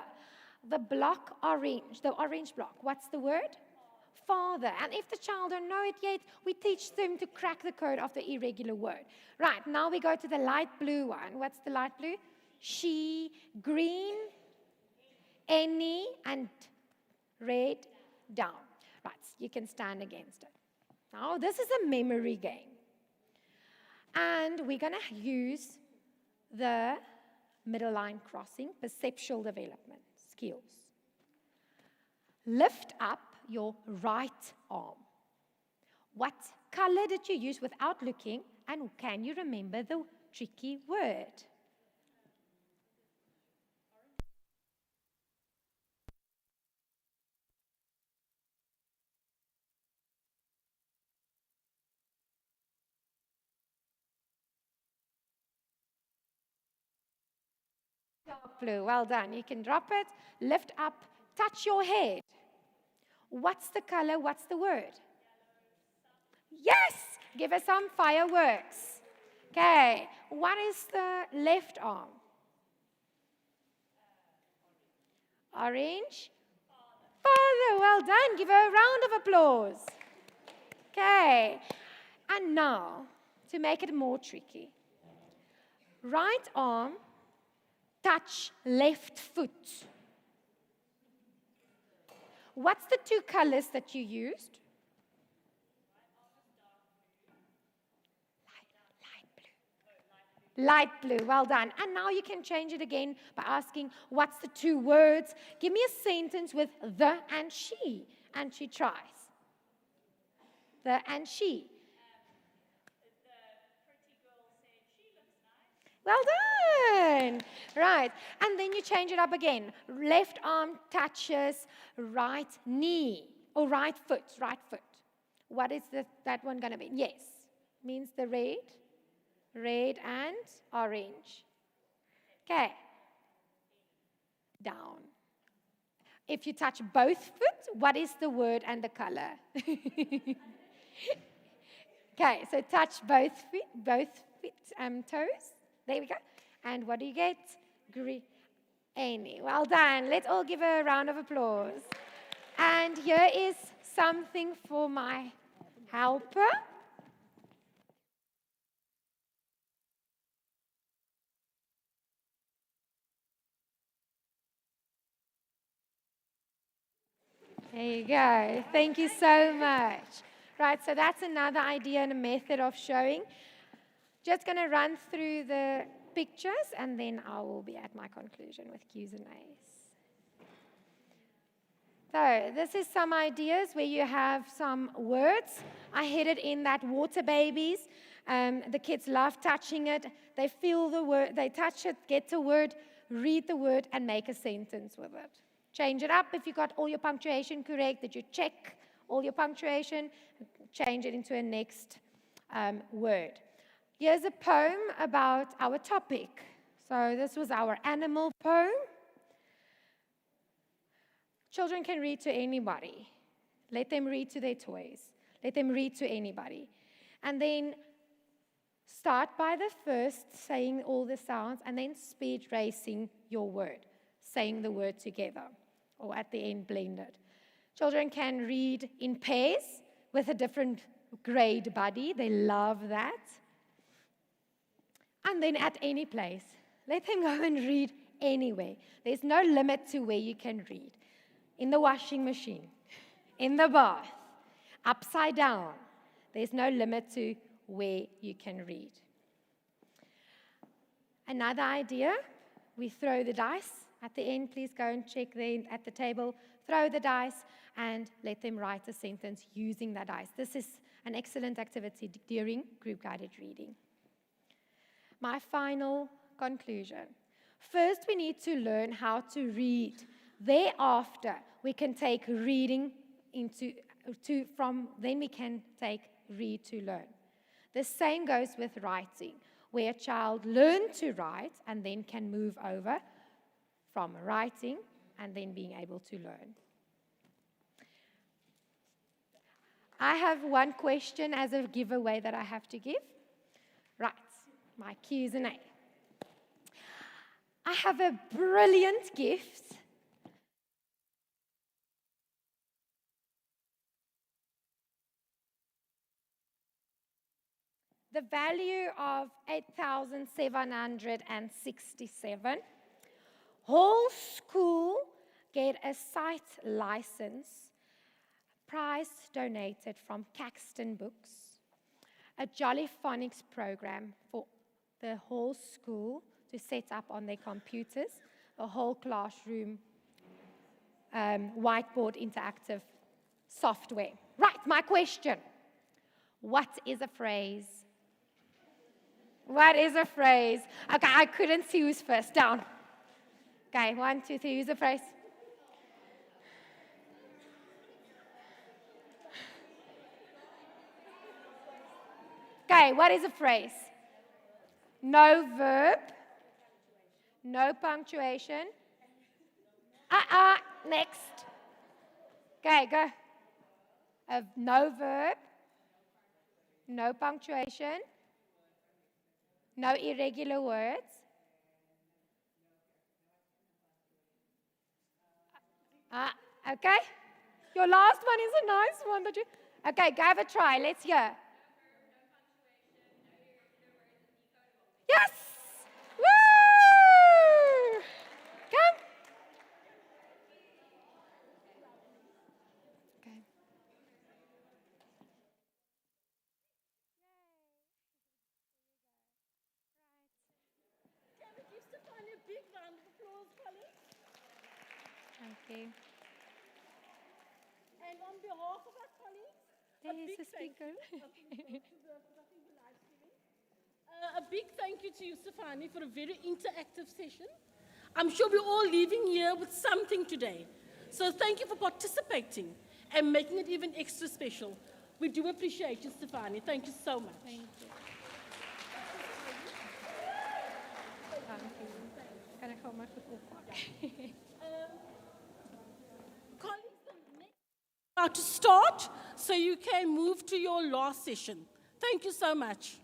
block orange, the orange block. What's the word? Father. And if the child don't know it yet, we teach them to crack the code of the irregular word. Right, now we go to the light blue one. What's the light blue? She, green, any, and red, down. Right, you can stand against it. Now, this is a memory game. And we're going to use the middle line crossing, perceptual development skills. Lift up your right arm. What color did you use without looking, and can you remember the tricky word? Dark blue, well done. You can drop it, lift up, touch your head. What's the color? What's the word? Yes! Give us some fireworks. Okay, what is the left arm? Orange? Father, well done. Give her a round of applause. Okay, And now, to make it more tricky, right arm, touch left foot. What's the two colors that you used? Light blue, well done. And now you can change it again by asking, what's the two words? Give me a sentence with the and she. And she tries. The and she. Well done. Right. And then you change it up again. Left arm touches right knee. Or right foot. Right foot. What is that one going to be? Yes. Means the red. Red and orange. Okay. Down. If you touch both foot, what is the word and the color? Okay, so touch both feet, toes. There we go. And what do you get? Green. Amy. Well done. Let's all give her a round of applause. And here is something for my helper. There you go. Thank you so much. Right, so that's another idea and a method of showing. Just going to run through the pictures, and then I will be at my conclusion with Q's and A's. So this is some ideas where you have some words. I hid it in that water babies. The kids love touching it. They feel the word, they touch it, get the word, read the word, and make a sentence with it. Change it up if you got all your punctuation correct. Did you check all your punctuation? Change it into a next word. Here's a poem about our topic. So this was our animal poem. Children can read to anybody. Let them read to their toys. Let them read to anybody. And then start by the first saying all the sounds, and then speed racing your word, saying the word together, or at the end blended. Children can read in pairs with a different grade buddy. They love that. And then at any place. Let them go and read anywhere. There's no limit to where you can read. In the washing machine, in the bath, upside down. There's no limit to where you can read. Another idea, we throw the dice. At the end, please go and check there at the table. Throw the dice and let them write a sentence using that dice. This is an excellent activity during group-guided reading. My final conclusion. First, we need to learn how to read. Thereafter, we can take reading then we can take read to learn. The same goes with writing, where a child learns to write and then can move over from writing and then being able to learn. I have one question as a giveaway that I have to give. Right, my Q's and A. I have a brilliant gift. The value of 8,767. Whole school get a site license, prize donated from Caxton Books, a Jolly Phonics program for the whole school to set up on their computers, a whole classroom whiteboard interactive software. Right, my question. What is a phrase? What is a phrase? Okay, I couldn't see who's first. Down. Okay, 1, 2, 3. Who's a phrase? Okay, what is a phrase? No verb. No punctuation. Next. Okay, go. No verb. No punctuation. No irregular words. Okay. Your last one is a nice one. Okay, go have a try. Let's hear. Okay. And on behalf of our colleagues, There a is big a thank speaker. you. A big thank you to you, Stefani, for a very interactive session. I'm sure we're all leaving here with something today. So thank you for participating and making it even extra special. We do appreciate you, Stefani. Thank you so much. Thank you. Dankie. Kan ek gou my goed oppak? Colleagues, the next about to start, so you can move to your last session. Thank you so much.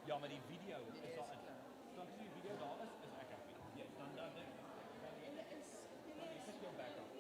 Ja, maar die video is al in. So as die video daar is ek happy. Yes, dan jy sit jou back up.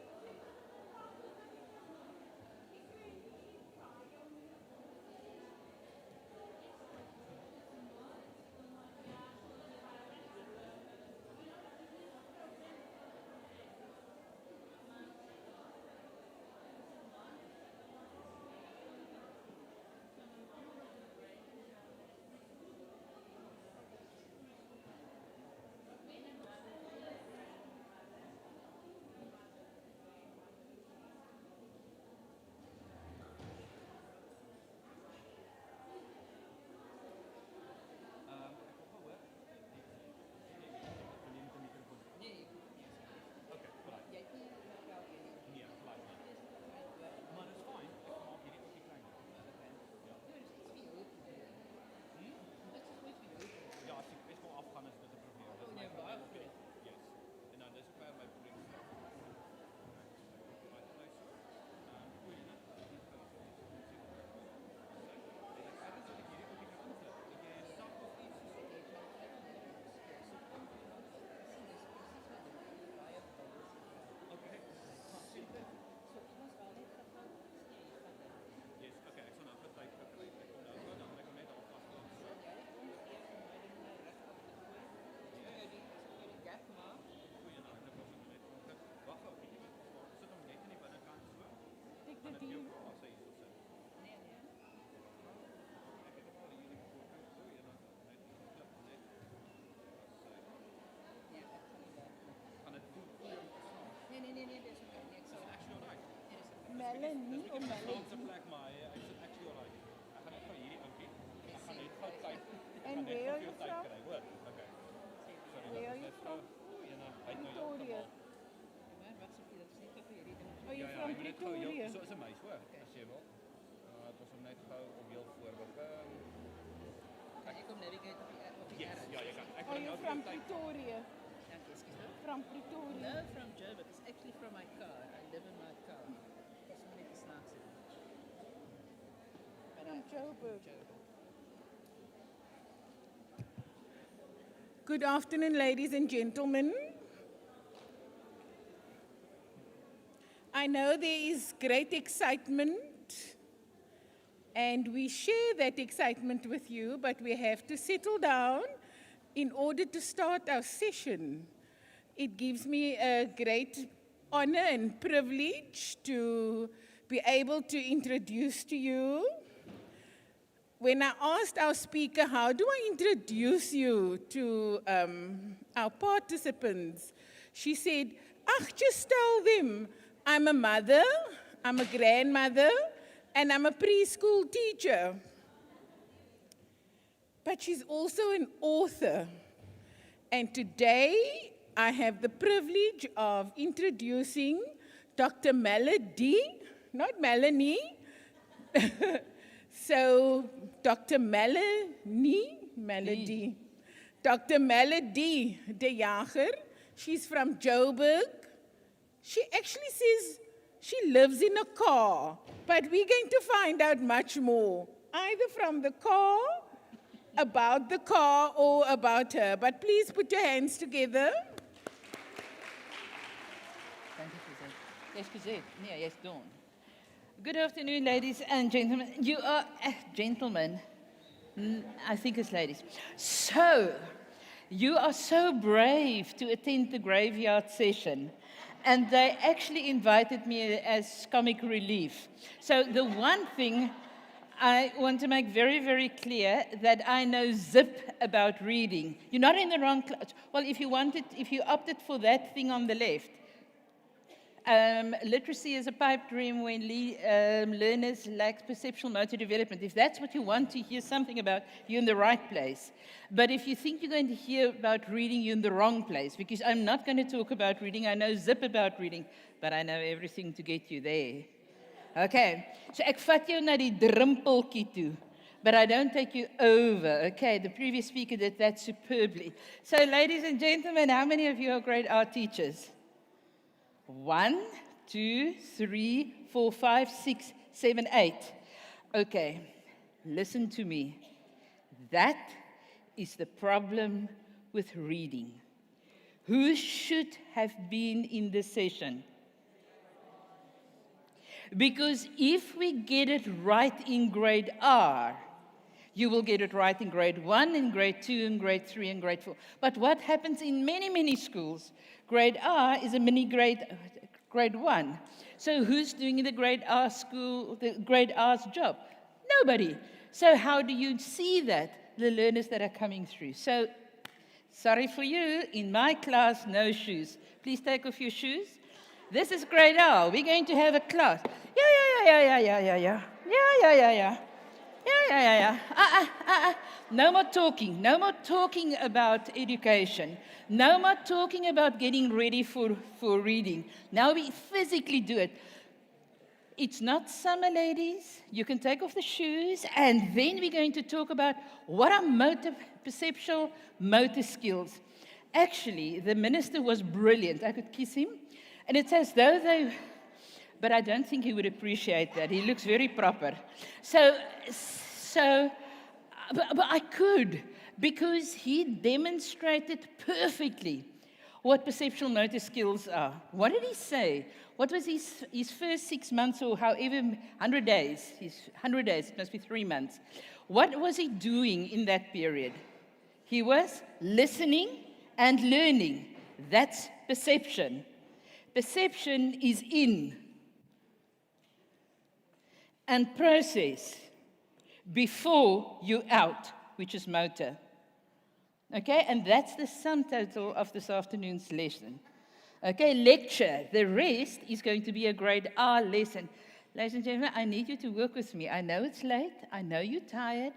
Melanie of Melanie. And where are you from? Where are you from? Pretoria. Oh, you're from Pretoria. So is 'n meisie hoor, as jy wil. Dit was om net gou om heel voorbeeld. Kan jy kom navigate op die Yes, ja, jy kan. Oh, you're from Pretoria. From Pretoria. No, from Joburg. It's actually from my car. I live in my car. It's not like it's not From Joburg. Good afternoon, ladies and gentlemen. I know there is great excitement, and we share that excitement with you, but we have to settle down in order to start our session. It gives me a great honor and privilege to be able to introduce to you. When I asked our speaker, how do I introduce you to our participants, she said, just tell them I'm a mother, I'm a grandmother, and I'm a preschool teacher. But she's also an author. And today, I have the privilege of introducing Dr. Melody, not Melanie. So, Dr. Melody. Dr. Melody de Jager. She's from Joburg. She actually says she lives in a car, but we're going to find out much more, either from the car, about the car, or about her. But please put your hands together. Thank you, Suzette. Nee, yes, don't. Good afternoon, ladies and gentlemen. You are gentlemen. I think it's ladies. So, you are so brave to attend the graveyard session. And they actually invited me as comic relief. So the one thing I want to make very, very clear that I know zip about reading. You're not in the wrong class. Well, if you opted for that thing on the left, literacy is a pipe dream when learners lack perceptual motor development. If that's what you want to hear something about, you're in the right place. But if you think you're going to hear about reading, you're in the wrong place, because I'm not going to talk about reading. I know zip about reading, but I know everything to get you there. Okay, so ek vat jou na die drempeltjie toe, but I don't take you over. Okay, the previous speaker did that superbly. So ladies and gentlemen, how many of you are grade R teachers? 1, 2, 3, 4, 5, 6, 7, 8. Okay, listen to me. That is the problem with reading. Who should have been in this session? Because if we get it right in grade R, you will get it right in grade 1, in grade 2, in grade 3, and grade 4. But what happens in many, many schools, grade R is a mini grade 1. So who's doing the grade R school, the grade R's job? Nobody. So how do you see that? The learners that are coming through. So, sorry for you, in my class, no shoes. Please take off your shoes. This is grade R. We're going to have a class. Yeah. No more talking. No more talking about education. No more talking about getting ready for reading. Now we physically do it. It's not summer, ladies. You can take off the shoes, and then we're going to talk about what are perceptual motor skills. Actually, the minister was brilliant. I could kiss him. And it's as though they... But I don't think he would appreciate that. He looks very proper. But I could, because he demonstrated perfectly what perceptual motor skills are. What did he say? What was his first 6 months, or however, 100 days? His 100 days, it must be 3 months. What was he doing in that period? He was listening and learning. That's perception. Perception is in. and process before you out, which is motor. Okay, and that's the sum total of this afternoon's lesson. Okay, lecture. The rest is going to be a grade R lesson. Ladies and gentlemen, I need you to work with me. I know it's late. I know you're tired.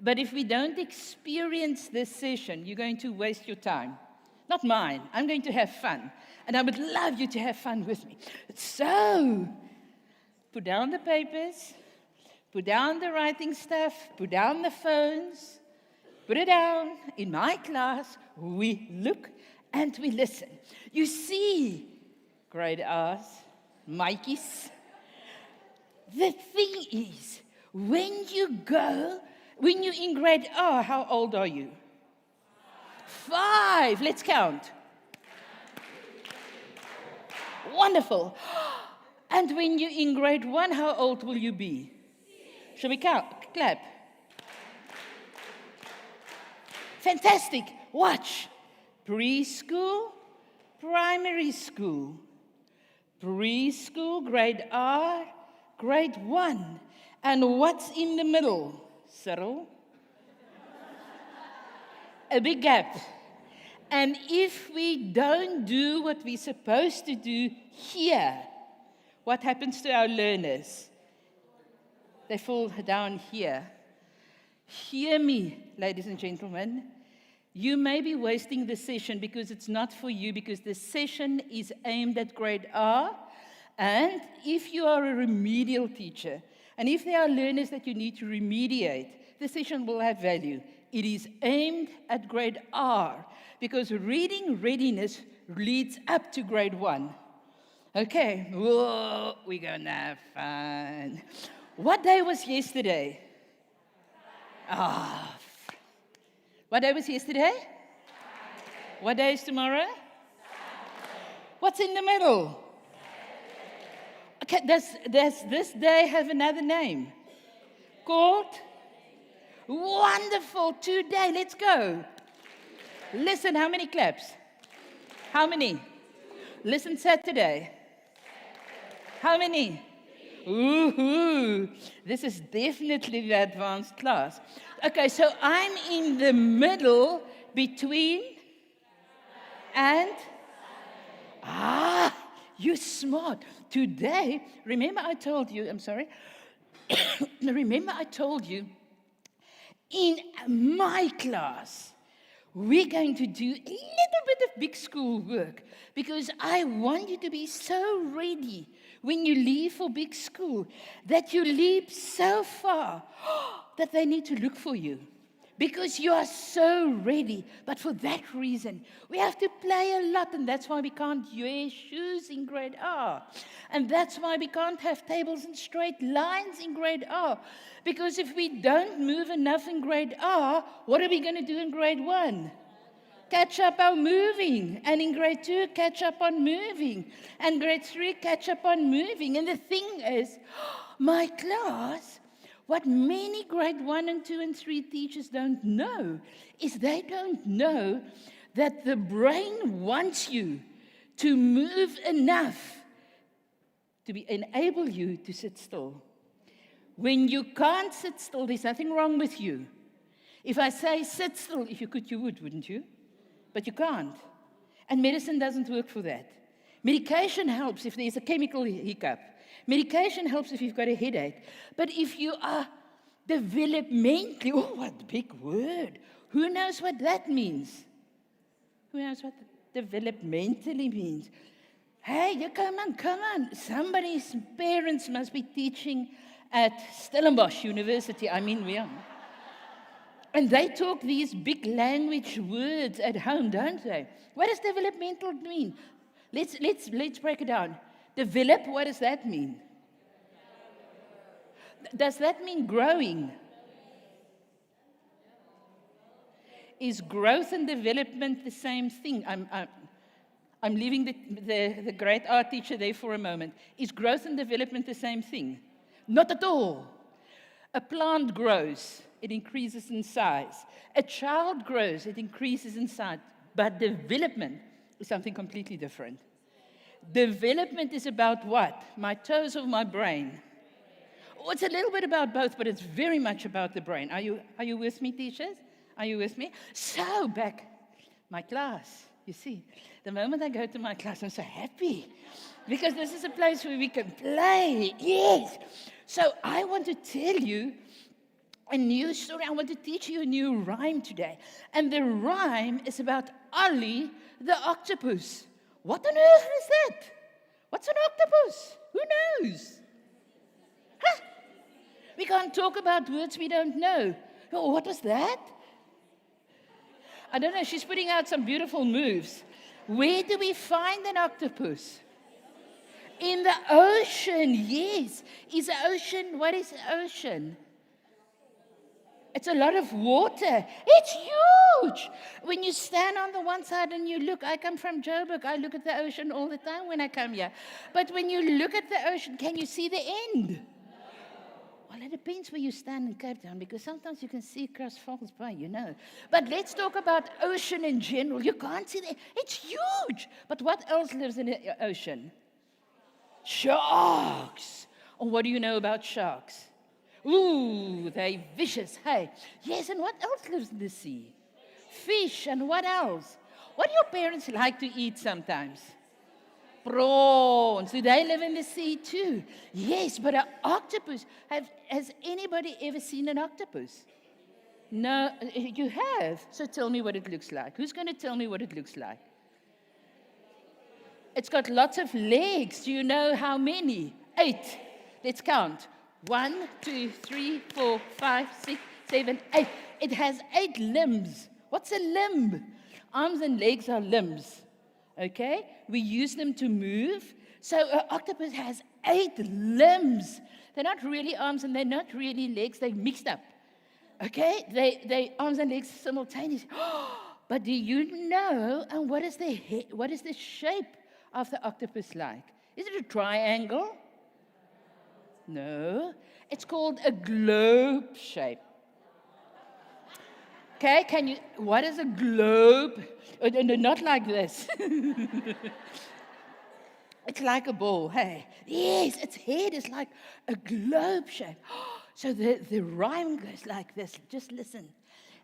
But if we don't experience this session, you're going to waste your time. Not mine. I'm going to have fun. And I would love you to have fun with me. So, put down the papers, put down the writing stuff, put down the phones, put it down. In my class, we look and we listen. You see, grade R's, Mikeys. The thing is, when you're in grade R, how old are you? 5. Let's count. Wonderful. And when you're in grade 1, how old will you be? Shall we count? Clap. Fantastic. Watch. Preschool, primary school. Preschool, grade R, grade 1. And what's in the middle, Cyril? A big gap. And if we don't do what we're supposed to do here, what happens to our learners? They fall down here. Hear me, ladies and gentlemen. You may be wasting the session because it's not for you, because the session is aimed at grade R. And if you are a remedial teacher, and if there are learners that you need to remediate, the session will have value. It is aimed at grade R, because reading readiness leads up to grade 1. Okay, whoa, we're gonna have fun. What day was yesterday? Ah. What day was yesterday? What day is tomorrow? What's in the middle? Okay, does this day have another name? Called? Wonderful. Today, let's go. Listen, how many claps? How many? Listen, Saturday. How many? Ooh, this is definitely the advanced class. Okay, so I'm in the middle between and... You're smart. Today, remember I told you, I'm sorry. Remember I told you, in my class, we're going to do a little bit of big school work because I want you to be so ready when you leave for big school that you leap so far that they need to look for you because you are so ready. But for that reason, we have to play a lot, and that's why we can't wear shoes in grade R. And that's why we can't have tables and straight lines in grade R. Because if we don't move enough in grade R, what are we going to do in grade 1? Catch up on moving. And in grade 2, catch up on moving. And grade 3, catch up on moving. And the thing is, my class, what many grade 1 and 2 and 3 teachers don't know is they don't know that the brain wants you to move enough to enable you to sit still. When you can't sit still, there's nothing wrong with you. If I say sit still, if you could, you would, wouldn't you? But you can't. And medicine doesn't work for that. Medication helps if there's a chemical hiccup. Medication helps if you've got a headache. But if you are developmentally, oh, what a big word. Who knows what that means? Who knows what developmentally means? Hey, you come on. Somebody's parents must be teaching at Stellenbosch University. I mean, we are. And they talk these big language words at home, don't they? What does developmental mean? Let's break it down. Develop, what does that mean? Does that mean growing? Is growth and development the same thing? I'm leaving the great art teacher there for a moment. Is growth and development the same thing? Not at all. A plant grows, it increases in size. A child grows, it increases in size. But development is something completely different. Development is about what? My toes of my brain. It's a little bit about both, but it's very much about the brain. Are you with me, teachers? Are you with me? So, back, my class, you see, the moment I go to my class, I'm so happy because this is a place where we can play. Yes. So, I want to tell you a new story. I want to teach you a new rhyme today. And the rhyme is about Ollie the octopus. What on earth is that? What's an octopus? Who knows? Huh? We can't talk about words we don't know. Oh, what was that? I don't know. She's putting out some beautiful moves. Where do we find an octopus? In the ocean, yes. Is the ocean, what is the ocean? It's a lot of water. It's huge. When you stand on the one side and you look, I come from Joburg. I look at the ocean all the time when I come here. But when you look at the ocean, can you see the end? Well, it depends where you stand in Cape Town, because sometimes you can see across Falls Bay, you know. But let's talk about ocean in general. You can't see the, it's huge. But what else lives in the ocean? Sharks. Oh, what do you know about sharks? Ooh, they're vicious, hey. Yes, and what else lives in the sea? Fish, and what else? What do your parents like to eat sometimes? Prawns. Do they live in the sea too? Yes, but an octopus. Has anybody ever seen an octopus? No, you have. So tell me what it looks like. Who's going to tell me what it looks like? It's got lots of legs. Do you know how many? 8. Let's count. 1, 2, 3, 4, 5, 6, 7, 8. It has 8 limbs. What's a limb? Arms and legs are limbs. Okay? We use them to move. So an octopus has 8 limbs. They're not really arms and they're not really legs. They're mixed up. Okay? They arms and legs simultaneously. But do you know, and what is the shape of the octopus like? Is it a triangle? No, it's called a globe shape. Okay, what is a globe? No, not like this. It's like a ball, hey? Yes, its head is like a globe shape. So the rhyme goes like this. Just listen.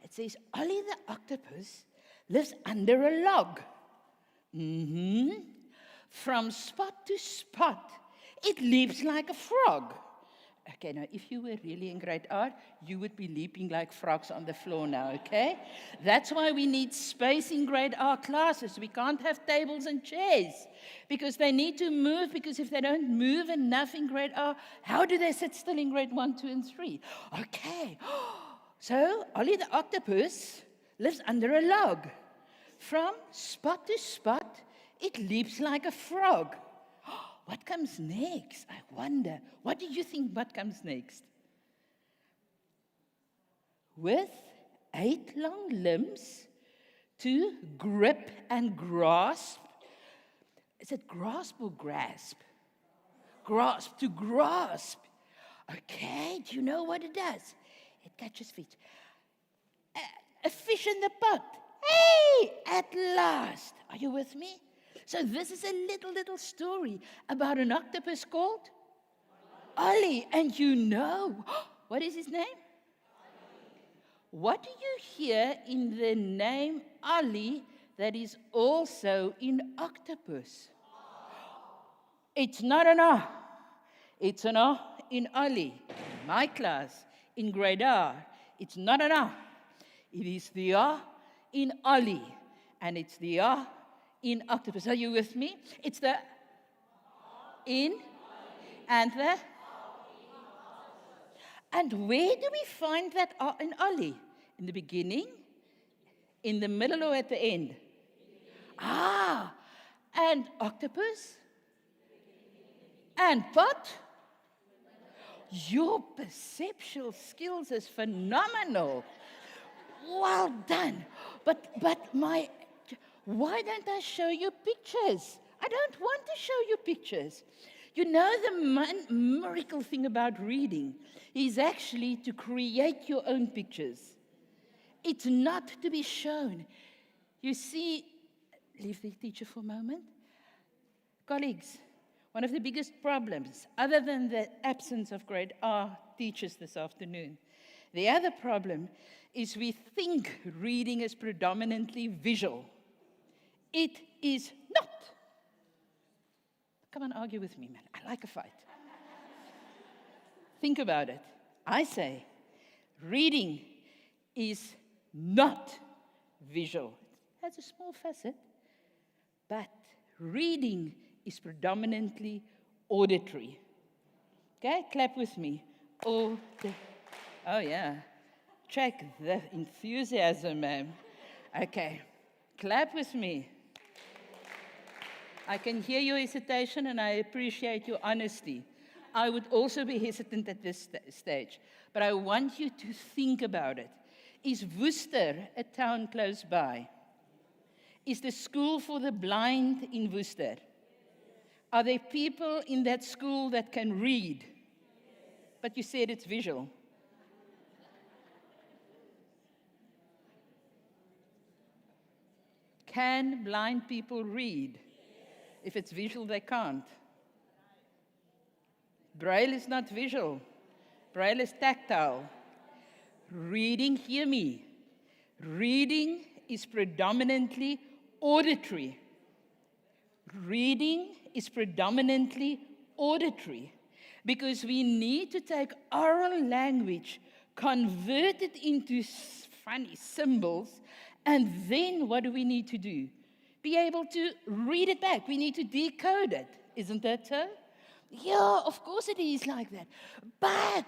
It says, Ollie the octopus lives under a log. From spot to spot, it leaps like a frog. Okay, now if you were really in grade art, you would be leaping like frogs on the floor now, okay? That's why we need space in grade art classes. We can't have tables and chairs because they need to move, because if they don't move enough in grade art, how do they sit still in grade 1, 2, and 3? Okay, so Ollie the octopus lives under a log. From spot to spot, it leaps like a frog. What comes next? I wonder. What do you think what comes next? With 8 long limbs to grip and grasp. Is it grasp or grasp? Grasp, to grasp. Okay, do you know what it does? It catches fish. A fish in the pot. Hey, at last. Are you with me? So this is a little story about an octopus called Ollie. And you know, what is his name? What do you hear in the name Ollie that is also in octopus? It's not an O. It's an O in Ollie. My class, in grade R, it's not an O. It is the O in Ollie. And it's the O in octopus. Are you with me? It's the in and the. And where do we find that in Ollie? In the beginning, in the middle, or at the end? And octopus? And pot? Your perceptual skills is phenomenal. Well done. But why don't I show you pictures? I don't want to show you pictures. You know, the miracle thing about reading is actually to create your own pictures. It's not to be shown. You see, leave the teacher for a moment. Colleagues, One of the biggest problems, other than the absence of grade R teachers this afternoon, the other problem is we think reading is predominantly visual. It is not. Come on, argue with me, man. I like a fight. Think about it. I say reading is not visual. It has a small facet, but reading is predominantly auditory. Okay, clap with me. Oh yeah. Check the enthusiasm, ma'am. Okay, clap with me. I can hear your hesitation and I appreciate your honesty. I would also be hesitant at this stage, but I want you to think about it. Is Worcester a town close by? Is the school for the blind in Worcester? Are there people in that school that can read? But you said it's visual. Can blind people read? If it's visual, they can't. Braille is not visual. Braille is tactile. Reading, hear me. Reading is predominantly auditory. Reading is predominantly auditory because we need to take oral language, convert it into funny symbols, and then what do we need to do? Be able to read it back. We need to decode it. Isn't that so? Yeah, of course it is like that. But,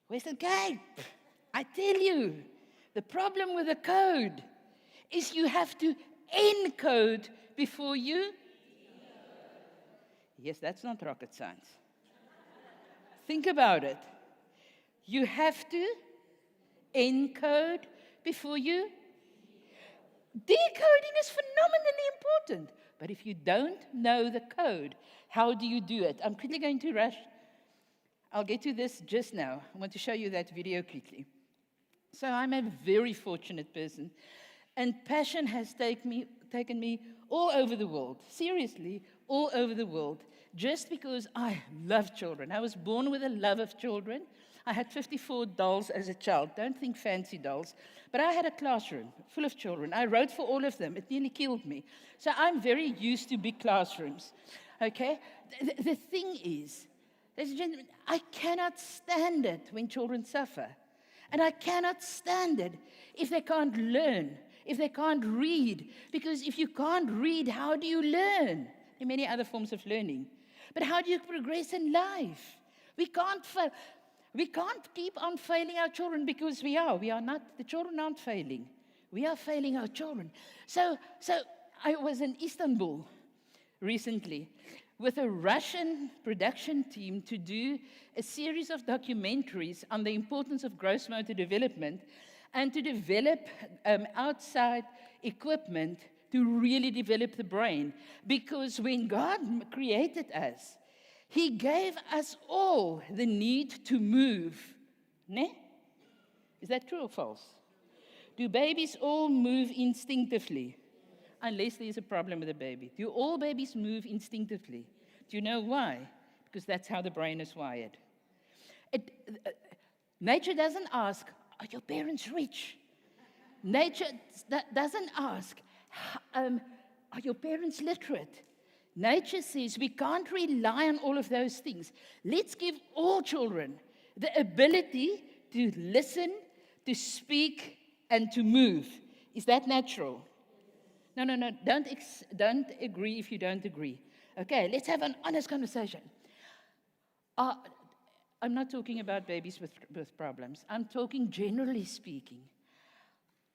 Western Cape, I tell you, the problem with the code is you have to encode before you. Yes, that's not rocket science. Think about it. You have to encode before you. Decoding is phenomenally important. But if you don't know the code, how do you do it? I'm quickly going to rush. I'll get to this just now. I want to show you that video quickly. So I'm a very fortunate person. And passion has taken me all over the world. Seriously, all over the world. Just because I love children. I was born with a love of children. I had 54 dolls as a child. Don't think fancy dolls. But I had a classroom full of children. I wrote for all of them. It nearly killed me. So I'm very used to big classrooms. Okay? The thing is, ladies and gentlemen, I cannot stand it when children suffer. And I cannot stand it if they can't learn, if they can't read. Because if you can't read, how do you learn? There are many other forms of learning. But how do you progress in life? We can't fail. We can't keep on failing our children because we are not. The children aren't failing. We are failing our children. So I was in Istanbul recently with a Russian production team to do a series of documentaries on the importance of gross motor development and to develop outside equipment to really develop the brain. Because when God created us, He gave us all the need to move. Ne? Is that true or false? Do babies all move instinctively? Unless there's a problem with a baby. Do all babies move instinctively? Do you know why? Because that's how the brain is wired. Nature doesn't ask, are your parents rich? Nature doesn't ask, are your parents literate? Nature says we can't rely on all of those things. Let's give all children the ability to listen, to speak, and to move. Is that natural? No. Don't agree if you don't agree. Okay, let's have an honest conversation. I'm not talking about babies with problems. I'm talking generally speaking.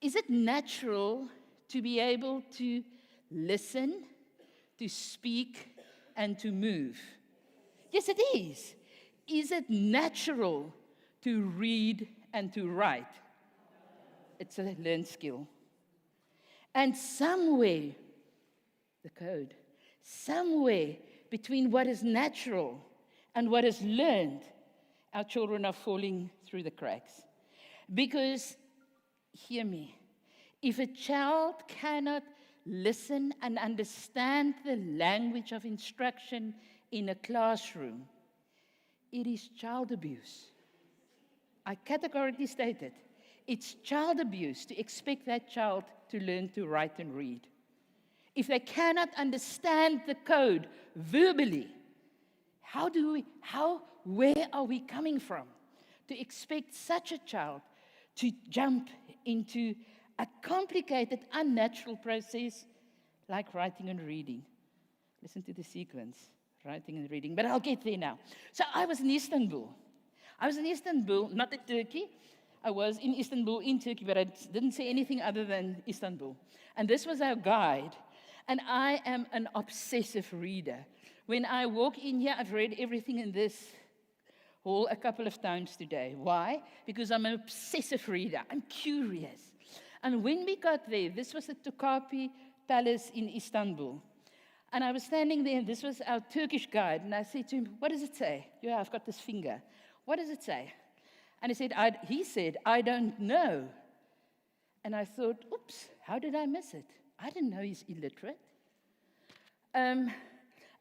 Is it natural to be able to listen, to speak, and to move? Yes, it is. Is it natural to read and to write? It's a learned skill. And somewhere, the code, somewhere between what is natural and what is learned, our children are falling through the cracks. Because, hear me, if a child cannot listen and understand the language of instruction in a classroom, it is child abuse. I categorically state it. It's child abuse to expect that child to learn to write and read. If they cannot understand the code verbally, where are we coming from to expect such a child to jump into a complicated, unnatural process like writing and reading? Listen to the sequence, writing and reading. But I'll get there now. So I was in Istanbul. Not in Turkey. I was in Istanbul, in Turkey, but I didn't say anything other than Istanbul. And this was our guide. And I am an obsessive reader. When I walk in here, I've read everything in this hall a couple of times today. Why? Because I'm an obsessive reader. I'm curious. And when we got there, this was the Topkapi Palace in Istanbul. And I was standing there, and this was our Turkish guide. And I said to him, "What does it say?" "Yeah, I've got this finger." "What does it say?" And he said, "I don't know." And I thought, oops, how did I miss it? I didn't know he's illiterate. And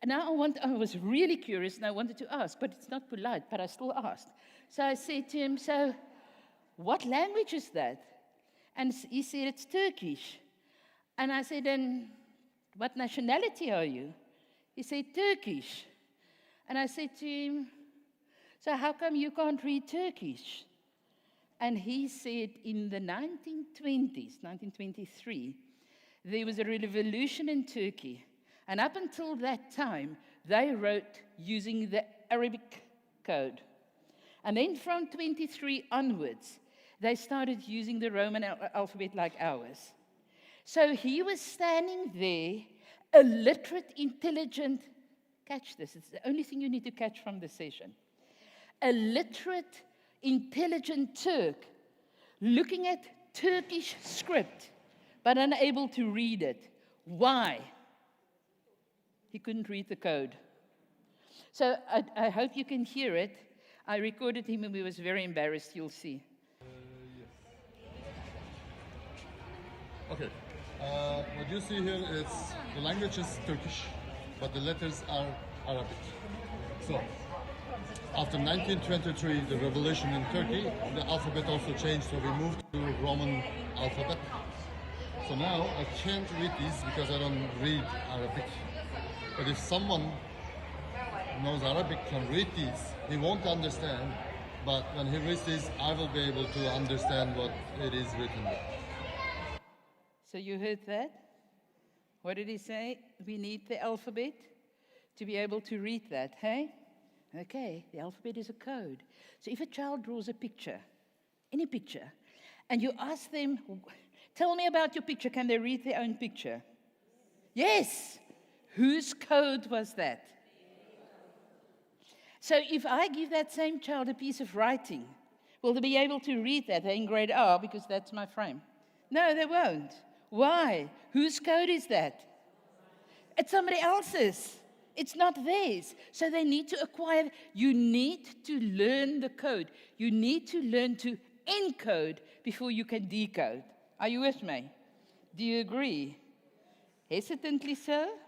now I was really curious, and I wanted to ask, but it's not polite, but I still asked. So I said to him, "So what language is that?" And he said, "It's Turkish." And I said, "And what nationality are you?" He said, "Turkish." And I said to him, "So how come you can't read Turkish?" And he said, in the 1920s, 1923, there was a revolution in Turkey. And up until that time, they wrote using the Arabic code. And then from 23 onwards, they started using the Roman alphabet like ours. So he was standing there, a literate, intelligent, catch this, it's the only thing you need to catch from the session. A literate, intelligent Turk looking at Turkish script, but unable to read it. Why? He couldn't read the code. So I hope you can hear it. I recorded him and he was very embarrassed, you'll see. Yes. Okay. What you see here is the language is Turkish, but the letters are Arabic. So, after 1923, the revolution in Turkey, the alphabet also changed, so we moved to Roman alphabet. So now I can't read these because I don't read Arabic. But if someone knows Arabic can read these, he won't understand, but when he reads these, I will be able to understand what it is written there. So you heard that? What did he say? We need the alphabet to be able to read that, hey? Okay, the alphabet is a code. So if a child draws a picture, any picture, and you ask them, "Tell me about your picture," can they read their own picture? Yes! Whose code was that? So if I give that same child a piece of writing, will they be able to read that? They're in grade R because that's my frame. No, they won't. Why? Whose code is that? It's somebody else's. It's not theirs. So they need to acquire, you need to learn the code. You need to learn to encode before you can decode. Are you with me? Do you agree? Hesitantly so?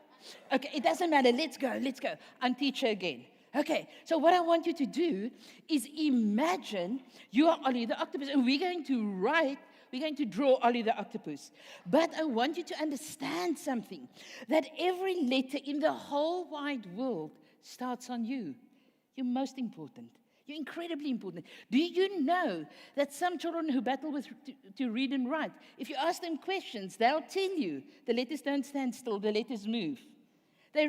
Okay, it doesn't matter. Let's go. I'm teacher again. Okay, so what I want you to do is imagine you are Ollie the octopus, and we're going to draw Ollie the octopus. But I want you to understand something, that every letter in the whole wide world starts on you. You're most important. You're incredibly important. Do you know that some children who battle with to read and write, if you ask them questions, they'll tell you the letters don't stand still, the letters move. They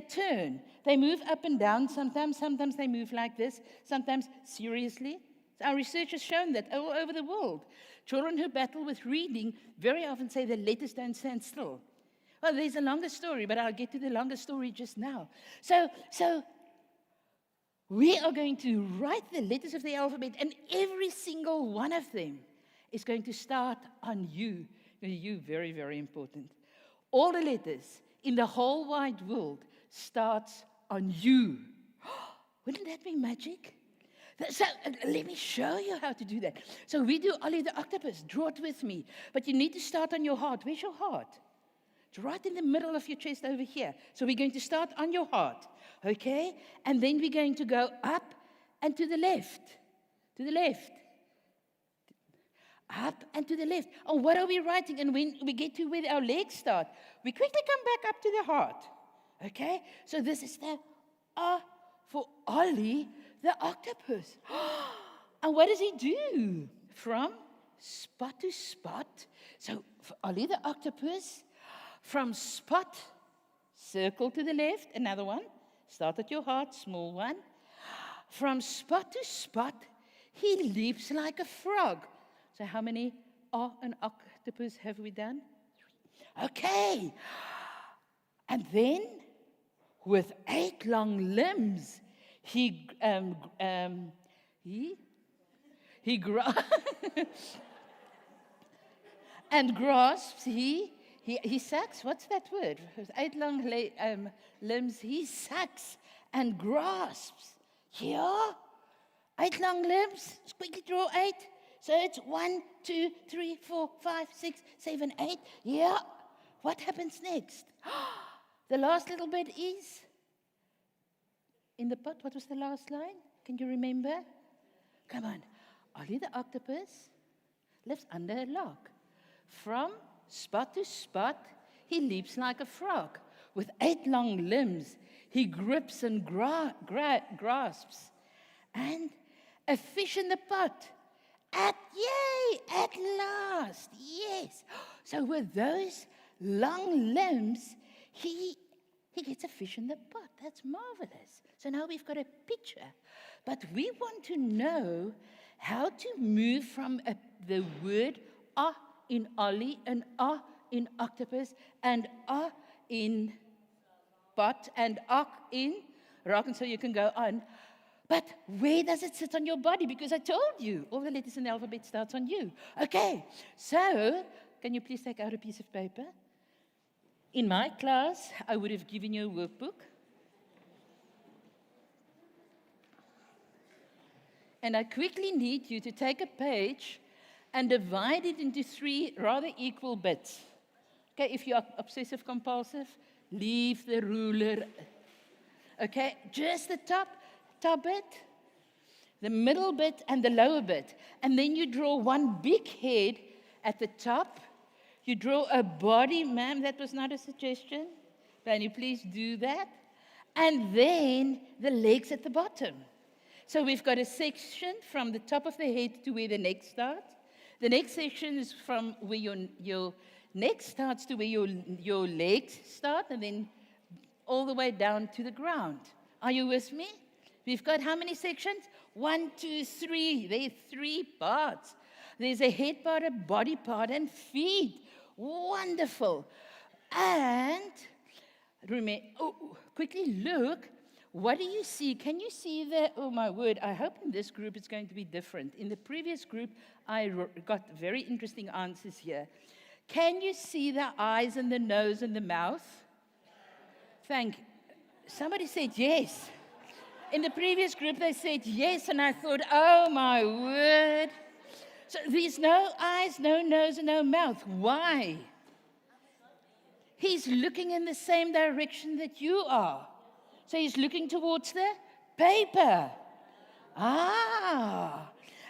turn. They move up and down sometimes they move like this, sometimes seriously. Our research has shown that all over the world. Children who battle with reading very often say the letters don't stand still. Well, there's a longer story, but I'll get to the longer story just now. So we are going to write the letters of the alphabet, and every single one of them is going to start on you. You, very, very important. All the letters in the whole wide world starts on you. Wouldn't that be magic? So let me show you how to do that. So we do Ollie the octopus. Draw it with me. But you need to start on your heart. Where's your heart? It's right in the middle of your chest over here. So we're going to start on your heart, okay? And then we're going to go up and to the left. To the left. Up and to the left. Oh, what are we writing? And when we get to where our legs start, we quickly come back up to the heart. Okay? So this is the for Ollie, the octopus. And what does he do? From spot to spot. So for Ollie, the octopus, from spot, circle to the left, another one. Start at your heart, small one. From spot to spot, he leaps like a frog. So how many an octopus have we done? 3. Okay. And then, with 8 long limbs, he and grasps, he sucks. What's that word? With 8 long limbs, he sucks and grasps. Yeah? 8 long limbs. Let's quickly draw 8. So it's 1, 2, 3, 4, 5, 6, 7, 8. Yeah. What happens next? The last little bit is in the pot. What was the last line? Can you remember? Come on. Ollie the octopus lives under a log. From spot to spot, he leaps like a frog. With 8 long limbs, he grips and grasps. And a fish in the pot. At last, yes. So with those long limbs, he gets a fish in the pot. That's marvelous. So now we've got a picture. But we want to know how to move from the word in Ollie and in octopus and in pot and in rock, and so you can go on. But where does it sit on your body? Because I told you, all the letters in the alphabet starts on you. Okay, so can you please take out a piece of paper? In my class, I would have given you a workbook. And I quickly need you to take a page and divide it into 3 rather equal bits. Okay, if you're obsessive compulsive, leave the ruler. Okay, just the top bit, the middle bit, and the lower bit. And then you draw one big head at the top. You draw a body, ma'am, that was not a suggestion. Can you please do that? And then the legs at the bottom. So we've got a section from the top of the head to where the neck starts. The next section is from where your neck starts to where your legs start, and then all the way down to the ground. Are you with me? We've got how many sections? 1, 2, 3. There are 3 parts. There's a head part, a body part, and feet. Wonderful. And remember, quickly look. What do you see? Can you see the, oh my word, I hope in this group it's going to be different. In the previous group, I got very interesting answers here. Can you see the eyes and the nose and the mouth? Thank you. Somebody said yes. In the previous group, they said yes, and I thought, oh my word. So there's no eyes, no nose, and no mouth. Why? He's looking in the same direction that you are. So he's looking towards the paper.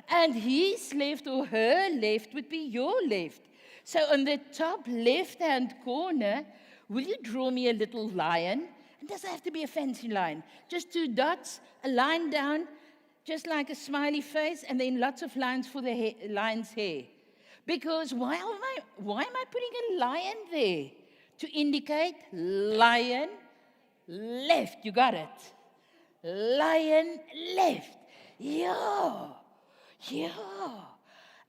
And his left or her left would be your left. So on the top left-hand corner, will you draw me a little lion? It doesn't have to be a fancy line. Just 2 dots, a line down, just like a smiley face, and then lots of lines for the lion's hair. Because why am I putting a lion there? To indicate lion left. You got it. Lion left. Yeah.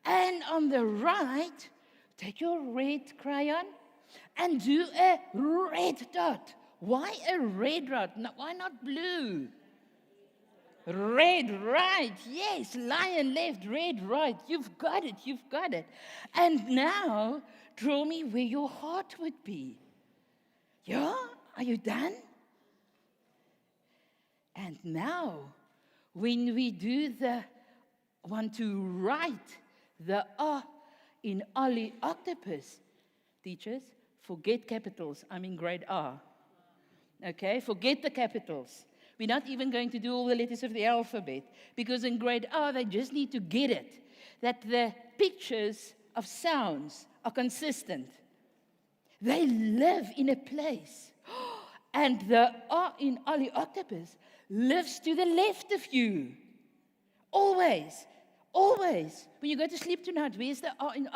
And on the right, take your red crayon and do a red dot. Why a red dot? Why not blue? Red, right. Yes, lion left, red, right. You've got it. And now, draw me where your heart would be. Yeah? Are you done? And now, when we want to write the in Ollie octopus, teachers, Forget capitals. I'm in grade R. Okay, forget the capitals. We're not even going to do all the letters of the alphabet, because in grade R, they just need to get it, that the pictures of sounds are consistent. They live in a place. And the R in Octopus lives to the left of you. Always. Always. When you go to sleep tonight, where's the R in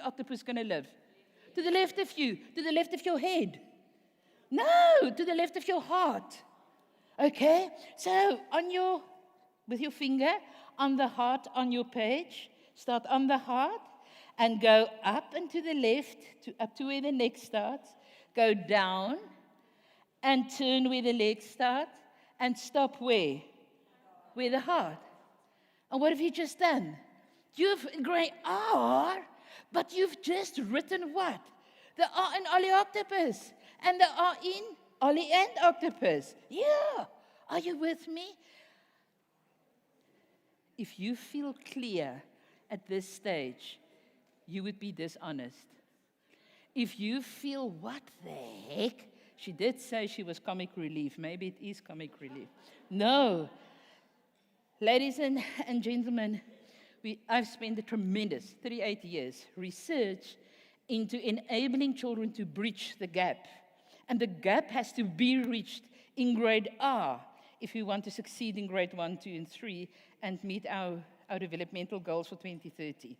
Octopus going to live? To the left of you. To the left of your head. No, to the left of your heart. Okay? So, with your finger on the heart on your page, start on the heart, and go up and to the left, up to where the neck starts. Go down, and turn where the legs start, and stop where? Where the heart. And what have you just done? You've grade R, but you've just written what? The R in Ollie Octopus, and the R in Ollie and Octopus. Yeah. Are you with me? If you feel clear at this stage, you would be dishonest. If you feel, what the heck? She did say she was comic relief. Maybe it is comic relief. No. Ladies and gentlemen, I've spent a tremendous 38 years research into enabling children to bridge the gap. And the gap has to be reached in grade R if we want to succeed in grade 1, 2, and 3 and meet our developmental goals for 2030.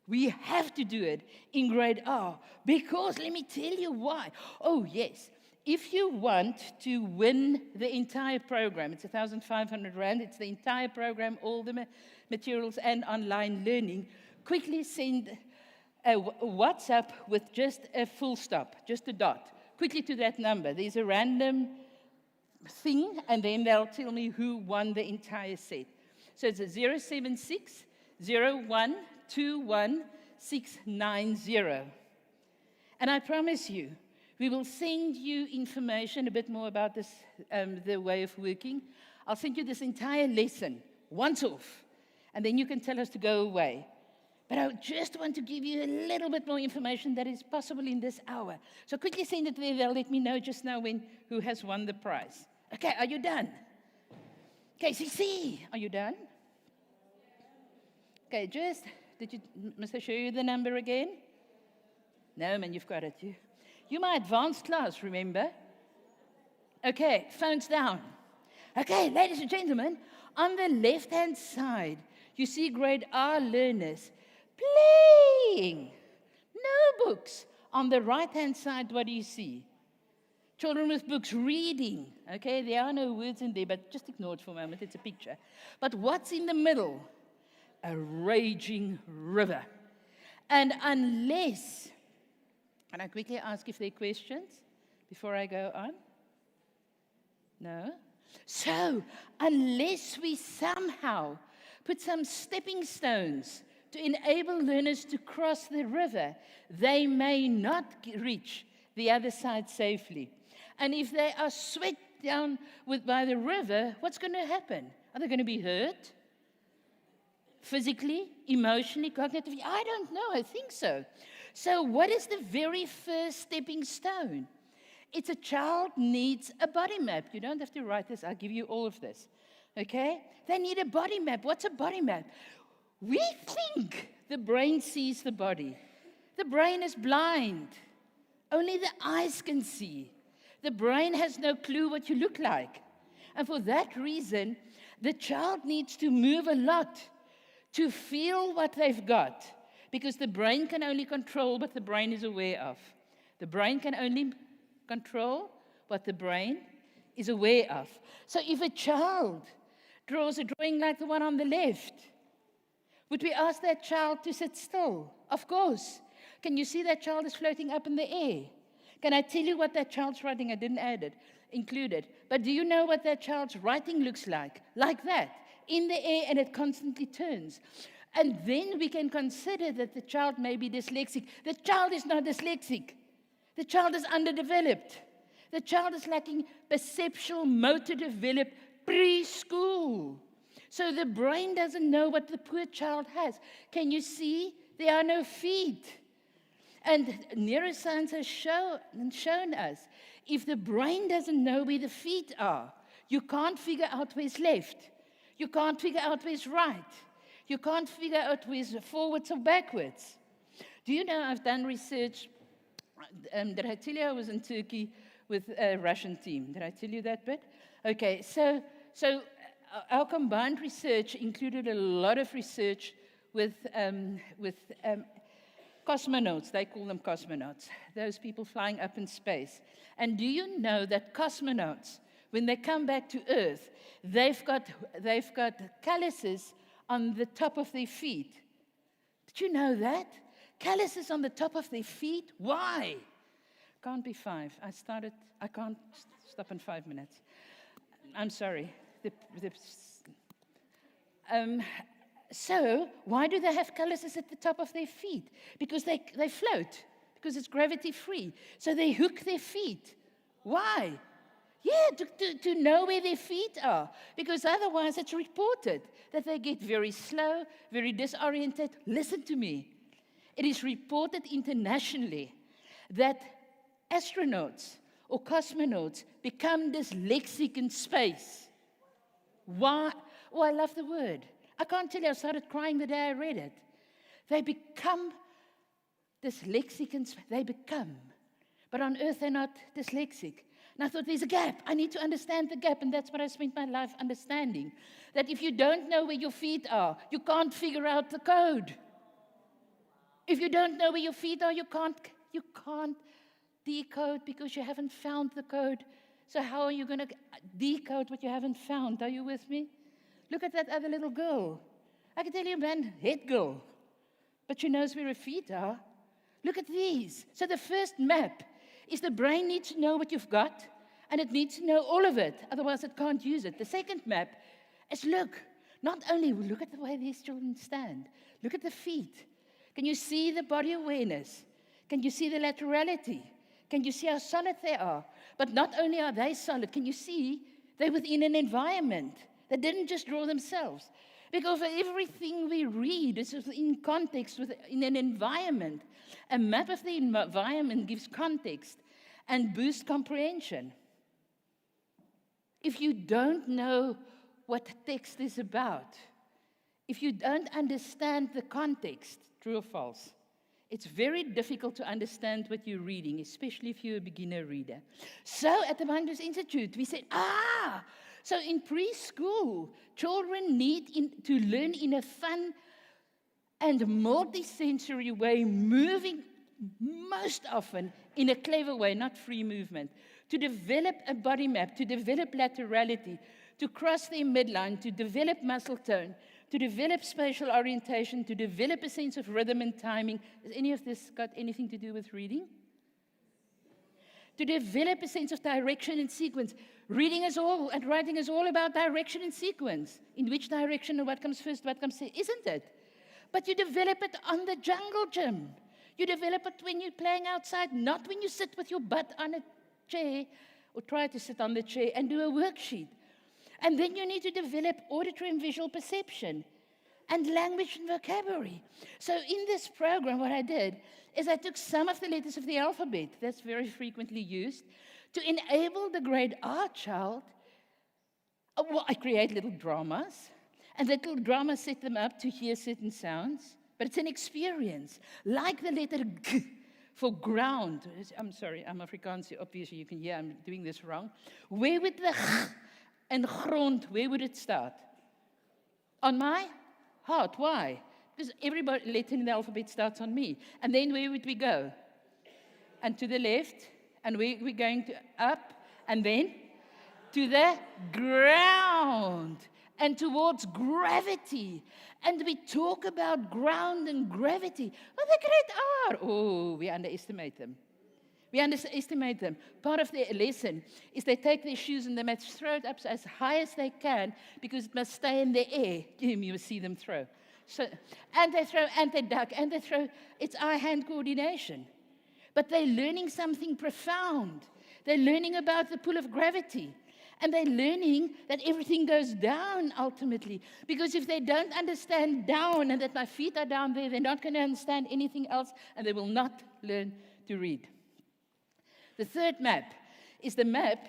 We have to do it in grade R, because let me tell you why. Oh, yes. If you want to win the entire program, it's 1,500 Rand, it's the entire program, all the materials and online learning, quickly send a WhatsApp with just a full stop, just a dot, quickly to that number. There's a random thing, and then they'll tell me who won the entire set. So it's a 076 01 21690. And I promise you, we will send you information a bit more about this, the way of working. I'll send you this entire lesson once off, and then you can tell us to go away. But I just want to give you a little bit more information that is possible in this hour. So quickly send it there. They'll let me know just now who has won the prize. Okay, are you done? Okay, CC, are you done? Okay, must I show you the number again? No, man, you've got it. You're my advanced class, remember? Okay, phones down. Okay, ladies and gentlemen, on the left-hand side, you see grade R learners playing. No books. On the right-hand side, what do you see? Children with books reading. Okay, there are no words in there, but just ignore it for a moment. It's a picture. But what's in the middle? A raging river. And unless, can I quickly ask if there are questions before I go on? No? So, unless we somehow put some stepping stones to enable learners to cross the river, they may not reach the other side safely. And if they are swept down by the river, what's going to happen? Are they going to be hurt? Physically, emotionally, cognitively? I don't know. I think so. So what is the very first stepping stone? It's a child needs a body map. You don't have to write this. I'll give you all of this. Okay? They need a body map. What's a body map? We think the brain sees the body. The brain is blind. Only the eyes can see. The brain has no clue what you look like. And for that reason, the child needs to move a lot to feel what they've got, because the brain can only control what the brain is aware of. The brain can only control what the brain is aware of. So if a child draws a drawing like the one on the left, would we ask that child to sit still? Of course. Can you see that child is floating up in the air? Can I tell you what that child's writing? I didn't add it, included. But do you know what that child's writing looks like? Like that. In the air, and it constantly turns. And then we can consider that the child may be dyslexic. The child is not dyslexic. The child is underdeveloped. The child is lacking perceptual motor development preschool. So the brain doesn't know what the poor child has. Can you see? There are no feet. And neuroscience has shown us, if the brain doesn't know where the feet are, you can't figure out where's left. You can't figure out where's right. You can't figure out where's forwards or backwards. Do you know I've done research? Did I tell you I was in Turkey with a Russian team? Did I tell you that bit? Okay, so our combined research included a lot of research with cosmonauts. They call them cosmonauts, those people flying up in space. And do you know that cosmonauts, when they come back to Earth, they've got calluses on the top of their feet? Did you know that? Calluses on the top of their feet? Why? Can't be 5. I can't stop in 5 minutes. I'm sorry. So, why do they have calluses at the top of their feet? Because they float, because it's gravity-free. So they hook their feet. Why? Yeah, to know where their feet are. Because otherwise it's reported that they get very slow, very disoriented. Listen to me. It is reported internationally that astronauts or cosmonauts become dyslexic in space. Why? Oh, I love the word. I can't tell you, I started crying the day I read it. They become dyslexic in space. They become. But on Earth, they're not dyslexic. And I thought, there's a gap. I need to understand the gap. And that's what I spent my life understanding. That if you don't know where your feet are, you can't figure out the code. If you don't know where your feet are, you can't decode because you haven't found the code. So how are you going to decode what you haven't found? Are you with me? Look at that other little girl. I can tell you, man, head girl. But she knows where her feet are. Look at these. So the first map is the brain needs to know what you've got, and it needs to know all of it. Otherwise, it can't use it. The second map is not only look at the way these children stand. Look at the feet. Can you see the body awareness? Can you see the laterality? Can you see how solid they are? But not only are they solid, can you see they're within an environment. They didn't just draw themselves. Because everything we read is in context, in an environment. A map of the environment gives context and boosts comprehension. If you don't know what text is about, if you don't understand the context, true or false, it's very difficult to understand what you're reading, especially if you're a beginner reader. So at the Minders Institute, we said, so in preschool, children need to learn in a fun and multisensory way, moving most often in a clever way, not free movement, to develop a body map, to develop laterality, to cross their midline, to develop muscle tone, to develop spatial orientation, to develop a sense of rhythm and timing. Has any of this got anything to do with reading? To develop a sense of direction and sequence. Reading is all, and writing is all about direction and sequence. In which direction and what comes first, what comes second, isn't it? But you develop it on the jungle gym. You develop it when you're playing outside, not when you sit with your butt on a chair, or try to sit on the chair and do a worksheet. And then you need to develop auditory and visual perception and language and vocabulary. So in this program, what I did is I took some of the letters of the alphabet, that's very frequently used, to enable the grade R child. I create little dramas, and the little dramas set them up to hear certain sounds, but it's an experience, like the letter G for ground. I'm sorry, I'm Afrikaans, obviously you can hear I'm doing this wrong. Where would the G and grond, where would it start? On my heart. Why? Because every letter in the alphabet starts on me. And then where would we go? And to the left, and we're going to up, and then to the ground, and towards gravity. And we talk about ground and gravity. Well, the great R. Oh, we underestimate them. We underestimate them. Part of their lesson is they take their shoes and they must throw it up as high as they can because it must stay in the air. You will see them throw. So, and they throw, and they duck, and they throw. It's eye-hand coordination. But they're learning something profound. They're learning about the pull of gravity. And they're learning that everything goes down ultimately. Because if they don't understand down and that my feet are down there, they're not going to understand anything else and they will not learn to read. The third map is the map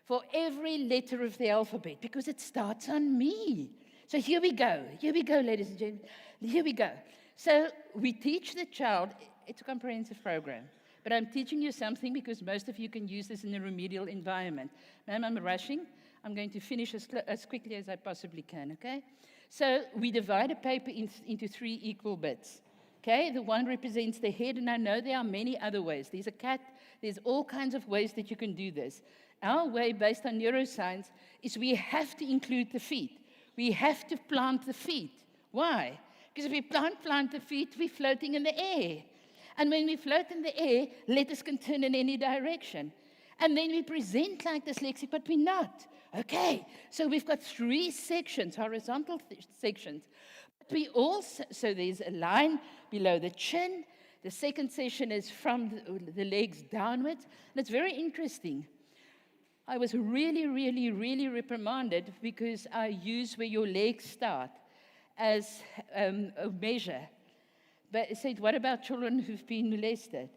for every letter of the alphabet because it starts on me. So here we go, ladies and gentlemen. Here we go. So we teach the child, it's a comprehensive program. But I'm teaching you something because most of you can use this in a remedial environment. Ma'am, I'm rushing. I'm going to finish as quickly as I possibly can, okay? So we divide a paper into 3 equal bits, okay? The one represents the head, and I know there are many other ways. There's a cat. There's all kinds of ways that you can do this. Our way, based on neuroscience, is we have to include the feet. We have to plant the feet. Why? Because if we plant the feet, we're floating in the air. And when we float in the air, letters can turn in any direction. And then we present like dyslexic, but we're not. Okay, so we've got 3 sections, horizontal sections. But we also, so there's a line below the chin. The second section is from the legs downwards. And it's very interesting. I was really reprimanded because I use where your legs start as a measure. But I said, what about children who've been molested?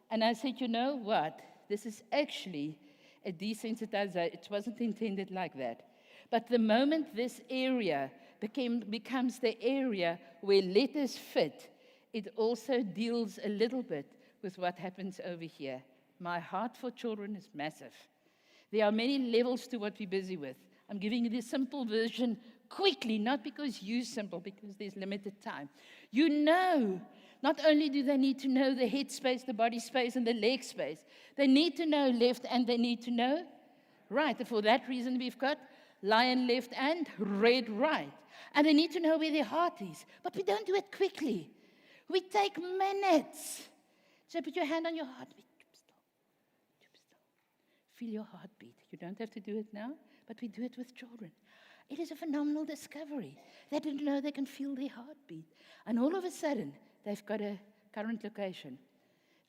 And I said, you know what? This is actually a desensitization. It wasn't intended like that. But the moment this area becomes the area where letters fit, it also deals a little bit with what happens over here. My heart for children is massive. There are many levels to what we're busy with. I'm giving you the simple version quickly, not because you're simple, because there's limited time. You know, not only do they need to know the head space, the body space, and the leg space, they need to know left and they need to know right. And for that reason, we've got lion left and red right. And they need to know where their heart is. But we don't do it quickly. We take minutes. So put your hand on your heartbeat. Feel your heartbeat. You don't have to do it now, but we do it with children. It is a phenomenal discovery. They didn't know they can feel their heartbeat. And all of a sudden, they've got a current location.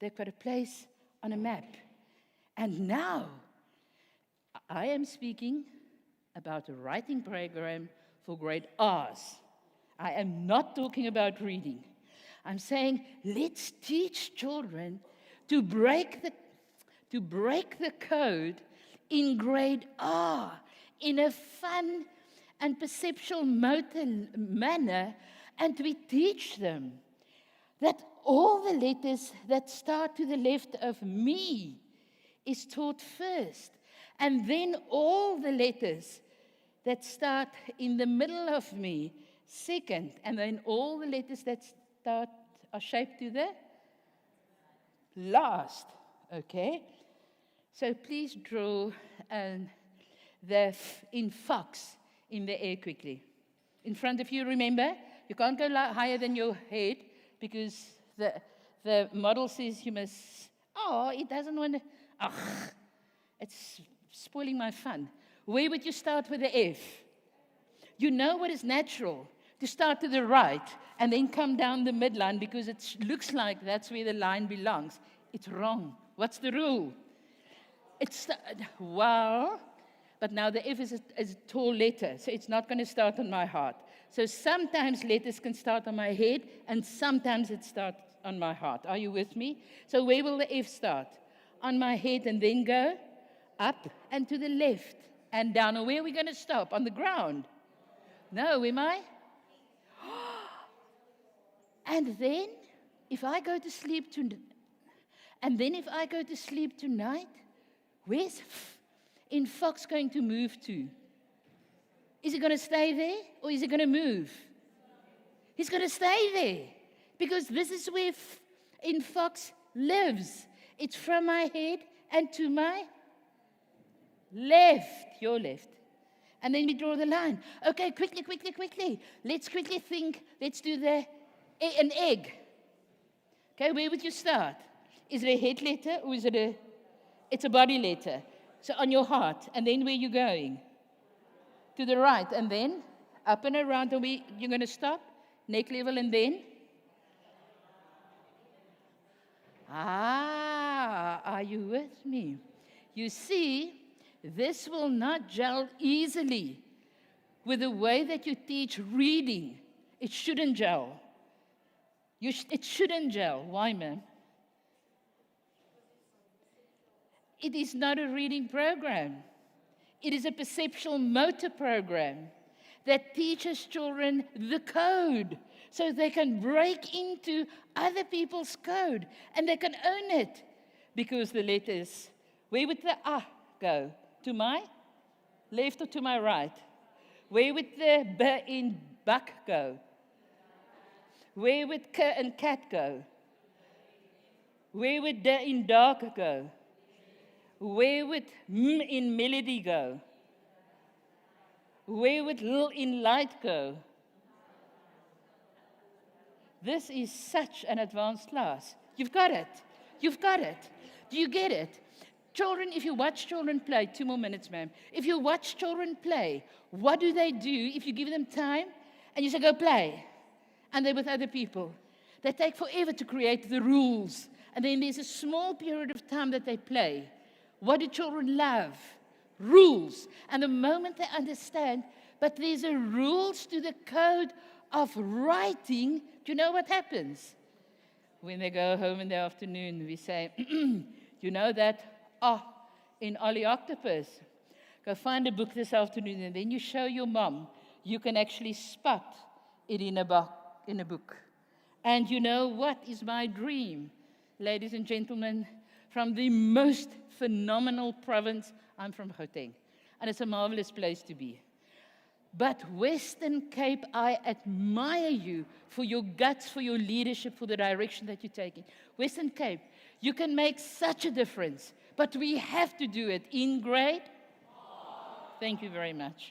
They've got a place on a map. And now, I am speaking about a writing program for grade R's. I am not talking about reading. I'm saying, let's teach children to break the code in grade R in a fun and perceptual motor manner, and we teach them that all the letters that start to the left of me is taught first, and then all the letters that start in the middle of me second, and then all the letters that start are shaped to the last, okay? So please draw the in fox in the air quickly. In front of you, remember, you can't go higher than your head because the model says you must, it doesn't want to, it's spoiling my fun. Where would you start with the F? You know what is natural, to start to the right and then come down the midline because it looks like that's where the line belongs. It's wrong. What's the rule? Well, but now the F is a tall letter, so it's not going to start on my heart. So sometimes letters can start on my head, and sometimes it starts on my heart. Are you with me? So where will the F start? On my head and then go up and to the left and down. Or where are we going to stop? On the ground? No, am I? And then, if I go to sleep tonight, where's in fox going to move to? Is it going to stay there or is it going to move? He's going to stay there because this is where in fox lives. It's from my head and to my left, your left. And then we draw the line. Okay, quickly. Let's quickly think. Let's do an egg. Okay, where would you start? Is it a head letter or is it it's a body letter? So on your heart, and then where are you going? To the right, and then up and around, and you're going to stop, neck level, and then? Are you with me? You see, This will not gel easily with the way that you teach reading. It shouldn't gel. It shouldn't gel. Why, ma'am? It is not a reading program. It is a perceptual motor program that teaches children the code so they can break into other people's code and they can own it. Because the letters, where would the A go? To my left or to my right? Where would the B in buck go? Where would K and cat go? Where would D in dog go? Where would M in melody go? Where would L in light go? This is such an advanced class. You've got it. You've got it. Do you get it? Children, if you watch children play, 2 more minutes, ma'am. If you watch children play, what do they do if you give them time and you say, go play? And they're with other people. They take forever to create the rules. And then there's a small period of time that they play. What do children love? Rules. And the moment they understand, but there's a rules to the code of writing, do you know what happens? When they go home in the afternoon, we say, you know that in Ollie Octopus? Go find a book this afternoon, and then you show your mom. You can actually spot it in a book. And you know what is my dream, ladies and gentlemen, from the most phenomenal province. I'm from Gauteng, and it's a marvelous place to be. But Western Cape, I admire you for your guts, for your leadership, for the direction that you're taking. Western Cape, you can make such a difference, but we have to do it in grade. Thank you very much.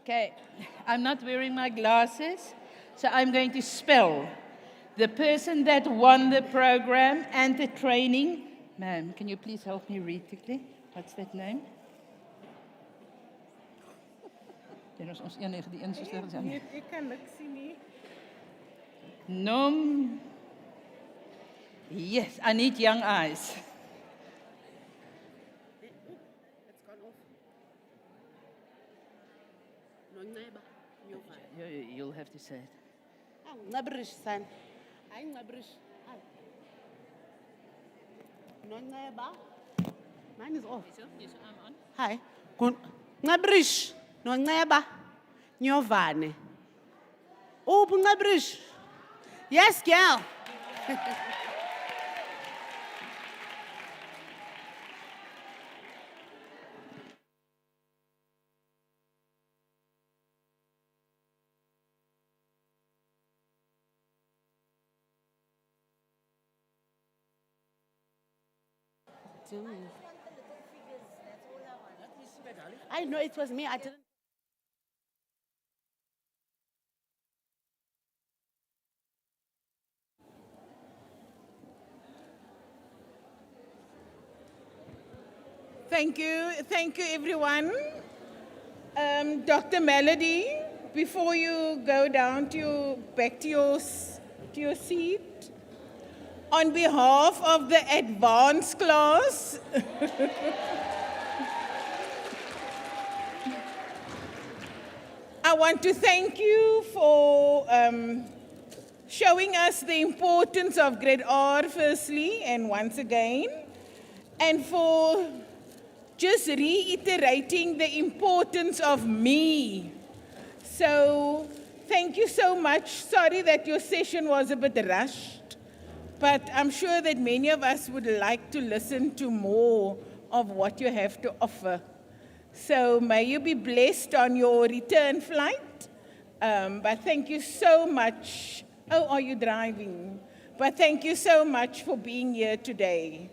Okay, I'm not wearing my glasses, so I'm going to spell. The person that won the program and the training, ma'am, can you please help me read quickly? What's that name? Nom. Yes, I need young eyes. You'll have to say it. Ngabrish, son. Ay, ngabrish. Noneba. Mine is off. Yes, I'm on. Hi. Ngabrish. Noneba. Nyovane. Oh, ngabrish. Yes, girl. I know it was me. I didn't. Thank you everyone. Dr. Melody, before you go down back to your seat, on behalf of the advanced class, I want to thank you for showing us the importance of grade R firstly and once again, and for just reiterating the importance of me. So thank you so much. Sorry that your session was a bit rushed. But I'm sure that many of us would like to listen to more of what you have to offer. So may you be blessed on your return flight. But thank you so much. Oh, are you driving? But thank you so much for being here today.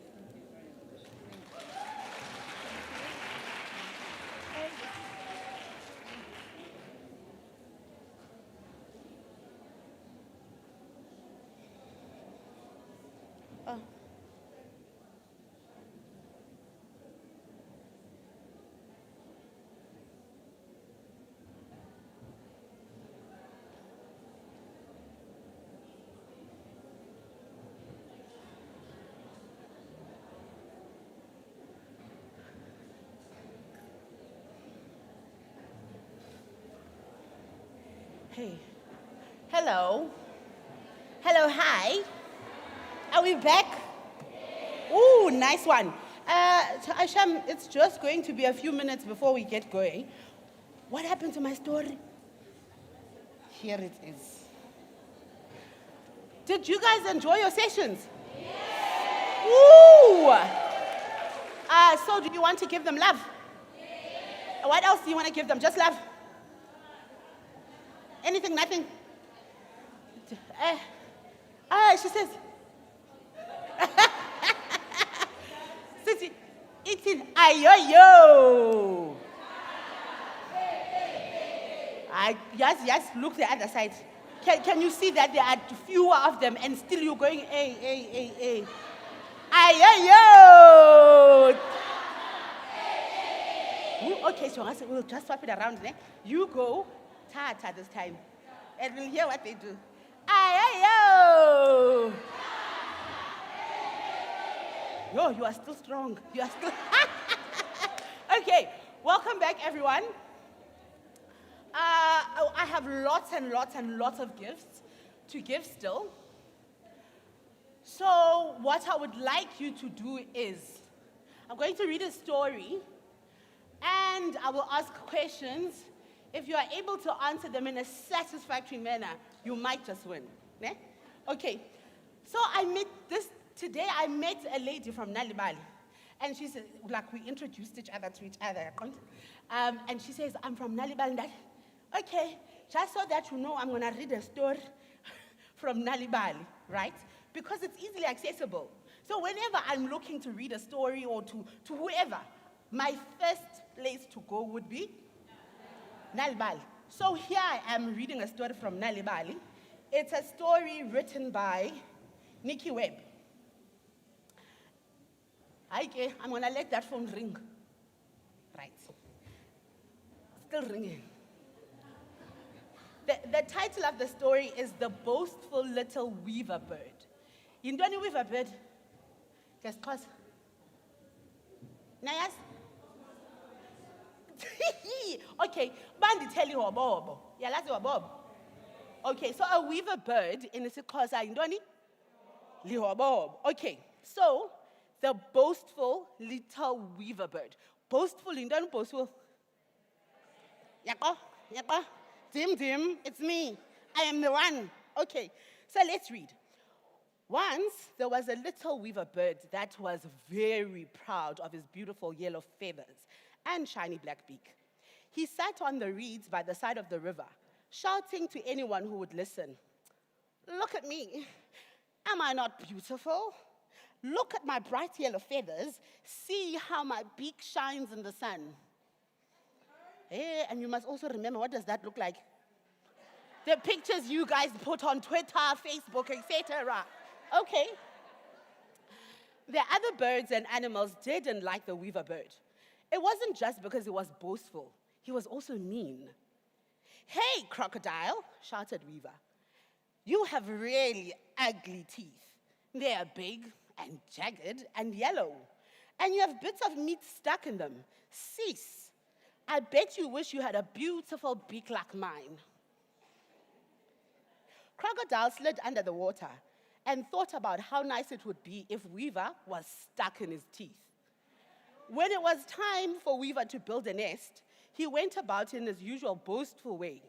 Okay. Hello. Hello, hi. Are we back? Ooh, nice one. So Asham, it's just going to be a few minutes before we get going. What happened to my story? Here it is. Did you guys enjoy your sessions? Yes. Ooh. So do you want to give them love? Yes. What else do you want to give them? Just love? Anything, nothing? She says. It's in ayo. Yes, look the other side. Can you see that there are fewer of them and still you're going, Ayo. Okay, so we'll just swap it around. You go, Tata this time. And we'll hear what they do. Ayo. Yo, you are still strong. You are still. Okay, welcome back, everyone. I have lots and lots and lots of gifts to give still. So what I would like you to do is, I'm going to read a story, and I will ask questions. If you are able to answer them in a satisfactory manner, you might just win. Ne? Okay, so today I met a lady from Nalibali, and she said, like, we introduced each other to each other. And she says, I'm from Nalibali. Okay, just so that you know, I'm going to read a story from Nalibali, right? Because it's easily accessible. So whenever I'm looking to read a story or to whoever, my first place to go would be Nalibali. So here I am reading a story from Nalibali. It's a story written by Nikki Webb. Okay, I'm going to let that phone ring. Right. Still ringing. The title of the story is The Boastful Little Weaver Bird. You know any weaver bird? Guess cause. Nayas? Okay, Bandi tell you Bob. Yeah, that's your Bob. Okay, so a weaver bird in its cause I don't Bob. Okay, so the boastful little weaver bird. Boastful, you don't boastful. Yako. Dim, it's me. I am the one. Okay, so let's read. Once, there was a little weaver bird that was very proud of his beautiful yellow feathers and shiny black beak. He sat on the reeds by the side of the river, shouting to anyone who would listen, "Look at me. Am I not beautiful? Look at my bright yellow feathers. See how my beak shines in the sun." Hey, and you must also remember, what does that look like? The pictures you guys put on Twitter, Facebook, etc. Okay. The other birds and animals didn't like the weaver bird. It wasn't just because he was boastful. He was also mean. "Hey, crocodile," shouted Weaver. "You have really ugly teeth. They are big and jagged and yellow, and you have bits of meat stuck in them. Cease. I bet you wish you had a beautiful beak like mine." Crocodile slid under the water and thought about how nice it would be if Weaver was stuck in his teeth. When it was time for Weaver to build a nest, he went about in his usual boastful way.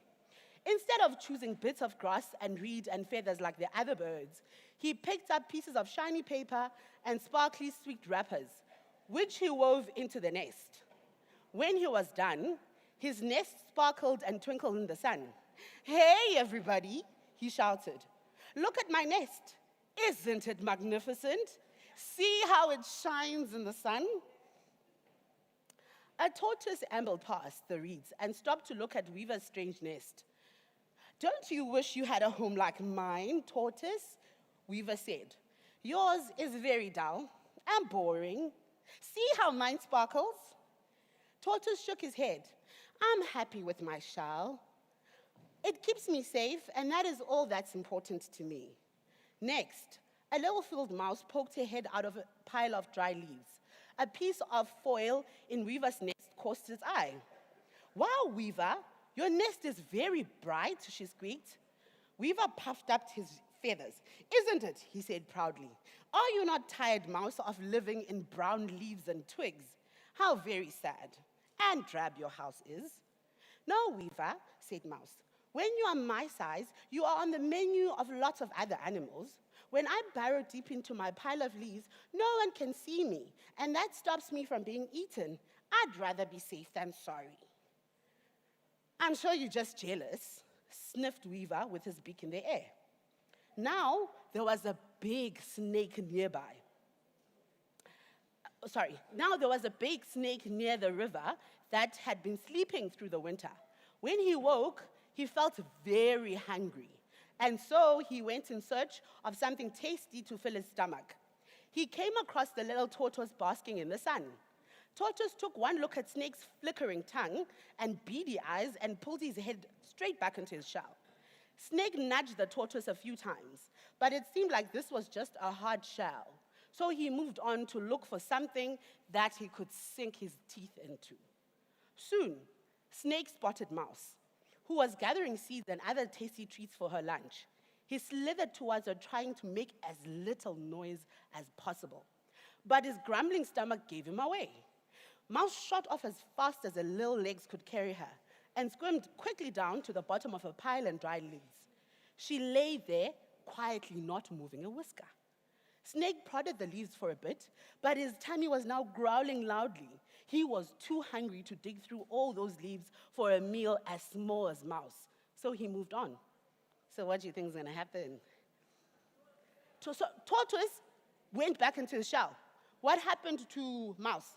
Instead of choosing bits of grass and reed and feathers like the other birds, he picked up pieces of shiny paper and sparkly sweet wrappers, which he wove into the nest. When he was done, his nest sparkled and twinkled in the sun. "Hey, everybody," he shouted. "Look at my nest. Isn't it magnificent? See how it shines in the sun?" A tortoise ambled past the reeds and stopped to look at Weaver's strange nest. "Don't you wish you had a home like mine, tortoise?" Weaver said. "Yours is very dull and boring. See how mine sparkles?" Tortoise shook his head. "I'm happy with my shell. It keeps me safe, and that is all that's important to me." Next, a little field mouse poked her head out of a pile of dry leaves. A piece of foil in Weaver's nest caught its eye. "Wow, Weaver, "Your nest is very bright," she squeaked. Weaver puffed up his feathers. "Isn't it?" he said proudly. "Are you not tired, Mouse, of living in brown leaves and twigs? How very sad and drab your house is." "No, Weaver," said Mouse. "When you are my size, you are on the menu of lots of other animals. When I burrow deep into my pile of leaves, no one can see me, and that stops me from being eaten. I'd rather be safe than sorry." "I'm sure you're just jealous," sniffed Weaver with his beak in the air. Now there was a big snake nearby. Now there was a big snake near the river that had been sleeping through the winter. When he woke, he felt very hungry, and so he went in search of something tasty to fill his stomach. He came across the little tortoise basking in the sun. Tortoise took one look at Snake's flickering tongue and beady eyes and pulled his head straight back into his shell. Snake nudged the tortoise a few times, but it seemed like this was just a hard shell. So he moved on to look for something that he could sink his teeth into. Soon, Snake spotted Mouse, who was gathering seeds and other tasty treats for her lunch. He slithered towards her, trying to make as little noise as possible. But his grumbling stomach gave him away. Mouse shot off as fast as her little legs could carry her and swam quickly down to the bottom of a pile and dried leaves. She lay there, quietly not moving a whisker. Snake prodded the leaves for a bit, but his tummy was now growling loudly. He was too hungry to dig through all those leaves for a meal as small as Mouse, so he moved on. So what do you think is going to happen? So Tortoise went back into his shell. What happened to Mouse?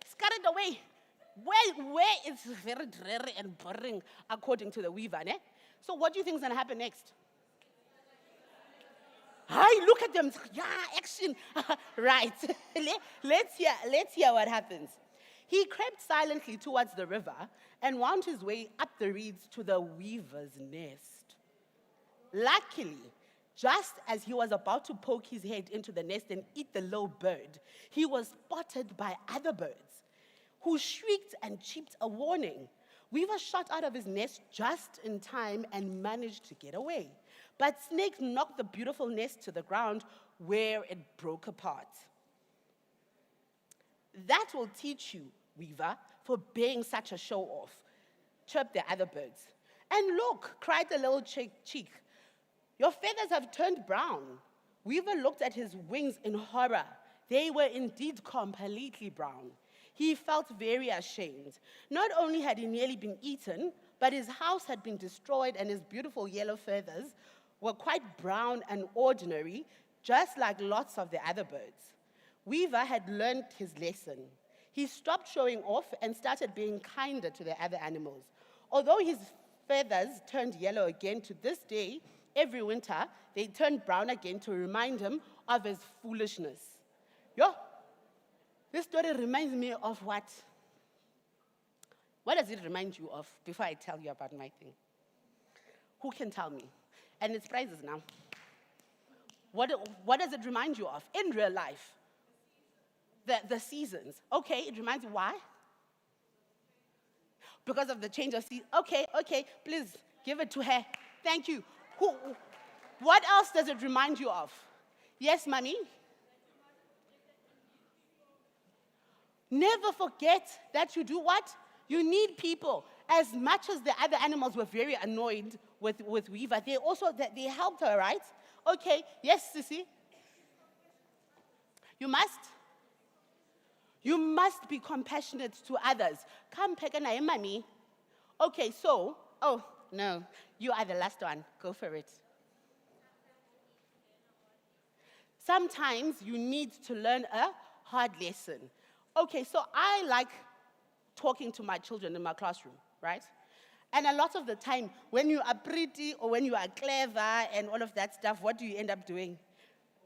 Scattered away. Where it's very dreary and boring, according to the Weaver, ne? So what do you think is going to happen next? Hi, look at them. Yeah, action. Right. Let's hear what happens. He crept silently towards the river and wound his way up the reeds to the weaver's nest. Luckily, just as he was about to poke his head into the nest and eat the little bird, he was spotted by other birds who shrieked and cheeped a warning. Weaver shot out of his nest just in time and managed to get away. But Snake knocked the beautiful nest to the ground where it broke apart. "That will teach you, Weaver, for being such a show-off," chirped the other birds. "And look," cried the little chick, "your feathers have turned brown." Weaver looked at his wings in horror. They were indeed completely brown. He felt very ashamed. Not only had he nearly been eaten, but his house had been destroyed and his beautiful yellow feathers were quite brown and ordinary, just like lots of the other birds. Weaver had learned his lesson. He stopped showing off and started being kinder to the other animals. Although his feathers turned yellow again to this day, every winter they turned brown again to remind him of his foolishness. This story reminds me of what? What does it remind you of before I tell you about my thing? Who can tell me? And it's prizes now. What does it remind you of in real life? The seasons. Okay, it reminds you why? Because of the change of season. Okay, please give it to her. Thank you. What else does it remind you of? Yes, Mommy? Never forget that you do what? You need people. As much as the other animals were very annoyed with Weaver, they helped her, right? Okay, yes, Sissy? You must be compassionate to others. Come, Pekana, Mommy. Okay, so, oh, no, you are the last one. Go for it. Sometimes you need to learn a hard lesson. Okay, so I like talking to my children in my classroom, right? And a lot of the time, when you are pretty or when you are clever and all of that stuff, what do you end up doing?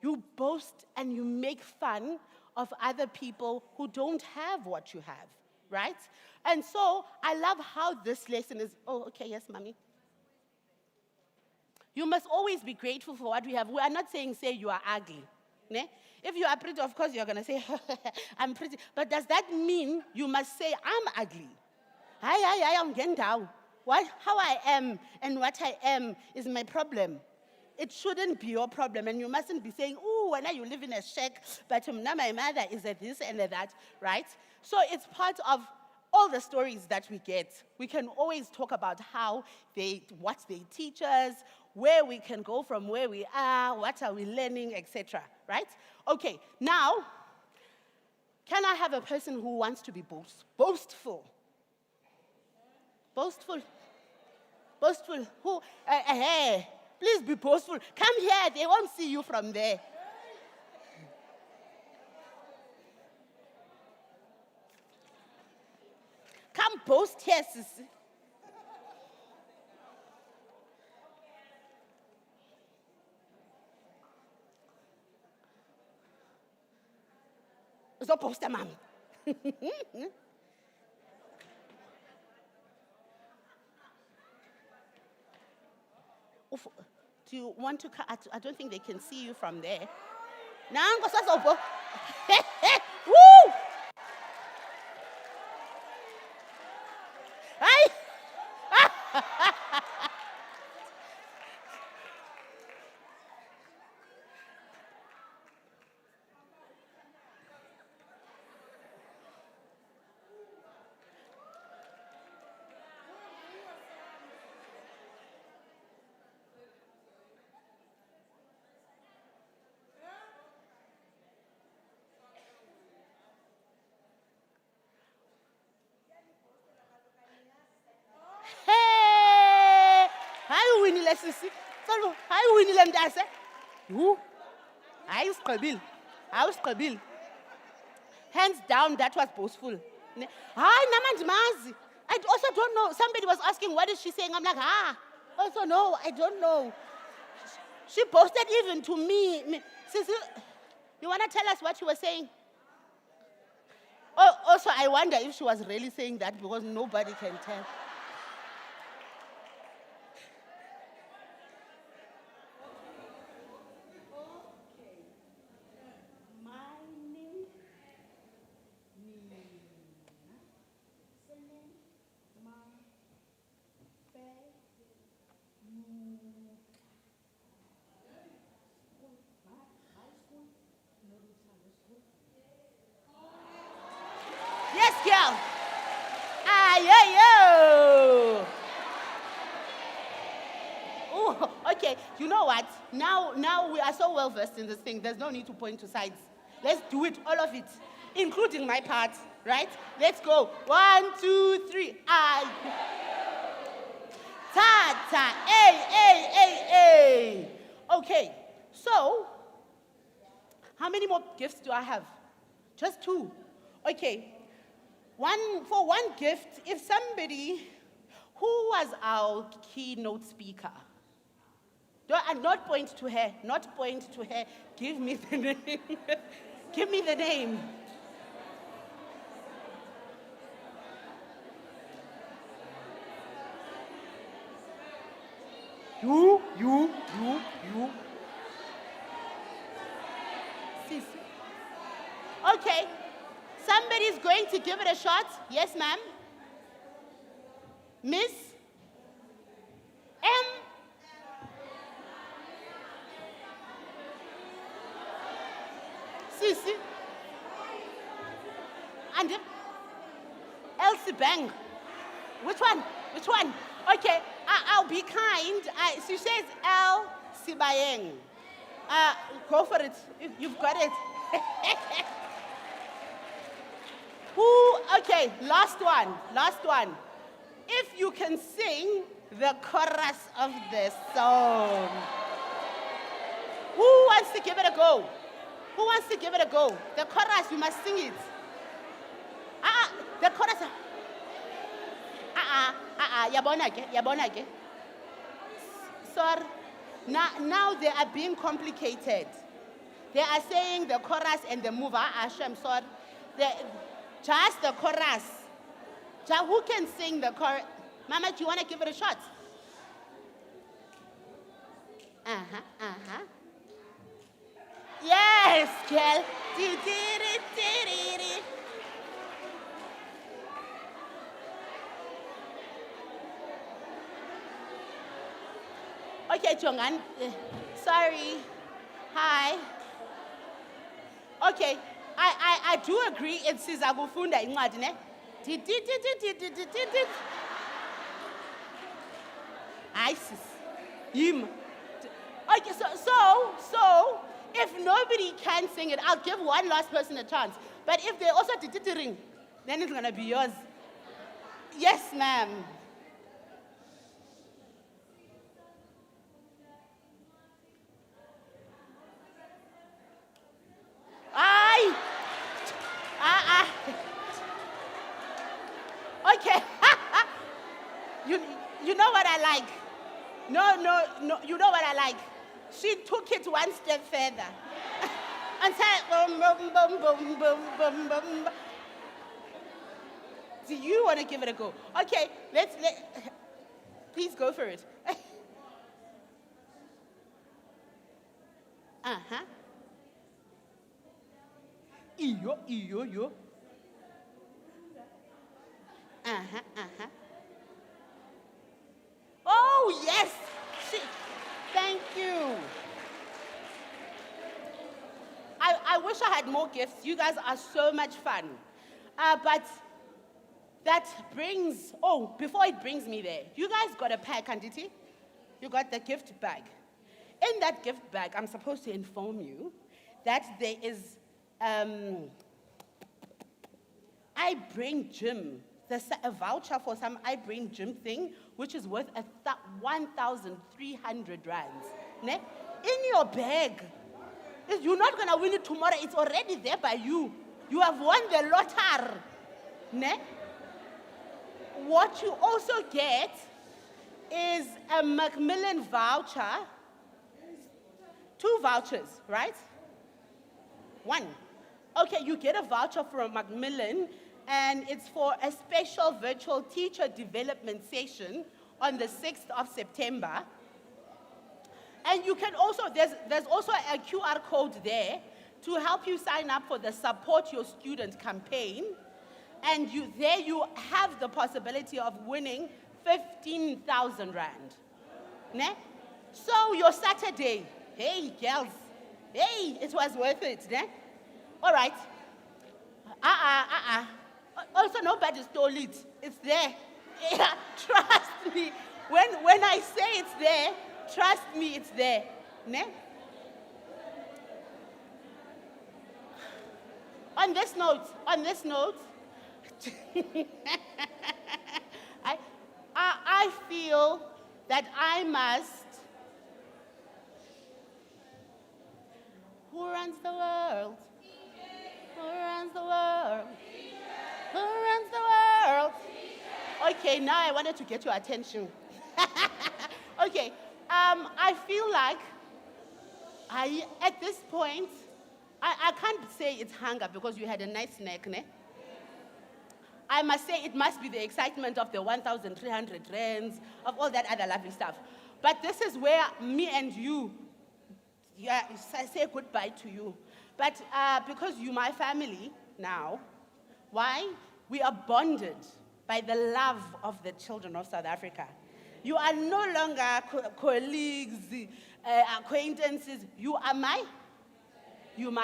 You boast and you make fun of other people who don't have what you have, right? And so I love how this lesson is, oh, okay, yes, Mommy. You must always be grateful for what we have. We are not saying, say you are ugly. Ne? If you are pretty, of course, you're going to say, I'm pretty. But does that mean you must say, I'm ugly? Hi, I'm getting down. How I am and what I am is my problem. It shouldn't be your problem, and you mustn't be saying, "Oh, when you live in a shack, but now my mother is at this and at that," right? So it's part of all the stories that we get. We can always talk about what they teach us, where we can go from where we are, what are we learning, etc. Right? Okay. Now, can I have a person who wants to be boastful? Boastful. Boastful. Who? Hey. Please be boastful. Come here. They won't see you from there. Come boast here, sissy. So poster, mom. Do you want to cut? I don't think they can see you from there. Nango sasopo. Woo! Hey! Hey! Hayi uwinile sisi. Solo, hayi uwinile mntase. Hayi usiqebile. Hayi usiqebile. Hands down, that was boastful. Hayi namandimazi. I also don't know. Somebody was asking, what is she saying? I'm like, also no, I don't know. She boasted even to me. Sisi, you want to tell us what she was saying? Oh, also, I wonder if she was really saying that because nobody can tell. Yes, girl. Yo. Oh, okay. You know what? Now we are so well versed in this thing. There's no need to point to sides. Let's do it, all of it, including my part. Right? Let's go. 1, 2, 3. Ta. Hey. Okay. So, how many more gifts do I have? Just 2. Okay. For one gift, if somebody, who was our keynote speaker? Not point to her, Give me the name. Give me the name. You. Sissy. Okay. Somebody's going to give it a shot. Yes, ma'am. Miss M. Sissy. And Elsie Bang. Which one? Okay, I'll be kind. She says L. Sibayeng. Go for it. You've got it. Okay, last one. If you can sing the chorus of the song. Who wants to give it a go? The chorus, you must sing it. The chorus. Yabona ke. Sorry. Now they are being complicated. They are saying the chorus and the move. I'm sorry. Just the chorus. Who can sing the chorus? Mama, do you want to give it a shot? Yes, girl. Okay, Jongan. Sorry. Hi. Okay, I do agree it's sizakufunda incwadi ne. ISIS. Him. Okay, so if nobody can sing it, I'll give one last person a chance. But if they also ring, then it's gonna be yours. Yes, ma'am. Aye. Okay. You know what I like? No, you know what I like? She took it one step further. And said, boom, boom, boom, boom, boom, boom, boom. Do you want to give it a go? Okay, please go for it. Uh-huh. Iyo. Uh-huh. Oh, yes. Thank you. I wish I had more gifts. You guys are so much fun. But that brings, before it brings me there, you guys got a pack, Kanditi? You got the gift bag. In that gift bag, I'm supposed to inform you that there is I Bring Gym. There's a voucher for some I Bring Gym thing, which is worth 1,300 rands. Ne? In your bag. You're not going to win it tomorrow. It's already there by you. You have won the lottery. Ne? What you also get is a Macmillan voucher. 2 vouchers, right? 1. Okay, you get a voucher from Macmillan, and it's for a special virtual teacher development session on the 6th of September. And you can also, there's also a QR code there to help you sign up for the Support Your Student campaign. And there you have the possibility of winning 15,000 rand. Ne? So your Saturday, hey girls, hey, it was worth it, ne? All right. Also, nobody stole it. It's there. Yeah, trust me. When I say it's there, trust me, it's there. Ne? On this note, I feel that I must. Who runs the world? Who runs the world? Who runs the world? Okay, now I wanted to get your attention. Okay, I feel like at this point, I can't say it's hunger because you had a nice snack, ne? I must say it must be the excitement of the 1,300 rands, of all that other lovely stuff. But this is where me and you, say goodbye to you. But because you're my family now, why? We are bonded by the love of the children of South Africa. You are no longer colleagues, acquaintances. You're my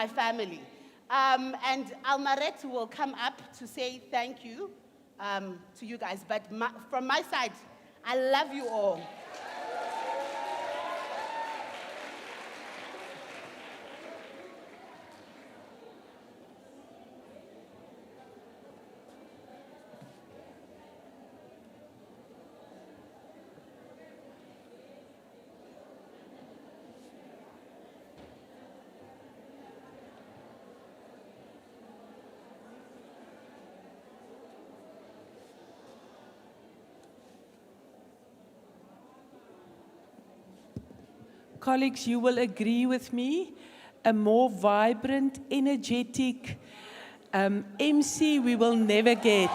family. And Almaret will come up to say thank you to you guys. But from my side, I love you all. Colleagues, you will agree with me, a more vibrant, energetic MC we will never get.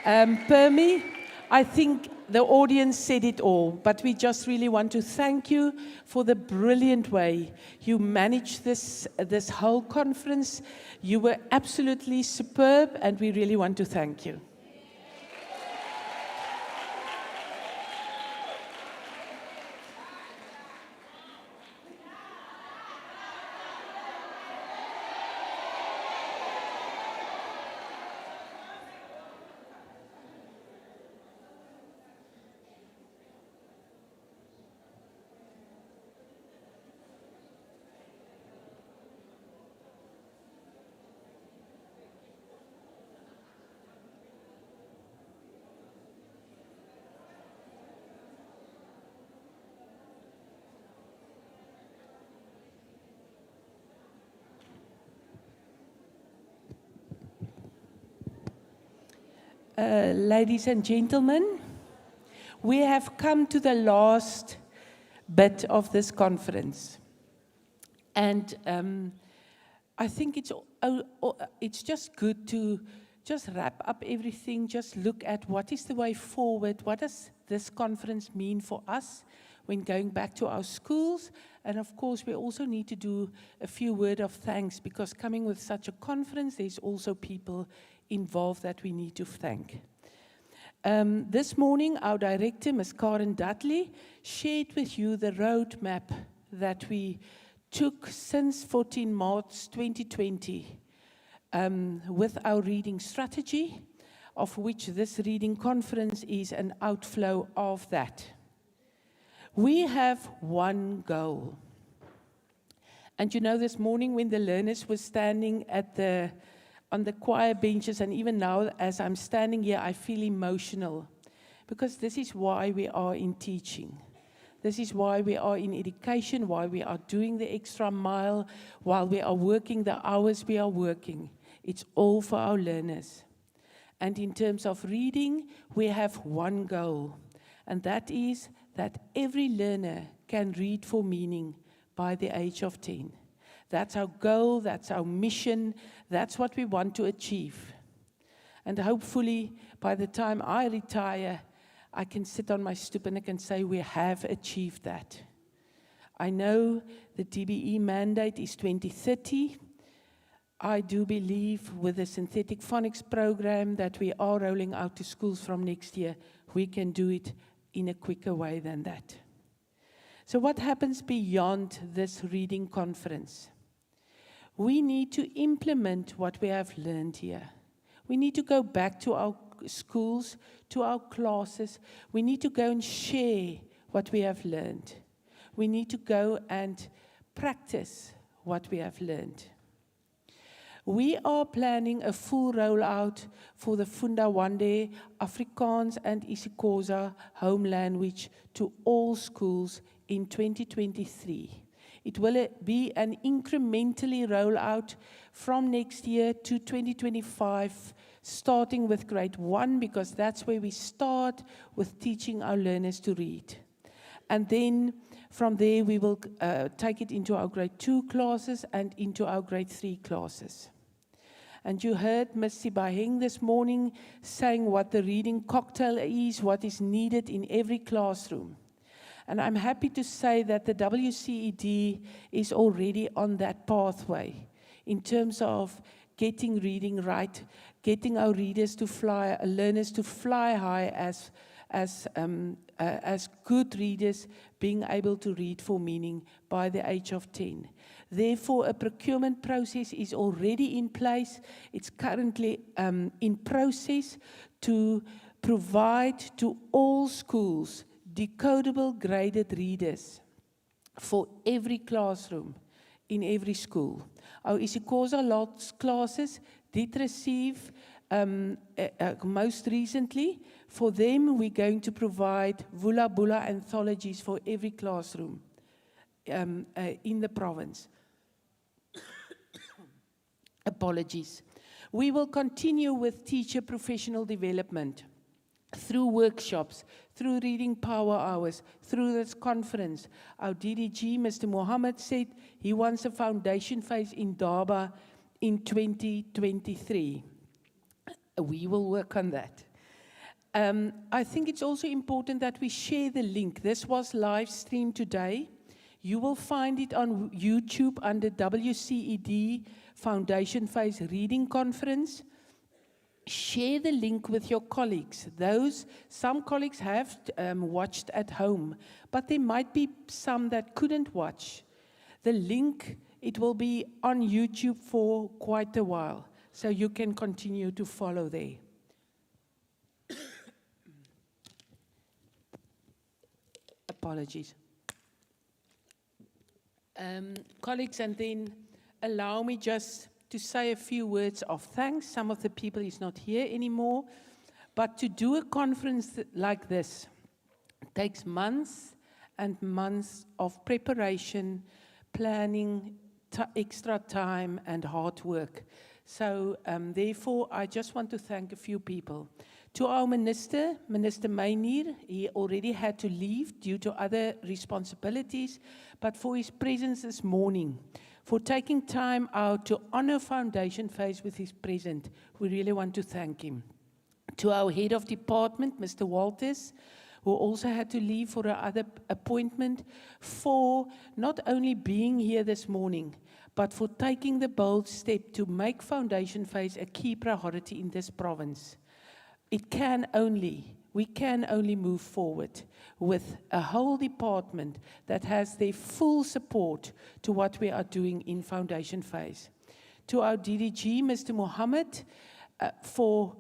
Permi, I think the audience said it all, but we just really want to thank you for the brilliant way you managed this whole conference. You were absolutely superb, and we really want to thank you. Ladies and gentlemen, we have come to the last bit of this conference. And I think it's just good to just wrap up everything, just look at what is the way forward, what does this conference mean for us when going back to our schools. And of course, we also need to do a few words of thanks, because coming with such a conference, there's also people involved that we need to thank. This morning, our director, Ms. Karen Dudley, shared with you the roadmap that we took since 14 March 2020 with our reading strategy, of which this reading conference is an outflow of that. We have one goal. And you know, this morning when the learners were standing on the choir benches, and even now as I'm standing here, I feel emotional, because this is why we are in teaching. This is why we are in education, why we are doing the extra mile, while we are working the hours we are working. It's all for our learners. And in terms of reading, we have one goal, and that is that every learner can read for meaning by the age of 10. That's our goal, that's our mission, that's what we want to achieve. And hopefully, by the time I retire, I can sit on my stoop and I can say we have achieved that. I know the DBE mandate is 2030. I do believe with the synthetic phonics program that we are rolling out to schools from next year, we can do it in a quicker way than that. So what happens beyond this reading conference? We need to implement what we have learned here. We need to go back to our schools, to our classes. We need to go and share what we have learned. We need to go and practice what we have learned. We are planning a full rollout for the Funda Wande, Afrikaans and isiXhosa home language to all schools in 2023. It will be an incrementally rollout from next year to 2025, starting with grade 1, because that's where we start with teaching our learners to read. And then from there, we will take it into our grade 2 classes and into our grade 3 classes. And you heard Ms. Sibaheng this morning saying what the reading cocktail is, what is needed in every classroom. And I'm happy to say that the WCED is already on that pathway in terms of getting reading right, getting our learners to fly high as good readers, being able to read for meaning by the age of 10. Therefore, a procurement process is already in place. It's currently in process to provide to all schools decodable graded readers for every classroom in every school. Our isiXhosa classes did receive most recently. For them, we're going to provide Vula Bula anthologies for every classroom in the province. Apologies. We will continue with teacher professional development through workshops, through reading power hours, through this conference. Our DDG, Mr. Mohammed, said he wants a foundation phase in Daba in 2023. We will work on that. I think it's also important that we share the link. This was live streamed today. You will find it on YouTube under WCED Foundation Phase Reading Conference. Share the link with your colleagues. Some colleagues have watched at home, but there might be some that couldn't watch. The link, it will be on YouTube for quite a while, so you can continue to follow there. Apologies. Colleagues, and then allow me just to say a few words of thanks. Some of the people is not here anymore, but to do a conference like this takes months and months of preparation, planning, extra time and hard work. So therefore, I just want to thank a few people. To our Minister, Minister Meinier, he already had to leave due to other responsibilities, but for his presence this morning, for taking time out to honor Foundation Phase with his presence, we really want to thank him. To our head of department, Mr. Walters, who also had to leave for another appointment, for not only being here this morning, but for taking the bold step to make Foundation Phase a key priority in this province. We can only move forward with a whole department that has their full support to what we are doing in Foundation Phase. To our DDG, Mr. Mohammed, for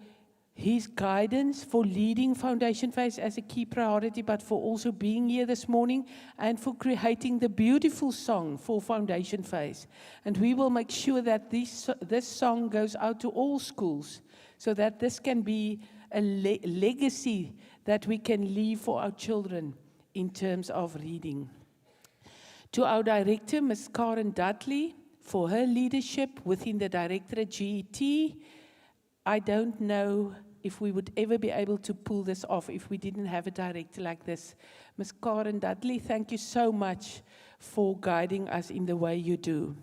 his guidance, for leading Foundation Phase as a key priority, but for also being here this morning and for creating the beautiful song for Foundation Phase. And we will make sure that this song goes out to all schools so that this can be a legacy that we can leave for our children in terms of reading. To our director, Ms. Karen Dudley, for her leadership within the Directorate GET. I don't know if we would ever be able to pull this off if we didn't have a director like this. Ms. Karen Dudley, thank you so much for guiding us in the way you do.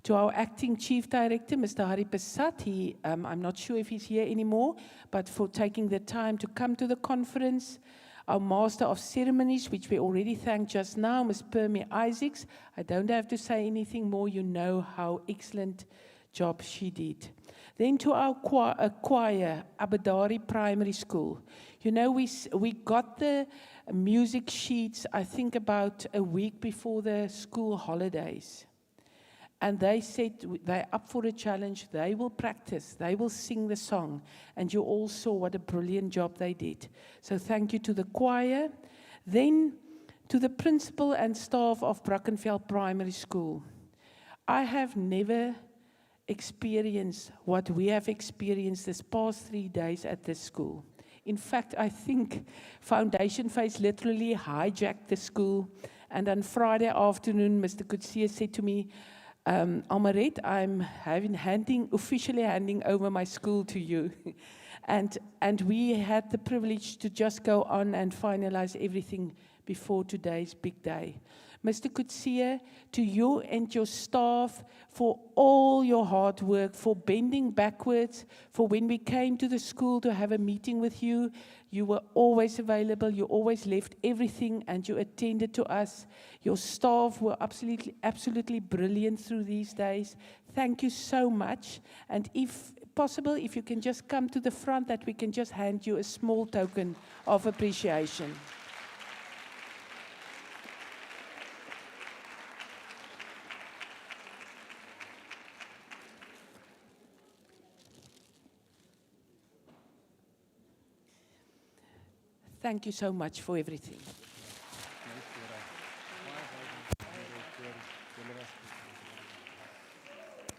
To our acting chief director, Mr. Hari Pesat, I'm not sure if he's here anymore, but for taking the time to come to the conference. Our master of ceremonies, which we already thanked just now, Ms. Permy Isaacs. I don't have to say anything more. You know how excellent job she did. Then to our choir, Abadari Primary School. You know, we got the music sheets, I think, about a week before the school holidays. And they said they're up for a challenge. They will practice. They will sing the song. And you all saw what a brilliant job they did. So thank you to the choir. Then to the principal and staff of Brackenfell Primary School. I have never experienced what we have experienced this past 3 days at this school. In fact, I think Foundation Phase literally hijacked the school. And on Friday afternoon, Mr. Kutsia said to me, Amaret, I'm officially handing over my school to you. and we had the privilege to just go on and finalize everything before today's big day. Mr. Kutsia, to you and your staff for all your hard work, for bending backwards, for when we came to the school to have a meeting with you, you were always available, you always left everything and you attended to us. Your staff were absolutely brilliant through these days. Thank you so much. And if possible, if you can just come to the front, that we can just hand you a small token of appreciation. Thank you so much for everything.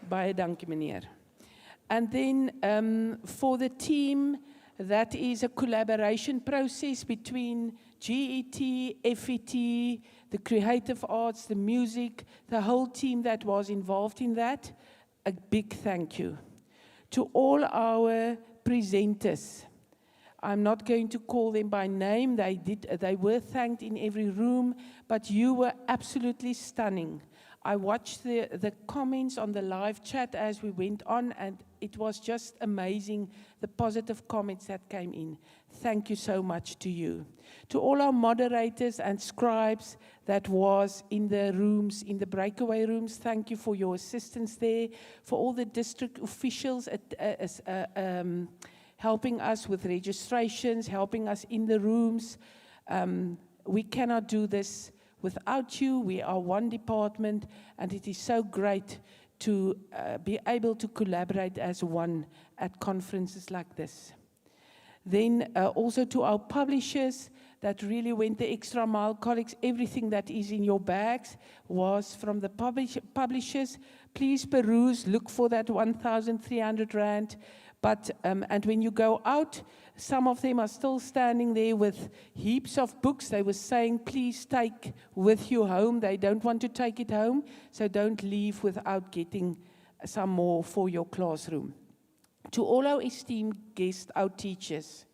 Baie dankie, meneer. And then for the team, that is a collaboration process between GET, FET, the creative arts, the music, the whole team that was involved in that. A big thank you. To all our presenters, I'm not going to call them by name. They were thanked in every room, but you were absolutely stunning. I watched the comments on the live chat as we went on, and it was just amazing, the positive comments that came in. Thank you so much to you. To all our moderators and scribes that was in the rooms, in the breakaway rooms, thank you for your assistance there. For all the district officials helping us with registrations, helping us in the rooms. We cannot do this without you. We are one department, and it is so great to be able to collaborate as one at conferences like this. Then also to our publishers that really went the extra mile. Colleagues, everything that is in your bags was from the publishers. Please peruse, look for that 1,300 Rand. But, and when you go out, some of them are still standing there with heaps of books. They were saying, please take with you home. They don't want to take it home, so don't leave without getting some more for your classroom. To all our esteemed guests, our teachers,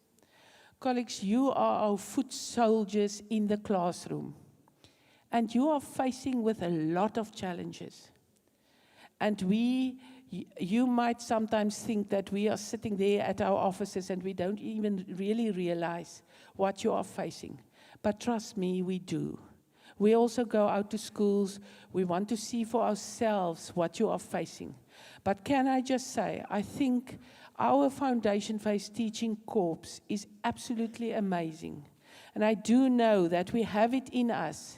Colleagues, you are our foot soldiers in the classroom. And you are facing with a lot of challenges. And you might sometimes think that we are sitting there at our offices and we don't even really realize what you are facing. But trust me, we do. We also go out to schools. We want to see for ourselves what you are facing. But can I just say, I think our foundation phase teaching corps is absolutely amazing. And I do know that we have it in us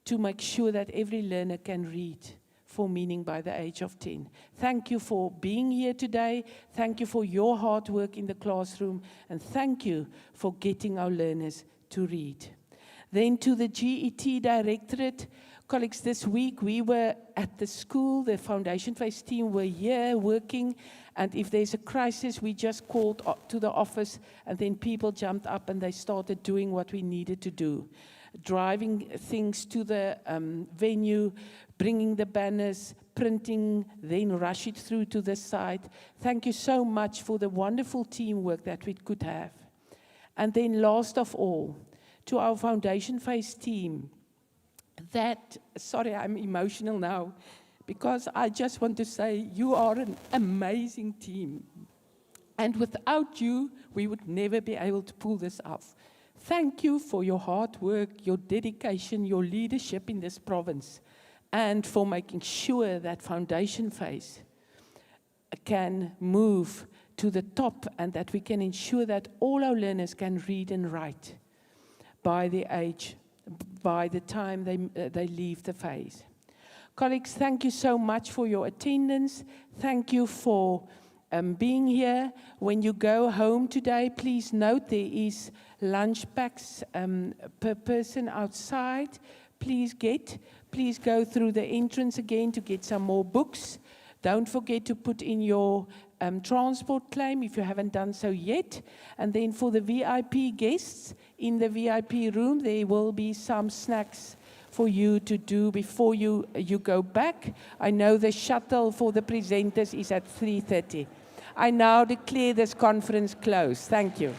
to make sure that every learner can read for meaning by the age of 10. Thank you for being here today. Thank you for your hard work in the classroom. And thank you for getting our learners to read. Then to the GET Directorate, colleagues, this week we were at the school, the foundation phase team were here working, and if there's a crisis, we just called to the office, and then people jumped up and they started doing what we needed to do. Driving things to the venue, bringing the banners, printing, then rush it through to the site. Thank you so much for the wonderful teamwork that we could have. And then last of all, to our foundation phase team, sorry, I'm emotional now, because I just want to say you are an amazing team. And without you, we would never be able to pull this off. Thank you for your hard work, your dedication, your leadership in this province, and for making sure that foundation phase can move to the top and that we can ensure that all our learners can read and write by the time they leave the phase. Colleagues, thank you so much for your attendance. Thank you for being here. When you go home today, please note there is lunch packs per person outside. Please go through the entrance again to get some more books. Don't forget to put in your transport claim if you haven't done so yet. And then for the VIP guests, in the VIP room, there will be some snacks for you to do before you go back. I know the shuttle for the presenters is at 3:30. I now declare this conference closed. Thank you.